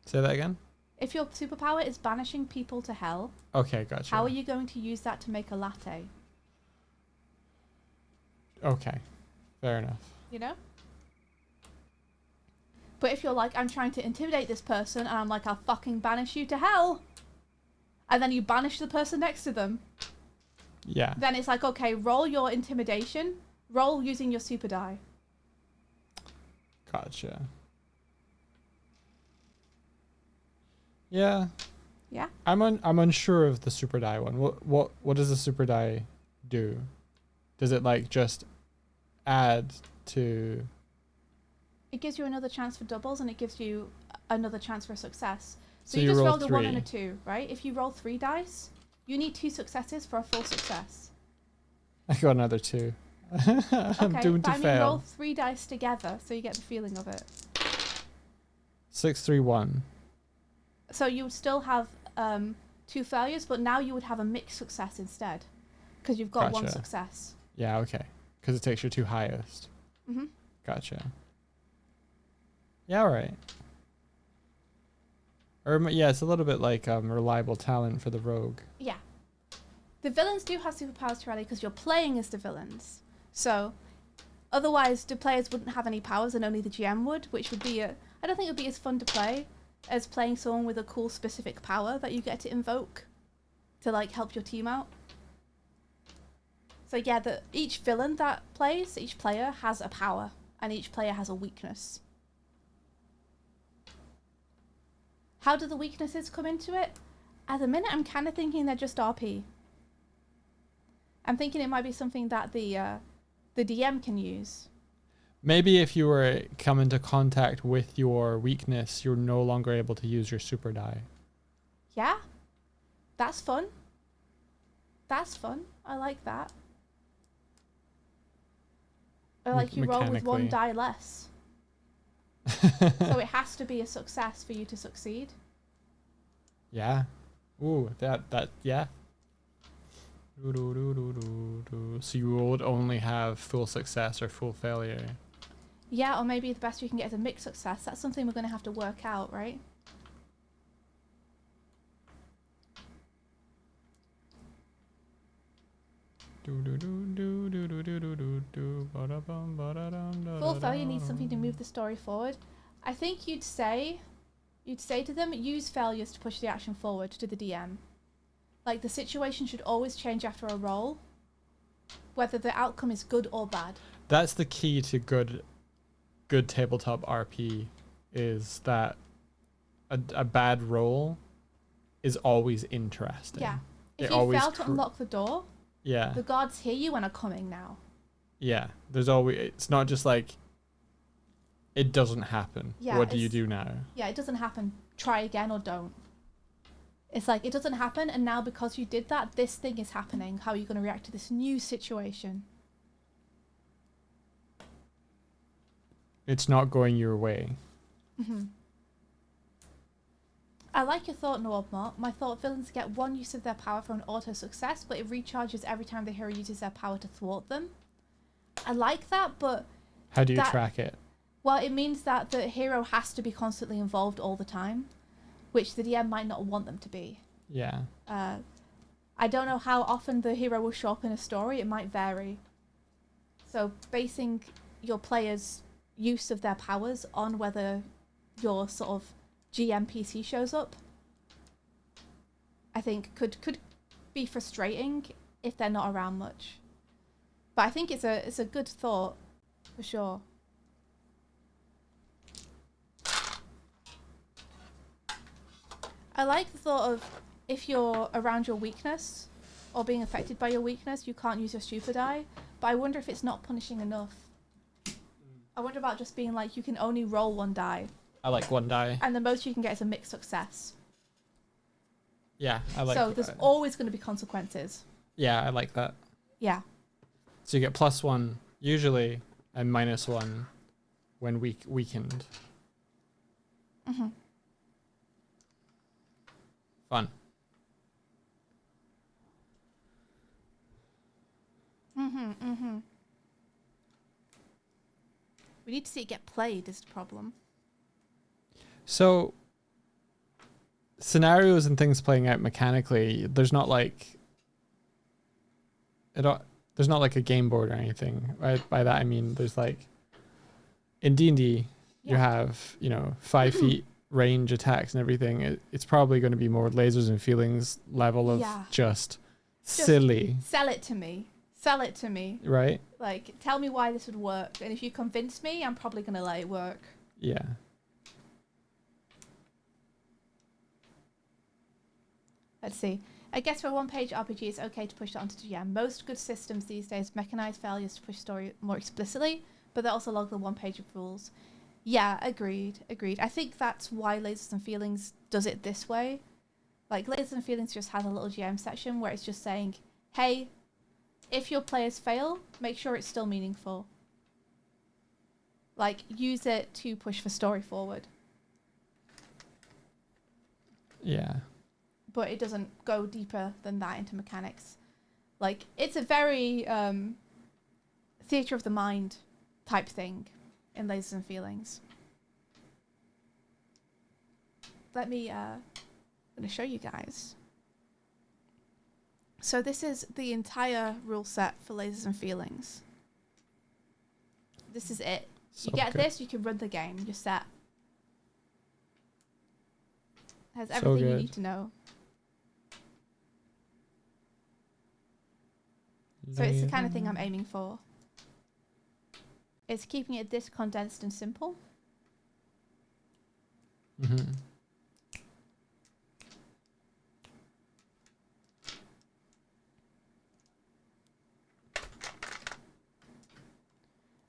Say that again? If your superpower is banishing people to hell, okay, gotcha. How are you going to use that to make a latte? Okay, fair enough. You know? But if you're like, I'm trying to intimidate this person, and I'm like, I'll fucking banish you to hell, and then you banish the person next to them, yeah, then it's like, okay, roll your intimidation, roll using your super die. Gotcha. Yeah. Yeah. I'm unsure of the super die one. What does the super die do? Does it like just add to? It gives you another chance for doubles, and it gives you another chance for success. So you just roll rolled a 1 3. and a 2, right? If you roll 3 dice, you need 2 successes for a full success. I got another 2. I'm doomed to fail. Roll 3 dice together, so you get the feeling of it. 6, 3, 1. So you would still have 2 failures, but now you would have a mixed success instead, because you've got 1 success. Yeah, okay. Because it takes your 2 highest. Mm-hmm. Gotcha. Yeah, all right. Yeah, it's a little bit like reliable talent for the rogue. Yeah. The villains do have superpowers to rally because you're playing as the villains. So, otherwise, the players wouldn't have any powers and only the GM would, which would be I don't think it would be as fun to play as playing someone with a cool specific power that you get to invoke to, like, help your team out. So, yeah, each villain that plays, each player has a power, and each player has a weakness. How do the weaknesses come into it? At the minute, I'm kind of thinking they're just RP. I'm thinking it might be something that the DM can use. Maybe if you were come into contact with your weakness, you're no longer able to use your super die. Yeah, that's fun. That's fun. I like that. Or like you roll with one die less. So it has to be a success for you to succeed. Yeah. Ooh, that yeah. So you would only have full success or full failure. Yeah, or maybe the best you can get is a mixed success. That's something we're going to have to work out, right? Full failure needs something to move the story forward. I think you'd say to them, use failures to push the action forward to the DM. Like, the situation should always change after a roll, whether the outcome is good or bad. That's the key to good tabletop RP, is that a bad roll is always interesting. Yeah. If you fail to unlock the door, yeah, the guards hear you and are coming now. Yeah. It's not just like, it doesn't happen. Yeah, what do you do now? Yeah, it doesn't happen. Try again or don't. It's like, it doesn't happen, and now because you did that, this thing is happening. How are you going to react to this new situation? It's not going your way. Mm-hmm. I like your thought, Norbmart. My thought, villains get one use of their power for an auto success, but it recharges every time the hero uses their power to thwart them. I like that, but... How do you track it? Well, it means that the hero has to be constantly involved all the time, which the DM might not want them to be. Yeah. I don't know how often the hero will show up in a story. It might vary. So basing your players' use of their powers on whether your sort of GM PC shows up, I think could be frustrating if they're not around much. But I think it's a good thought for sure. I like the thought of, if you're around your weakness or being affected by your weakness, you can't use your super die. But I wonder if it's not punishing enough. I wonder about just being like, you can only roll one die. I like one die. And the most you can get is a mixed success. Yeah, I like So there's always going to be consequences. Yeah, I like that. Yeah. So you get +1 usually and -1 when weakened. Mm-hmm. Fun. We need to see it get played is the problem. So scenarios and things playing out mechanically, there's not like there's not like a game board or anything. Right? By that I mean there's like in D&D you have, 5 feet range attacks and everything. It's probably going to be more lasers and feelings level of just silly. Sell it to me. Right? Like, tell me why this would work. And if you convince me, I'm probably going to let it work. Yeah. Let's see. I guess for a one-page RPG, it's okay to push that onto GM. Most good systems these days mechanize failures to push story more explicitly, but they also log the one page of rules. Yeah, agreed. I think that's why Lasers and Feelings does it this way. Like, Lasers and Feelings just has a little GM section where it's just saying, hey, if your players fail, make sure it's still meaningful. Like, use it to push the story forward. Yeah. But it doesn't go deeper than that into mechanics. Like, it's a very theatre of the mind type thing in Lasers and Feelings. let me I'm gonna show you guys. So this is the entire rule set for Lasers and Feelings. This is it. So you get good. this, you can run the game. You're set. Has So everything you good. need to know. So it's the kind of thing I'm aiming for. It's keeping it this condensed and simple. Mm-hmm.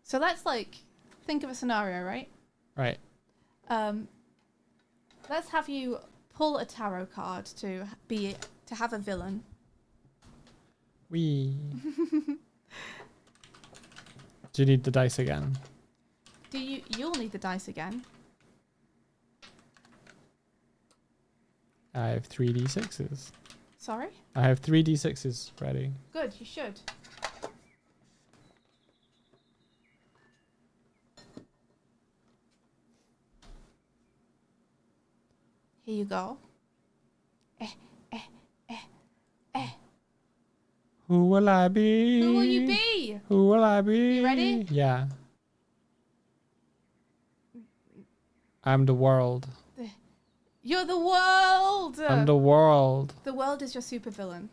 So let's like think of a scenario, right? Right. Let's have you pull a tarot card to have a villain. We. Do you need the dice again? You'll need the dice again. I have 3d6s. Sorry? I have 3d6s ready. Good, you should. Here you go. Who will I be? Who will you be? Who will I be? You ready? Yeah. I'm the world. You're the world! I'm the world. The world is your supervillain.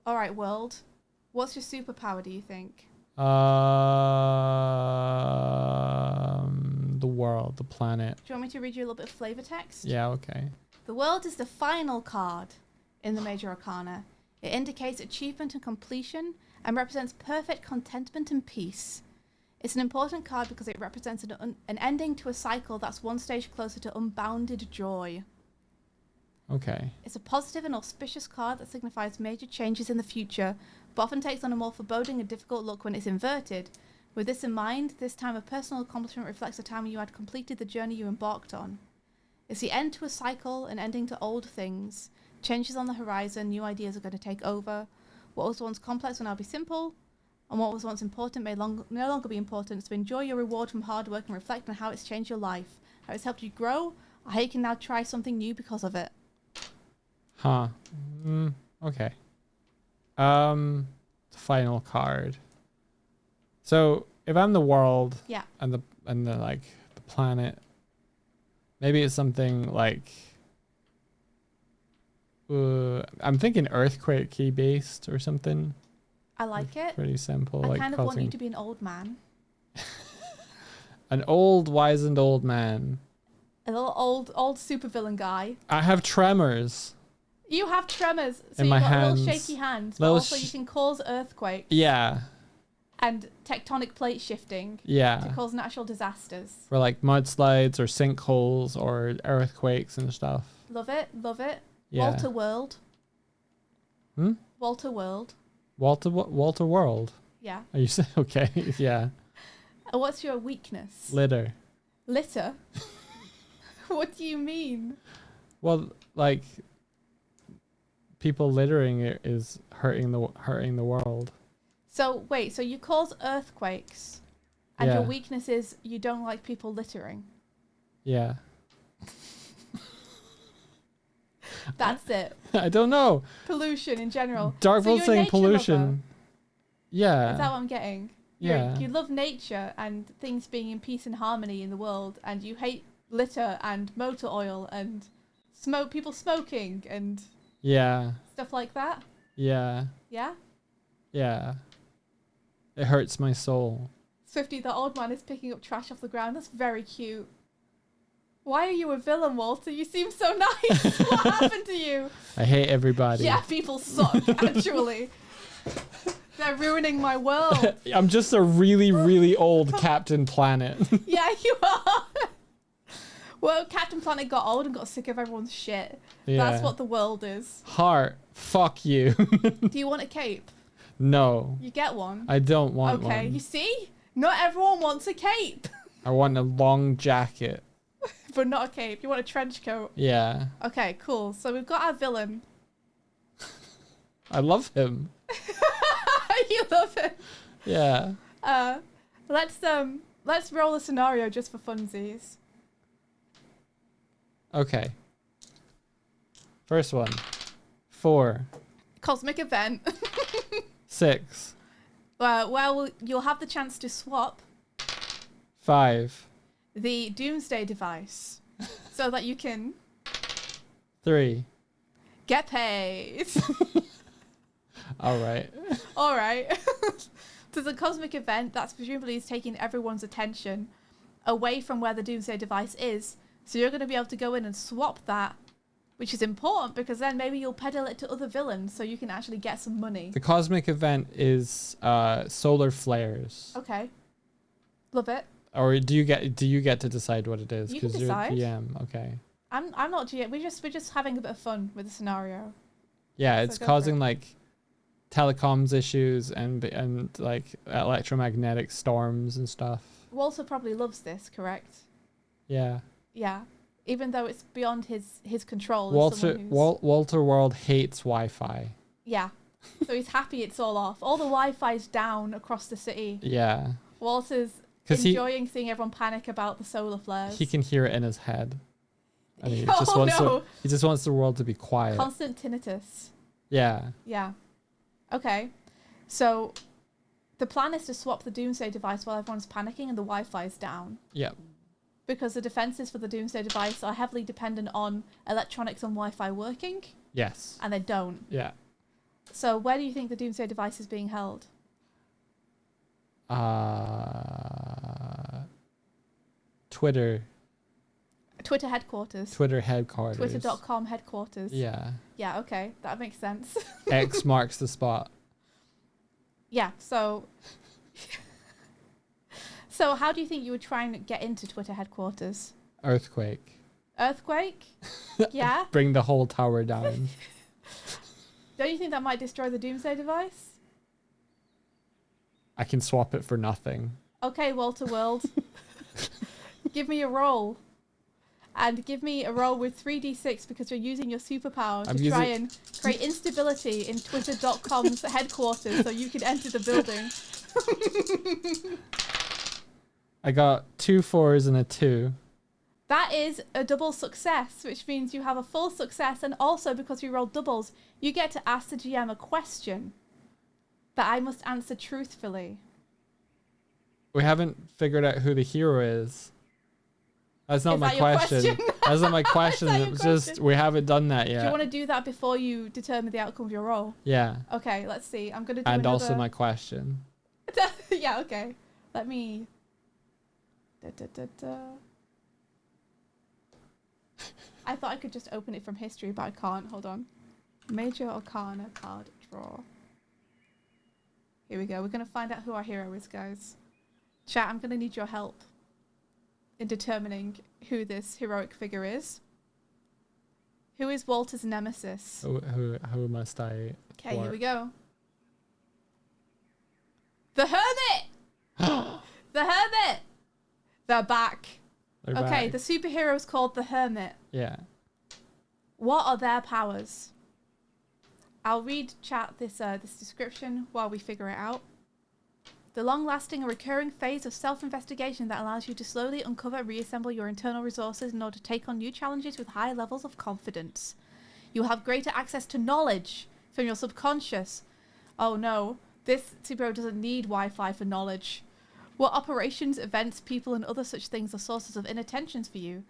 Alright, world. What's your superpower, do you think? The world, the planet. Do you want me to read you a little bit of flavor text? Yeah, okay. The world is the final card in the Major Arcana. It indicates achievement and completion and represents perfect contentment and peace. It's an important card because it represents an ending to a cycle that's one stage closer to unbounded joy. Okay. It's a positive and auspicious card that signifies major changes in the future, but often takes on a more foreboding and difficult look when it's inverted. With this in mind, this time of personal accomplishment reflects a time when you had completed the journey you embarked on. It's the end to a cycle, an ending to old things. Changes on the horizon, new ideas are going to take over. What was once complex will now be simple, and what was once important may no longer be important. So enjoy your reward from hard work and reflect on how it's changed your life, how it's helped you grow, or how you can now try something new because of it. Huh. Okay. The final card. So if I'm the world, Yeah. and the like the planet, maybe it's something like I'm thinking earthquake key based or something. I like it. Pretty simple. I like kind of causing want you to be an old man. an old wizened old man. A little old supervillain guy. I have tremors. You have tremors, so In you've my got hands. little shaky hands, but Little also you can cause earthquakes Yeah. and tectonic plate shifting to Yeah. cause natural disasters. For like mudslides or sinkholes or earthquakes and stuff. Love it, love it. Yeah. Walter World. Hmm? Walter World. Walter World. Yeah. Are you saying okay? Yeah. What's your weakness? Litter. Litter? What do you mean? Well, like people littering it is hurting the world. So wait, so you cause earthquakes, and Yeah. your weakness is you don't like people littering. Yeah. That's it. I don't know. Pollution in general. Darkful So you're a saying nature pollution. lover. Yeah. Is that what I'm getting? Yeah. You love nature and things being in peace and harmony in the world, and you hate litter and motor oil and people smoking and Yeah. stuff like that. Yeah. Yeah? Yeah. It hurts my soul. Swifty, the old man is picking up trash off the ground. That's very cute. Why are you a villain, Walter? You seem so nice. What happened to you? I hate everybody. Yeah, people suck, actually. They're ruining my world. I'm just a really, really old Captain Planet. Yeah, you are. Well, Captain Planet got old and got sick of everyone's shit. Yeah. That's what the world is. Heart. Fuck you. Do you want a cape? No. You get one. I don't want Okay, one. you see? Not everyone wants a cape. I want a long jacket. But not a cape. You want a trench coat. Yeah. Okay, cool. So we've got our villain. I love him. You love it. Yeah. Let's roll a scenario just for funsies. Okay. First one. 4. Cosmic event. 6. Well, you'll have the chance to swap 5. the Doomsday device so that you can 3. get paid. All right. All right. There's a cosmic event that's presumably is taking everyone's attention away from where the Doomsday device is. So you're going to be able to go in and swap that, which is important because then maybe you'll peddle it to other villains so you can actually get some money. The cosmic event is solar flares. Okay. Love it. Or do you get to decide what it is? You can You're decide. GM. Okay. I'm not GM. We're just having a bit of fun with the scenario. Yeah, So it's go for causing it. like telecoms issues and like electromagnetic storms and stuff. Walter probably loves this, correct? Yeah. Yeah. Even though it's beyond his control. as someone who's- Walter World hates Wi-Fi. Yeah. So he's happy it's all off. All the Wi-Fi's down across the city. Yeah. Walter's 'Cause enjoying seeing everyone panic about the solar flares. He can hear it in his head. And he Oh, just wants no. he just wants the world to be quiet. Constant tinnitus. Yeah. Yeah. Okay. So the plan is to swap the Doomsday device while everyone's panicking and the Wi-Fi's down. Yep. Because the defenses for the Doomsday device are heavily dependent on electronics and Wi-Fi working, Yes. and they don't. Yeah. So where do you think the Doomsday device is being held? Twitter headquarters. Twitter headquarters. Twitter.com headquarters. Yeah. Yeah, okay. That makes sense. X marks the spot. Yeah, so... So how do you think you would try and get into Twitter headquarters? Earthquake. Earthquake? Yeah? Bring the whole tower down. Don't you think that might destroy the Doomsday device? I can swap it for nothing. Okay, Walter World. Give me a roll. And give me a roll with 3d6 because you're using your superpower to try and create instability in Twitter.com's headquarters so you can enter the building. I got 2 4s and a 2. That is a double success, which means you have a full success, and also because you rolled doubles, you get to ask the GM a question that I must answer truthfully. We haven't figured out who the hero is. That's not Is my that your question? That's not my question. that your It was just question? we haven't done that Do you yet. want to do that before you determine the outcome of your roll? Yeah. Okay, let's see. I'm going to do And another... also my question. Yeah, okay. Let me... I thought I could just open it from history, but I can't. Hold on. Major Arcana card draw. Here we go. We're going to find out who our hero is, guys. Chat, I'm going to need your help in determining who this heroic figure is. Who is Walter's nemesis? Who must I? Okay, here we go. The Hermit! The Hermit! They're back. They're Okay, back. the superhero is called the Hermit. Yeah. What are their powers? I'll read chat this description while we figure it out. The long-lasting and recurring phase of self-investigation that allows you to slowly uncover and reassemble your internal resources in order to take on new challenges with high levels of confidence. You'll have greater access to knowledge from your subconscious. Oh no, this superhero doesn't need Wi-Fi for knowledge. What operations, events, people, and other such things are sources of inattentions for you?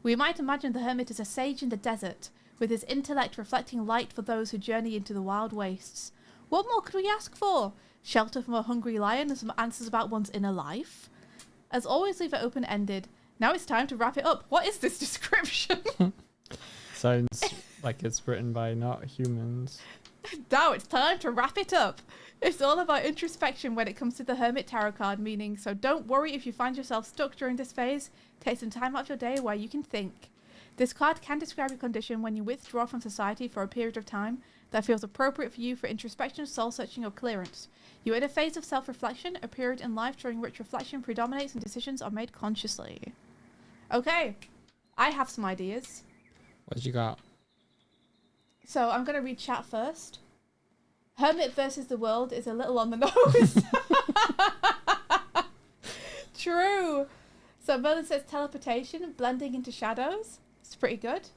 We might imagine the Hermit as a sage in the desert, with his intellect reflecting light for those who journey into the wild wastes. What more could we ask for? Shelter from a hungry lion and some answers about one's inner life? As always, leave it open-ended. Now it's time to wrap it up. What is this description? Sounds like it's written by not humans. Now it's time to wrap it up. It's all about introspection when it comes to the Hermit Tarot card meaning, so don't worry if you find yourself stuck during this phase. Take some time out of your day where you can think. This card can describe a condition when you withdraw from society for a period of time that feels appropriate for you for introspection, soul-searching, or clearance. You're in a phase of self-reflection, a period in life during which reflection predominates and decisions are made consciously. Okay, I have some ideas. What you got? So I'm going to read chat first. Hermit versus the world is a little on the nose. True. So Merlin says teleportation, blending into shadows. pretty good.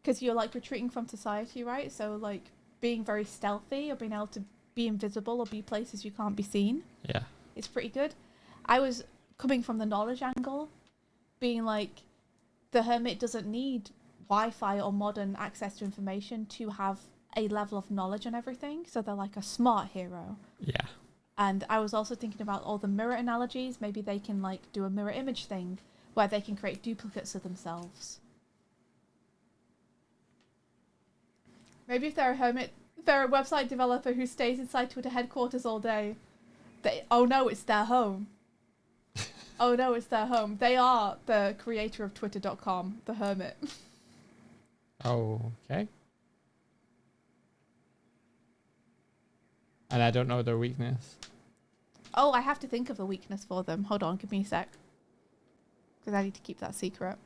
Because you're like retreating from society, right? So like being very stealthy or being able to be invisible or be places you can't be seen. Yeah. It's pretty good. I was coming from the knowledge angle, being like, the hermit doesn't need Wi-Fi or modern access to information to have a level of knowledge on everything. So they're like a smart hero. Yeah. And I was also thinking about all the mirror analogies. Maybe they can like do a mirror image thing where they can create duplicates of themselves. Maybe if they're a hermit, they're a website developer who stays inside Twitter headquarters all day. Oh no, it's their home. Oh no, it's their home. They are the creator of Twitter.com, the hermit. Oh, okay. And I don't know their weakness. Oh, I have to think of a weakness for them. Hold on, give me a sec. Because I need to keep that secret.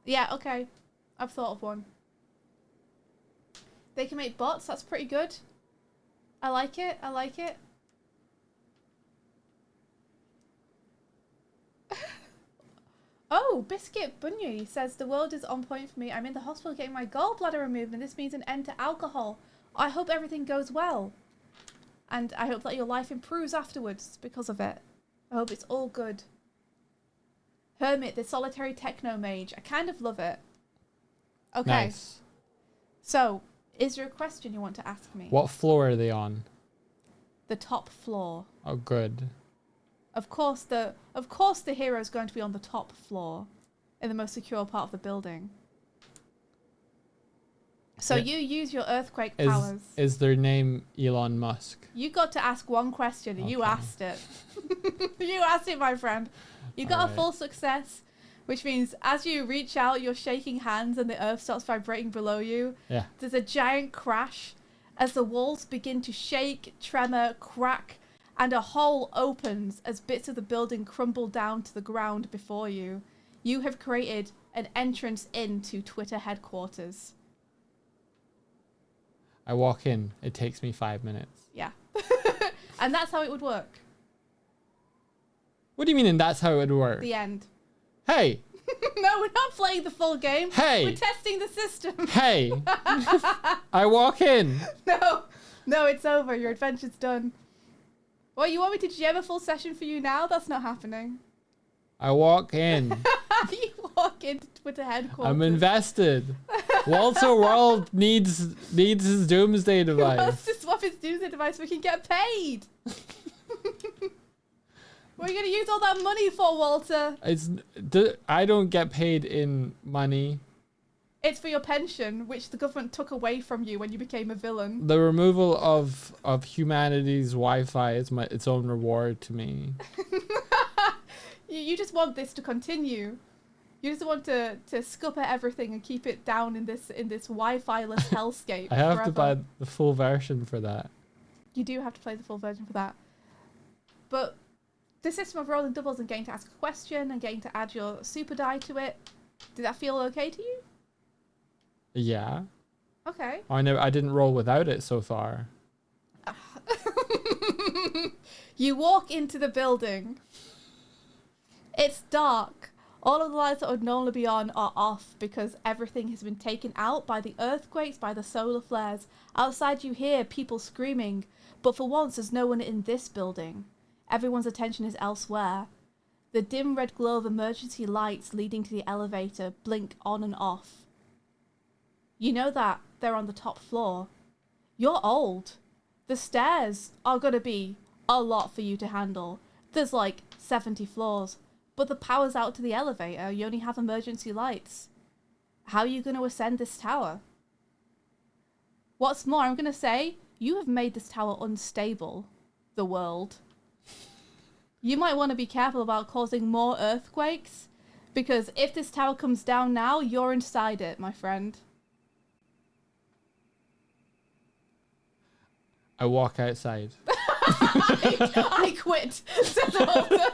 Yeah, okay. I've thought of one. They can make bots. That's pretty good. I like it. I like it. Oh, Biscuit Bunyai says the world is on point for me. I'm in the hospital getting my gallbladder removed, and this means an end to alcohol. I hope everything goes well. And I hope that your life improves afterwards because of it. I hope it's all good. Hermit, the solitary techno mage. I kind of love it. Okay. Nice. So, is there a question you want to ask me? What floor are they on? The top floor. Oh, good. Of course the hero is going to be on the top floor, in the most secure part of the building. So you use your earthquake powers. Is their name Elon Musk? You got to ask one question, and you asked it. You asked it, my friend. You got a full success, which means as you reach out, you're shaking hands, and the earth starts vibrating below you. Yeah. There's a giant crash as the walls begin to shake, tremor, crack, and a hole opens as bits of the building crumble down to the ground before you. You have created an entrance into Twitter headquarters. I walk in. It takes me 5 minutes. Yeah. And that's how it would work. What do you mean, and that's how it would work? The end. Hey! No, we're not playing the full game. Hey! We're testing the system. Hey! I walk in. No, it's over. Your adventure's done. Well, you want me to gem a full session for you now? That's not happening. I walk in. You walk into Twitter headquarters. I'm invested. Walter World needs his doomsday He device. wants to swap his doomsday device so we can get paid. What are you going to use all that money for, Walter? I don't get paid in money. It's for your pension, which the government took away from you when you became a villain. The removal of humanity's Wi-Fi is its own reward to me. You just want this to continue. You just want to scupper everything and keep it down in this Wi-Fi-less hellscape. I have forever. to buy the full version for that. You do have to play the full version for that. But the system of rolling doubles and getting to ask a question and getting to add your super die to it, did that feel okay to you? Yeah. Okay. I didn't roll without it so far. You walk into the building. It's dark. All of the lights that would normally be on are off because everything has been taken out by the earthquakes, by the solar flares. Outside you hear people screaming, but for once there's no one in this building. Everyone's attention is elsewhere. The dim red glow of emergency lights leading to the elevator blink on and off. You know that they're on the top floor. You're old. The stairs are going to be a lot for you to handle. There's like 70 floors. But the power's out to the elevator. You only have emergency lights. How are you going to ascend this tower? What's more, I'm going to say, you have made this tower unstable. The world. You might want to be careful about causing more earthquakes. Because if this tower comes down now, you're inside it, my friend. I walk outside. I quit. Said the Walter.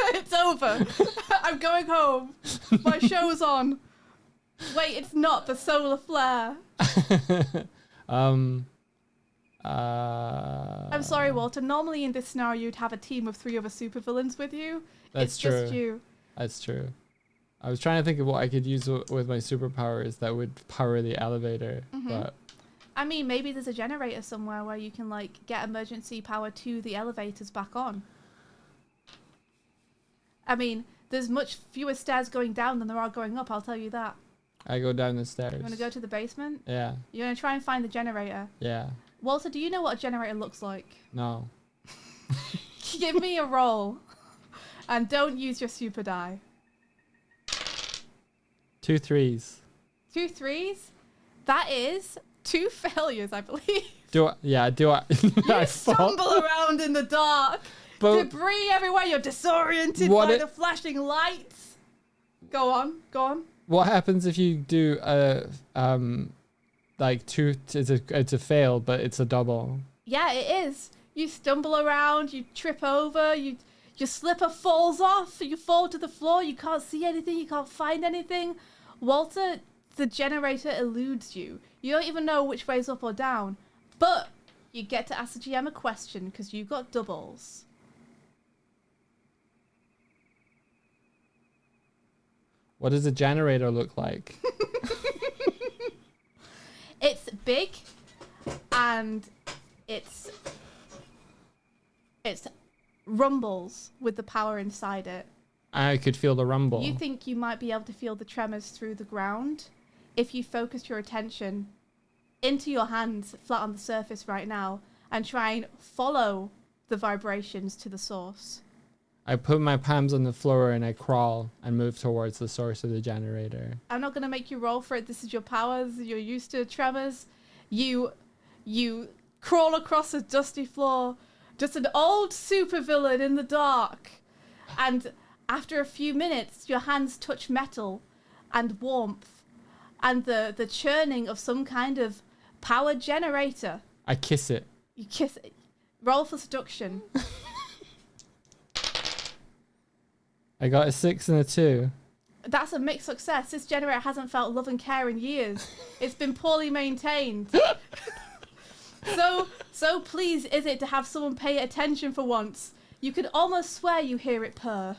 It's over. I'm going home. My show's on. Wait, it's not the solar flare. I'm sorry, Walter. Normally in this scenario, you'd have a team of 3 other supervillains with you. That's It's true. just you. That's true. I was trying to think of what I could use with my superpowers that would power the elevator, but I mean, maybe there's a generator somewhere where you can like get emergency power to the elevators back on. I mean, there's much fewer stairs going down than there are going up, I'll tell you that. I go down the stairs. You want to go to the basement? Yeah. You're going to try and find the generator? Yeah. Walter, do you know what a generator looks like? No. Give me a roll. And don't use your super die. 2 3s. 2 3s? That is 2 failures, I believe. Do I? You stumble around in the dark. But debris everywhere. You're disoriented by the flashing lights. Go on. What happens if you do like 2? It's a fail, but it's a double. Yeah, it is. You stumble around. You trip over. Your slipper falls off. You fall to the floor. You can't see anything. You can't find anything. Walter, the generator eludes you. You don't even know which way's up or down. But you get to ask the GM a question because you've got doubles. What does a generator look like? It's big and it's rumbles with the power inside it. I could feel the rumble. You think you might be able to feel the tremors through the ground if you focus your attention into your hands flat on the surface right now and try and follow the vibrations to the source. I put my palms on the floor and I crawl and move towards the source of the generator. I'm not going to make you roll for it. This is your powers. You're used to tremors. You crawl across a dusty floor, just an old supervillain in the dark. And after a few minutes, your hands touch metal and warmth and the churning of some kind of power generator. I kiss it. You kiss it. Roll for seduction. I got a 6 and a 2. That's a mixed success. This generator hasn't felt love and care in years. It's been poorly maintained. So pleased is it to have someone pay attention for once. You could almost swear you hear it purr.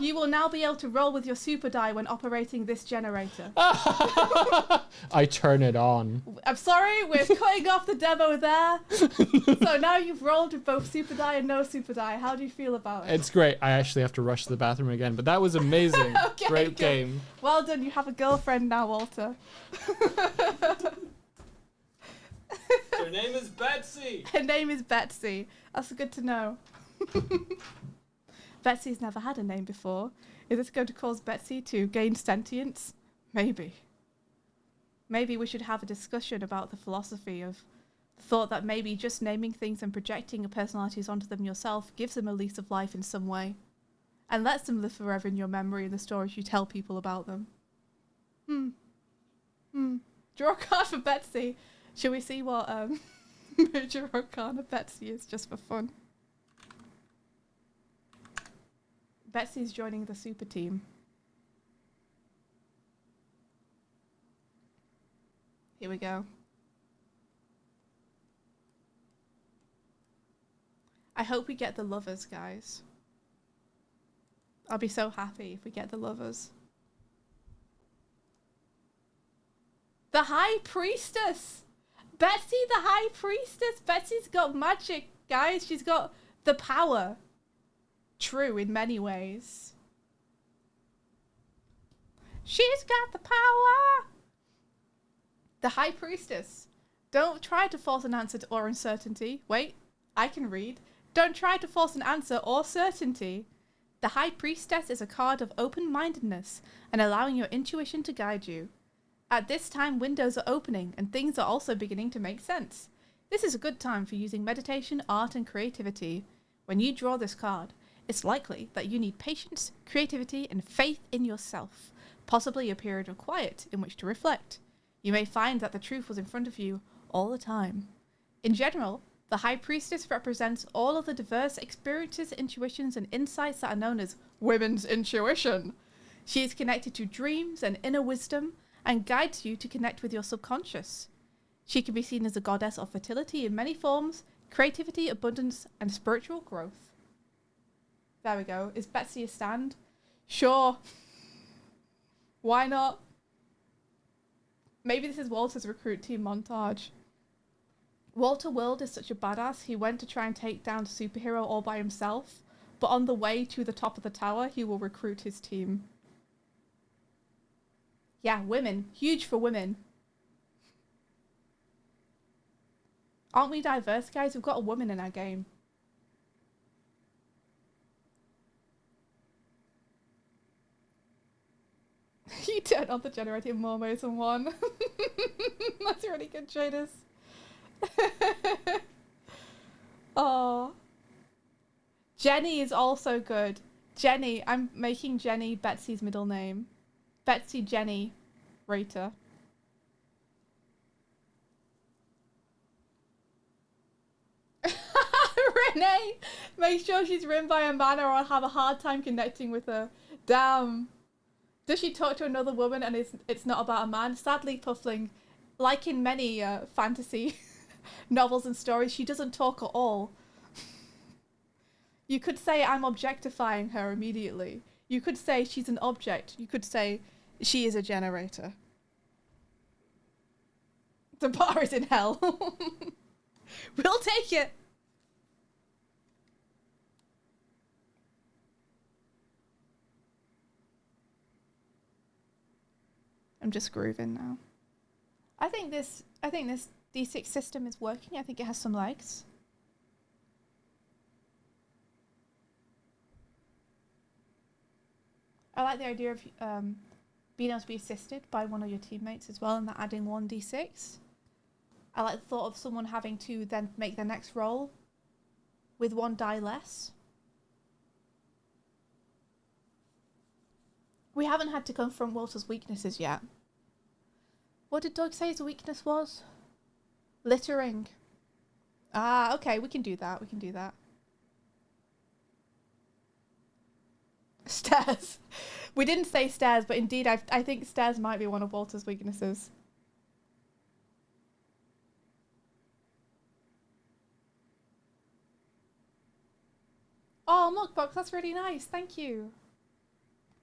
You will now be able to roll with your super die when operating this generator. I turn it on. I'm sorry, we're cutting off the demo there. So now you've rolled with both super die and no super die. How do you feel about it? It's great. I actually have to rush to the bathroom again, but that was amazing. Okay, Great good. game. Well done, you have a girlfriend now, Walter. Her name is Betsy. Her name is Betsy. That's good to know. Betsy's never had a name before. Is this going to cause Betsy to gain sentience? Maybe. Maybe we should have a discussion about the philosophy of the thought that maybe just naming things and projecting personalities onto them yourself gives them a lease of life in some way and lets them live forever in your memory and the stories you tell people about them. Draw a card for Betsy. Shall we see what Major Arcana Betsy is, just for fun? Betsy's joining the super team. Here we go. I hope we get the lovers, guys. I'll be so happy if we get the lovers. The High Priestess! Betsy, the High Priestess! Betsy's got magic, guys. She's got the power. True in many ways. She's got the power! The High Priestess. Don't try to force an answer or uncertainty. Wait, I can read. Don't try to force an answer or certainty. The High Priestess is a card of open-mindedness and allowing your intuition to guide you. At this time, windows are opening and things are also beginning to make sense. This is a good time for using meditation, art, and creativity. When you draw this card, it's likely that you need patience, creativity, and faith in yourself, possibly a period of quiet in which to reflect. You may find that the truth was in front of you all the time. In general, the High Priestess represents all of the diverse experiences, intuitions, and insights that are known as women's intuition. She is connected to dreams and inner wisdom, and guides you to connect with your subconscious. She can be seen as a goddess of fertility in many forms, creativity, abundance, and spiritual growth. There we go. Is Betsy a stand? Sure. Why not? Maybe this is Walter's recruit team montage. Walter World is such a badass, he went to try and take down the superhero all by himself, but on the way to the top of the tower, he will recruit his team. Yeah, women. Huge for women. Aren't we diverse, guys? We've got a woman in our game. You turned on the generator in more ways than one. That's really good, Traders. Oh. Jenny is also good. Jenny, I'm making Jenny Betsy's middle name. Betsy Jenny Rater. Renee, make sure she's written by a man or I'll have a hard time connecting with her. Damn. Does she talk to another woman and it's not about a man? Sadly, Puffling, like in many fantasy novels and stories, she doesn't talk at all. You could say I'm objectifying her immediately. You could say she's an object. You could say she is a generator. The bar is in hell. We'll take it. I'm just grooving now. I think this D6 system is working. I think it has some legs. I like the idea of being able to be assisted by one of your teammates as well, and that adding 1d6. I like the thought of someone having to then make their next roll with 1 die less. We haven't had to confront Walter's weaknesses yet. What did Doug say his weakness was? Littering. Ah, okay, we can do that. We can do that. Stairs. We didn't say stairs, but indeed I think stairs might be one of Walter's weaknesses. Oh, Muckbox, that's really nice. Thank you.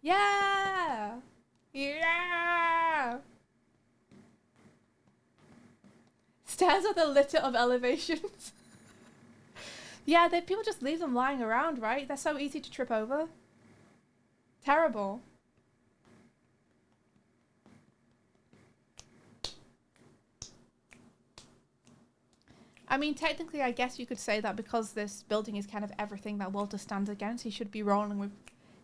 Yeah! Yeah! Stairs are the litter of elevations. Yeah, people just leave them lying around, right? They're so easy to trip over. Terrible. I mean, technically, I guess you could say that because this building is kind of everything that Walter stands against, he should be rolling with,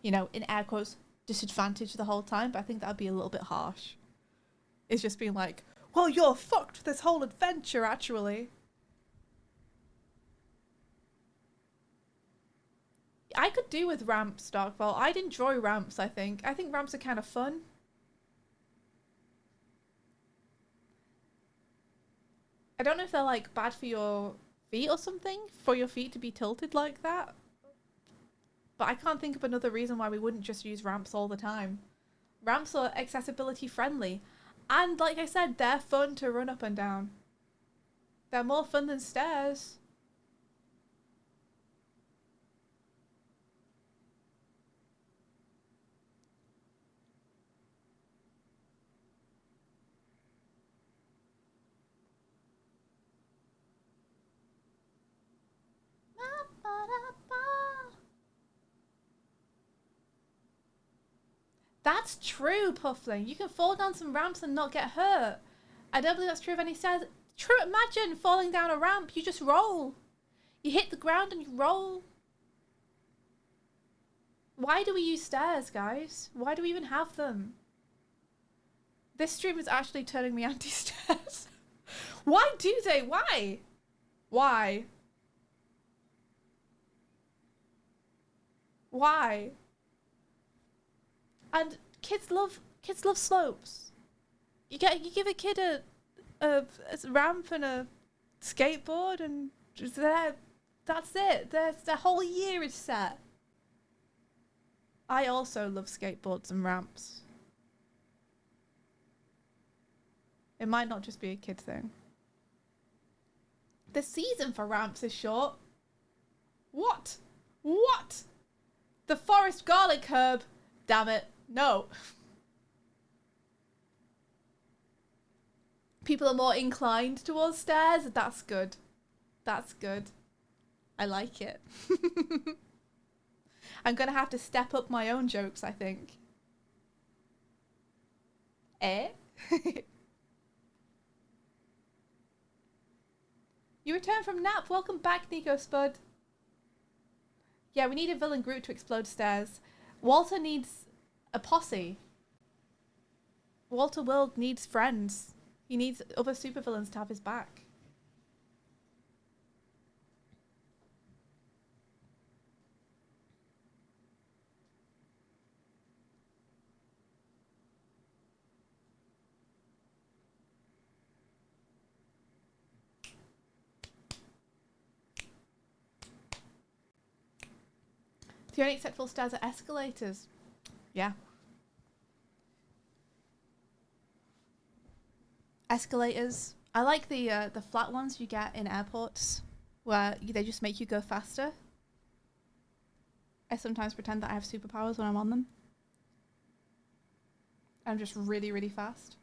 you know, in air quotes, disadvantage the whole time, but I think that would be a little bit harsh. It's just being like, well, you're fucked this whole adventure, actually. I could do with ramps, Darkball. I'd enjoy ramps, I think. I think ramps are kind of fun. I don't know if they're, like, bad for your feet or something, for your feet to be tilted like that. But I can't think of another reason why we wouldn't just use ramps all the time. Ramps are accessibility friendly. And like I said, they're fun to run up and down. They're more fun than stairs. That's true, Puffling. You can fall down some ramps and not get hurt. I don't believe that's true of any stairs. True, imagine falling down a ramp. You just roll. You hit the ground and you roll. Why do we use stairs, guys? Why do we even have them? This stream is actually turning me anti-stairs. Why do they? Why? Why? Why? And kids love slopes. You give a kid a ramp and a skateboard and just that's it. The whole year is set. I also love skateboards and ramps. It might not just be a kid thing. The season for ramps is short. What? What? The forest garlic herb. Damn it. No. People are more inclined towards stairs. That's good. That's good. I like it. I'm going to have to step up my own jokes, I think. Eh? You returned from nap. Welcome back, Nico Spud. Yeah, we need a villain Groot to explode stairs. Walter needs a posse. Walter World needs friends. He needs other supervillains to have his back. The only acceptable stairs are escalators. Yeah. Escalators. I like the flat ones you get in airports where they just make you go faster. I sometimes pretend that I have superpowers when I'm on them. I'm just really, really fast.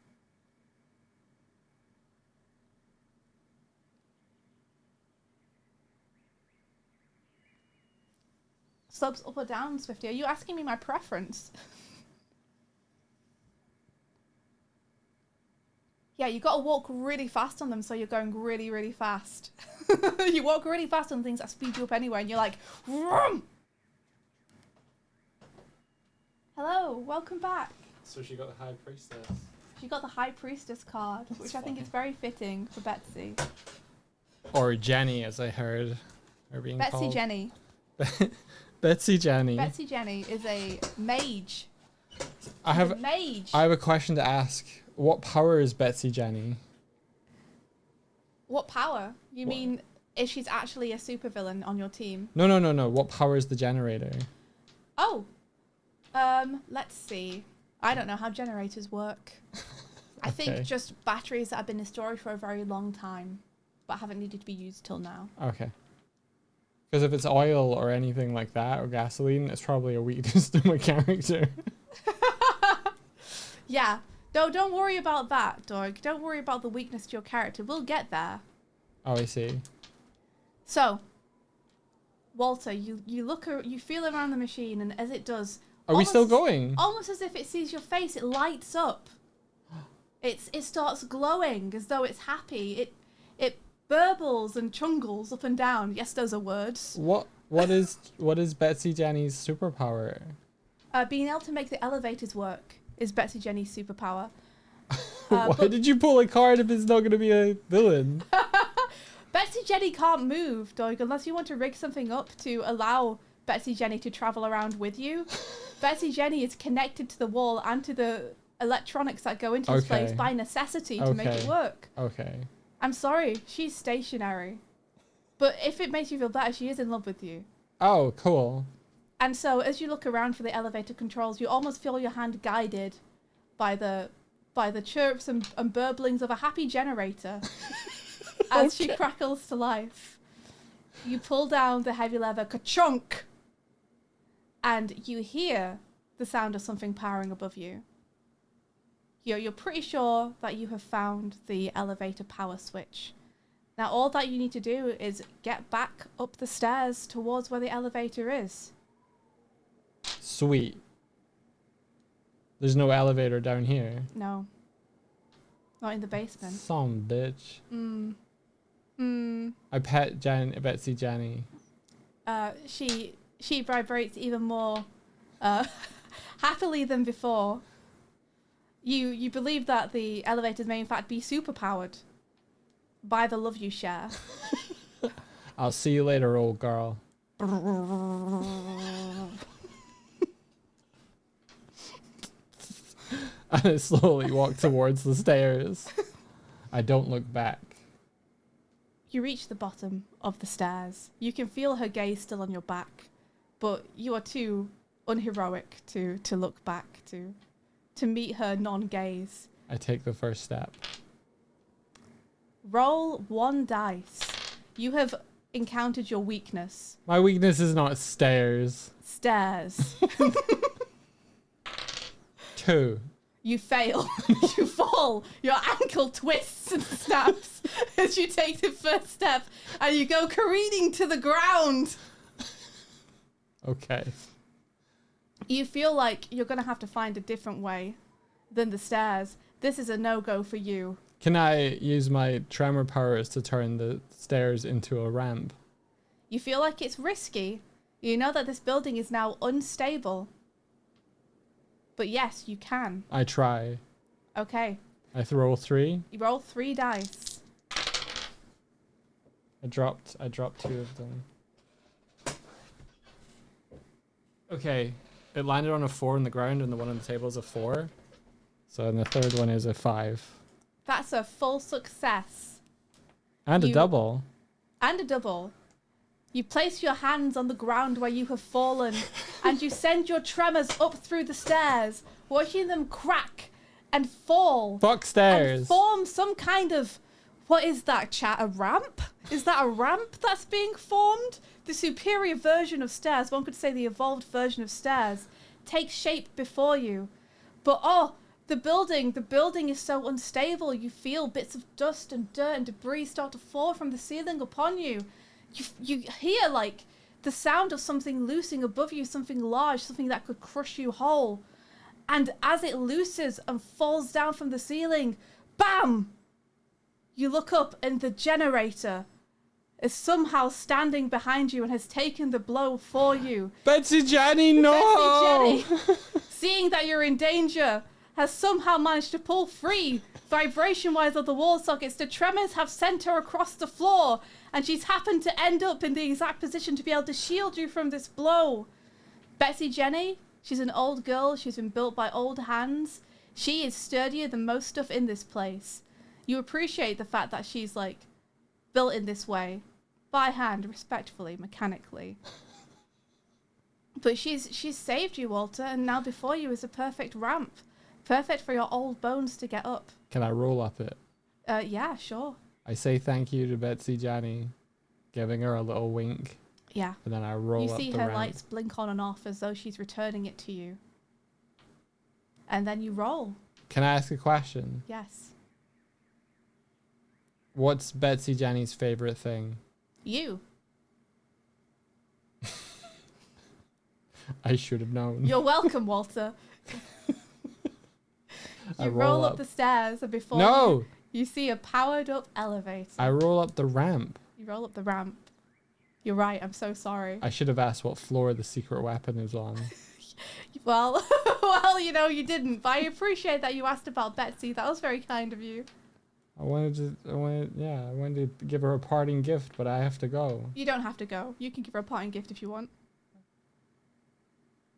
Slopes up or down, Swifty? Are you asking me my preference? Yeah, you got to walk really fast on them, so you're going really, really fast. You walk really fast on things that speed you up anyway, and you're like, vroom! Hello, welcome back. So she got the High Priestess. She got the High Priestess card, which I think is very fitting for Betsy. Or Jenny, as I heard her being Betsy called. Jenny. Betsy Jenny. Betsy Jenny is a mage. I have a mage. I have a question to ask. What power is Betsy Jenny? What power? You mean if she's actually a supervillain on your team? No. What power is the generator? Oh. Let's see. I don't know how generators work. I think just batteries that have been in storage for a very long time, but haven't needed to be used till now. Okay. Because if it's oil or anything like that, or gasoline, it's probably a weakness to my character. Yeah. No, don't worry about that, Dorg. Don't worry about the weakness to your character. We'll get there. Oh, I see. So, Walter, you feel around the machine, and as it does... Are we still going? Almost as if it sees your face, it lights up. It starts glowing as though it's happy. It burbles and chungles up and down. Yes, those are words. What is Betsy Jenny's superpower? Being able to make the elevators work is Betsy Jenny's superpower. Why did you pull a card if it's not going to be a villain? Betsy Jenny can't move, Doig, unless you want to rig something up to allow Betsy Jenny to travel around with you. Betsy Jenny is connected to the wall and to the electronics that go into this place by necessity to make it work. Okay. I'm sorry, she's stationary. But if it makes you feel better, she is in love with you. Oh, cool. And so as you look around for the elevator controls, you almost feel your hand guided by the chirps and burblings of a happy generator as she crackles to life. You pull down the heavy lever, ka-chunk, and you hear the sound of something powering above you. You're pretty sure that you have found the elevator power switch. Now all that you need to do is get back up the stairs towards where the elevator is. Sweet. There's no elevator down here. No. Not in the basement. Some bitch. I pet Betsy Jenny. She vibrates even more happily than before. You believe that the elevators may in fact be superpowered by the love you share. I'll see you later, old girl. And I slowly walk towards the stairs. I don't look back. You reach the bottom of the stairs. You can feel her gaze still on your back, but you are too unheroic to look back, to meet her non-gaze. I take the first step. Roll 1 dice. You have encountered your weakness. My weakness is not stairs. Stairs. 2. You fail. You fall. Your ankle twists and snaps as you take the first step, and you go careening to the ground. Okay. You feel like you're going to have to find a different way than the stairs. This is a no-go for you. Can I use my tremor powers to turn the stairs into a ramp? You feel like it's risky. You know that this building is now unstable. But yes, you can. I try. Okay. I throw 3. You roll 3 dice. I dropped 2 of them. Okay. It landed on a 4 on the ground and the one on the table is a 4. So and the third one is a 5. That's a full success. And a double. And a double. You place your hands on the ground where you have fallen and you send your tremors up through the stairs, watching them crack and fall. Fuck stairs. And form some kind of, what is that, chat? A ramp? Is that a ramp that's being formed? The superior version of stairs, one could say the evolved version of stairs, takes shape before you. But the building is so unstable. You feel bits of dust and dirt and debris start to fall from the ceiling upon you. You hear like the sound of something loosing above you, something large, something that could crush you whole. And as it looses and falls down from the ceiling, bam! You look up and the generator is somehow standing behind you and has taken the blow for you. Betsy Jenny, no! Betsy Jenny, seeing that you're in danger, has somehow managed to pull free vibration-wise of the wall sockets. The tremors have sent her across the floor, and she's happened to end up in the exact position to be able to shield you from this blow. Betsy Jenny, she's an old girl. She's been built by old hands. She is sturdier than most stuff in this place. You appreciate the fact that she's, like, built in this way. By hand, respectfully, mechanically. But she's saved you, Walter, and now before you is a perfect ramp. Perfect for your old bones to get up. Can I roll up it? Yeah, sure. I say thank you to Betsy Jenny, giving her a little wink. Yeah. And then I roll up the ramp. You see her lights blink on and off as though she's returning it to you. And then you roll. Can I ask a question? Yes. What's Betsy Jenny's favorite thing? You. I should have known. You're welcome, Walter. You roll up the stairs, and before you see a powered up elevator. I roll up the ramp. You roll up the ramp. You're right, I'm so sorry. I should have asked what floor the secret weapon is on. Well, you didn't, but I appreciate that you asked about Betsy. That was very kind of you. I wanted to give her a parting gift, but I have to go. You don't have to go. You can give her a parting gift if you want.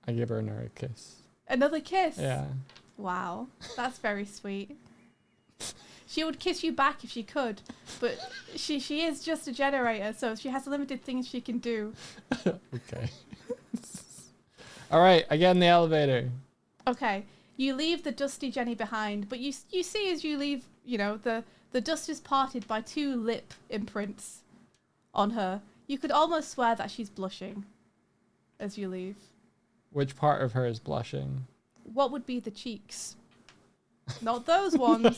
I give her another kiss. Another kiss? Yeah. Wow, that's very sweet. She would kiss you back if she could, but she is just a generator, so she has limited things she can do. Okay. All right, I get in the elevator. Okay, you leave the dusty Jenny behind, but you see as you leave, the dust is parted by 2 lip imprints on her. You could almost swear that she's blushing as you leave. Which part of her is blushing? What would be the cheeks? Not those ones.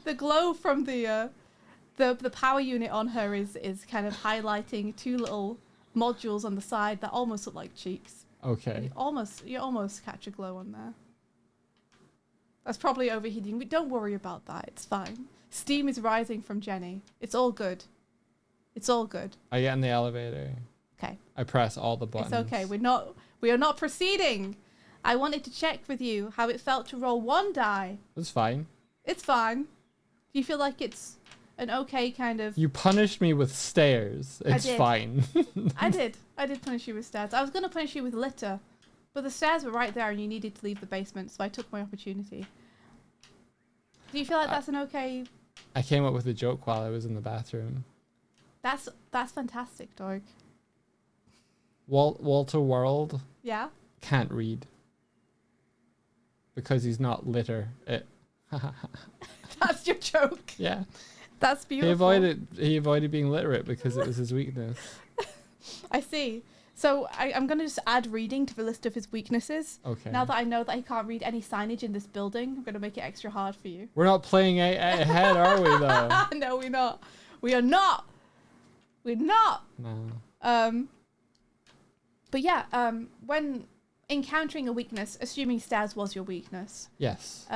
The glow from the power unit on her is kind of highlighting 2 little modules on the side that almost look like cheeks. Okay. You almost catch a glow on there. That's probably overheating. But don't worry about that. It's fine. Steam is rising from Jenny. It's all good. It's all good. I get in the elevator. Okay. I press all the buttons. It's okay. We are not proceeding. I wanted to check with you how it felt to roll 1 die. It's fine. It's fine. Do you feel like it's an okay kind of... You punished me with stairs. It's fine. I did punish you with stairs. I was going to punish you with litter, but the stairs were right there and you needed to leave the basement, so I took my opportunity. Do you feel like that's an okay... I came up with a joke while I was in the bathroom. That's fantastic, dog. Walter World Yeah? can't read. Because he's not litter. That's your joke. Yeah. That's beautiful. He avoided being literate because it was his weakness. I see. So I'm going to just add reading to the list of his weaknesses. Okay. Now that I know that he can't read any signage in this building, I'm going to make it extra hard for you. We're not playing ahead, are we, though? No, we're not. We are not. We're not. No. But yeah, when encountering a weakness, assuming stairs was your weakness. Yes.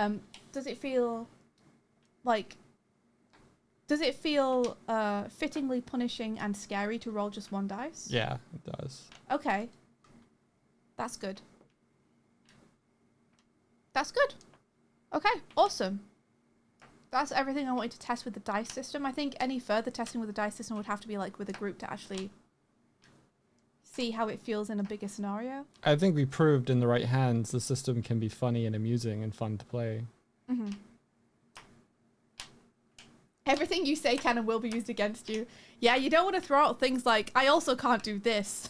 Does it feel like... Does it feel fittingly punishing and scary to roll just one dice? Yeah, it does. Okay. That's good. That's good. Okay, awesome. That's everything I wanted to test with the dice system. I think any further testing with the dice system would have to be like with a group to actually see how it feels in a bigger scenario. I think we proved in the right hands the system can be funny and amusing and fun to play. Mm-hmm. Everything you say can and will be used against you. Yeah, you don't want to throw out things like, I also can't do this.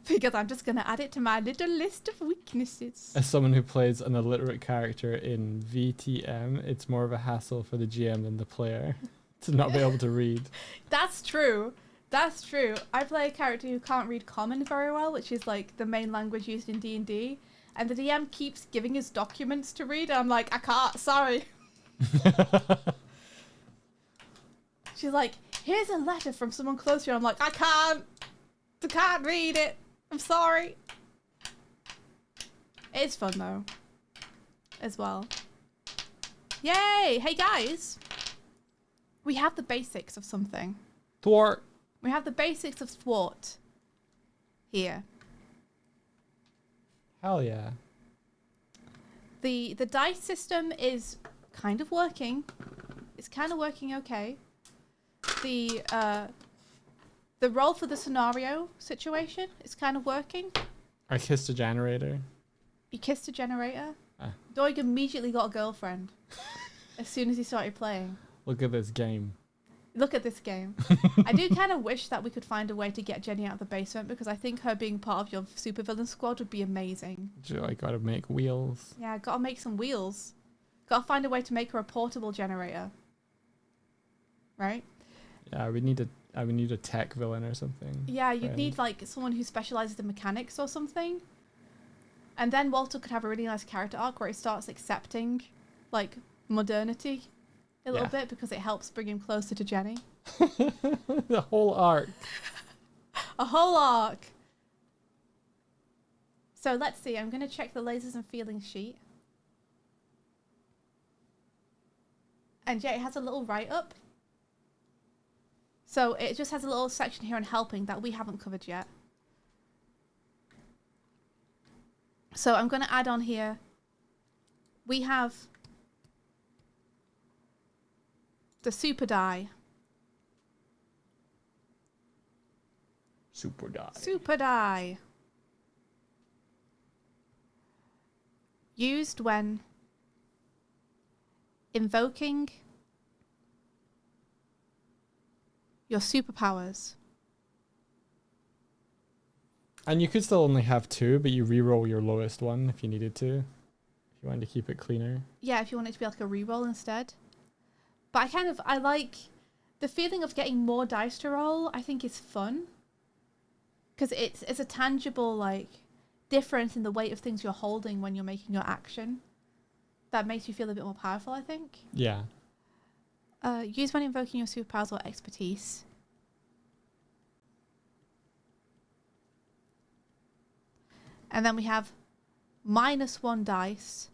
Because I'm just going to add it to my little list of weaknesses. As someone who plays an illiterate character in VTM, it's more of a hassle for the GM than the player to not be able to read. That's true. That's true. I play a character who can't read Common very well, which is like the main language used in D&D. And the DM keeps giving us documents to read. And I'm like, I can't, sorry. She's like, here's a letter from someone close to you. I'm like, I can't read it. I'm sorry. It's fun though, as well. Yay! Hey guys, we have the basics of something. Thwart. We have the basics of thwart here. Hell yeah. The dice system is kind of working. It's kind of working okay. The role for the scenario situation is kind of working. I kissed a generator. You kissed a generator. Ah. Doig immediately got a girlfriend as soon as he started playing. Look at this game. Look at this game. I do kind of wish that we could find a way to get Jenny out of the basement because I think her being part of your supervillain squad would be amazing. I gotta make wheels. Yeah, gotta make some wheels. Gotta find a way to make her a portable generator. Right? Yeah, I would need a tech villain or something. Yeah, you'd need like someone who specializes in mechanics or something. And then Walter could have a really nice character arc where he starts accepting like modernity a little bit because it helps bring him closer to Jenny. The whole arc. A whole arc. So let's see. I'm going to check the lasers and feelings sheet. And yeah, it has a little write-up. So it just has a little section here on helping that we haven't covered yet. So I'm going to add on here. We have the super die. Super die. Super die. Used when invoking your superpowers. And you could still only have two, but you re-roll your lowest one if you needed to. If you wanted to keep it cleaner. Yeah, if you want it to be like a re-roll instead. But I like the feeling of getting more dice to roll. I think is fun. Because it's a tangible like difference in the weight of things you're holding when you're making your action. That makes you feel a bit more powerful, I think. Yeah. Use when invoking your superpowers or expertise. And then we have -1 dice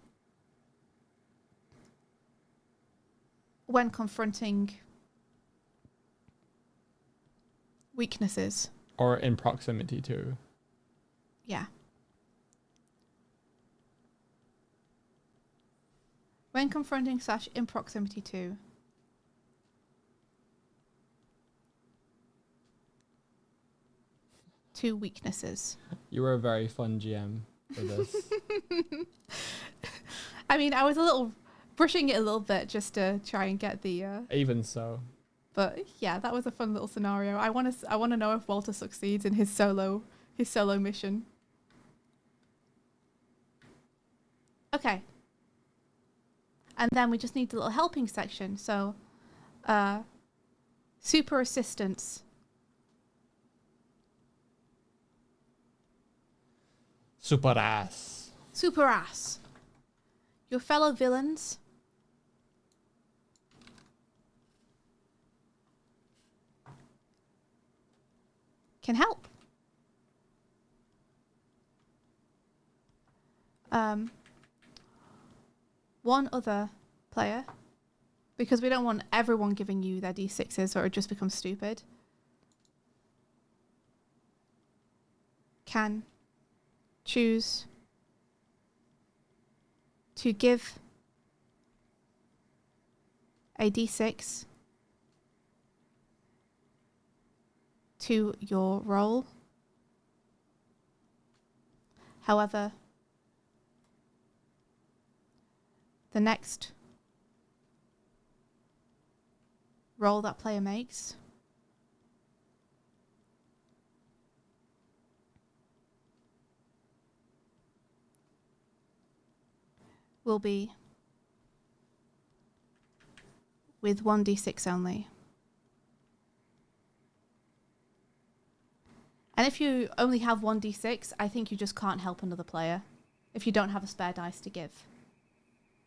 when confronting weaknesses. Or in proximity to. Yeah. When confronting / in proximity to. Two weaknesses. You were a very fun GM for this. I mean, I was a little brushing it a little bit just to try and get the. Even so. But yeah, that was a fun little scenario. I want to know if Walter succeeds in his solo mission. Okay. And then we just need the little helping section. So, super assistance. Super ass. Super ass. Your fellow villains can help. One other player, because we don't want everyone giving you their D6s or it just becomes stupid, can choose to give a D6 to your roll. However, the next roll that player makes will be with 1d6 only. And if you only have 1d6, I think you just can't help another player if you don't have a spare dice to give.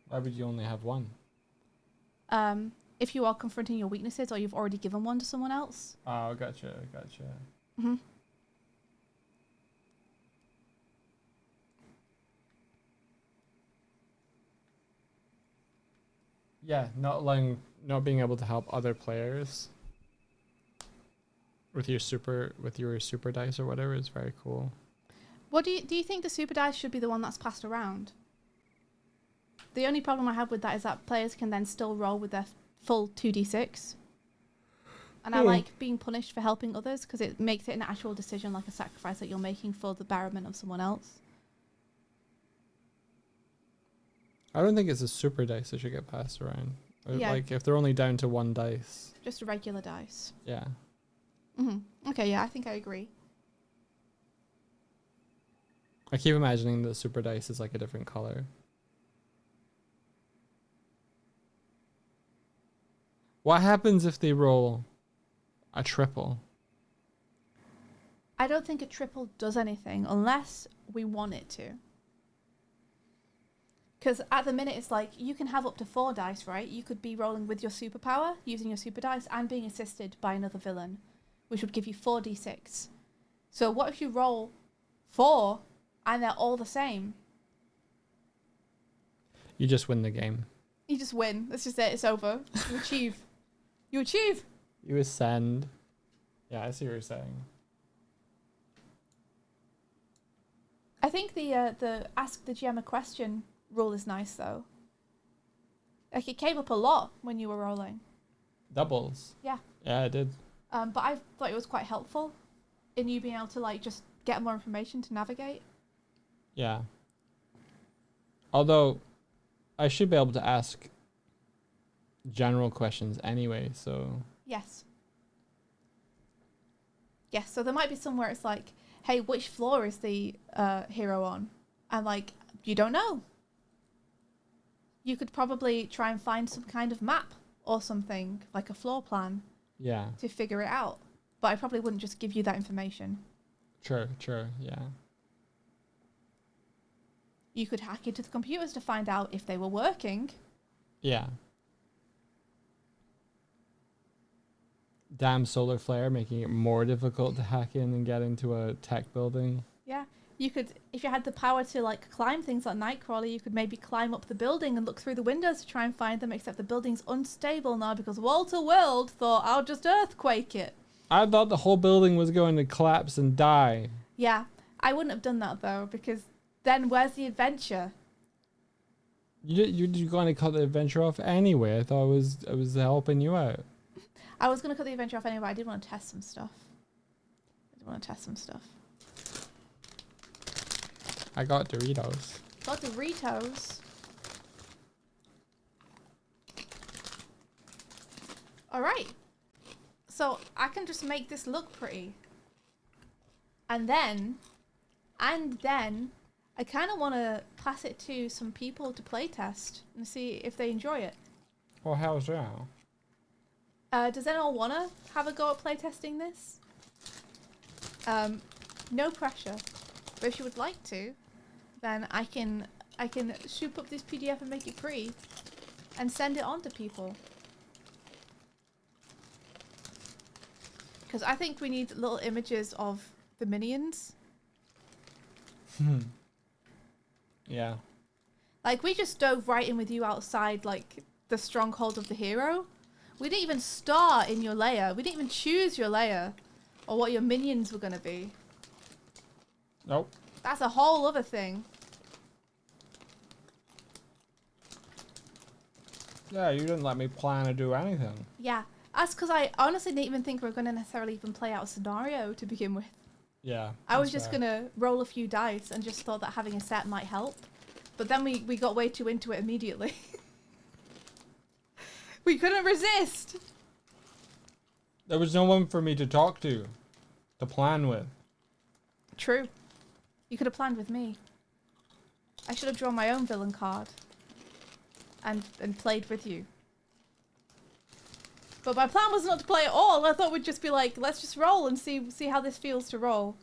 Why would you only have one? If you are confronting your weaknesses or you've already given one to someone else. Oh, gotcha. Mm-hmm. Yeah, not being able to help other players with your super dice or whatever is very cool. What do you think the super dice should be the one that's passed around? The only problem I have with that is that players can then still roll with their full 2d6. And I like being punished for helping others because it makes it an actual decision, like a sacrifice that you're making for the betterment of someone else. I don't think it's a super dice that should get passed around. Yeah. Like if they're only down to one dice. Just regular dice. Yeah. Mm-hmm. Okay, yeah, I think I agree. I keep imagining the super dice is like a different color. What happens if they roll a triple? I don't think a triple does anything unless we want it to. Because at the minute, it's like you can have up to 4 dice, right? You could be rolling with your superpower, using your super dice, and being assisted by another villain, which would give you 4d6. So what if you roll 4 and they're all the same? You just win the game. You just win. That's just it. It's over. You achieve. You achieve. You ascend. Yeah, I see what you're saying. I think the ask the GM a question rule is nice though. Like it came up a lot when you were rolling. Doubles. Yeah. Yeah, it did. But I thought it was quite helpful in you being able to like just get more information to navigate. Yeah. Although I should be able to ask general questions anyway, so Yes. Yes, so there might be somewhere it's like, hey, which floor is the hero on? And like, you don't know. You could probably try and find some kind of map or something, like a floor plan, yeah. to figure it out. But I probably wouldn't just give you that information. Sure, yeah. You could hack into the computers to find out if they were working. Yeah. Damn solar flare, making it more difficult to hack in and get into a tech building. Yeah. You could, if you had the power to like climb things like Nightcrawler, you could maybe climb up the building and look through the windows to try and find them, except the building's unstable now because Walter World thought I'll just earthquake it. I thought the whole building was going to collapse and die. Yeah. I wouldn't have done that though, because then where's the adventure? You're going to cut the adventure off anyway. I thought I was helping you out. I was going to cut the adventure off anyway. I did want to test some stuff. I got Doritos. Got Doritos. All right. So I can just make this look pretty. And then I I kind of want to pass it to some people to play test and see if they enjoy it. Well, how's that? Does anyone want to have a go at playtesting this? No pressure. But if you would like to, then I can shoot up this PDF and make it free and send it on to people. Because I think we need little images of the minions. Yeah. Like, we just dove right in with you outside, like, the stronghold of the hero. We didn't even start in your lair. We didn't even choose your lair or what your minions were going to be. Nope. That's a whole other thing. Yeah, you didn't let me plan to do anything. Yeah. That's because I honestly didn't even think we were going to necessarily even play out a scenario to begin with. Yeah. I was just going to roll a few dice and just thought that having a set might help. But then we got way too into it immediately. We couldn't resist. There was no one for me to talk to plan with. True. You could have planned with me. I should have drawn my own villain card and played with you. But my plan was not to play at all. I thought we'd just be like, let's just roll and see how this feels to roll.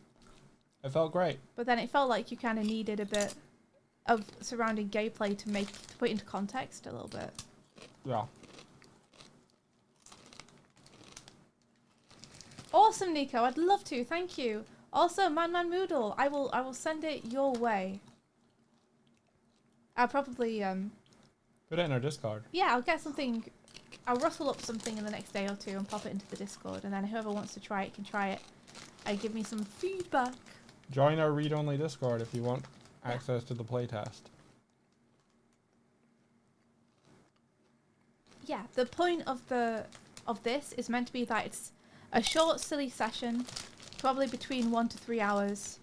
It felt great. But then it felt like you kind of needed a bit of surrounding gameplay to put into context a little bit. Yeah. Awesome, Nico. I'd love to. Thank you. Also, Man Moodle, I will send it your way. I'll probably Put it in our Discord. yeah, I'll get something. I'll rustle up something in the next day or two and pop it into the Discord, and then whoever wants to try it can try it and give me some feedback. Join our read-only Discord if you want access to the playtest. Yeah, the point of this is meant to be that it's a short, silly session, probably between 1 to 3 hours,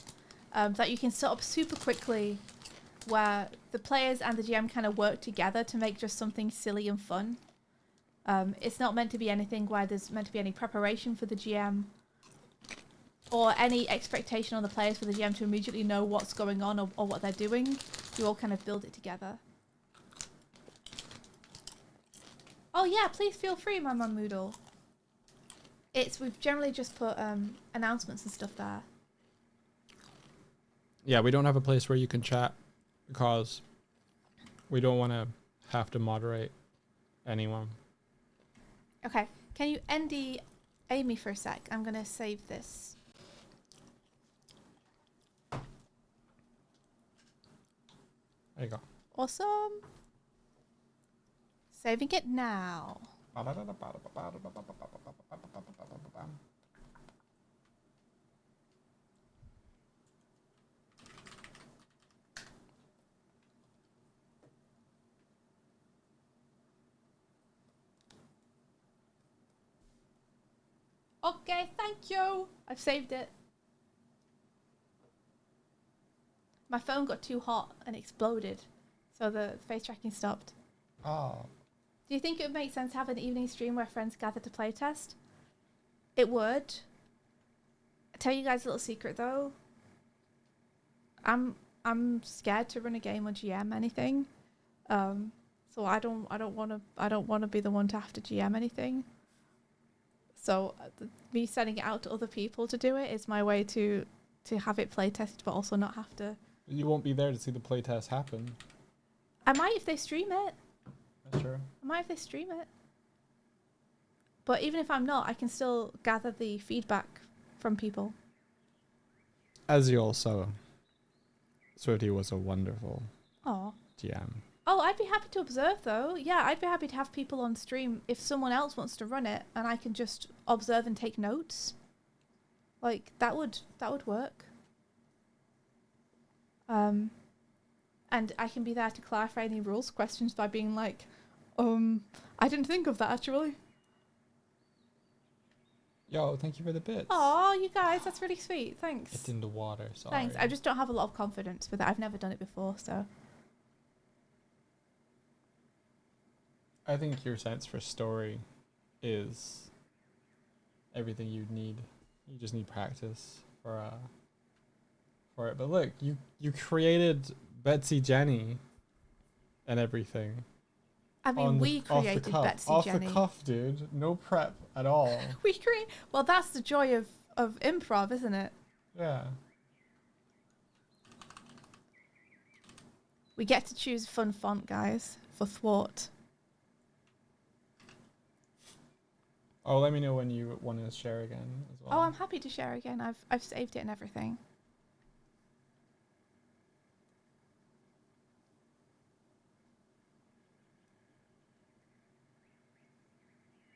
that you can set up super quickly, where the players and the GM kind of work together to make just something silly and fun. It's not meant to be anything where there's meant to be any preparation for the GM or any expectation on the players for the GM to immediately know what's going on or what they're doing. You all kind of build it together. Oh yeah, please feel free, my mum Moodle. We've generally just put announcements and stuff there. Yeah, we don't have a place where you can chat because we don't want to have to moderate anyone. Okay, can you ND Amy for a sec? I'm gonna save this. There you go. Awesome. Saving it now. Okay, thank you. I've saved it. My phone got too hot and exploded, so the face tracking stopped. Oh. Do you think it would make sense to have an evening stream where friends gather to play test? It would. I'll tell you guys a little secret though. I'm scared to run a game or GM anything. So I don't want to be the one to have to GM anything. So me sending it out to other people to do it is my way to have it play tested, but also not have to. You won't be there to see the playtest happen. I might if they stream it. That's true. I might if they stream it. But even if I'm not, I can still gather the feedback from people. As you also, Swifty was a wonderful Oh. GM. Oh, I'd be happy to observe though. Yeah, I'd be happy to have people on stream if someone else wants to run it and I can just observe and take notes. Like that would work. And I can be there to clarify any rules questions by being like, I didn't think of that actually. Yo, thank you for the bits. Oh, you guys, that's really sweet. Thanks. It's in the water, sorry. Thanks. I just don't have a lot of confidence with it. I've never done it before, so. I think your sense for story is everything you'd need. You just need practice for for it. But look, you created Betsy Jenny and everything. I mean, we created Betsy off Jenny. the cuff, dude. No prep at all. Well, that's the joy of improv, isn't it? Yeah. We get to choose fun font, guys, for thwart. Oh, let me know when you want to share again as well. Oh, I'm happy to share again. I've saved it and everything.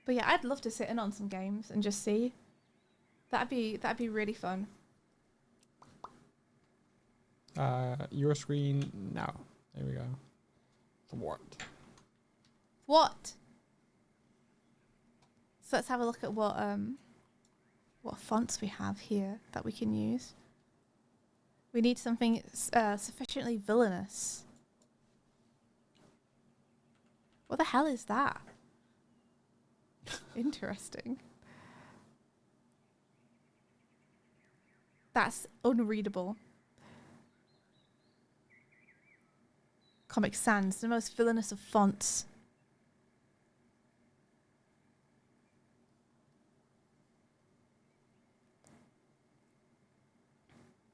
But yeah, I'd love to sit in on some games and just see. That'd be really fun. Your screen now. There we go. Thwart. What? So let's have a look at what fonts we have here that we can use. We need something sufficiently villainous. What the hell is that? Interesting. That's unreadable. Comic Sans, the most villainous of fonts.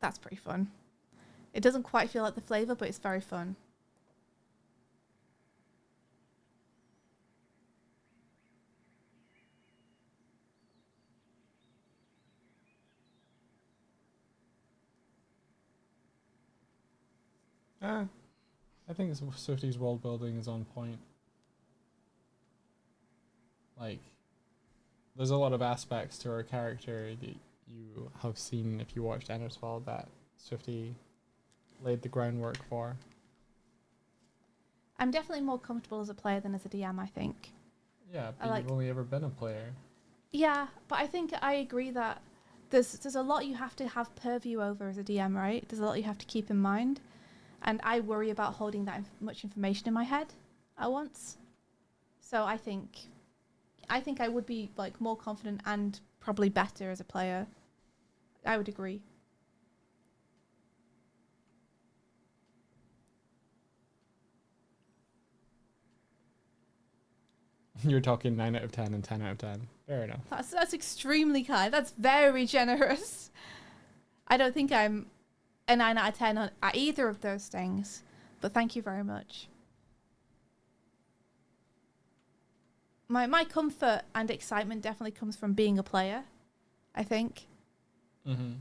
That's pretty fun. It doesn't quite feel like the flavor, but it's very fun. I think Swifty's world building is on point. Like, there's a lot of aspects to her character that you have seen if you watched Endersfall that Swifty laid the groundwork for. I'm definitely more comfortable as a player than as a DM, I think. Yeah, but you've only ever been a player. Yeah, but I think I agree that there's a lot you have to have purview over as a DM, right? There's a lot you have to keep in mind. And I worry about holding that much information in my head at once. So I think I would be like more confident and probably better as a player. I would agree. You're talking 9 out of 10 and 10 out of 10. Fair enough. That's extremely kind. That's very generous. I don't think I'm a 9 out of 10 at either of those things, but thank you very much. My comfort and excitement definitely comes from being a player, I think. Mm-hmm.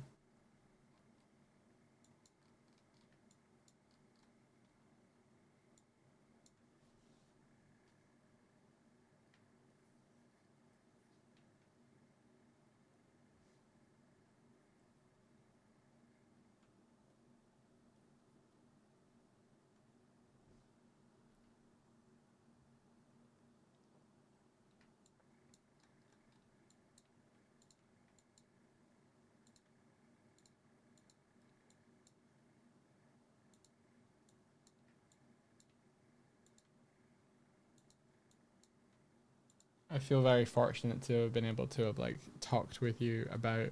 I feel very fortunate to have been able to have like talked with you about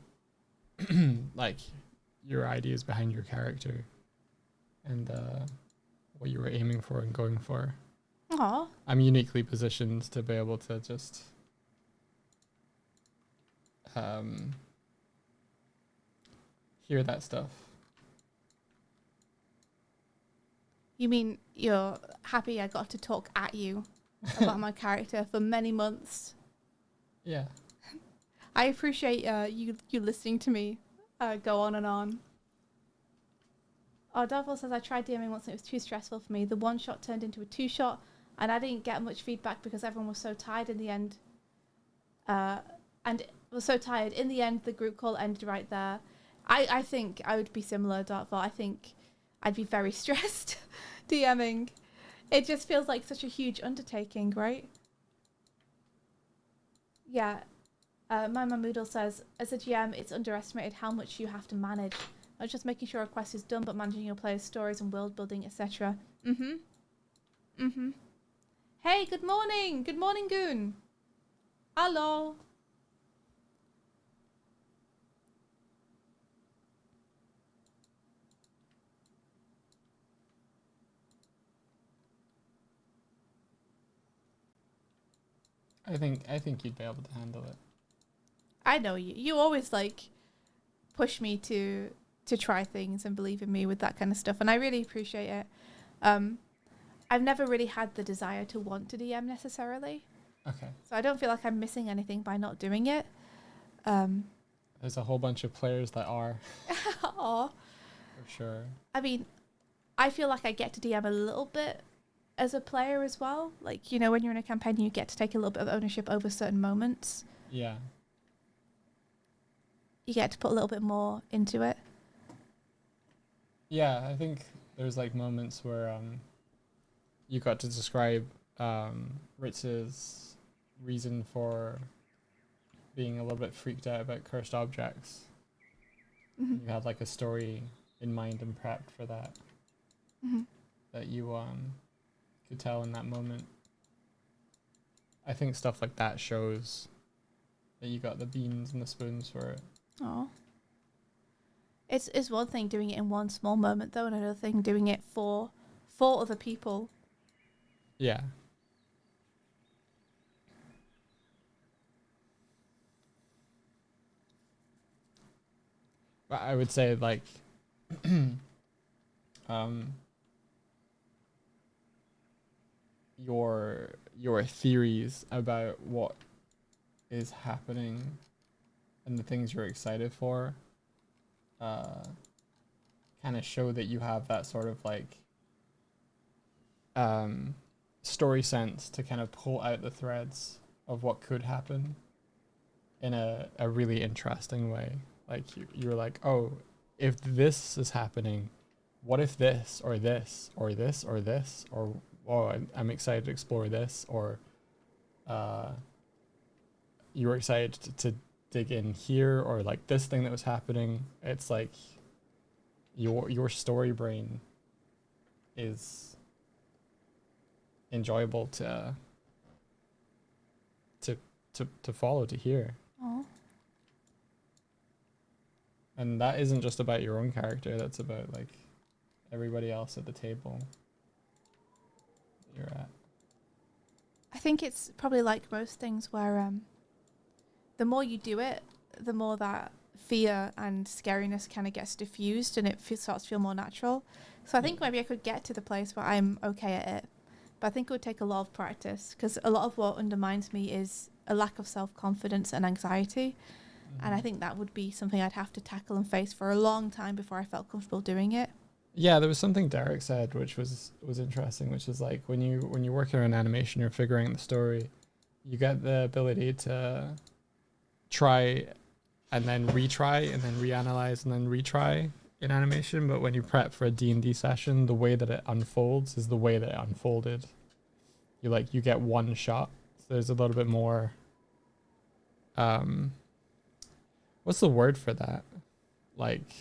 like your ideas behind your character and what you were aiming for and going for. Aw. I'm uniquely positioned to be able to just hear that stuff. You mean you're happy I got to talk at you about my character for many months? Yeah. I appreciate you listening to me go on and on. Oh, Darvel says I tried DMing once and it was too stressful for me. The one shot turned into a 2-shot and I didn't get much feedback because everyone was so tired in the end. And was so tired. In the end, the group call ended right there. I think I would be similar, Darvel. I think I'd be very stressed DMing. It just feels like such a huge undertaking, right? Yeah. Mama Moodle says, as a GM, it's underestimated how much you have to manage. Not just making sure a quest is done, but managing your players' stories and world building, etc. Hey, good morning! Good morning, Goon! Hello! I think you'd be able to handle it. I know you. You always like push me to try things and believe in me with that kind of stuff, and I really appreciate it. I've never really had the desire to want to DM necessarily, Okay. so I don't feel like I'm missing anything by not doing it. There's a whole bunch of players that are, Aw. for sure. I mean, I feel like I get to DM a little bit as a player as well. Like, you know, when you're in a campaign, you get to take a little bit of ownership over certain moments. Yeah. You get to put a little bit more into it. Yeah, I think there's like moments where you got to describe Ritz's reason for being a little bit freaked out about cursed objects. Mm-hmm. You had like a story in mind and prepped for that Mm-hmm. that you could tell in that moment. I think stuff like that shows that you got the beans and the spoons for it. Oh. It's one thing doing it in one small moment though, and another thing doing it for other people. Yeah. But I would say like your theories about what is happening and the things you're excited for kind of show that you have that sort of like story sense to kind of pull out the threads of what could happen in a really interesting way. Like you're like, oh, if this is happening, what if this or this or this or this, or oh, I'm excited to explore this, or you were excited to dig in here, or like this thing that was happening. It's like your story brain is enjoyable to follow, to hear. Oh. And that isn't just about your own character, that's about like everybody else at the table you're at. I think it's probably like most things where the more you do it, the more that fear and scariness kind of gets diffused and it starts to feel more natural. So I think maybe I could get to the place where I'm okay at it. But I think it would take a lot of practice, because a lot of what undermines me is a lack of self-confidence and anxiety. And I think that would be something I'd have to tackle and face for a long time before I felt comfortable doing it. Yeah, there was something Derek said which was interesting, which is like when you're working on animation, you're figuring out the story, you get the ability to try and then retry and then reanalyze and then retry in animation, but when you prep for a D&D session, the way that it unfolds is the way that it unfolded. You get one shot. So there's a little bit more what's the word for that? Like,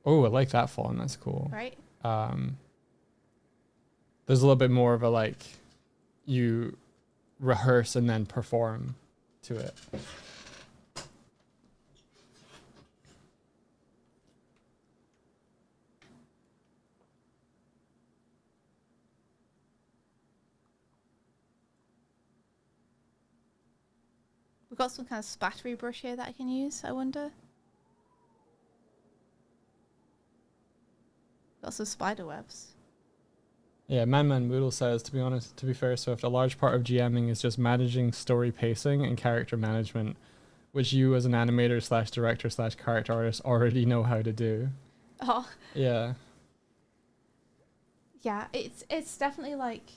oh, I like that font. That's cool. Right? There's a little bit more of a like, you rehearse and then perform to it. We've got some kind of spattery brush here that I can use, I wonder. Got some spider webs. Yeah, Man Moodle says, to be fair, Swift, a large part of GMing is just managing story pacing and character management, which you as an animator / director / character artist already know how to do. Oh. Yeah. Yeah, it's definitely like,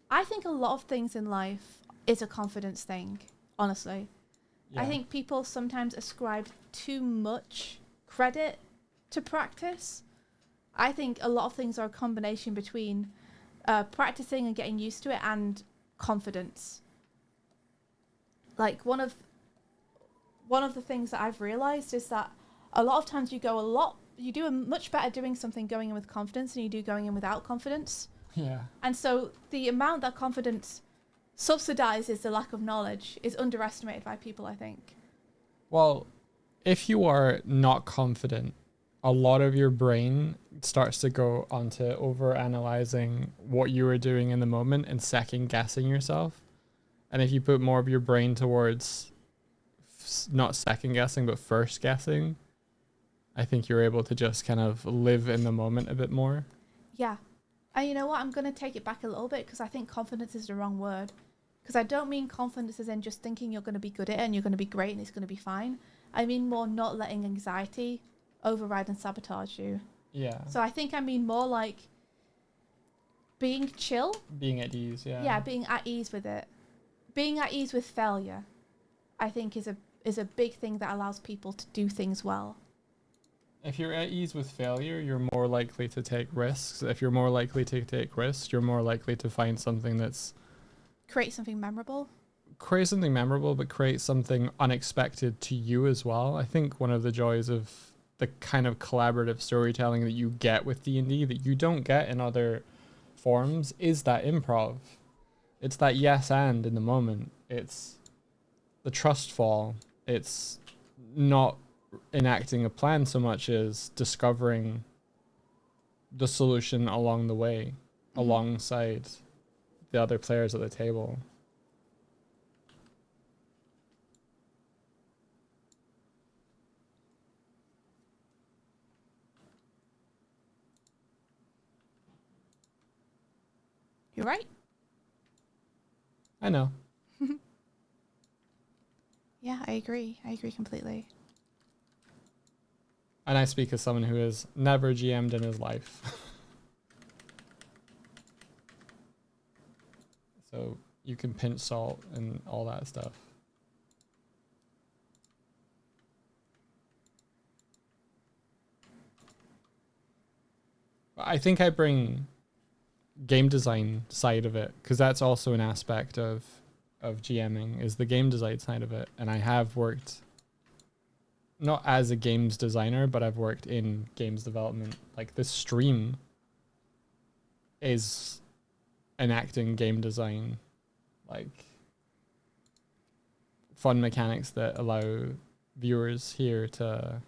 I think a lot of things in life is a confidence thing, honestly. Yeah. I think people sometimes ascribe too much credit to practice. I think a lot of things are a combination between practicing and getting used to it and confidence. Like one of the things that I've realized is that a lot of times you do a much better doing something going in with confidence than you do going in without confidence. Yeah. And so the amount that confidence subsidizes the lack of knowledge is underestimated by people, I think. Well, if you are not confident, a lot of your brain starts to go onto over analyzing what you were doing in the moment and second guessing yourself. And if you put more of your brain towards not second guessing, but first guessing, I think you're able to just kind of live in the moment a bit more. Yeah. And you know what? I'm going to take it back a little bit because I think confidence is the wrong word. Because I don't mean confidence as in just thinking you're going to be good at it and you're going to be great and it's going to be fine. I mean more not letting anxiety override and sabotage you. Yeah. So I think I mean more like being chill. Being at ease, yeah. Yeah, being at ease with it. Being at ease with failure, I think is a big thing that allows people to do things well. If you're at ease with failure, you're more likely to take risks. If you're more likely to take risks, you're more likely to find something that's... Create something memorable, but create something unexpected to you as well. I think one of the joys of the kind of collaborative storytelling that you get with D&D that you don't get in other forms is that improv. It's that yes and in the moment. It's the trust fall. It's not enacting a plan so much as discovering the solution along the way, alongside the other players at the table. You're right. I know. Yeah, I agree. I agree completely. And I speak as someone who has never GM'd in his life. So you can pinch salt and all that stuff. I think I bring game design side of it, because that's also an aspect of GMing, is the game design side of it. And I have worked not as a games designer, but I've worked in games development. Like this stream is enacting game design, like fun mechanics that allow viewers here to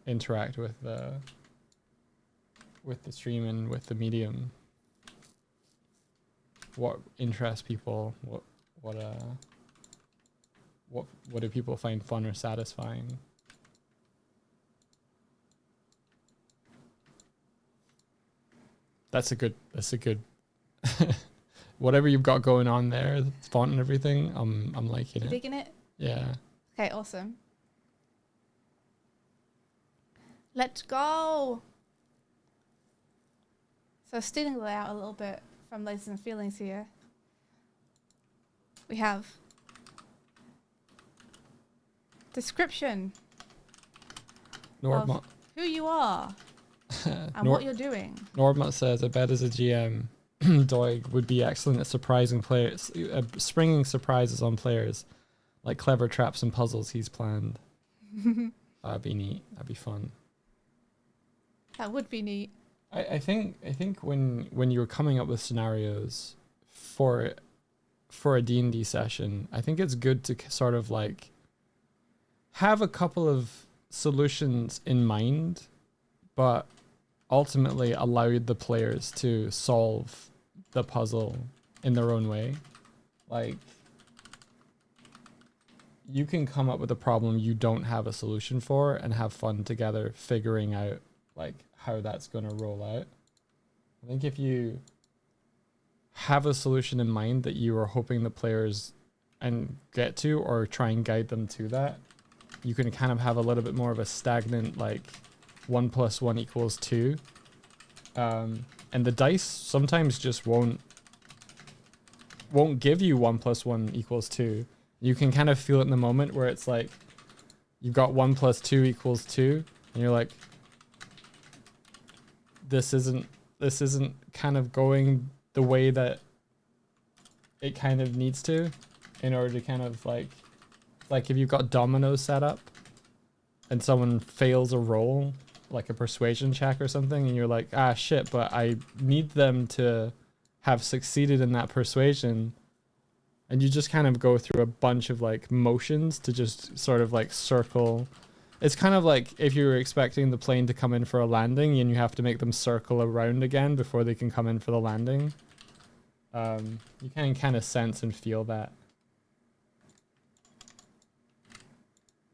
interact with the stream and with the medium. What interests people? What do people find fun or satisfying? That's a good whatever you've got going on there, the font and everything, I'm liking You it. digging it? Yeah. Okay, awesome. Let's go. So stealing the layout a little bit from Lasers and Feelings here. We have description Nordma, of who you are and what you're doing. Nordma says, I bet as a GM, Doig would be excellent at surprising players, springing surprises on players, like clever traps and puzzles he's planned. That'd be neat. That'd be fun. That would be neat. I think when you're coming up with scenarios for a D&D session, I think it's good to sort of like have a couple of solutions in mind, but ultimately allow the players to solve the puzzle in their own way. Like, you can come up with a problem you don't have a solution for and have fun together figuring out like how that's going to roll out. I think if you have a solution in mind that you are hoping the players and get to, or try and guide them to that, you can kind of have a little bit more of a stagnant, like 1 + 1 = 2. And the dice sometimes just won't give you 1 + 1 = 2. You can kind of feel it in the moment where it's like you've got 1 + 2 = 2, and you're like, this isn't kind of going the way that it kind of needs to, in order to kind of like if you've got dominoes set up and someone fails a roll, like a persuasion check or something, and you're like, ah shit, but I need them to have succeeded in that persuasion. And you just kind of go through a bunch of like motions to just sort of like circle. It's kind of like if you were expecting the plane to come in for a landing and you have to make them circle around again before they can come in for the landing. You can kind of sense and feel that.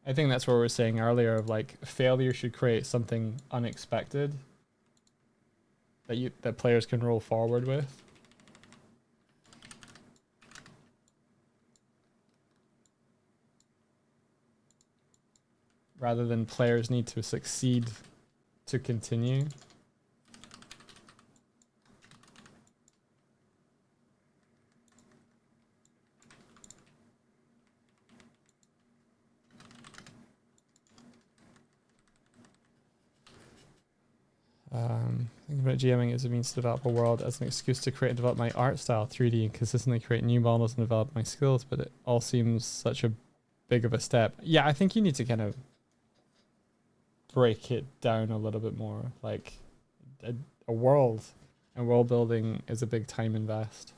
I think that's what we were saying earlier of like failure should create something unexpected that players can roll forward with. Rather than players need to succeed to continue. Thinking about GMing as a means to develop a world as an excuse to create and develop my art style, 3D, and consistently create new models and develop my skills, but it all seems such a big of a step. Yeah, I think you need to kind of break it down a little bit more. Like a world and world building is a big time invest.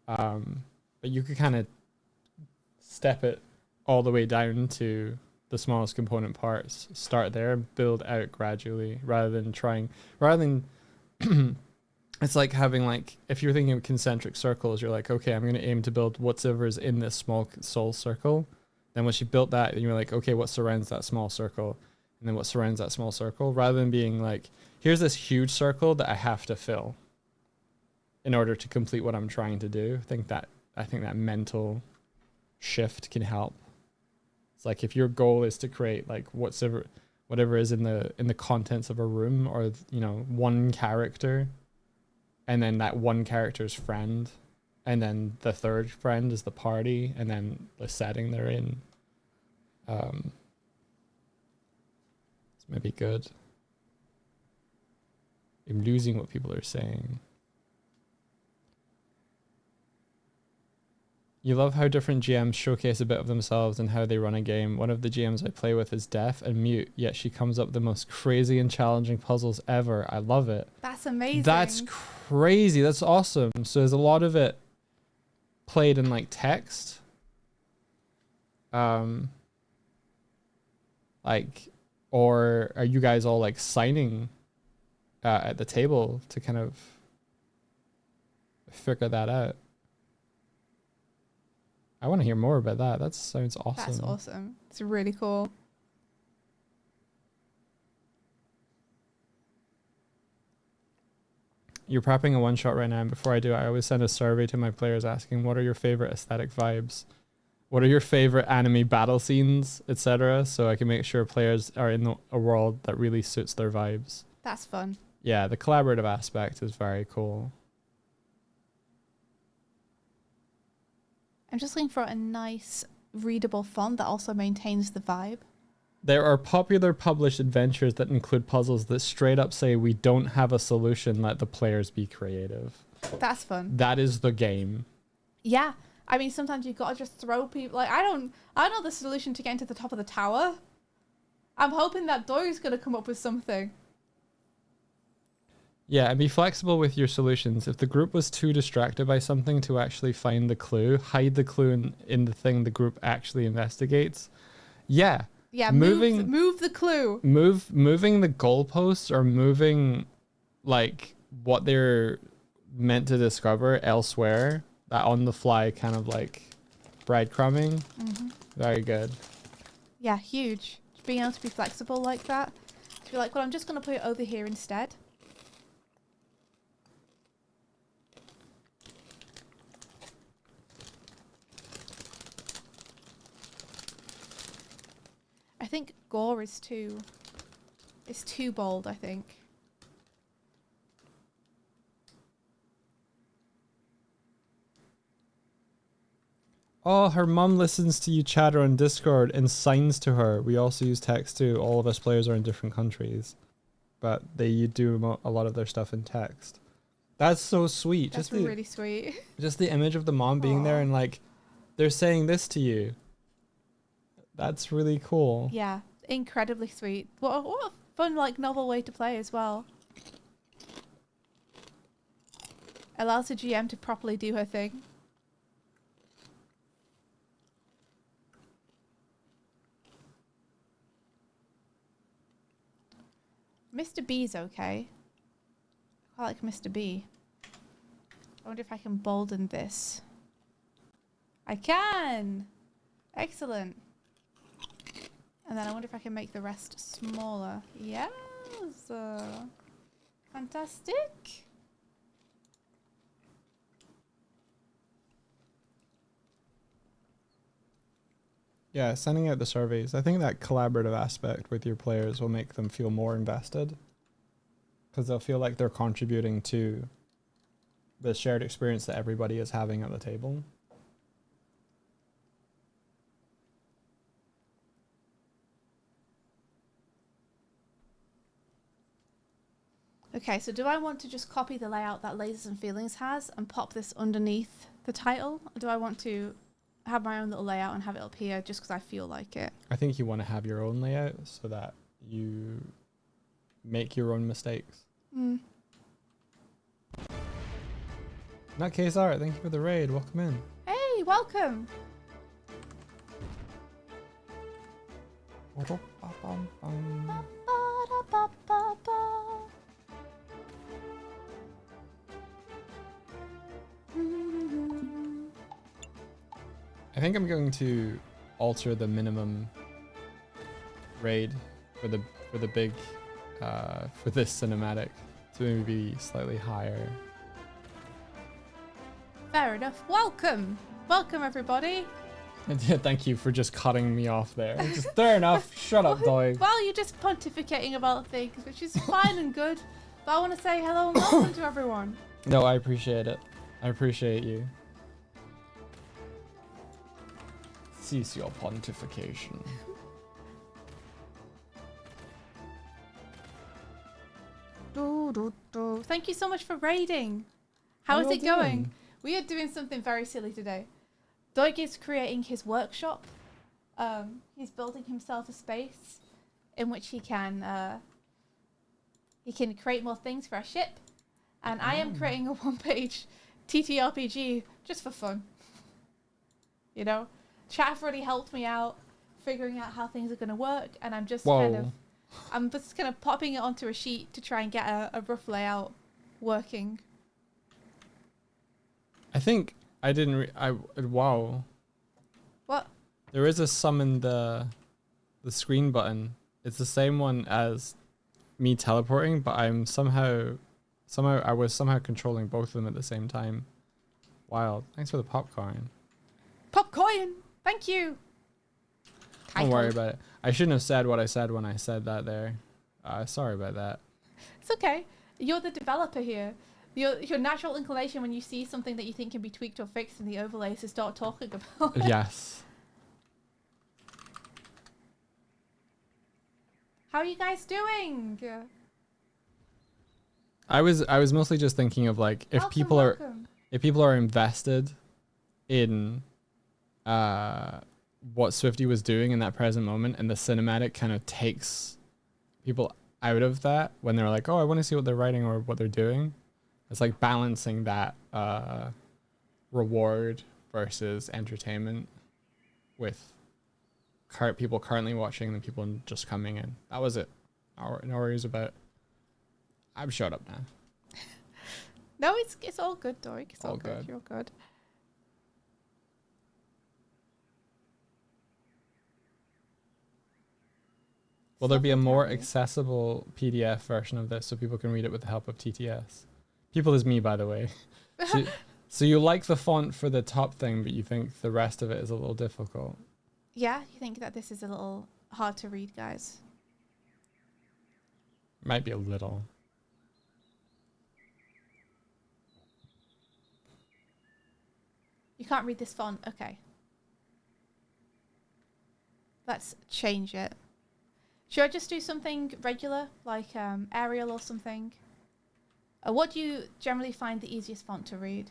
But you could kind of step it all the way down to the smallest component parts, start there, build out gradually, rather than it's like having like, if you're thinking of concentric circles, you're like, okay, I'm going to aim to build whatever is in this small soul circle. Then once you built that, then you're like, okay, what surrounds that small circle? And then what surrounds that small circle? Rather than being like, here's this huge circle that I have to fill in order to complete what I'm trying to do. I think that mental shift can help. It's like if your goal is to create like whatever is in the contents of a room, or one character, and then that one character's friend, and then the third friend is the party, and then the setting they're in. It's maybe good. I'm losing what people are saying. You love how different GMs showcase a bit of themselves and how they run a game. One of the GMs I play with is deaf and mute, yet she comes up with the most crazy and challenging puzzles ever. I love it. That's amazing. That's crazy. That's awesome. So there's a lot of it played in like text. Or are you guys all like signing at the table to kind of figure that out? I want to hear more about that. That sounds awesome. That's awesome. It's really cool. You're prepping a one-shot right now, and before I do, I always send a survey to my players asking, what are your favorite aesthetic vibes? What are your favorite anime battle scenes, etc.? So I can make sure players are in a world that really suits their vibes. That's fun. Yeah, the collaborative aspect is very cool. I'm just looking for a nice, readable font that also maintains the vibe. There are popular published adventures that include puzzles that straight up say, we don't have a solution, let the players be creative. That's fun. That is the game. Yeah. I mean, sometimes you've got to just throw people. Like, I know the solution to getting to the top of the tower. I'm hoping that Dory's going to come up with something. Yeah, and be flexible with your solutions. If the group was too distracted by something to actually find the clue, hide the clue in the thing the group actually investigates. Yeah. Yeah, move the clue. Moving the goalposts, or moving like what they're meant to discover elsewhere. That on the fly kind of like breadcrumbing. Mm-hmm. Very good. Yeah, huge. Being able to be flexible like that. To be like, well, I'm just going to put it over here instead. I think gore is too bold, I think. Oh, her mum listens to you chatter on Discord and signs to her. We also use text too. All of us players are in different countries, but you do a lot of their stuff in text. That's so sweet. That's really sweet. Just the image of the mom being there and like, they're saying this to you. That's really cool. Yeah, incredibly sweet. What a fun, like, novel way to play as well. Allows the GM to properly do her thing. Mr. B's okay. I like Mr. B. I wonder if I can bolden this. I can! Excellent. And then I wonder if I can make the rest smaller. Yes! Fantastic! Yeah, sending out the surveys. I think that collaborative aspect with your players will make them feel more invested. Because they'll feel like they're contributing to the shared experience that everybody is having at the table. Okay, so do I want to just copy the layout that Lasers and Feelings has and pop this underneath the title? Or do I want to have my own little layout and have it up here just because I feel like it? I think you want to have your own layout so that you make your own mistakes. Mm. In that case, Art, thank you for the raid. Welcome in. Hey, welcome! I think I'm going to alter the minimum raid for the big for this cinematic to maybe be slightly higher. Fair enough. Welcome! Welcome, everybody! And yeah, thank you for just cutting me off there. Just fair enough. Shut up, dog. Well, you're just pontificating about things, which is fine and good. But I want to say hello and welcome to everyone. No, I appreciate it. I appreciate you. Cease your pontification. Thank you so much for raiding. How is it going? We are doing something very silly today. Doig is creating his workshop. He's building himself a space in which he can create more things for our ship. And I am creating a one-page TTRPG just for fun. You know, chat have really helped me out figuring out how things are going to work, and I'm just kind of popping it onto a sheet to try and get a rough layout working. I think I didn't. Wow. What? There is a summon the screen button. It's the same one as me teleporting, but I'm somehow I was somehow controlling both of them at the same time. Wild. Thanks for the popcorn. Popcorn. Thank you. Don't worry about it. I shouldn't have said what I said when I said that there. Sorry about that. It's okay. You're the developer here. Your natural inclination when you see something that you think can be tweaked or fixed in the overlay is to start talking about it. Yes. How are you guys doing? I was mostly just thinking of like if people are invested in what Swifty was doing in that present moment, and the cinematic kind of takes people out of that when they're like, oh, I want to see what they're writing or what they're doing. It's like balancing that reward versus entertainment with people currently watching and people just coming in. That was it. No worries about. I'm shut up now. No, it's all good, Doig. It's all good. You're good. Will there be a more accessible PDF version of this so people can read it with the help of TTS? People is me, by the way. So you like the font for the top thing, but you think the rest of it is a little difficult. Yeah, you think that this is a little hard to read, guys? Might be a little. You can't read this font? Okay. Let's change it. Should I just do something regular, like Arial or something? What do you generally find the easiest font to read?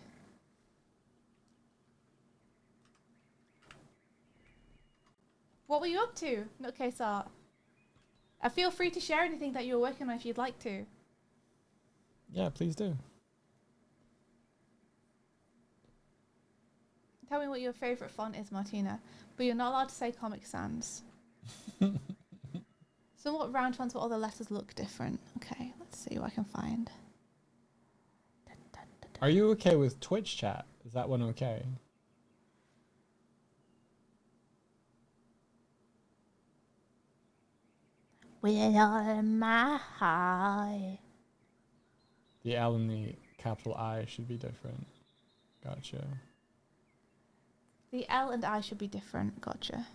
What were you up to, Nutcase Art? Feel free to share anything that you're working on if you'd like to. Yeah, please do. Tell me what your favourite font is, Martina. But you're not allowed to say Comic Sans. Somewhat round fonts, but all the letters look different. Okay, let's see what I can find. Are you okay with Twitch chat? Is that one okay? with all my heart. The L and the capital I should be different. Gotcha. The L and I should be different. Gotcha.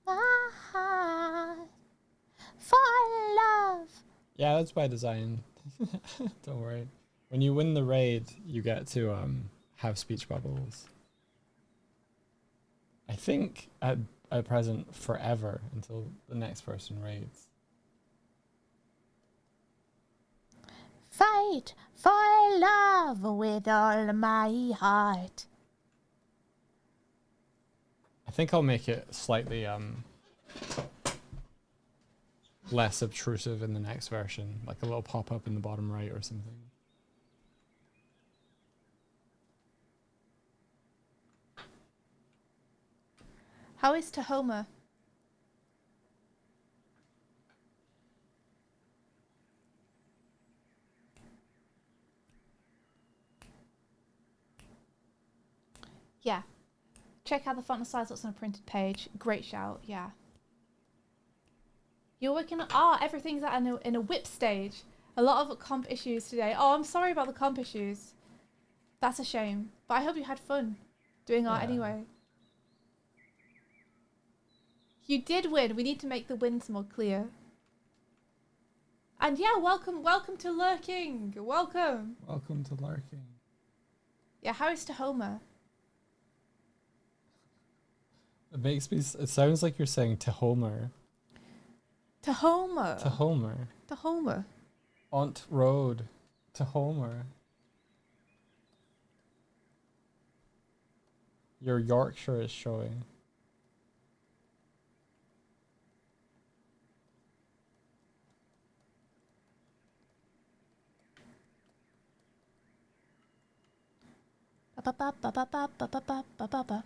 My heart for love. Yeah, that's by design. Don't worry. When you win the raid, you get to have speech bubbles. I think at present forever until the next person raids. Fight for love with all my heart. I think I'll make it slightly less obtrusive in the next version, like a little pop-up in the bottom right or something. How is Tahoma? Yeah. Check how the font and size looks on a printed page. Great shout, yeah. You're working on... everything's in a whip stage. A lot of comp issues today. Oh, I'm sorry about the comp issues. That's a shame. But I hope you had fun doing art anyway. You did win. We need to make the wins more clear. And yeah, welcome to Lurking. Welcome. Welcome to Lurking. Yeah, how is Tahoma? It sounds like you're saying Tahomer. Tahoma. Tahomer. Tahoma. Aunt Road. Tahomer. Your Yorkshire is showing. Ba ba ba ba ba ba ba ba ba ba ba.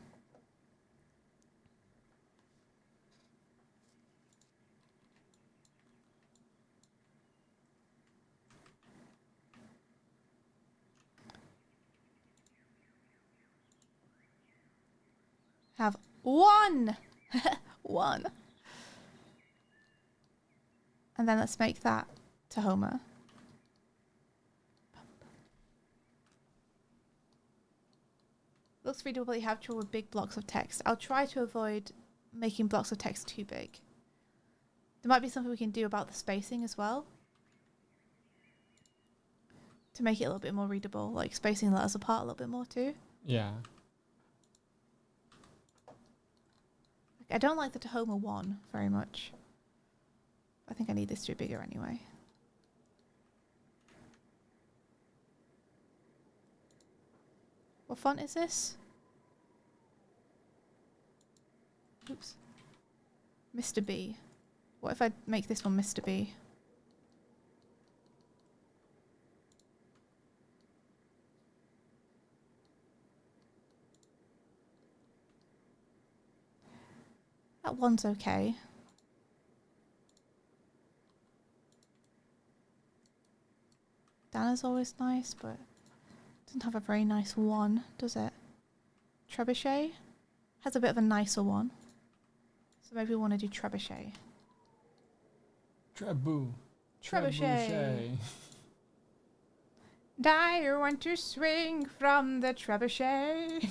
Have one. One. And then let's make that Tahoma. Looks readable, but you have trouble with big blocks of text. I'll try to avoid making blocks of text too big. There might be something we can do about the spacing as well. To make it a little bit more readable, like spacing letters apart a little bit more too. Yeah. I don't like the Tahoma 1 very much. I think I need this to be bigger anyway. What font is this? Oops. Mr. B. What if I make this one Mr. B? That one's okay. Dana's always nice, but doesn't have a very nice one, does it? Trebuchet has a bit of a nicer one. So maybe we want to do Trebuchet. Trebuchet. I want to swing from the trebuchet.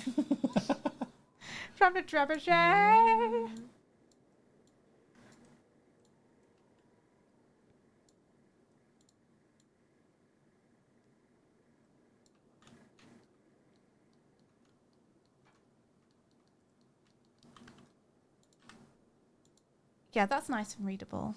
From the trebuchet. Yeah, that's nice and readable.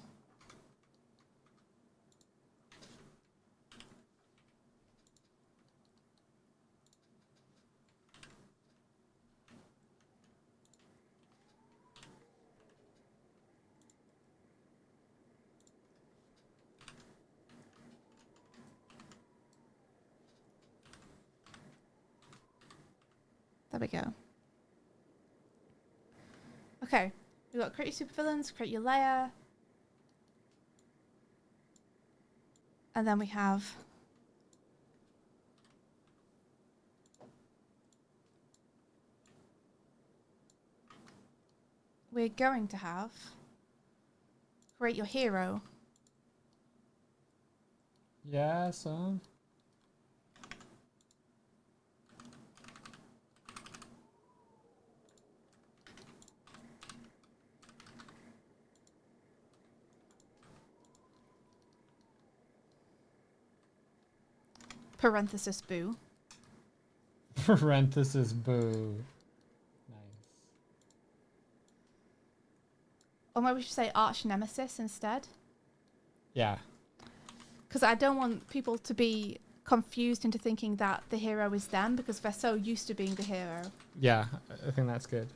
There we go. Okay, we've got create your supervillains, create your layer. And then we have we're going to have create your hero. Yeah, son. Parenthesis boo. Parenthesis boo. Nice. Or maybe we should say arch nemesis instead. Yeah. Because I don't want people to be confused into thinking that the hero is them because they're so used to being the hero. Yeah, I think that's good.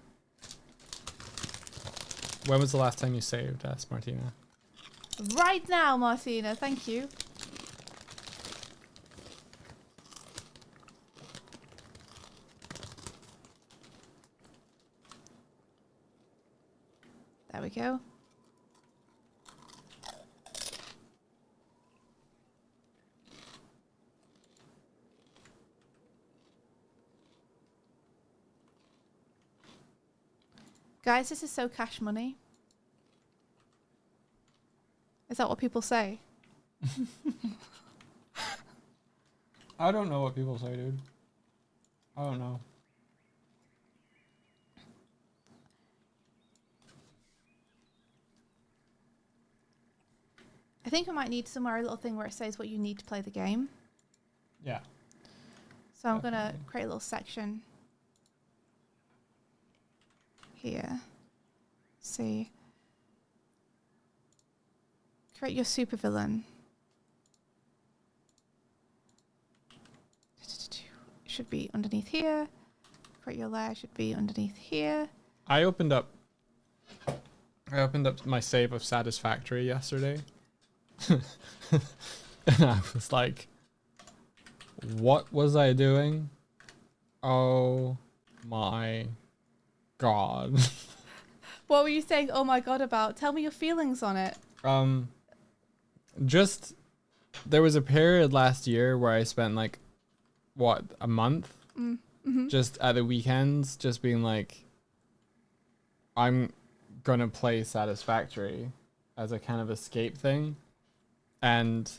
When was the last time you saved us, Martina? Right now, Martina, thank you. There we go. Guys, this is so cash money. Is that what people say? I don't know what people say, dude. I don't know. I think I might need somewhere a little thing where it says what you need to play the game. Yeah. So I'm going to Definitely. create a little section here. See. Create your supervillain. Should be underneath here. Create your layer should be underneath here. I opened up my save of Satisfactory yesterday. And I was like, what was I doing? Oh my god. What were you saying, oh my god, about? Tell me your feelings on it. Just there was a period last year where I spent like a month just at the weekends just being like, I'm gonna play Satisfactory as a kind of escape thing. And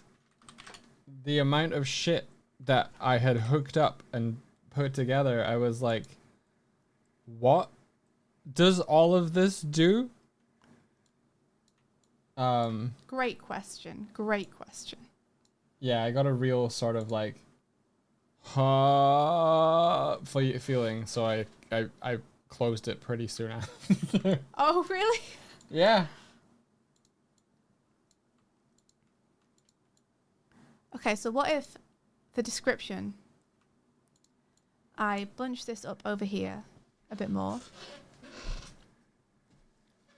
the amount of shit that I had hooked up and put together, I was like, what does all of this do? Great question. Great question. Yeah, I got a real sort of like feeling, so I closed it pretty soon after. Oh, really? Yeah. Okay, so what if the description, I bunch this up over here a bit more.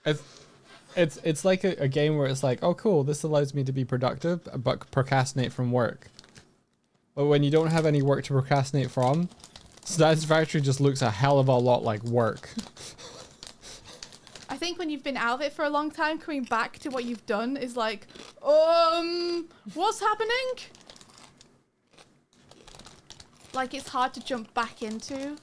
It's like a game where it's like, oh cool, this allows me to be productive but procrastinate from work. But when you don't have any work to procrastinate from, Satisfactory just looks a hell of a lot like work. I think when you've been out of it for a long time, coming back to what you've done is like, what's happening? Like it's hard to jump back into.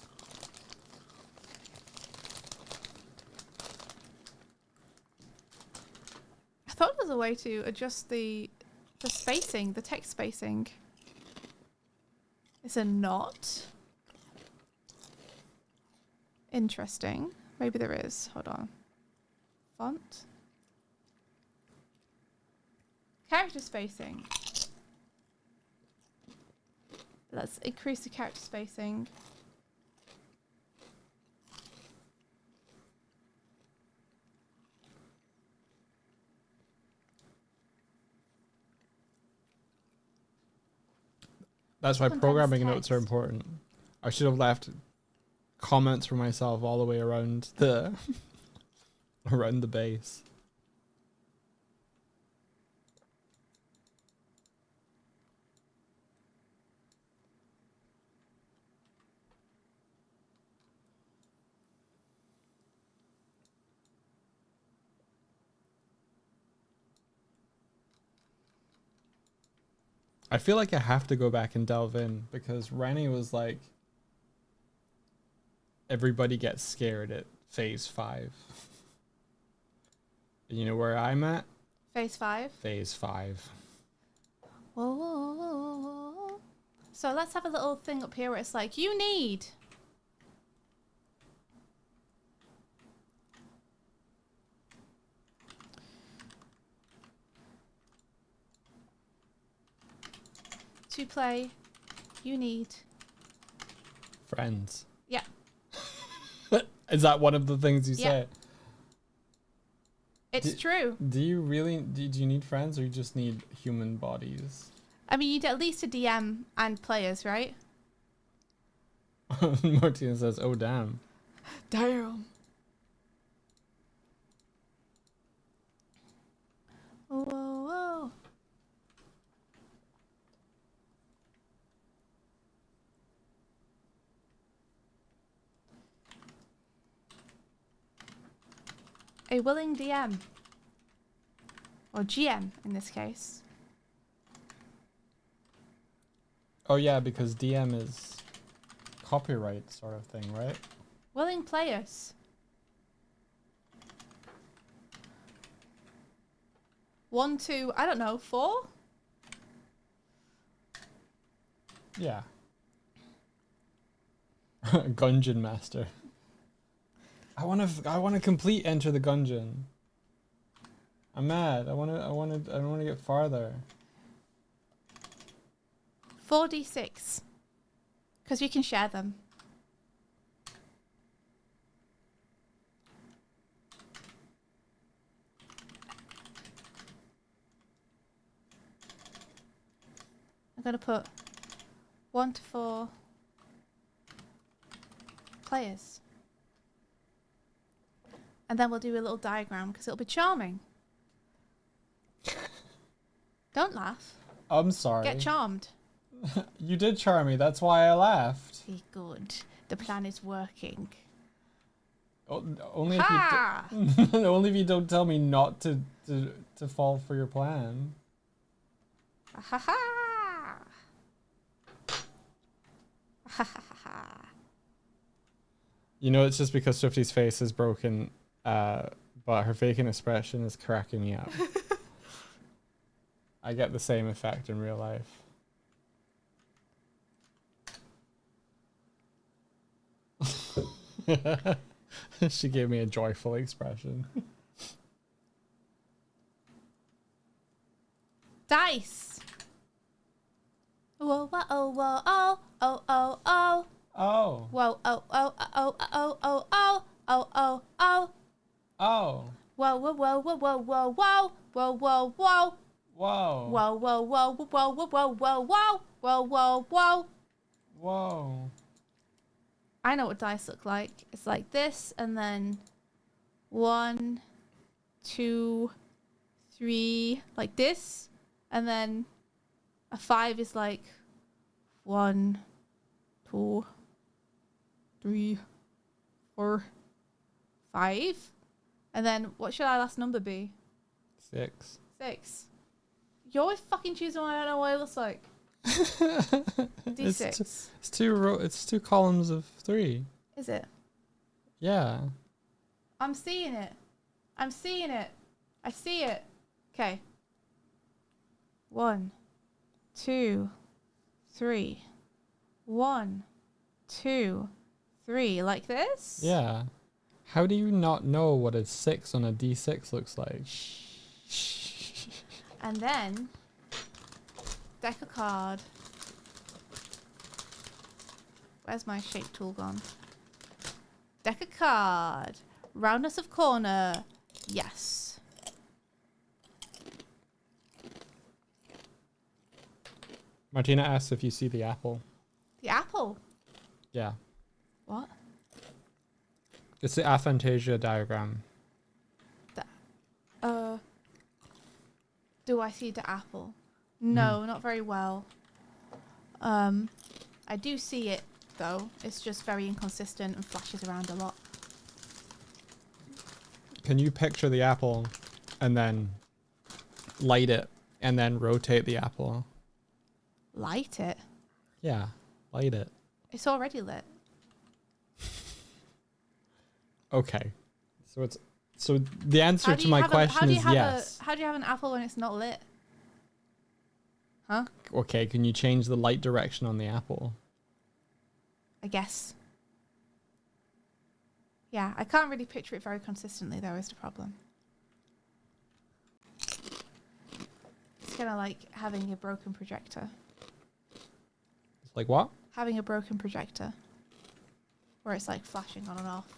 I thought there was a way to adjust the spacing, the text spacing. Is there not? Interesting. Maybe there is. Hold on. Font. Character spacing. Let's increase the character spacing. That's why Sometimes programming notes are text. important. I should have left comments for myself all the way around the around the base. I feel like I have to go back and delve in because Rennie was like, everybody gets scared at phase 5. You know where I'm at? Phase 5. Phase 5. Whoa, whoa, whoa, whoa, whoa. So let's have a little thing up here where it's like, you need to play, you need Friends. Yeah. Is that one of the things you Yeah. say? It's true. Do you really, do you need friends or you just need human bodies? I mean, you need at least a DM and players, right? Martina says, oh damn. Damn. Whoa, whoa, whoa. A willing DM. Or GM in this case. Oh yeah, because DM is copyright sort of thing, right? Willing players. 1, 2, I don't know, 4? Yeah. Gungeon master. I want to complete Enter the Gungeon. I'm mad. I want to get farther. 4d6. Because we can share them. I'm going to put 1 to 4 players. And then we'll do a little diagram because it'll be charming. Don't laugh. I'm sorry. Get charmed. You did charm me. That's why I laughed. Be good. The plan is working. Only if Ha! you only if you don't tell me not to fall for your plan. Ha ha! Ha ha ha! You know, it's just because Swifty's face is broken, but her faking expression is cracking me up. I get the same effect in real life. She gave me a joyful expression. Dice! Whoa, whoa, oh, whoa, oh, oh, oh, oh. Oh. Whoa, oh, oh, oh, oh, oh, oh, oh, oh, oh. Oh. Whoa, whoa, whoa, whoa, whoa, whoa, whoa, whoa, whoa, whoa. Whoa. Whoa, whoa, whoa, whoa, whoa, whoa, whoa, whoa, whoa, whoa, whoa. Whoa. I know what dice look like. It's like this, and then 1, 2, 3, like this, and then a 5 is like 1, 2, 3, 4, 5, and then what should our last number be? 6. 6. You always fucking choose one I don't know what it looks like. D6. It's two columns of 3. Is it? Yeah. I'm seeing it. I'm seeing it. I see it. Okay. 1, 2, 3. 1, 2, 3. Like this? Yeah. How do you not know what a 6 on a D6 looks like? And then deck a card. Where's my shape tool gone? Deck a card. Roundness of corner. Yes. Martina asks if you see the apple. The apple. Yeah. What? It's the aphantasia diagram. Do I see the apple? No, not very well. I do see it though. It's just very inconsistent and flashes around a lot. Can you picture the apple and then light it and then rotate the apple? Light it? Yeah, light it. It's already lit. Okay. So it's So the answer to my question is yes. How do you have an apple when it's not lit? Huh? Okay, can you change the light direction on the apple? I guess. Yeah, I can't really picture it very consistently, though, is the problem. It's kind of like having a broken projector. Like what? Having a broken projector. Where it's like flashing on and off.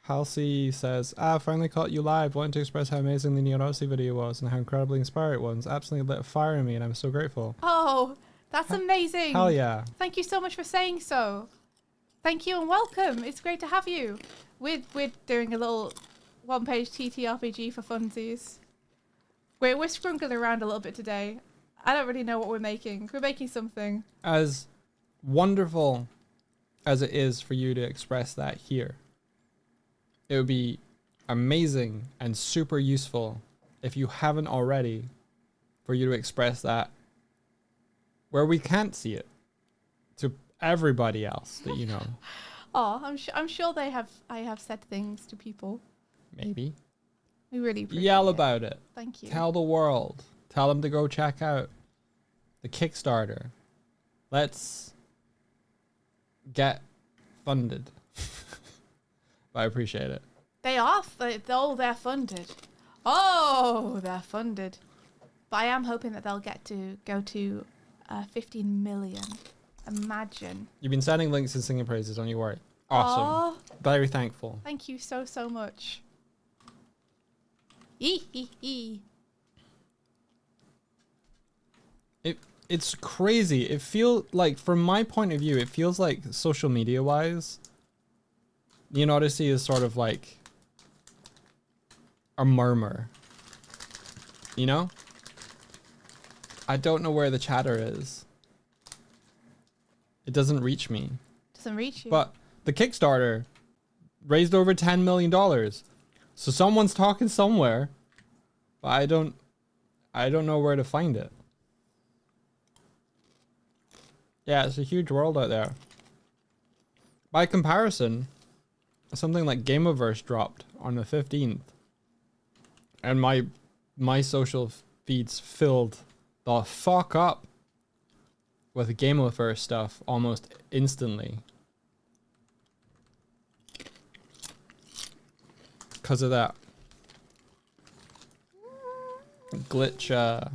Halsey says, I finally caught you live. Wanted to express how amazing the Neon Odyssey video was and how incredibly inspiring it was. Absolutely lit a fire in me and I'm so grateful. Oh, that's amazing. Hell yeah. Thank you so much for saying so. Thank you and welcome. It's great to have you. We're doing a little one-page TTRPG for funsies. We're scrunkling around a little bit today. I don't really know what we're making. We're making something. As wonderful as it is for you to express that here, it would be amazing and super useful if you haven't already for you to express that where we can't see it to everybody else that you know. Oh, I'm sure I have said things to people. Maybe. We really appreciate Yell it. about it. Thank you. Tell the world. Tell them to go check out the Kickstarter. Let's get funded. But I appreciate it. They're funded. Oh, they're funded. But I am hoping that they'll get to go to 15 million. Imagine. You've been sending links and singing praises, don't you worry. Awesome. Aww. Very thankful. Thank you so much. It's crazy. It feels like, from my point of view, it feels like social media wise, Neon Odyssey is sort of like a murmur. You know? I don't know where the chatter is. It doesn't reach me. Doesn't reach you. But the Kickstarter raised over $10 million. So someone's talking somewhere, but I don't know where to find it. Yeah, it's a huge world out there. By comparison, something like Gameaverse dropped on the 15th. And my social feeds filled the fuck up with Gameaverse stuff almost instantly. Because of that glitch, well,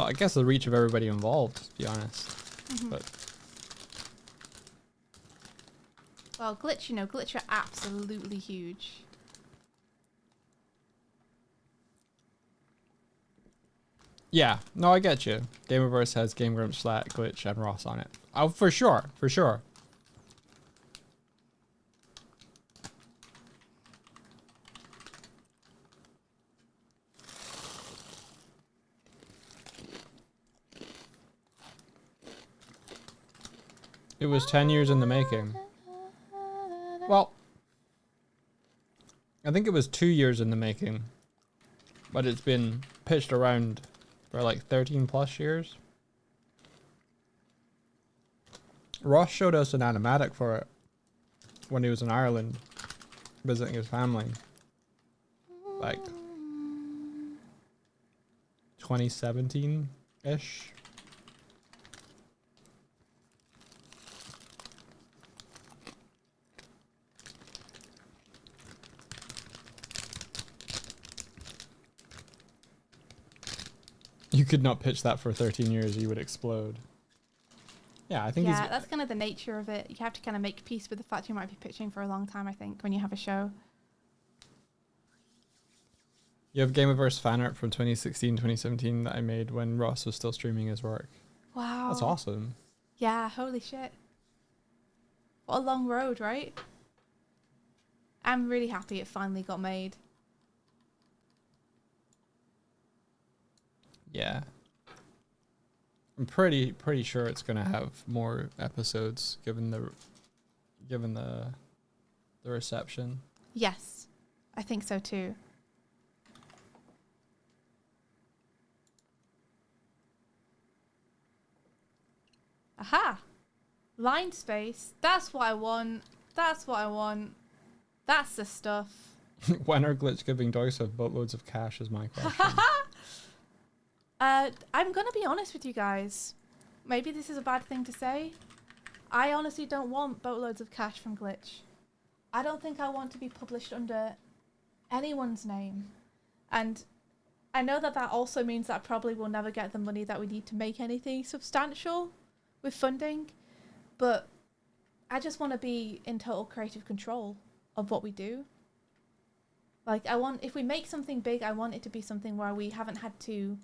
I guess the reach of everybody involved, to be honest. Mm-hmm. But well, Glitch are absolutely huge. Yeah, no, I get you. Gameaverse has Game Grumps, Slat, Glitch, and Ross on it. Oh, for sure, for sure. It was 10 years in the making. Well, I think it was 2 years in the making, but it's been pitched around for like 13 plus years. Ross showed us an animatic for it when he was in Ireland visiting his family, like 2017-ish. You could not pitch that for 13 years, you would explode. Yeah, I think yeah, that's kind of the nature of it. You have to kind of make peace with the fact you might be pitching for a long time, I think, when you have a show. You have Gameaverse fan art from 2016, 2017 that I made when Ross was still streaming his work. Wow. That's awesome. Yeah, holy shit. What a long road, right? I'm really happy it finally got made. Yeah. I'm pretty sure it's gonna have more episodes given the reception. Yes, I think so too. Aha! Line space. That's what I want. That's what I want. That's the stuff. When are Glitch giving Doysa boatloads of cash is my question. I'm gonna be honest with you guys. Maybe this is a bad thing to say. I honestly don't want boatloads of cash from Glitch. I don't think I want to be published under anyone's name. And I know that that also means that I probably will never get the money that we need to make anything substantial with funding. But I just want to be in total creative control of what we do. Like, if we make something big, I want it to be something where we haven't had to,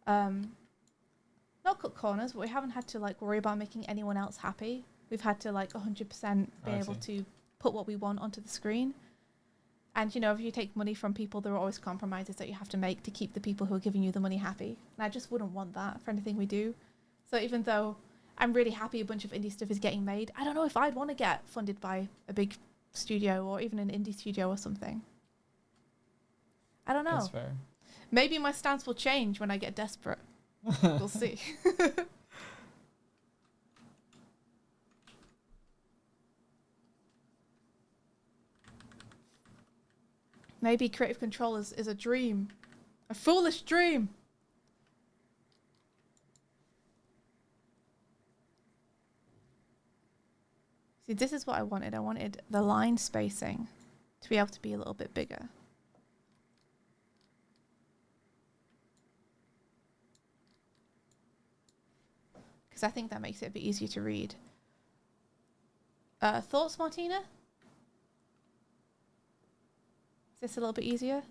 not cut corners, but we haven't had to, like, worry about making anyone else happy. We've had to, like, 100% be able to put what we want onto the screen. And, you know, if you take money from people, there are always compromises that you have to make to keep the people who are giving you the money happy. And I just wouldn't want that for anything we do. So even though I'm really happy a bunch of indie stuff is getting made, I don't know if I'd want to get funded by a big studio or even an indie studio or something. I don't know. That's fair. Maybe my stance will change when I get desperate. We'll see. Maybe creative control is a dream. A foolish dream. See, this is what I wanted. I wanted the line spacing to be able to be a little bit bigger. Because I think that makes it a bit easier to read. Thoughts, Martina? Is this a little bit easier?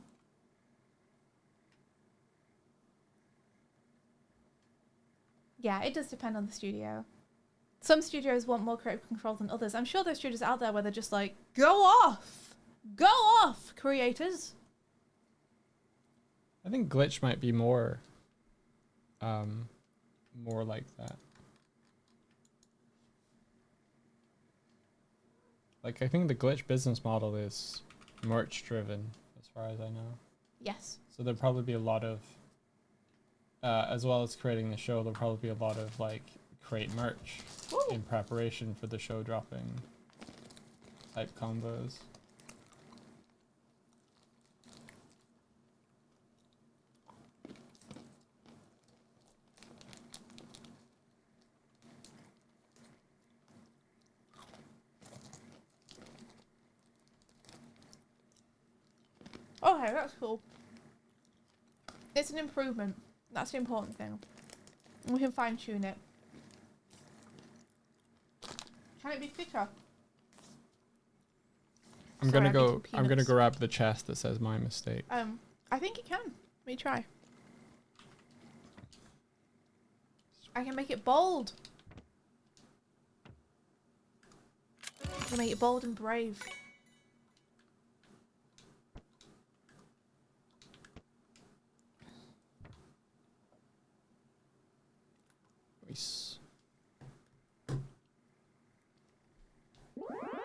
Yeah, it does depend on the studio. Some studios want more creative control than others. I'm sure there's studios out there where they're just like, go off! Go off, creators! I think Glitch might be more like that. Like, I think the Glitch business model is merch driven, as far as I know. Yes. So there'll probably be a lot of, as well as creating the show, there'll probably be a lot of, like, create merch in preparation for the show dropping type combos. Okay, that's cool. It's an improvement. That's the important thing. We can fine tune it. Can it be thicker? I'm gonna grab the chest that says my mistake. I think it can. Let me try. I can make it bold. I can make it bold and brave. Nice.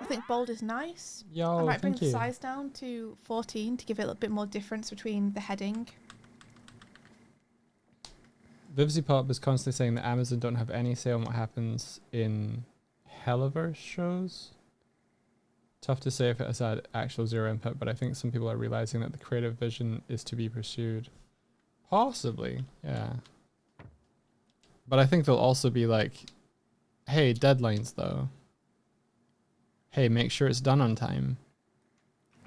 I think bold is nice. Yo, I might bring thank the you. size down to 14 to give it a little bit more difference between the heading. Vivsy Pop is constantly saying that Amazon don't have any say on what happens in Helliverse shows. Tough to say if it has had actual zero input, but I think some people are realizing that the creative vision is to be pursued. Possibly, yeah. But I think they'll also be like, hey, deadlines though. Hey, make sure it's done on time.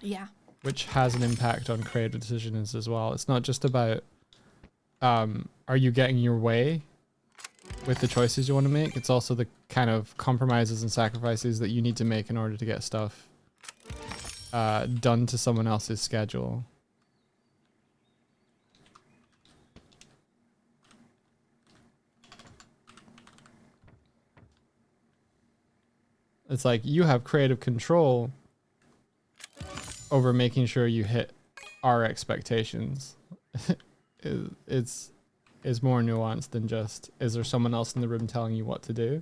Yeah. Which has an impact on creative decisions as well. It's not just about, are you getting your way with the choices you want to make? It's also the kind of compromises and sacrifices that you need to make in order to get stuff done to someone else's schedule. It's like you have creative control over making sure you hit our expectations. It's more nuanced than just, is there someone else in the room telling you what to do?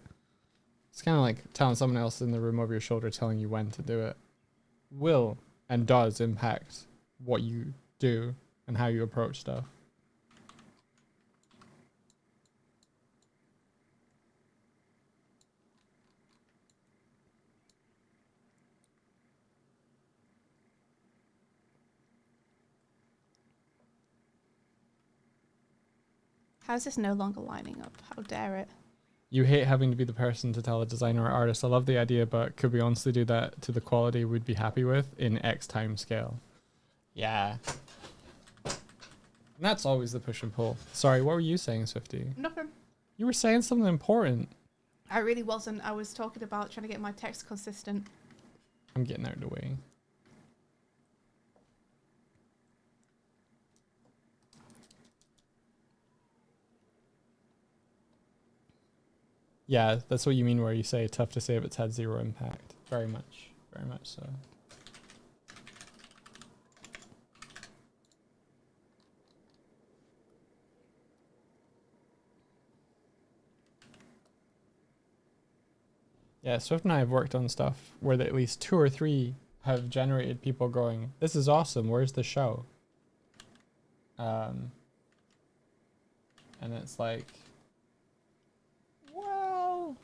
It's kind of like telling someone else in the room over your shoulder telling you when to do it. Will and does impact what you do and how you approach stuff. How's this no longer lining up? How dare it? You hate having to be the person to tell a designer or artist, I love the idea, but could we honestly do that to the quality we'd be happy with in X time scale? Yeah. And that's always the push and pull. Sorry, what were you saying, Swifty? Nothing. You were saying something important. I really wasn't. I was talking about trying to get my text consistent. I'm getting out of the way. Yeah, that's what you mean where you say tough to say if it's had zero impact. Very much so. Yeah, Swift and I have worked on stuff where at least 2 or 3 have generated people going, this is awesome, where's the show? And it's like, well,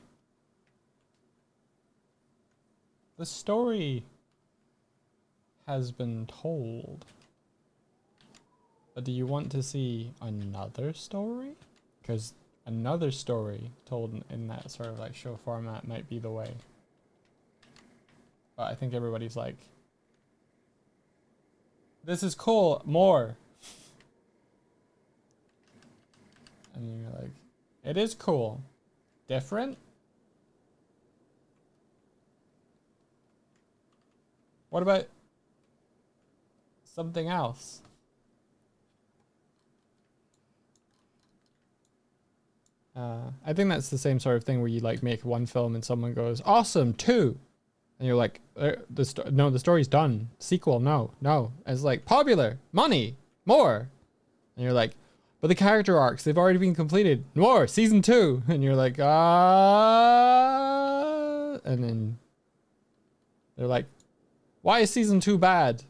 the story has been told. But do you want to see another story? Because another story told in that sort of like show format might be the way. But I think everybody's like, this is cool, more. And you're like, it is cool. Different? What about something else? I think that's the same sort of thing where you like make one film and someone goes, awesome, 2. And you're like, no, the story's done. Sequel, no. And it's like, popular, money, more. And you're like, but the character arcs, they've already been completed. More, season 2. And you're like, and then they're like, why is season 2 bad?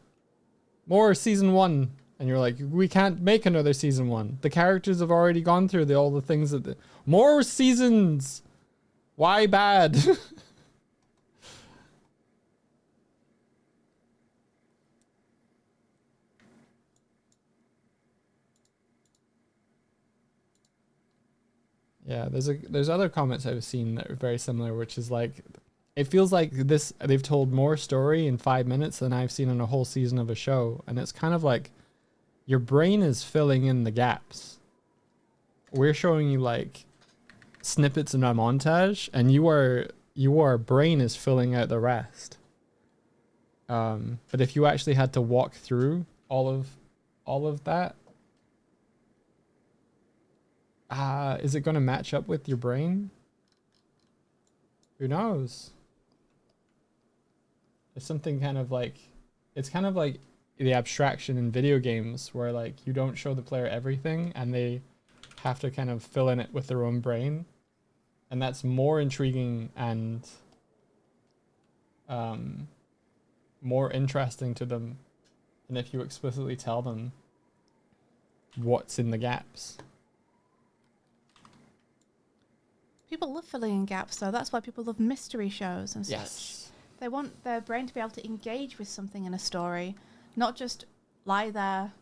More season 1. And you're like, we can't make another season 1. The characters have already gone through all the things that... More seasons! Why bad? Yeah, there's other comments I've seen that are very similar, which is like, it feels like they've told more story in 5 minutes than I've seen in a whole season of a show. And it's kind of like, your brain is filling in the gaps. We're showing you like snippets in a montage, and your brain is filling out the rest. But if you actually had to walk through all of that, is it going to match up with your brain? Who knows? It's something kind of like, it's kind of like the abstraction in video games where like you don't show the player everything and they have to kind of fill in it with their own brain, and that's more intriguing and more interesting to them than if you explicitly tell them what's in the gaps. People love filling in gaps, though. That's why people love mystery shows and such. Yes. They want their brain to be able to engage with something in a story, not just lie their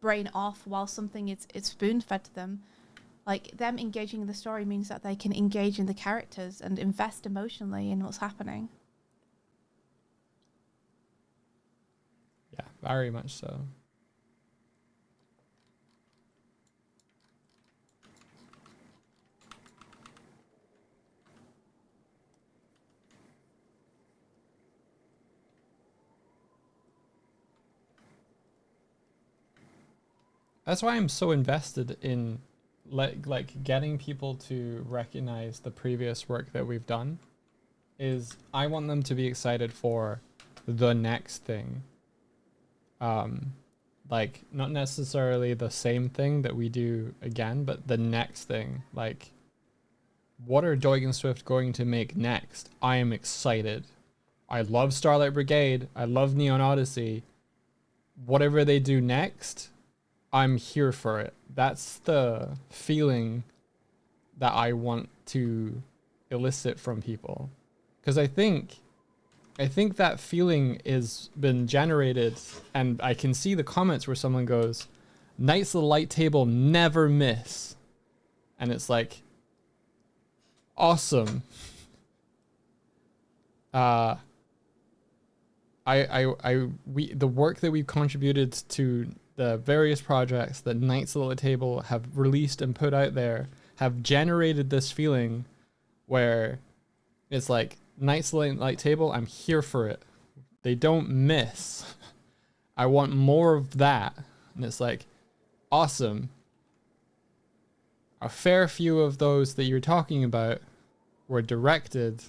brain off while something is spoon-fed to them. Like, them engaging in the story means that they can engage in the characters and invest emotionally in what's happening. Yeah, very much so. That's why I'm so invested in like getting people to recognize the previous work that we've done. Is I want them to be excited for the next thing. Like not necessarily the same thing that we do again, but the next thing. Like, what are Doig and Swift going to make next? I am excited. I love Starlight Brigade. I love Neon Odyssey. Whatever they do next, I'm here for it. That's the feeling that I want to elicit from people. Because I think that feeling is been generated, and I can see the comments where someone goes, Knights of the Light Table never miss. and it's like awesome. The work that we've contributed to the various projects that Knights of the Table have released and put out there have generated this feeling where it's like Knights of the Table, I'm here for it. They don't miss. I want more of that. And it's like, awesome. A fair few of those that you're talking about were directed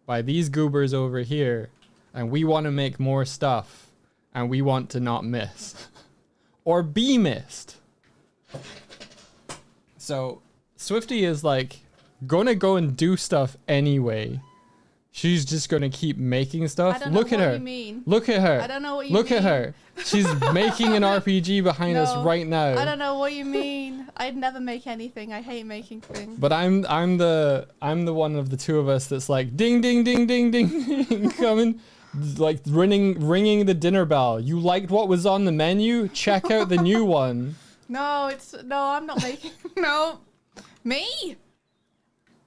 by these goobers over here, and we want to make more stuff, and we want to not miss. Or be missed. So, Swifty is like, gonna go and do stuff anyway. She's just gonna keep making stuff. Look at her. You mean. Look at her. I don't know what you mean. Look at her. She's making an RPG behind us right now. I don't know what you mean. I'd never make anything. I hate making things. But I'm the one of the two of us that's like ding ding ding ding ding coming, like ringing the dinner bell. You liked what was on the menu? Check out the new one. No, I'm not making. No, me.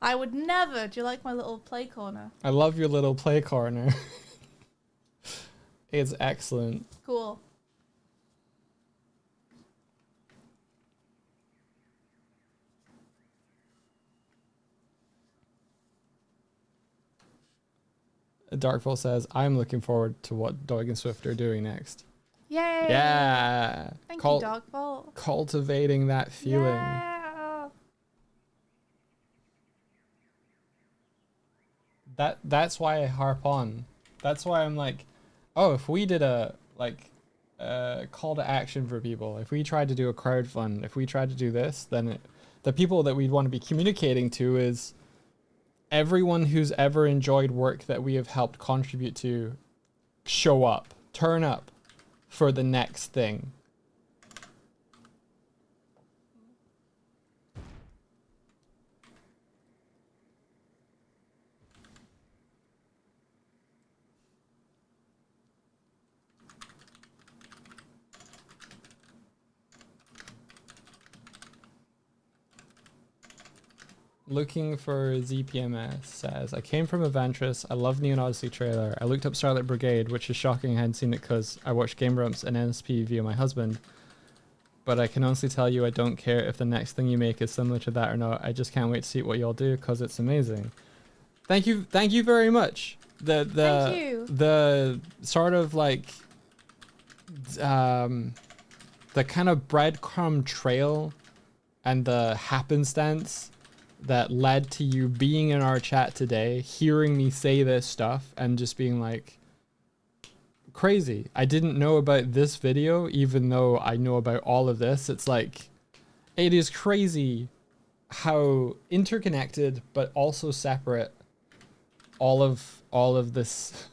I would never. Do you like my little play corner? I love your little play corner. It's excellent. Cool. Darkfall says, I'm looking forward to what Dog and Swift are doing next. Yay! Yeah! Thank you, Darkfall. Cultivating that feeling. Yeah. That's why I harp on. That's why I'm like, oh, if we did a call to action for people, if we tried to do a crowdfund, if we tried to do this, then the people that we'd want to be communicating to is everyone who's ever enjoyed work that we have helped contribute to. Show up, turn up for the next thing. Looking for ZPMS says, I came from Eventris. I love Neon Odyssey trailer. I looked up Starlight Brigade, which is shocking I hadn't seen it because I watched Game Grumps and NSP via my husband. But I can honestly tell you I don't care if the next thing you make is similar to that or not. I just can't wait to see what y'all do because it's amazing. Thank you very much. Thank you. The sort of like the kind of breadcrumb trail and the happenstance that led to you being in our chat today, hearing me say this stuff and just being like, crazy. I didn't know about this video, even though I know about all of this. It's like, it is crazy how interconnected, but also separate all of this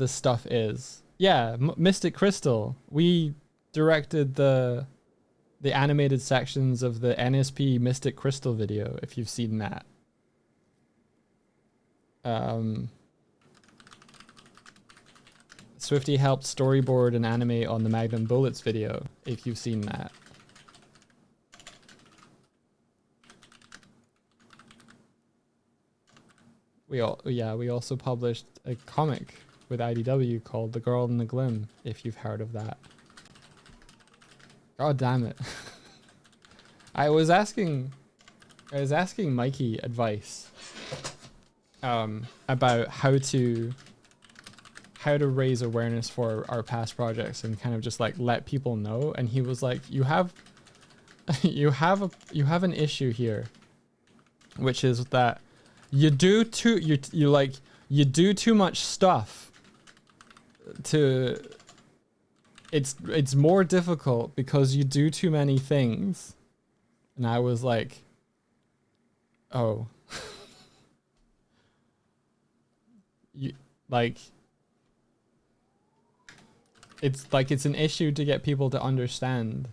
stuff is. Yeah, Mystic Crystal. We directed the animated sections of the NSP Mystic Crystal video, if you've seen that. Swifty helped storyboard and animate on the Magnum Bullets video, if you've seen that. We also published a comic with IDW called The Girl in the Glim, if you've heard of that. God damn it. I was asking Mikey advice about how to raise awareness for our past projects and kind of just like let people know, and he was like, you have an issue here, which is that you do too much stuff to. It's more difficult because you do too many things. And I was like, oh. It's an issue to get people to understand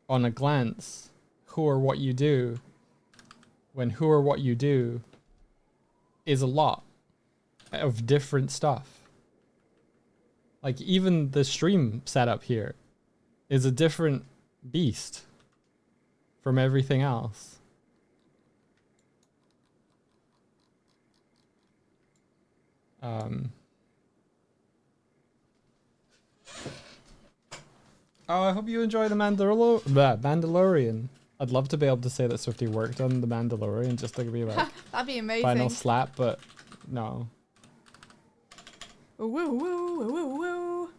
on a glance who or what you do, when who or what you do is a lot of different stuff. Like, even the stream setup here is a different beast from everything else. Oh, I hope you enjoy the Mandalorian. I'd love to be able to say that Swifty worked on the Mandalorian just to be like That'd be amazing. final slap, but no. Woo woo woo woo woo.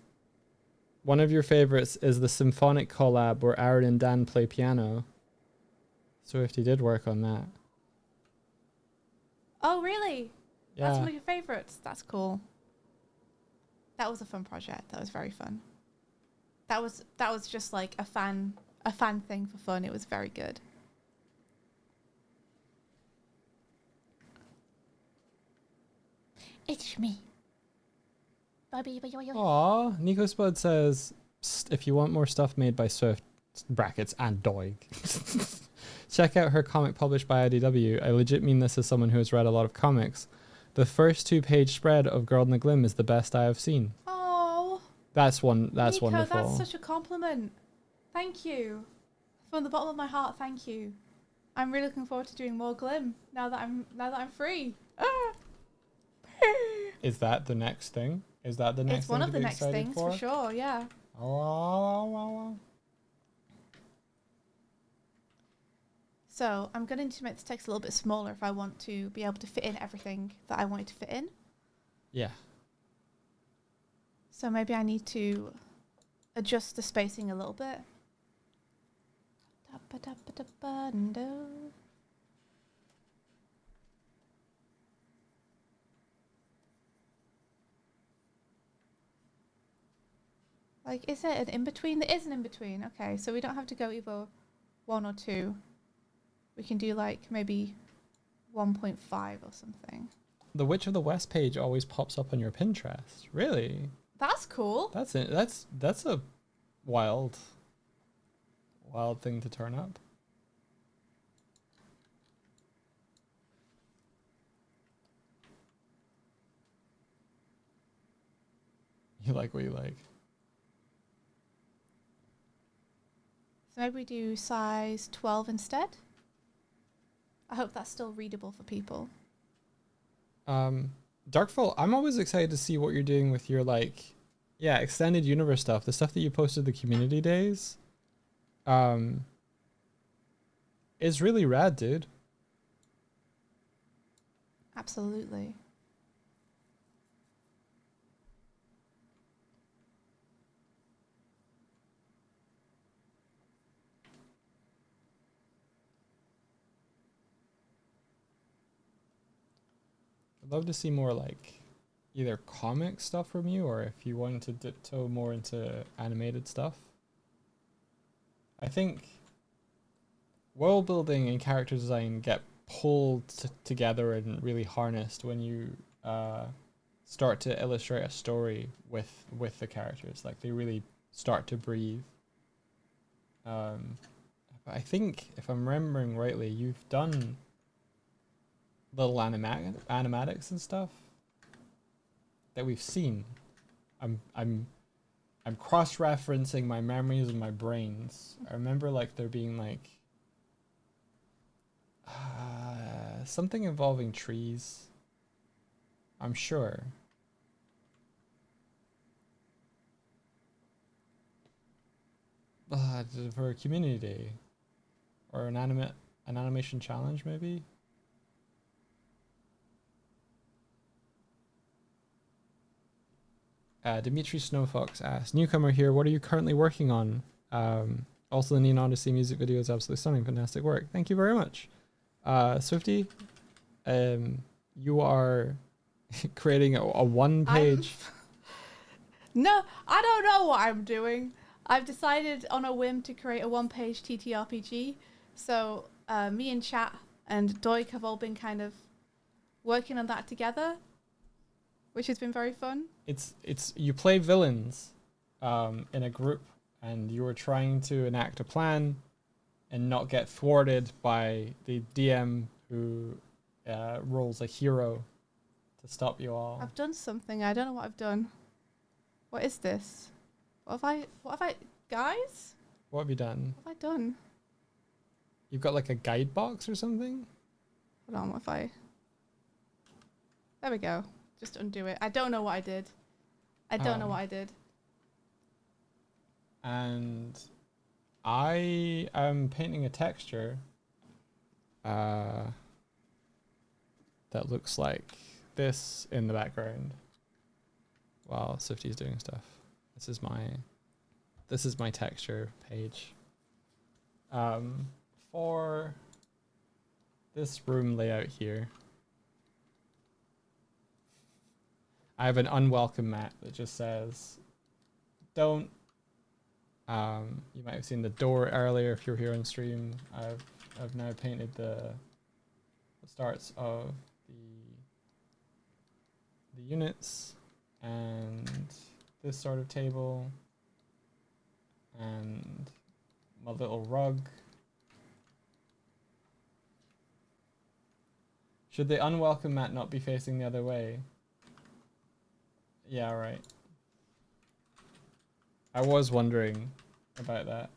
One of your favorites is the symphonic collab where Aaron and Dan play piano. Swifty did work on that. Oh, really? Yeah. That's one of your favorites. That's cool. That was a fun project. That was very fun. That was just like a fan thing for fun. It was very good. It's me. Aw, Nico Spud says, if you want more stuff made by Swift, brackets, and Doig, check out her comic published by IDW. I legit mean this as someone who has read a lot of comics. The first 2-page spread of Girl in the Glim is the best I have seen. Oh. That's Nico, wonderful. That's such a compliment. Thank you. From the bottom of my heart, thank you. I'm really looking forward to doing more Glim now that I'm free. Ah. Is that the next thing? Is that the next It's thing one of to the be next excited things for sure, yeah. Oh. So I'm going to make this text a little bit smaller if I want to be able to fit in everything that I want it to fit in. Yeah. So maybe I need to adjust the spacing a little bit. Like, is it an in-between? There is an in-between. Okay, so we don't have to go either 1 or 2. We can do like maybe 1.5 or something. The Witch of the West page always pops up on your Pinterest. Really? That's cool. That's it. That's a wild thing to turn up. You like what you like. So maybe we do size 12 instead. I hope that's still readable for people. Darkfall, I'm always excited to see what you're doing with your extended universe stuff, the stuff that you posted the community days. Is really rad, dude. Absolutely. I'd love to see more like either comic stuff from you, or if you wanted to tiptoe more into animated stuff. I think world building and character design get pulled together and really harnessed when you start to illustrate a story with the characters. Like they really start to breathe. I think if I'm remembering rightly, you've done little animatics and stuff that we've seen. I'm cross-referencing my memories and my brains. I remember like there being like something involving trees. I'm sure. For a community day or an animation challenge maybe. Dimitri Snowfox asks, newcomer here, what are you currently working on? Also, the Neon Odyssey music video is absolutely stunning. Fantastic work. Thank you very much. Swifty, you are creating a one-page... No, I don't know what I'm doing. I've decided on a whim to create a one-page TTRPG. So me and Chat and Doig have all been kind of working on that together, which has been very fun. It's you play villains in a group, and you are trying to enact a plan and not get thwarted by the DM who rolls a hero to stop you all. I've done something. I don't know what I've done. What is this? What have I guys? What have you done? What have I done? You've got like a guide box or something? Hold on, if I... There we go. Just undo it. I don't know what I did. I don't know what I did. And I am painting a texture that looks like this in the background while Swifty's doing stuff. This is my texture page. For this room layout here, I have an unwelcome mat that just says, don't. You might have seen the door earlier if you're here on stream. I've now painted the starts of the units and this sort of table and my little rug. Should the unwelcome mat not be facing the other way? Yeah, right. I was wondering about that.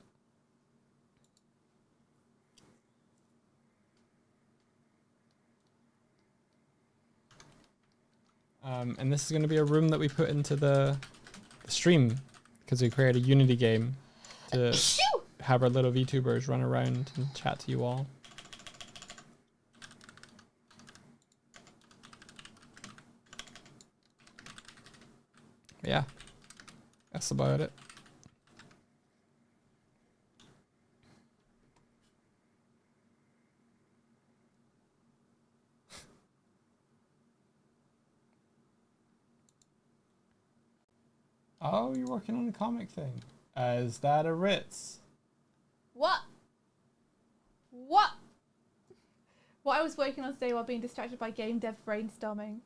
And this is going to be a room that we put into the stream because we create a Unity game to have our little VTubers run around and chat to you all. Yeah, that's about it. Oh, you're working on a comic thing. Is that a Ritz? What? What? What I was working on today while being distracted by game dev brainstorming.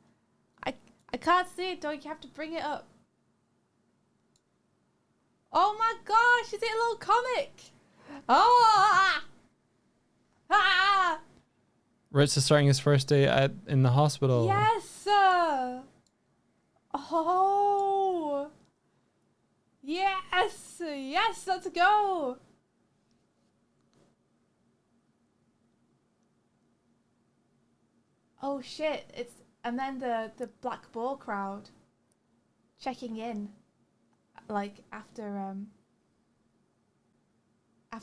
I can't see it, dog. You have to bring it up. Oh my gosh, is it a little comic? Oh! Ah! Ritz is starting his first day in the hospital. Yes! Oh! Yes! Yes, let's go! Oh shit, and then the Black Ball crowd checking in, like after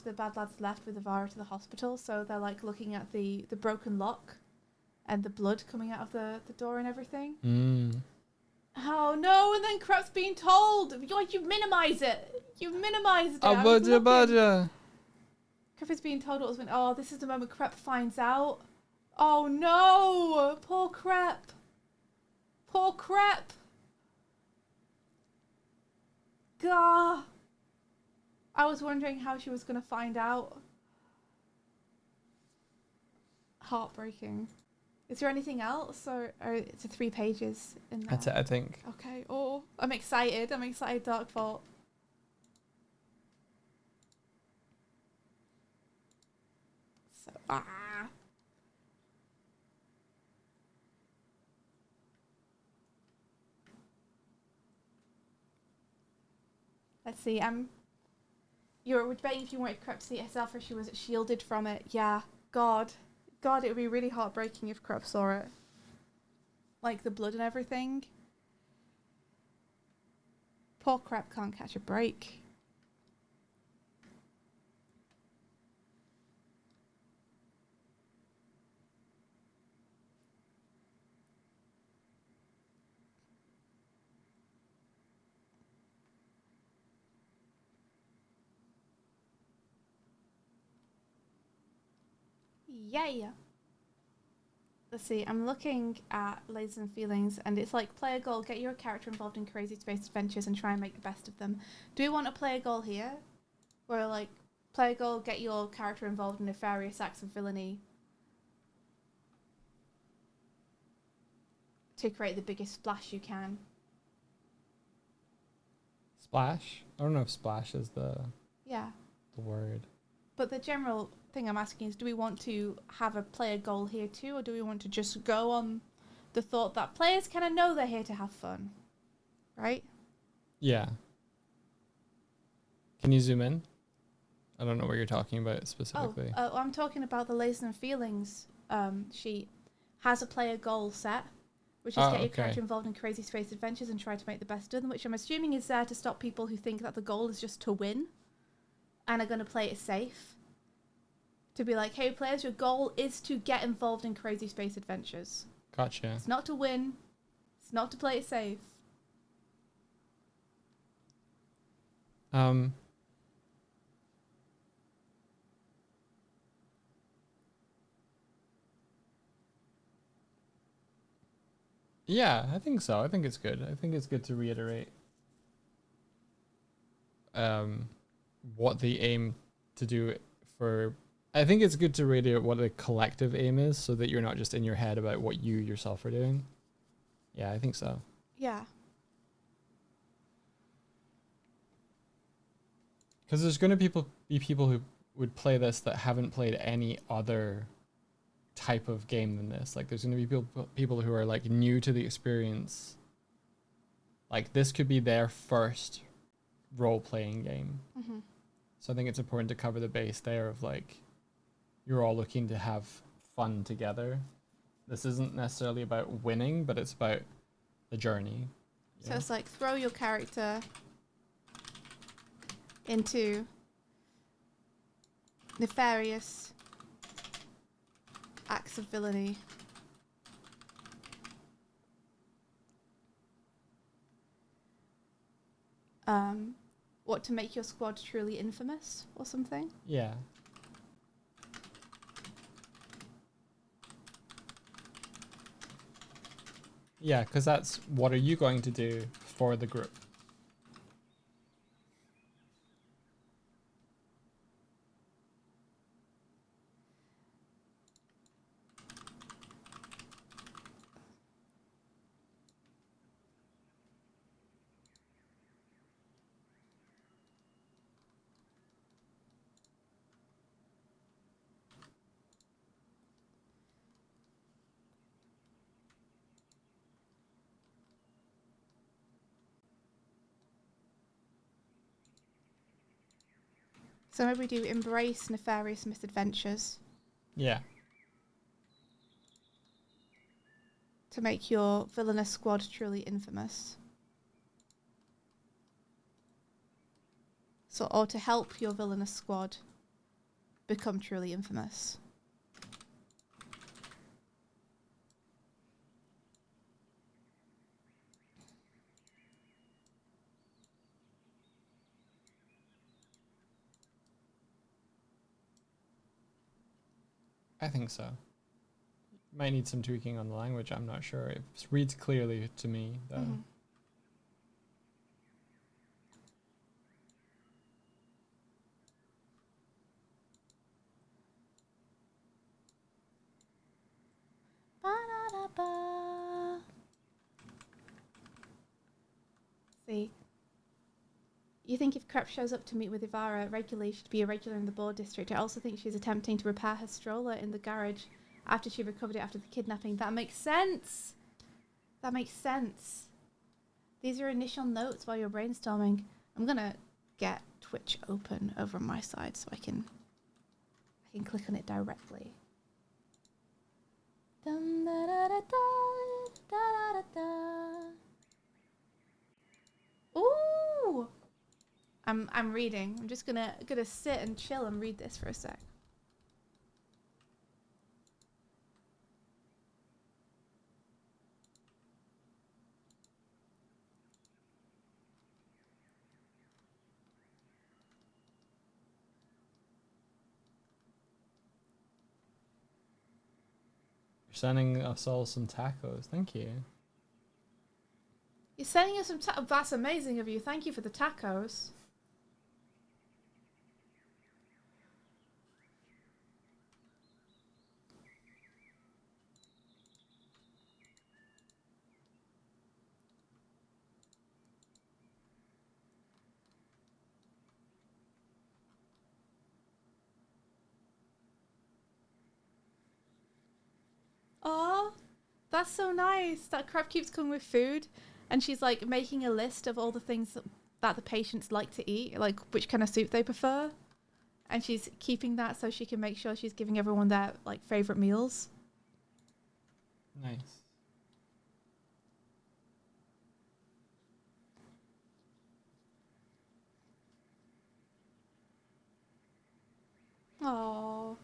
the bad lads left with Avara to the hospital, so they're like looking at the broken lock and the blood coming out of the door and everything. Oh no, and then Crep's being told, you minimize it. You minimized it. Baja. Crep is being told what was when, oh, this is the moment Crep finds out. Oh no! Poor Crep! Poor Crep! Gah! I was wondering how she was going to find out. Heartbreaking. Is there anything else? Or it's 3 pages in there? That's it, I think. Okay. Oh, I'm excited. I'm excited, Dark Vault. So, Let's see. You were debating if you wanted Crep to see it herself or she was shielded from it. Yeah. God, it would be really heartbreaking if Crep saw it. Like the blood and everything. Poor Crep can't catch a break. Yay! Let's see, I'm looking at Lasers and Feelings, and it's like, player goal, get your character involved in crazy space adventures and try and make the best of them. Do we want a player goal here? Or like, player goal, get your character involved in nefarious acts of villainy to create the biggest splash you can? Splash? I don't know if splash is the word. But the general thing I'm asking is, do we want to have a player goal here too, or do we want to just go on the thought that players kind of know they're here to have fun, right? Yeah. Can you zoom in I don't know what you're talking about specifically. I'm talking about the Lasers and Feelings sheet. Has a player goal set, which is get your character involved in crazy space adventures and try to make the best of them, which I'm assuming is there to stop people who think that the goal is just to win and are going to play it safe. To be like, hey players, your goal is to get involved in crazy space adventures. Gotcha. It's not to win. It's not to play it safe. Yeah, I think so. I think it's good. I think it's good to reiterate what the aim to do for... I think it's good to reiterate what the collective aim is so that you're not just in your head about what you yourself are doing. Yeah, I think so. Yeah. Because there's going to be people who would play this that haven't played any other type of game than this. Like there's going to be people who are like new to the experience. Like this could be their first role-playing game. Mm-hmm. So I think it's important to cover the base there of like, you're all looking to have fun together. This isn't necessarily about winning, but it's about the journey. So it's like throw your character into nefarious acts of villainy. What, to make your squad truly infamous or something? Yeah. Yeah, because that's what are you going to do for the group? So maybe we do embrace nefarious misadventures. Yeah. To make your villainous squad truly infamous. So, or to help your villainous squad become truly infamous. I think so. Might need some tweaking on the language, I'm not sure. It reads clearly to me, though. Mm-hmm. See, you think if Crep shows up to meet with Ivara regularly, she'd be a regular in the board district. I also think she's attempting to repair her stroller in the garage after she recovered it after the kidnapping. That makes sense. That makes sense. These are initial notes while you're brainstorming. I'm gonna get Twitch open over on my side so I can click on it directly. Dun, da, da, da, da, da, da. Ooh! I'm reading. I'm just gonna sit and chill and read this for a sec. You're sending us all some tacos. Thank you. You're sending us some tacos. That's amazing of you. Thank you for the tacos. Oh, that's so nice. That Crab keeps coming with food, and she's like making a list of all the things that the patients like to eat, like which kind of soup they prefer, and she's keeping that so she can make sure she's giving everyone their like favorite meals. Nice. Oh.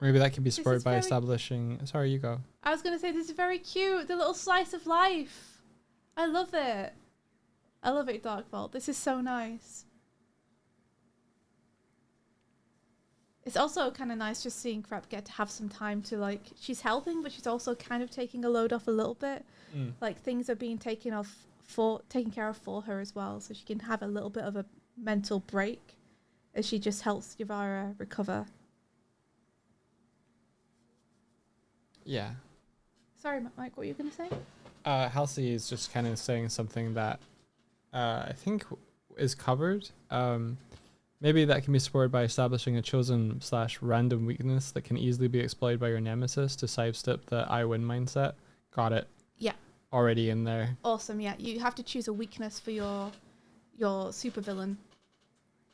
Maybe that can be This supported is by very... establishing. Sorry, you go. I was gonna say this is very cute. The little slice of life. I love it. I love it, Dark Vault. This is so nice. It's also kind of nice just seeing Crep get to have some time to like. She's helping, but she's also kind of taking a load off a little bit. Like things are being taken care of for her as well, so she can have a little bit of a mental break as she just helps Yavara recover. Yeah. Sorry, Mike, what were you going to say? Halsey is just kind of saying something that I think is covered. Maybe that can be supported by establishing a chosen / random weakness that can easily be exploited by your nemesis to sidestep the I win mindset. Got it. Yeah. Already in there. Awesome, yeah. You have to choose a weakness for your supervillain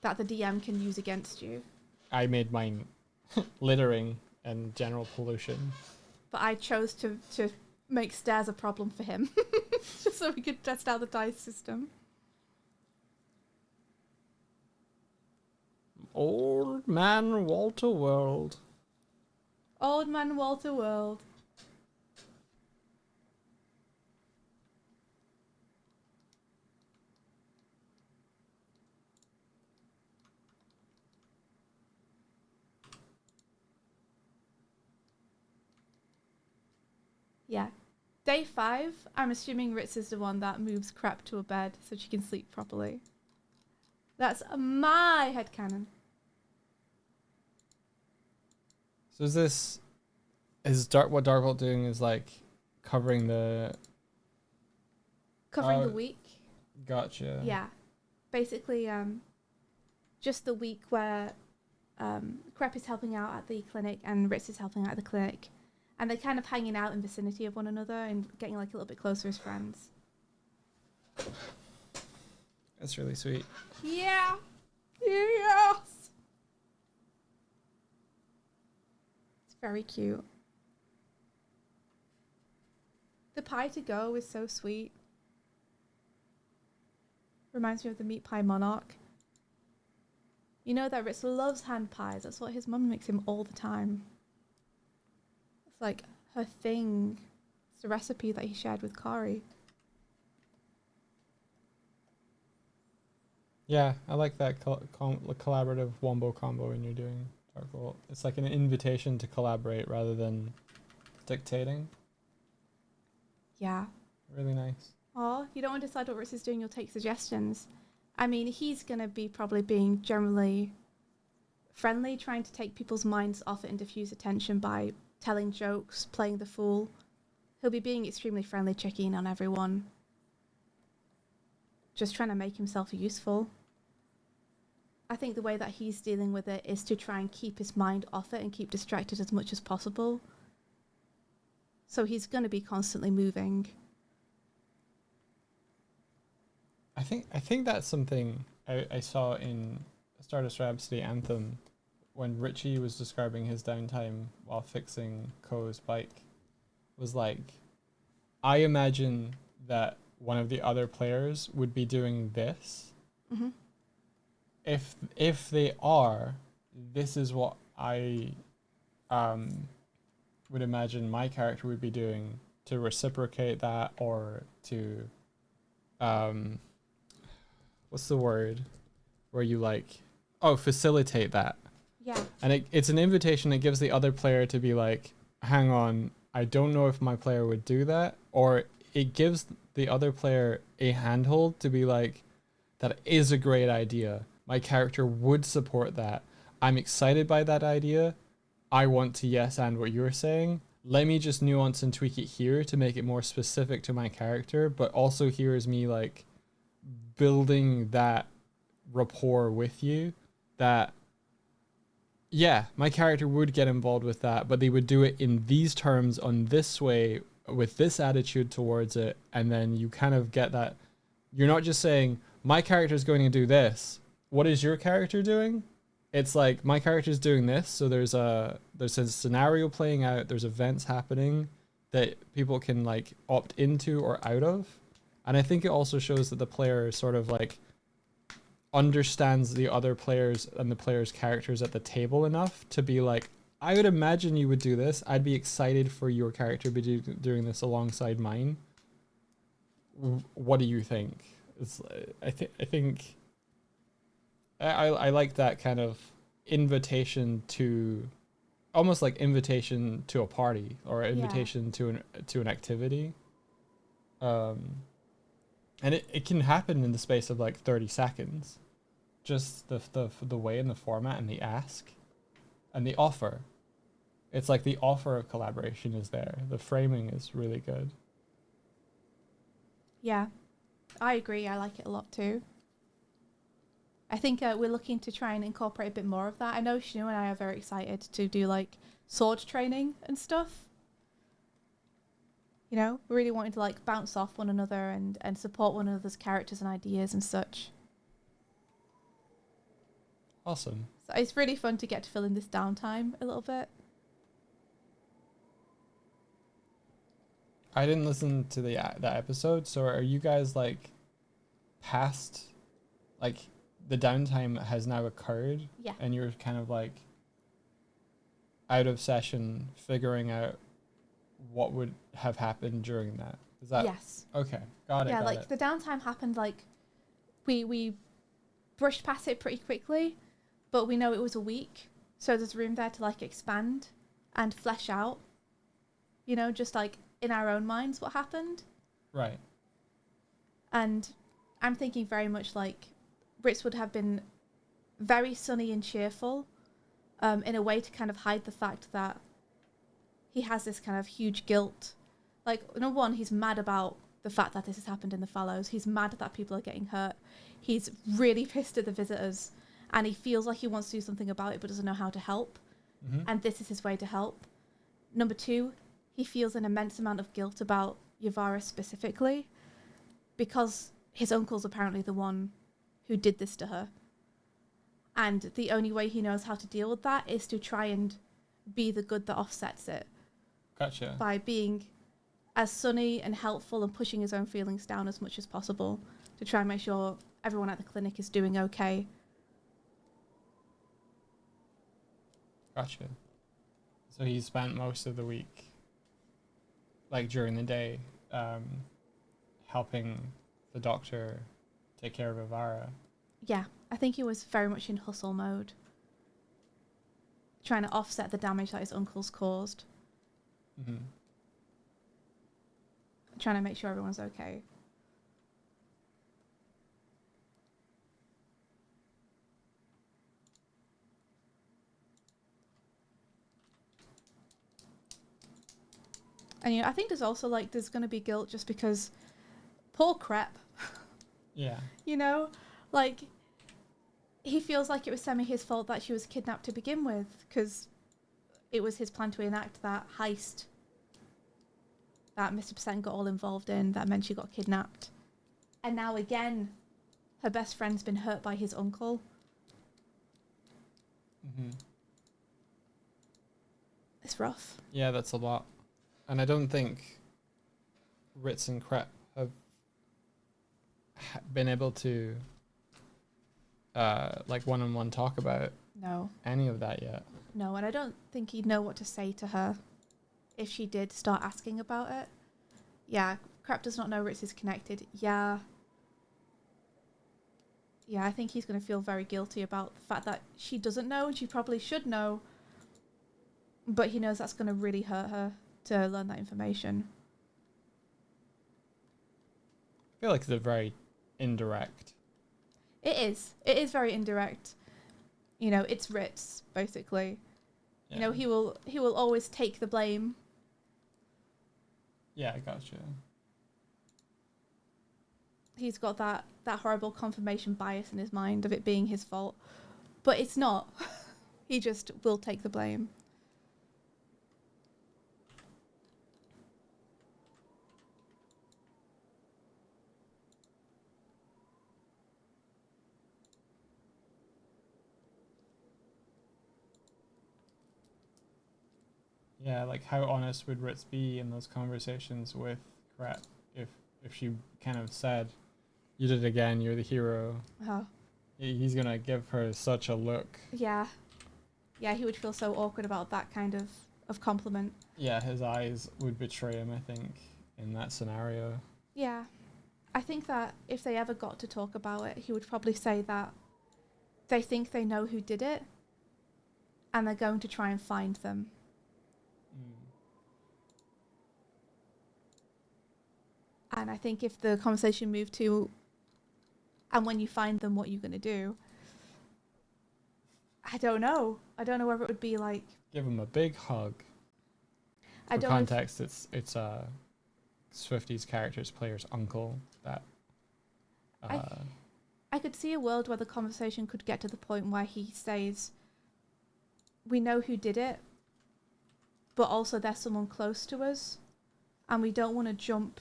that the DM can use against you. I made mine littering and general pollution. But I chose to make stairs a problem for him. Just so we could test out the dice system. Old man Walter World. Old man Walter World. Yeah. Day 5, I'm assuming Ritz is the one that moves Crep to a bed so she can sleep properly. That's my headcanon. So what Darkvault doing is like covering the week. Gotcha. Yeah. Basically, just the week where Crep is helping out at the clinic and Ritz is helping out at the clinic. And they're kind of hanging out in vicinity of one another and getting like a little bit closer as friends. That's really sweet. Yeah. Yes. It's very cute. The pie to go is so sweet. Reminds me of the meat pie monarch. You know that Ritz loves hand pies. That's what his mum makes him all the time. It's like her thing. It's the recipe that he shared with Kari. Yeah, I like that collaborative wombo combo when you're doing Darkvault. It's like an invitation to collaborate rather than dictating. Yeah. Really nice. Oh, you don't want to decide what Ritz is doing, you'll take suggestions. I mean, he's going to be probably being generally friendly, trying to take people's minds off it and diffuse attention by telling jokes, playing the fool. He'll be being extremely friendly, checking in on everyone. Just trying to make himself useful. I think the way that he's dealing with it is to try and keep his mind off it and keep distracted as much as possible. So he's going to be constantly moving. I think that's something I saw in Stardust Rhapsody Anthem when Richie was describing his downtime while fixing Ko's bike. Was like, I imagine that one of the other players would be doing this. Mm-hmm. If they are, this is what I would imagine my character would be doing to reciprocate that, or to what's the word where you like facilitate that. Yeah. And it's an invitation that gives the other player to be like, hang on, I don't know if my player would do that, or it gives the other player a handhold to be like, that is a great idea. My character would support that. I'm excited by that idea. I want to yes and what you're saying. Let me just nuance and tweak it here to make it more specific to my character, but also here is me like building that rapport with you that, yeah, my character would get involved with that, but they would do it in these terms on this way with this attitude towards it, and then you kind of get that you're not just saying my character is going to do this. What is your character doing? It's like my character is doing this, so there's a scenario playing out, there's events happening that people can like opt into or out of. And I think it also shows that the player sort of like understands the other players and the players' characters at the table enough to be like, I would imagine you would do this. I'd be excited for your character to be doing this alongside mine. What do you think? I like that kind of invitation to, almost like invitation to a party or invitation to an activity. And it can happen in the space of like 30 seconds. Just the way and the format and the ask and the offer. It's like the offer of collaboration is there. The framing is really good. Yeah, I agree. I like it a lot too. I think we're looking to try and incorporate a bit more of that. I know Shinu and I are very excited to do like sword training and stuff. You know, we're really wanting to like bounce off one another and support one another's characters and ideas and such. Awesome. So it's really fun to get to fill in this downtime a little bit. I didn't listen to that episode, so are you guys like past, like the downtime has now occurred? Yeah. And you're kind of like out of session figuring out what would have happened during that. Is that yes? Okay, got it. Yeah, got like it. the downtime happened like we brushed past it pretty quickly, but we know it was a week, so there's room there to like expand and flesh out, you know, just like in our own minds what happened. Right. And I'm thinking very much like Ritz would have been very sunny and cheerful, in a way to kind of hide the fact that he has this kind of huge guilt. Like, number one, he's mad about the fact that this has happened in the Fallows. He's mad that people are getting hurt. He's really pissed at the visitors, and he feels like he wants to do something about it but doesn't know how to help. Mm-hmm. And this is his way to help. Number two, he feels an immense amount of guilt about Yavara specifically, because his uncle's apparently the one who did this to her. And the only way he knows how to deal with that is to try and be the good that offsets it. Gotcha. By being as sunny and helpful and pushing his own feelings down as much as possible to try and make sure everyone at the clinic is doing okay. Gotcha. So he spent most of the week, like during the day, helping the doctor take care of Ivara. Yeah, I think he was very much in hustle mode, trying to offset the damage that his uncle's caused. Mm-hmm. Trying to make sure everyone's okay. And I think there's also like there's going to be guilt just because poor Crep. Yeah. Like he feels like it was semi his fault that she was kidnapped to begin with, because it was his plan to enact that heist that Mr. Percent got all involved in that meant she got kidnapped. And now again, her best friend's been hurt by his uncle. Mm-hmm. It's rough. Yeah, that's a lot. And I don't think Ritz and Crep have been able to like one-on-one talk about any of that yet. No, and I don't think he'd know what to say to her if she did start asking about it. Yeah, Crep does not know Ritz is connected. Yeah, I think he's going to feel very guilty about the fact that she doesn't know, and she probably should know, but he knows that's going to really hurt her to learn that information. I feel like it's a very indirect. It is very indirect. It's Ritz, basically. Yeah. He will always take the blame. Yeah, I gotcha. He's got that horrible confirmation bias in his mind of it being his fault. But it's not. He just will take the blame. Yeah, like how honest would Ritz be in those conversations with Crep if she kind of said, "You did it again. You're the hero." Oh, He's gonna give her such a look. yeah. Yeah, he would feel so awkward about that kind of compliment. Yeah, his eyes would betray him, I think, in that scenario. Yeah. I think that if they ever got to talk about it, he would probably say that they think they know who did it and they're going to try and find them. And I think if the conversation moved to, and when you find them, what are you going to do? I don't know. I don't know whether it would be like... Give him a big hug. I For don't context, it's Swifty's character's player's uncle that... I could see a world where the conversation could get to the point where he says, we know who did it, but also there's someone close to us, and we don't want to jump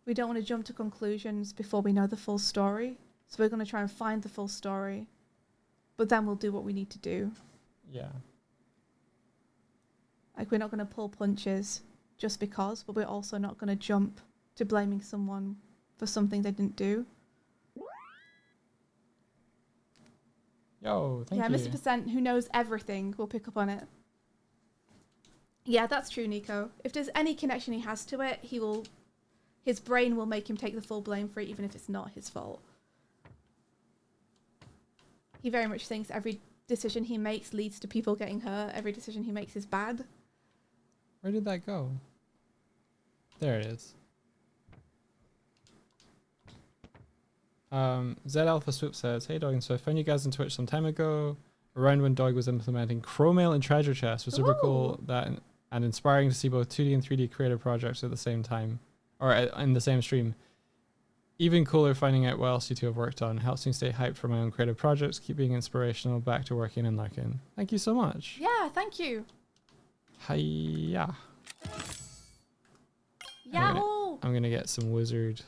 to conclusions before we know the full story. So we're going to try and find the full story, but then we'll do what we need to do. Yeah. Like, we're not going to pull punches just because, but we're also not going to jump to blaming someone for something they didn't do. Yo, thank you. Yeah, Mr. Percent, who knows everything, will pick up on it. Yeah, that's true, Nico. If there's any connection he has to it, his brain will make him take the full blame for it, even if it's not his fault. He very much thinks every decision he makes leads to people getting hurt. Every decision he makes is bad. Where did that go? There it is. Z Alpha Swoop says, "Hey Dog and Swift, found you guys on Twitch some time ago, around when Dog was implementing Chromail and Treasure Chest. It was super cool and inspiring to see both 2D and 3D creative projects at the same time, or in the same stream. Even cooler finding out what else you two have worked on. Helps me stay hyped for my own creative projects, keep being inspirational, back to working and lurking. Thank you so much." Yeah, thank you. Hiya. Yahoo! I'm gonna get some wizard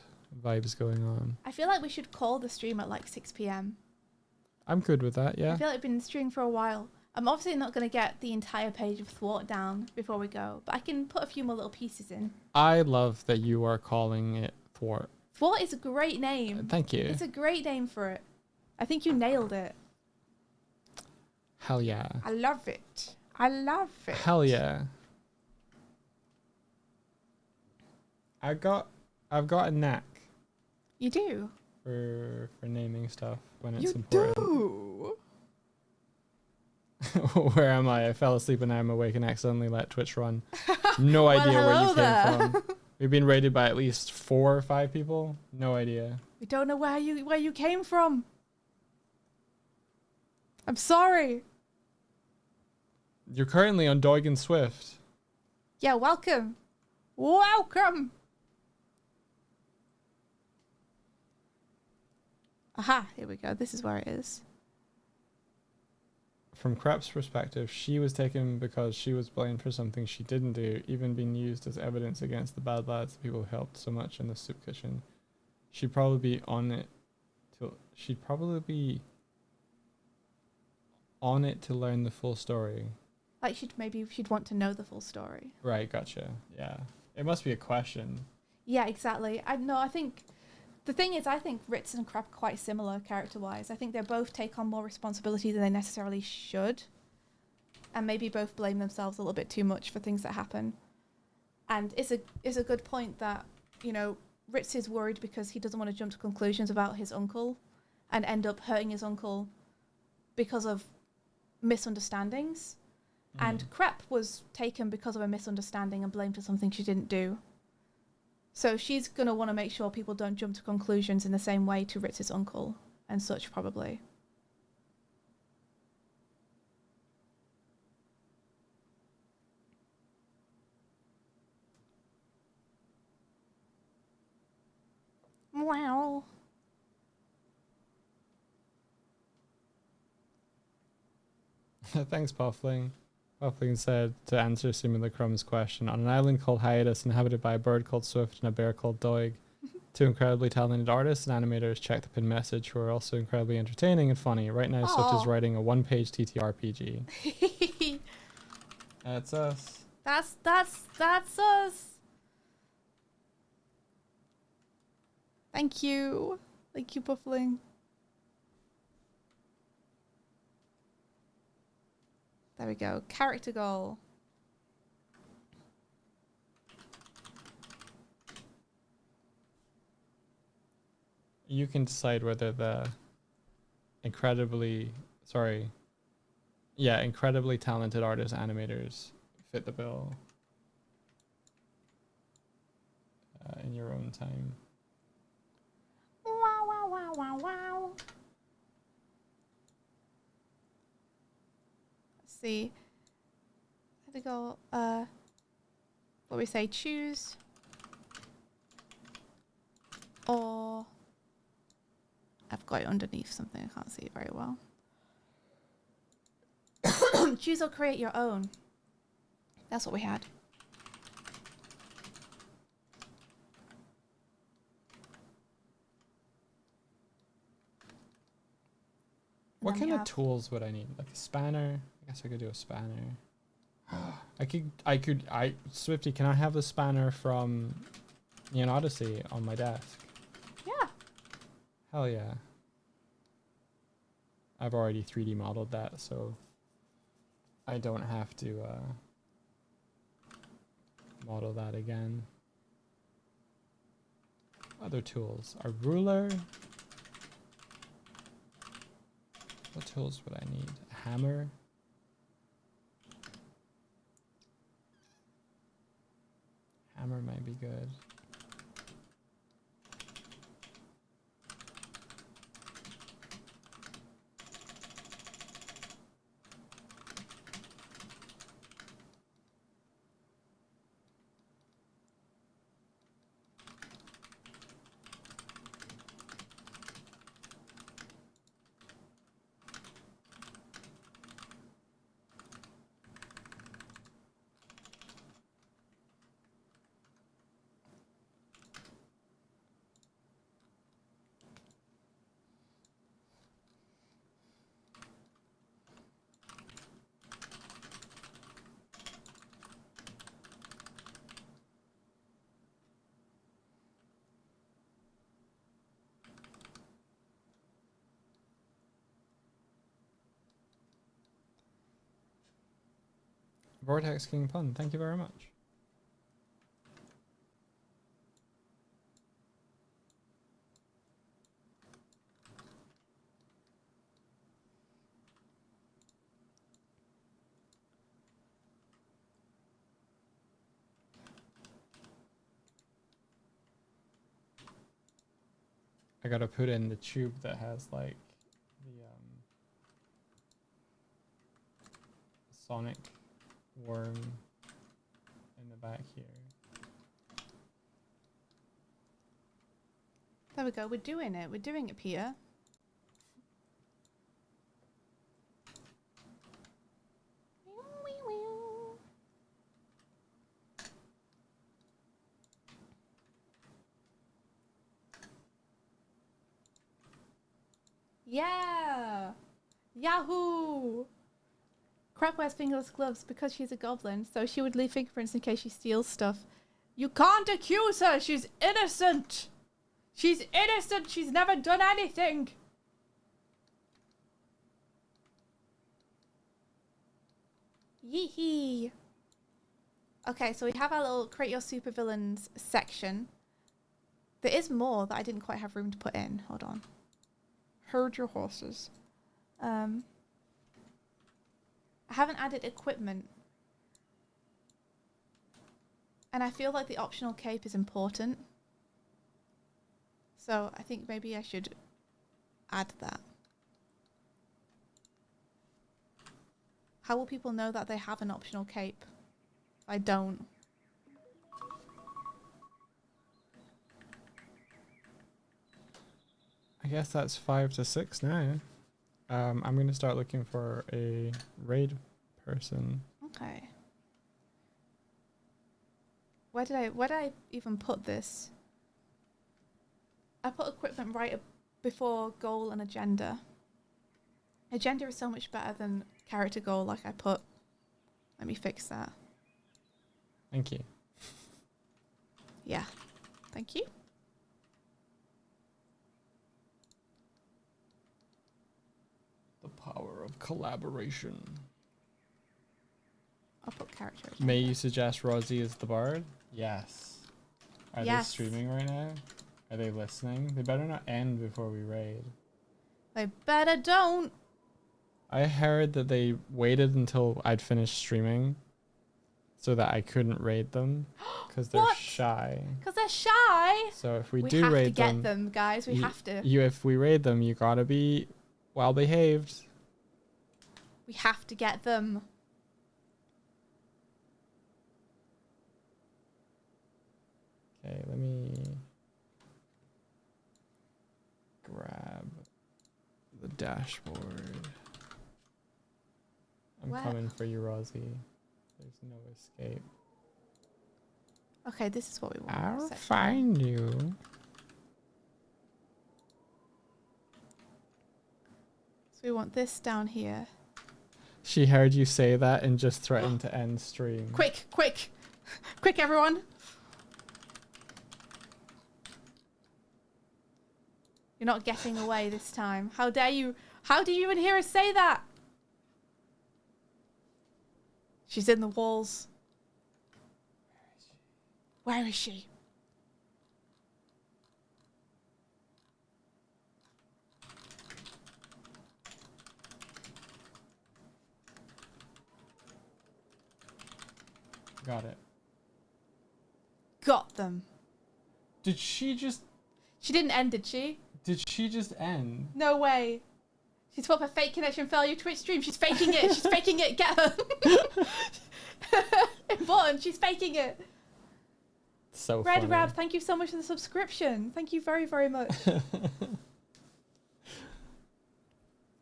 vibes going on. I feel like we should call the stream at like 6 p.m. I'm good with that, yeah. I feel like we've been streaming for a while. I'm obviously not going to get the entire page of Thwart down before we go, but I can put a few more little pieces in. I love that you are calling it Thwart. Thwart is a great name. Thank you. It's a great name for it. I think you nailed it. Hell yeah. I love it. I love it. Hell yeah. I've got a knack. You do? For naming stuff when it's you important. Do? Where am I? I fell asleep and now I'm awake and accidentally let Twitch run. No Well, idea where you there. came from. We've been raided by at least 4 or 5 people. No idea. We don't know where you came from. I'm sorry. You're currently on Doig and Swift. Yeah, welcome. Welcome. Aha, here we go. This is where it is. From Crep's perspective, she was taken because she was blamed for something she didn't do, even being used as evidence against the bad lads, the people who helped so much in the soup kitchen. She'd probably be on it to learn the full story. Like she'd want to know the full story. Right, gotcha. Yeah. It must be a question. Yeah, exactly. I think the thing is, I think Ritz and Crep are quite similar character-wise. I think they both take on more responsibility than they necessarily should, and maybe both blame themselves a little bit too much for things that happen. And it's a good point that, you know, Ritz is worried because he doesn't want to jump to conclusions about his uncle and end up hurting his uncle because of misunderstandings. And Crep was taken because of a misunderstanding and blamed for something she didn't do. So she's going to want to make sure people don't jump to conclusions in the same way to Ritz's uncle and such, probably. Wow. Thanks, Puffling. Puffling said, to answer Simulacrum's question, on an island called Hiatus, inhabited by a bird called Swift and a bear called Doig, 2 incredibly talented artists and animators check the pin message who are also incredibly entertaining and funny. Right now, Swift is writing a 1-page TTRPG. That's us. That's us. Thank you. Thank you, Buffling. There we go. Character goal. You can decide whether the incredibly talented artists animators fit the bill in your own time. Wow, wow, wow, wow, wow. Let's see. How to go? What we say? Choose. Or I've got it underneath something. I can't see it very well. Choose or create your own. That's what we had. What kind of tools would I need? Like a spanner? I guess I could do a spanner. Swifty, can I have the spanner from Neon Odyssey on my desk? Yeah. Hell yeah. I've already 3D modeled that, so I don't have to model that again. Other tools. A ruler. What tools would I need? A hammer. Hammer might be good. Vortex King Pun, thank you very much. I gotta put in the tube that has like the sonic worm in the back here. There we go. We're doing it. We're doing it, Peter. Yeah! Yahoo! Crap wears fingerless gloves because she's a goblin, so she would leave fingerprints in case she steals stuff. You can't accuse her! She's innocent! She's innocent! She's never done anything! Yee-hee! Okay, so we have our little create your supervillains section. There is more that I didn't quite have room to put in. Hold on. Herd your horses. I haven't added equipment. And I feel like the optional cape is important. So I think maybe I should add that. How will people know that they have an optional cape if I don't? I guess that's 5 to 6 now. I'm gonna start looking for a raid person. Okay. Where did I even put this? I put equipment right before goal and agenda. Agenda is so much better than character goal, like I put Let me fix that. Thank you. Yeah. Thank you. The power of collaboration. I'll put characters. May you suggest Rosie as the bard? Yes. Are they streaming right now? Are they listening? They better not end before we raid. They better don't. I heard that they waited until I'd finished streaming so that I couldn't raid them because they're shy. Because they're shy. So if we have do raid to get them, guys. We have to. If we raid them, you gotta be well behaved. We have to get them. Okay, let me grab the dashboard. I'm coming for you, Rosie. There's no escape. Okay, this is what we want. I'll find you. So we want this down here. She heard you say that and just threatened to end stream. Quick, quick. Quick, everyone. You're not getting away this time. How dare you? How do you even hear us say that? She's in the walls. Where is she? Got it. Got them. Did she just... She didn't end, did she? Did she just end? No way. She's put up a fake connection failure Twitch stream. She's faking it. She's faking it. Get her. Important. She's faking it. So Red funny. Rab, thank you so much for the subscription. Thank you very, very much.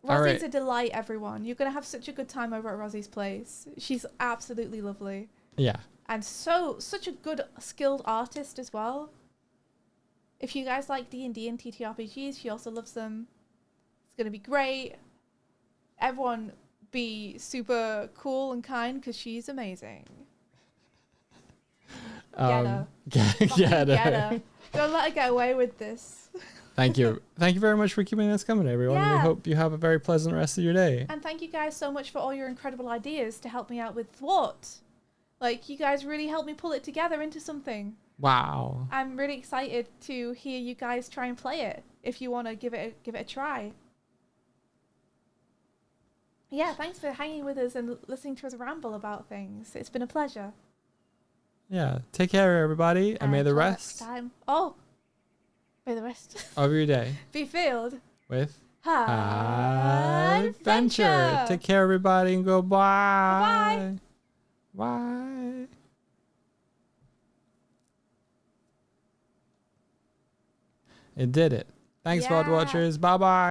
Rosie's a delight, everyone. You're going to have such a good time over at Rosie's place. She's absolutely lovely. Yeah. And such a good, skilled artist as well. If you guys like D&D and TTRPGs, she also loves them. It's going to be great. Everyone be super cool and kind because she's amazing. Get her. Don't let her get away with this. Thank you. Thank you very much for keeping this coming, everyone. Yeah. We hope you have a very pleasant rest of your day. And thank you guys so much for all your incredible ideas to help me out with Thwart. Like, you guys really helped me pull it together into something. Wow. I'm really excited to hear you guys try and play it if you want to give it a try. Yeah, thanks for hanging with us and listening to us ramble about things. It's been a pleasure. Yeah. Take care, everybody, and may the rest may the rest of your day be filled with adventure. Take care, everybody, and go bye. Bye. Bye. It did it. Thanks, VOD watchers. Bye-bye.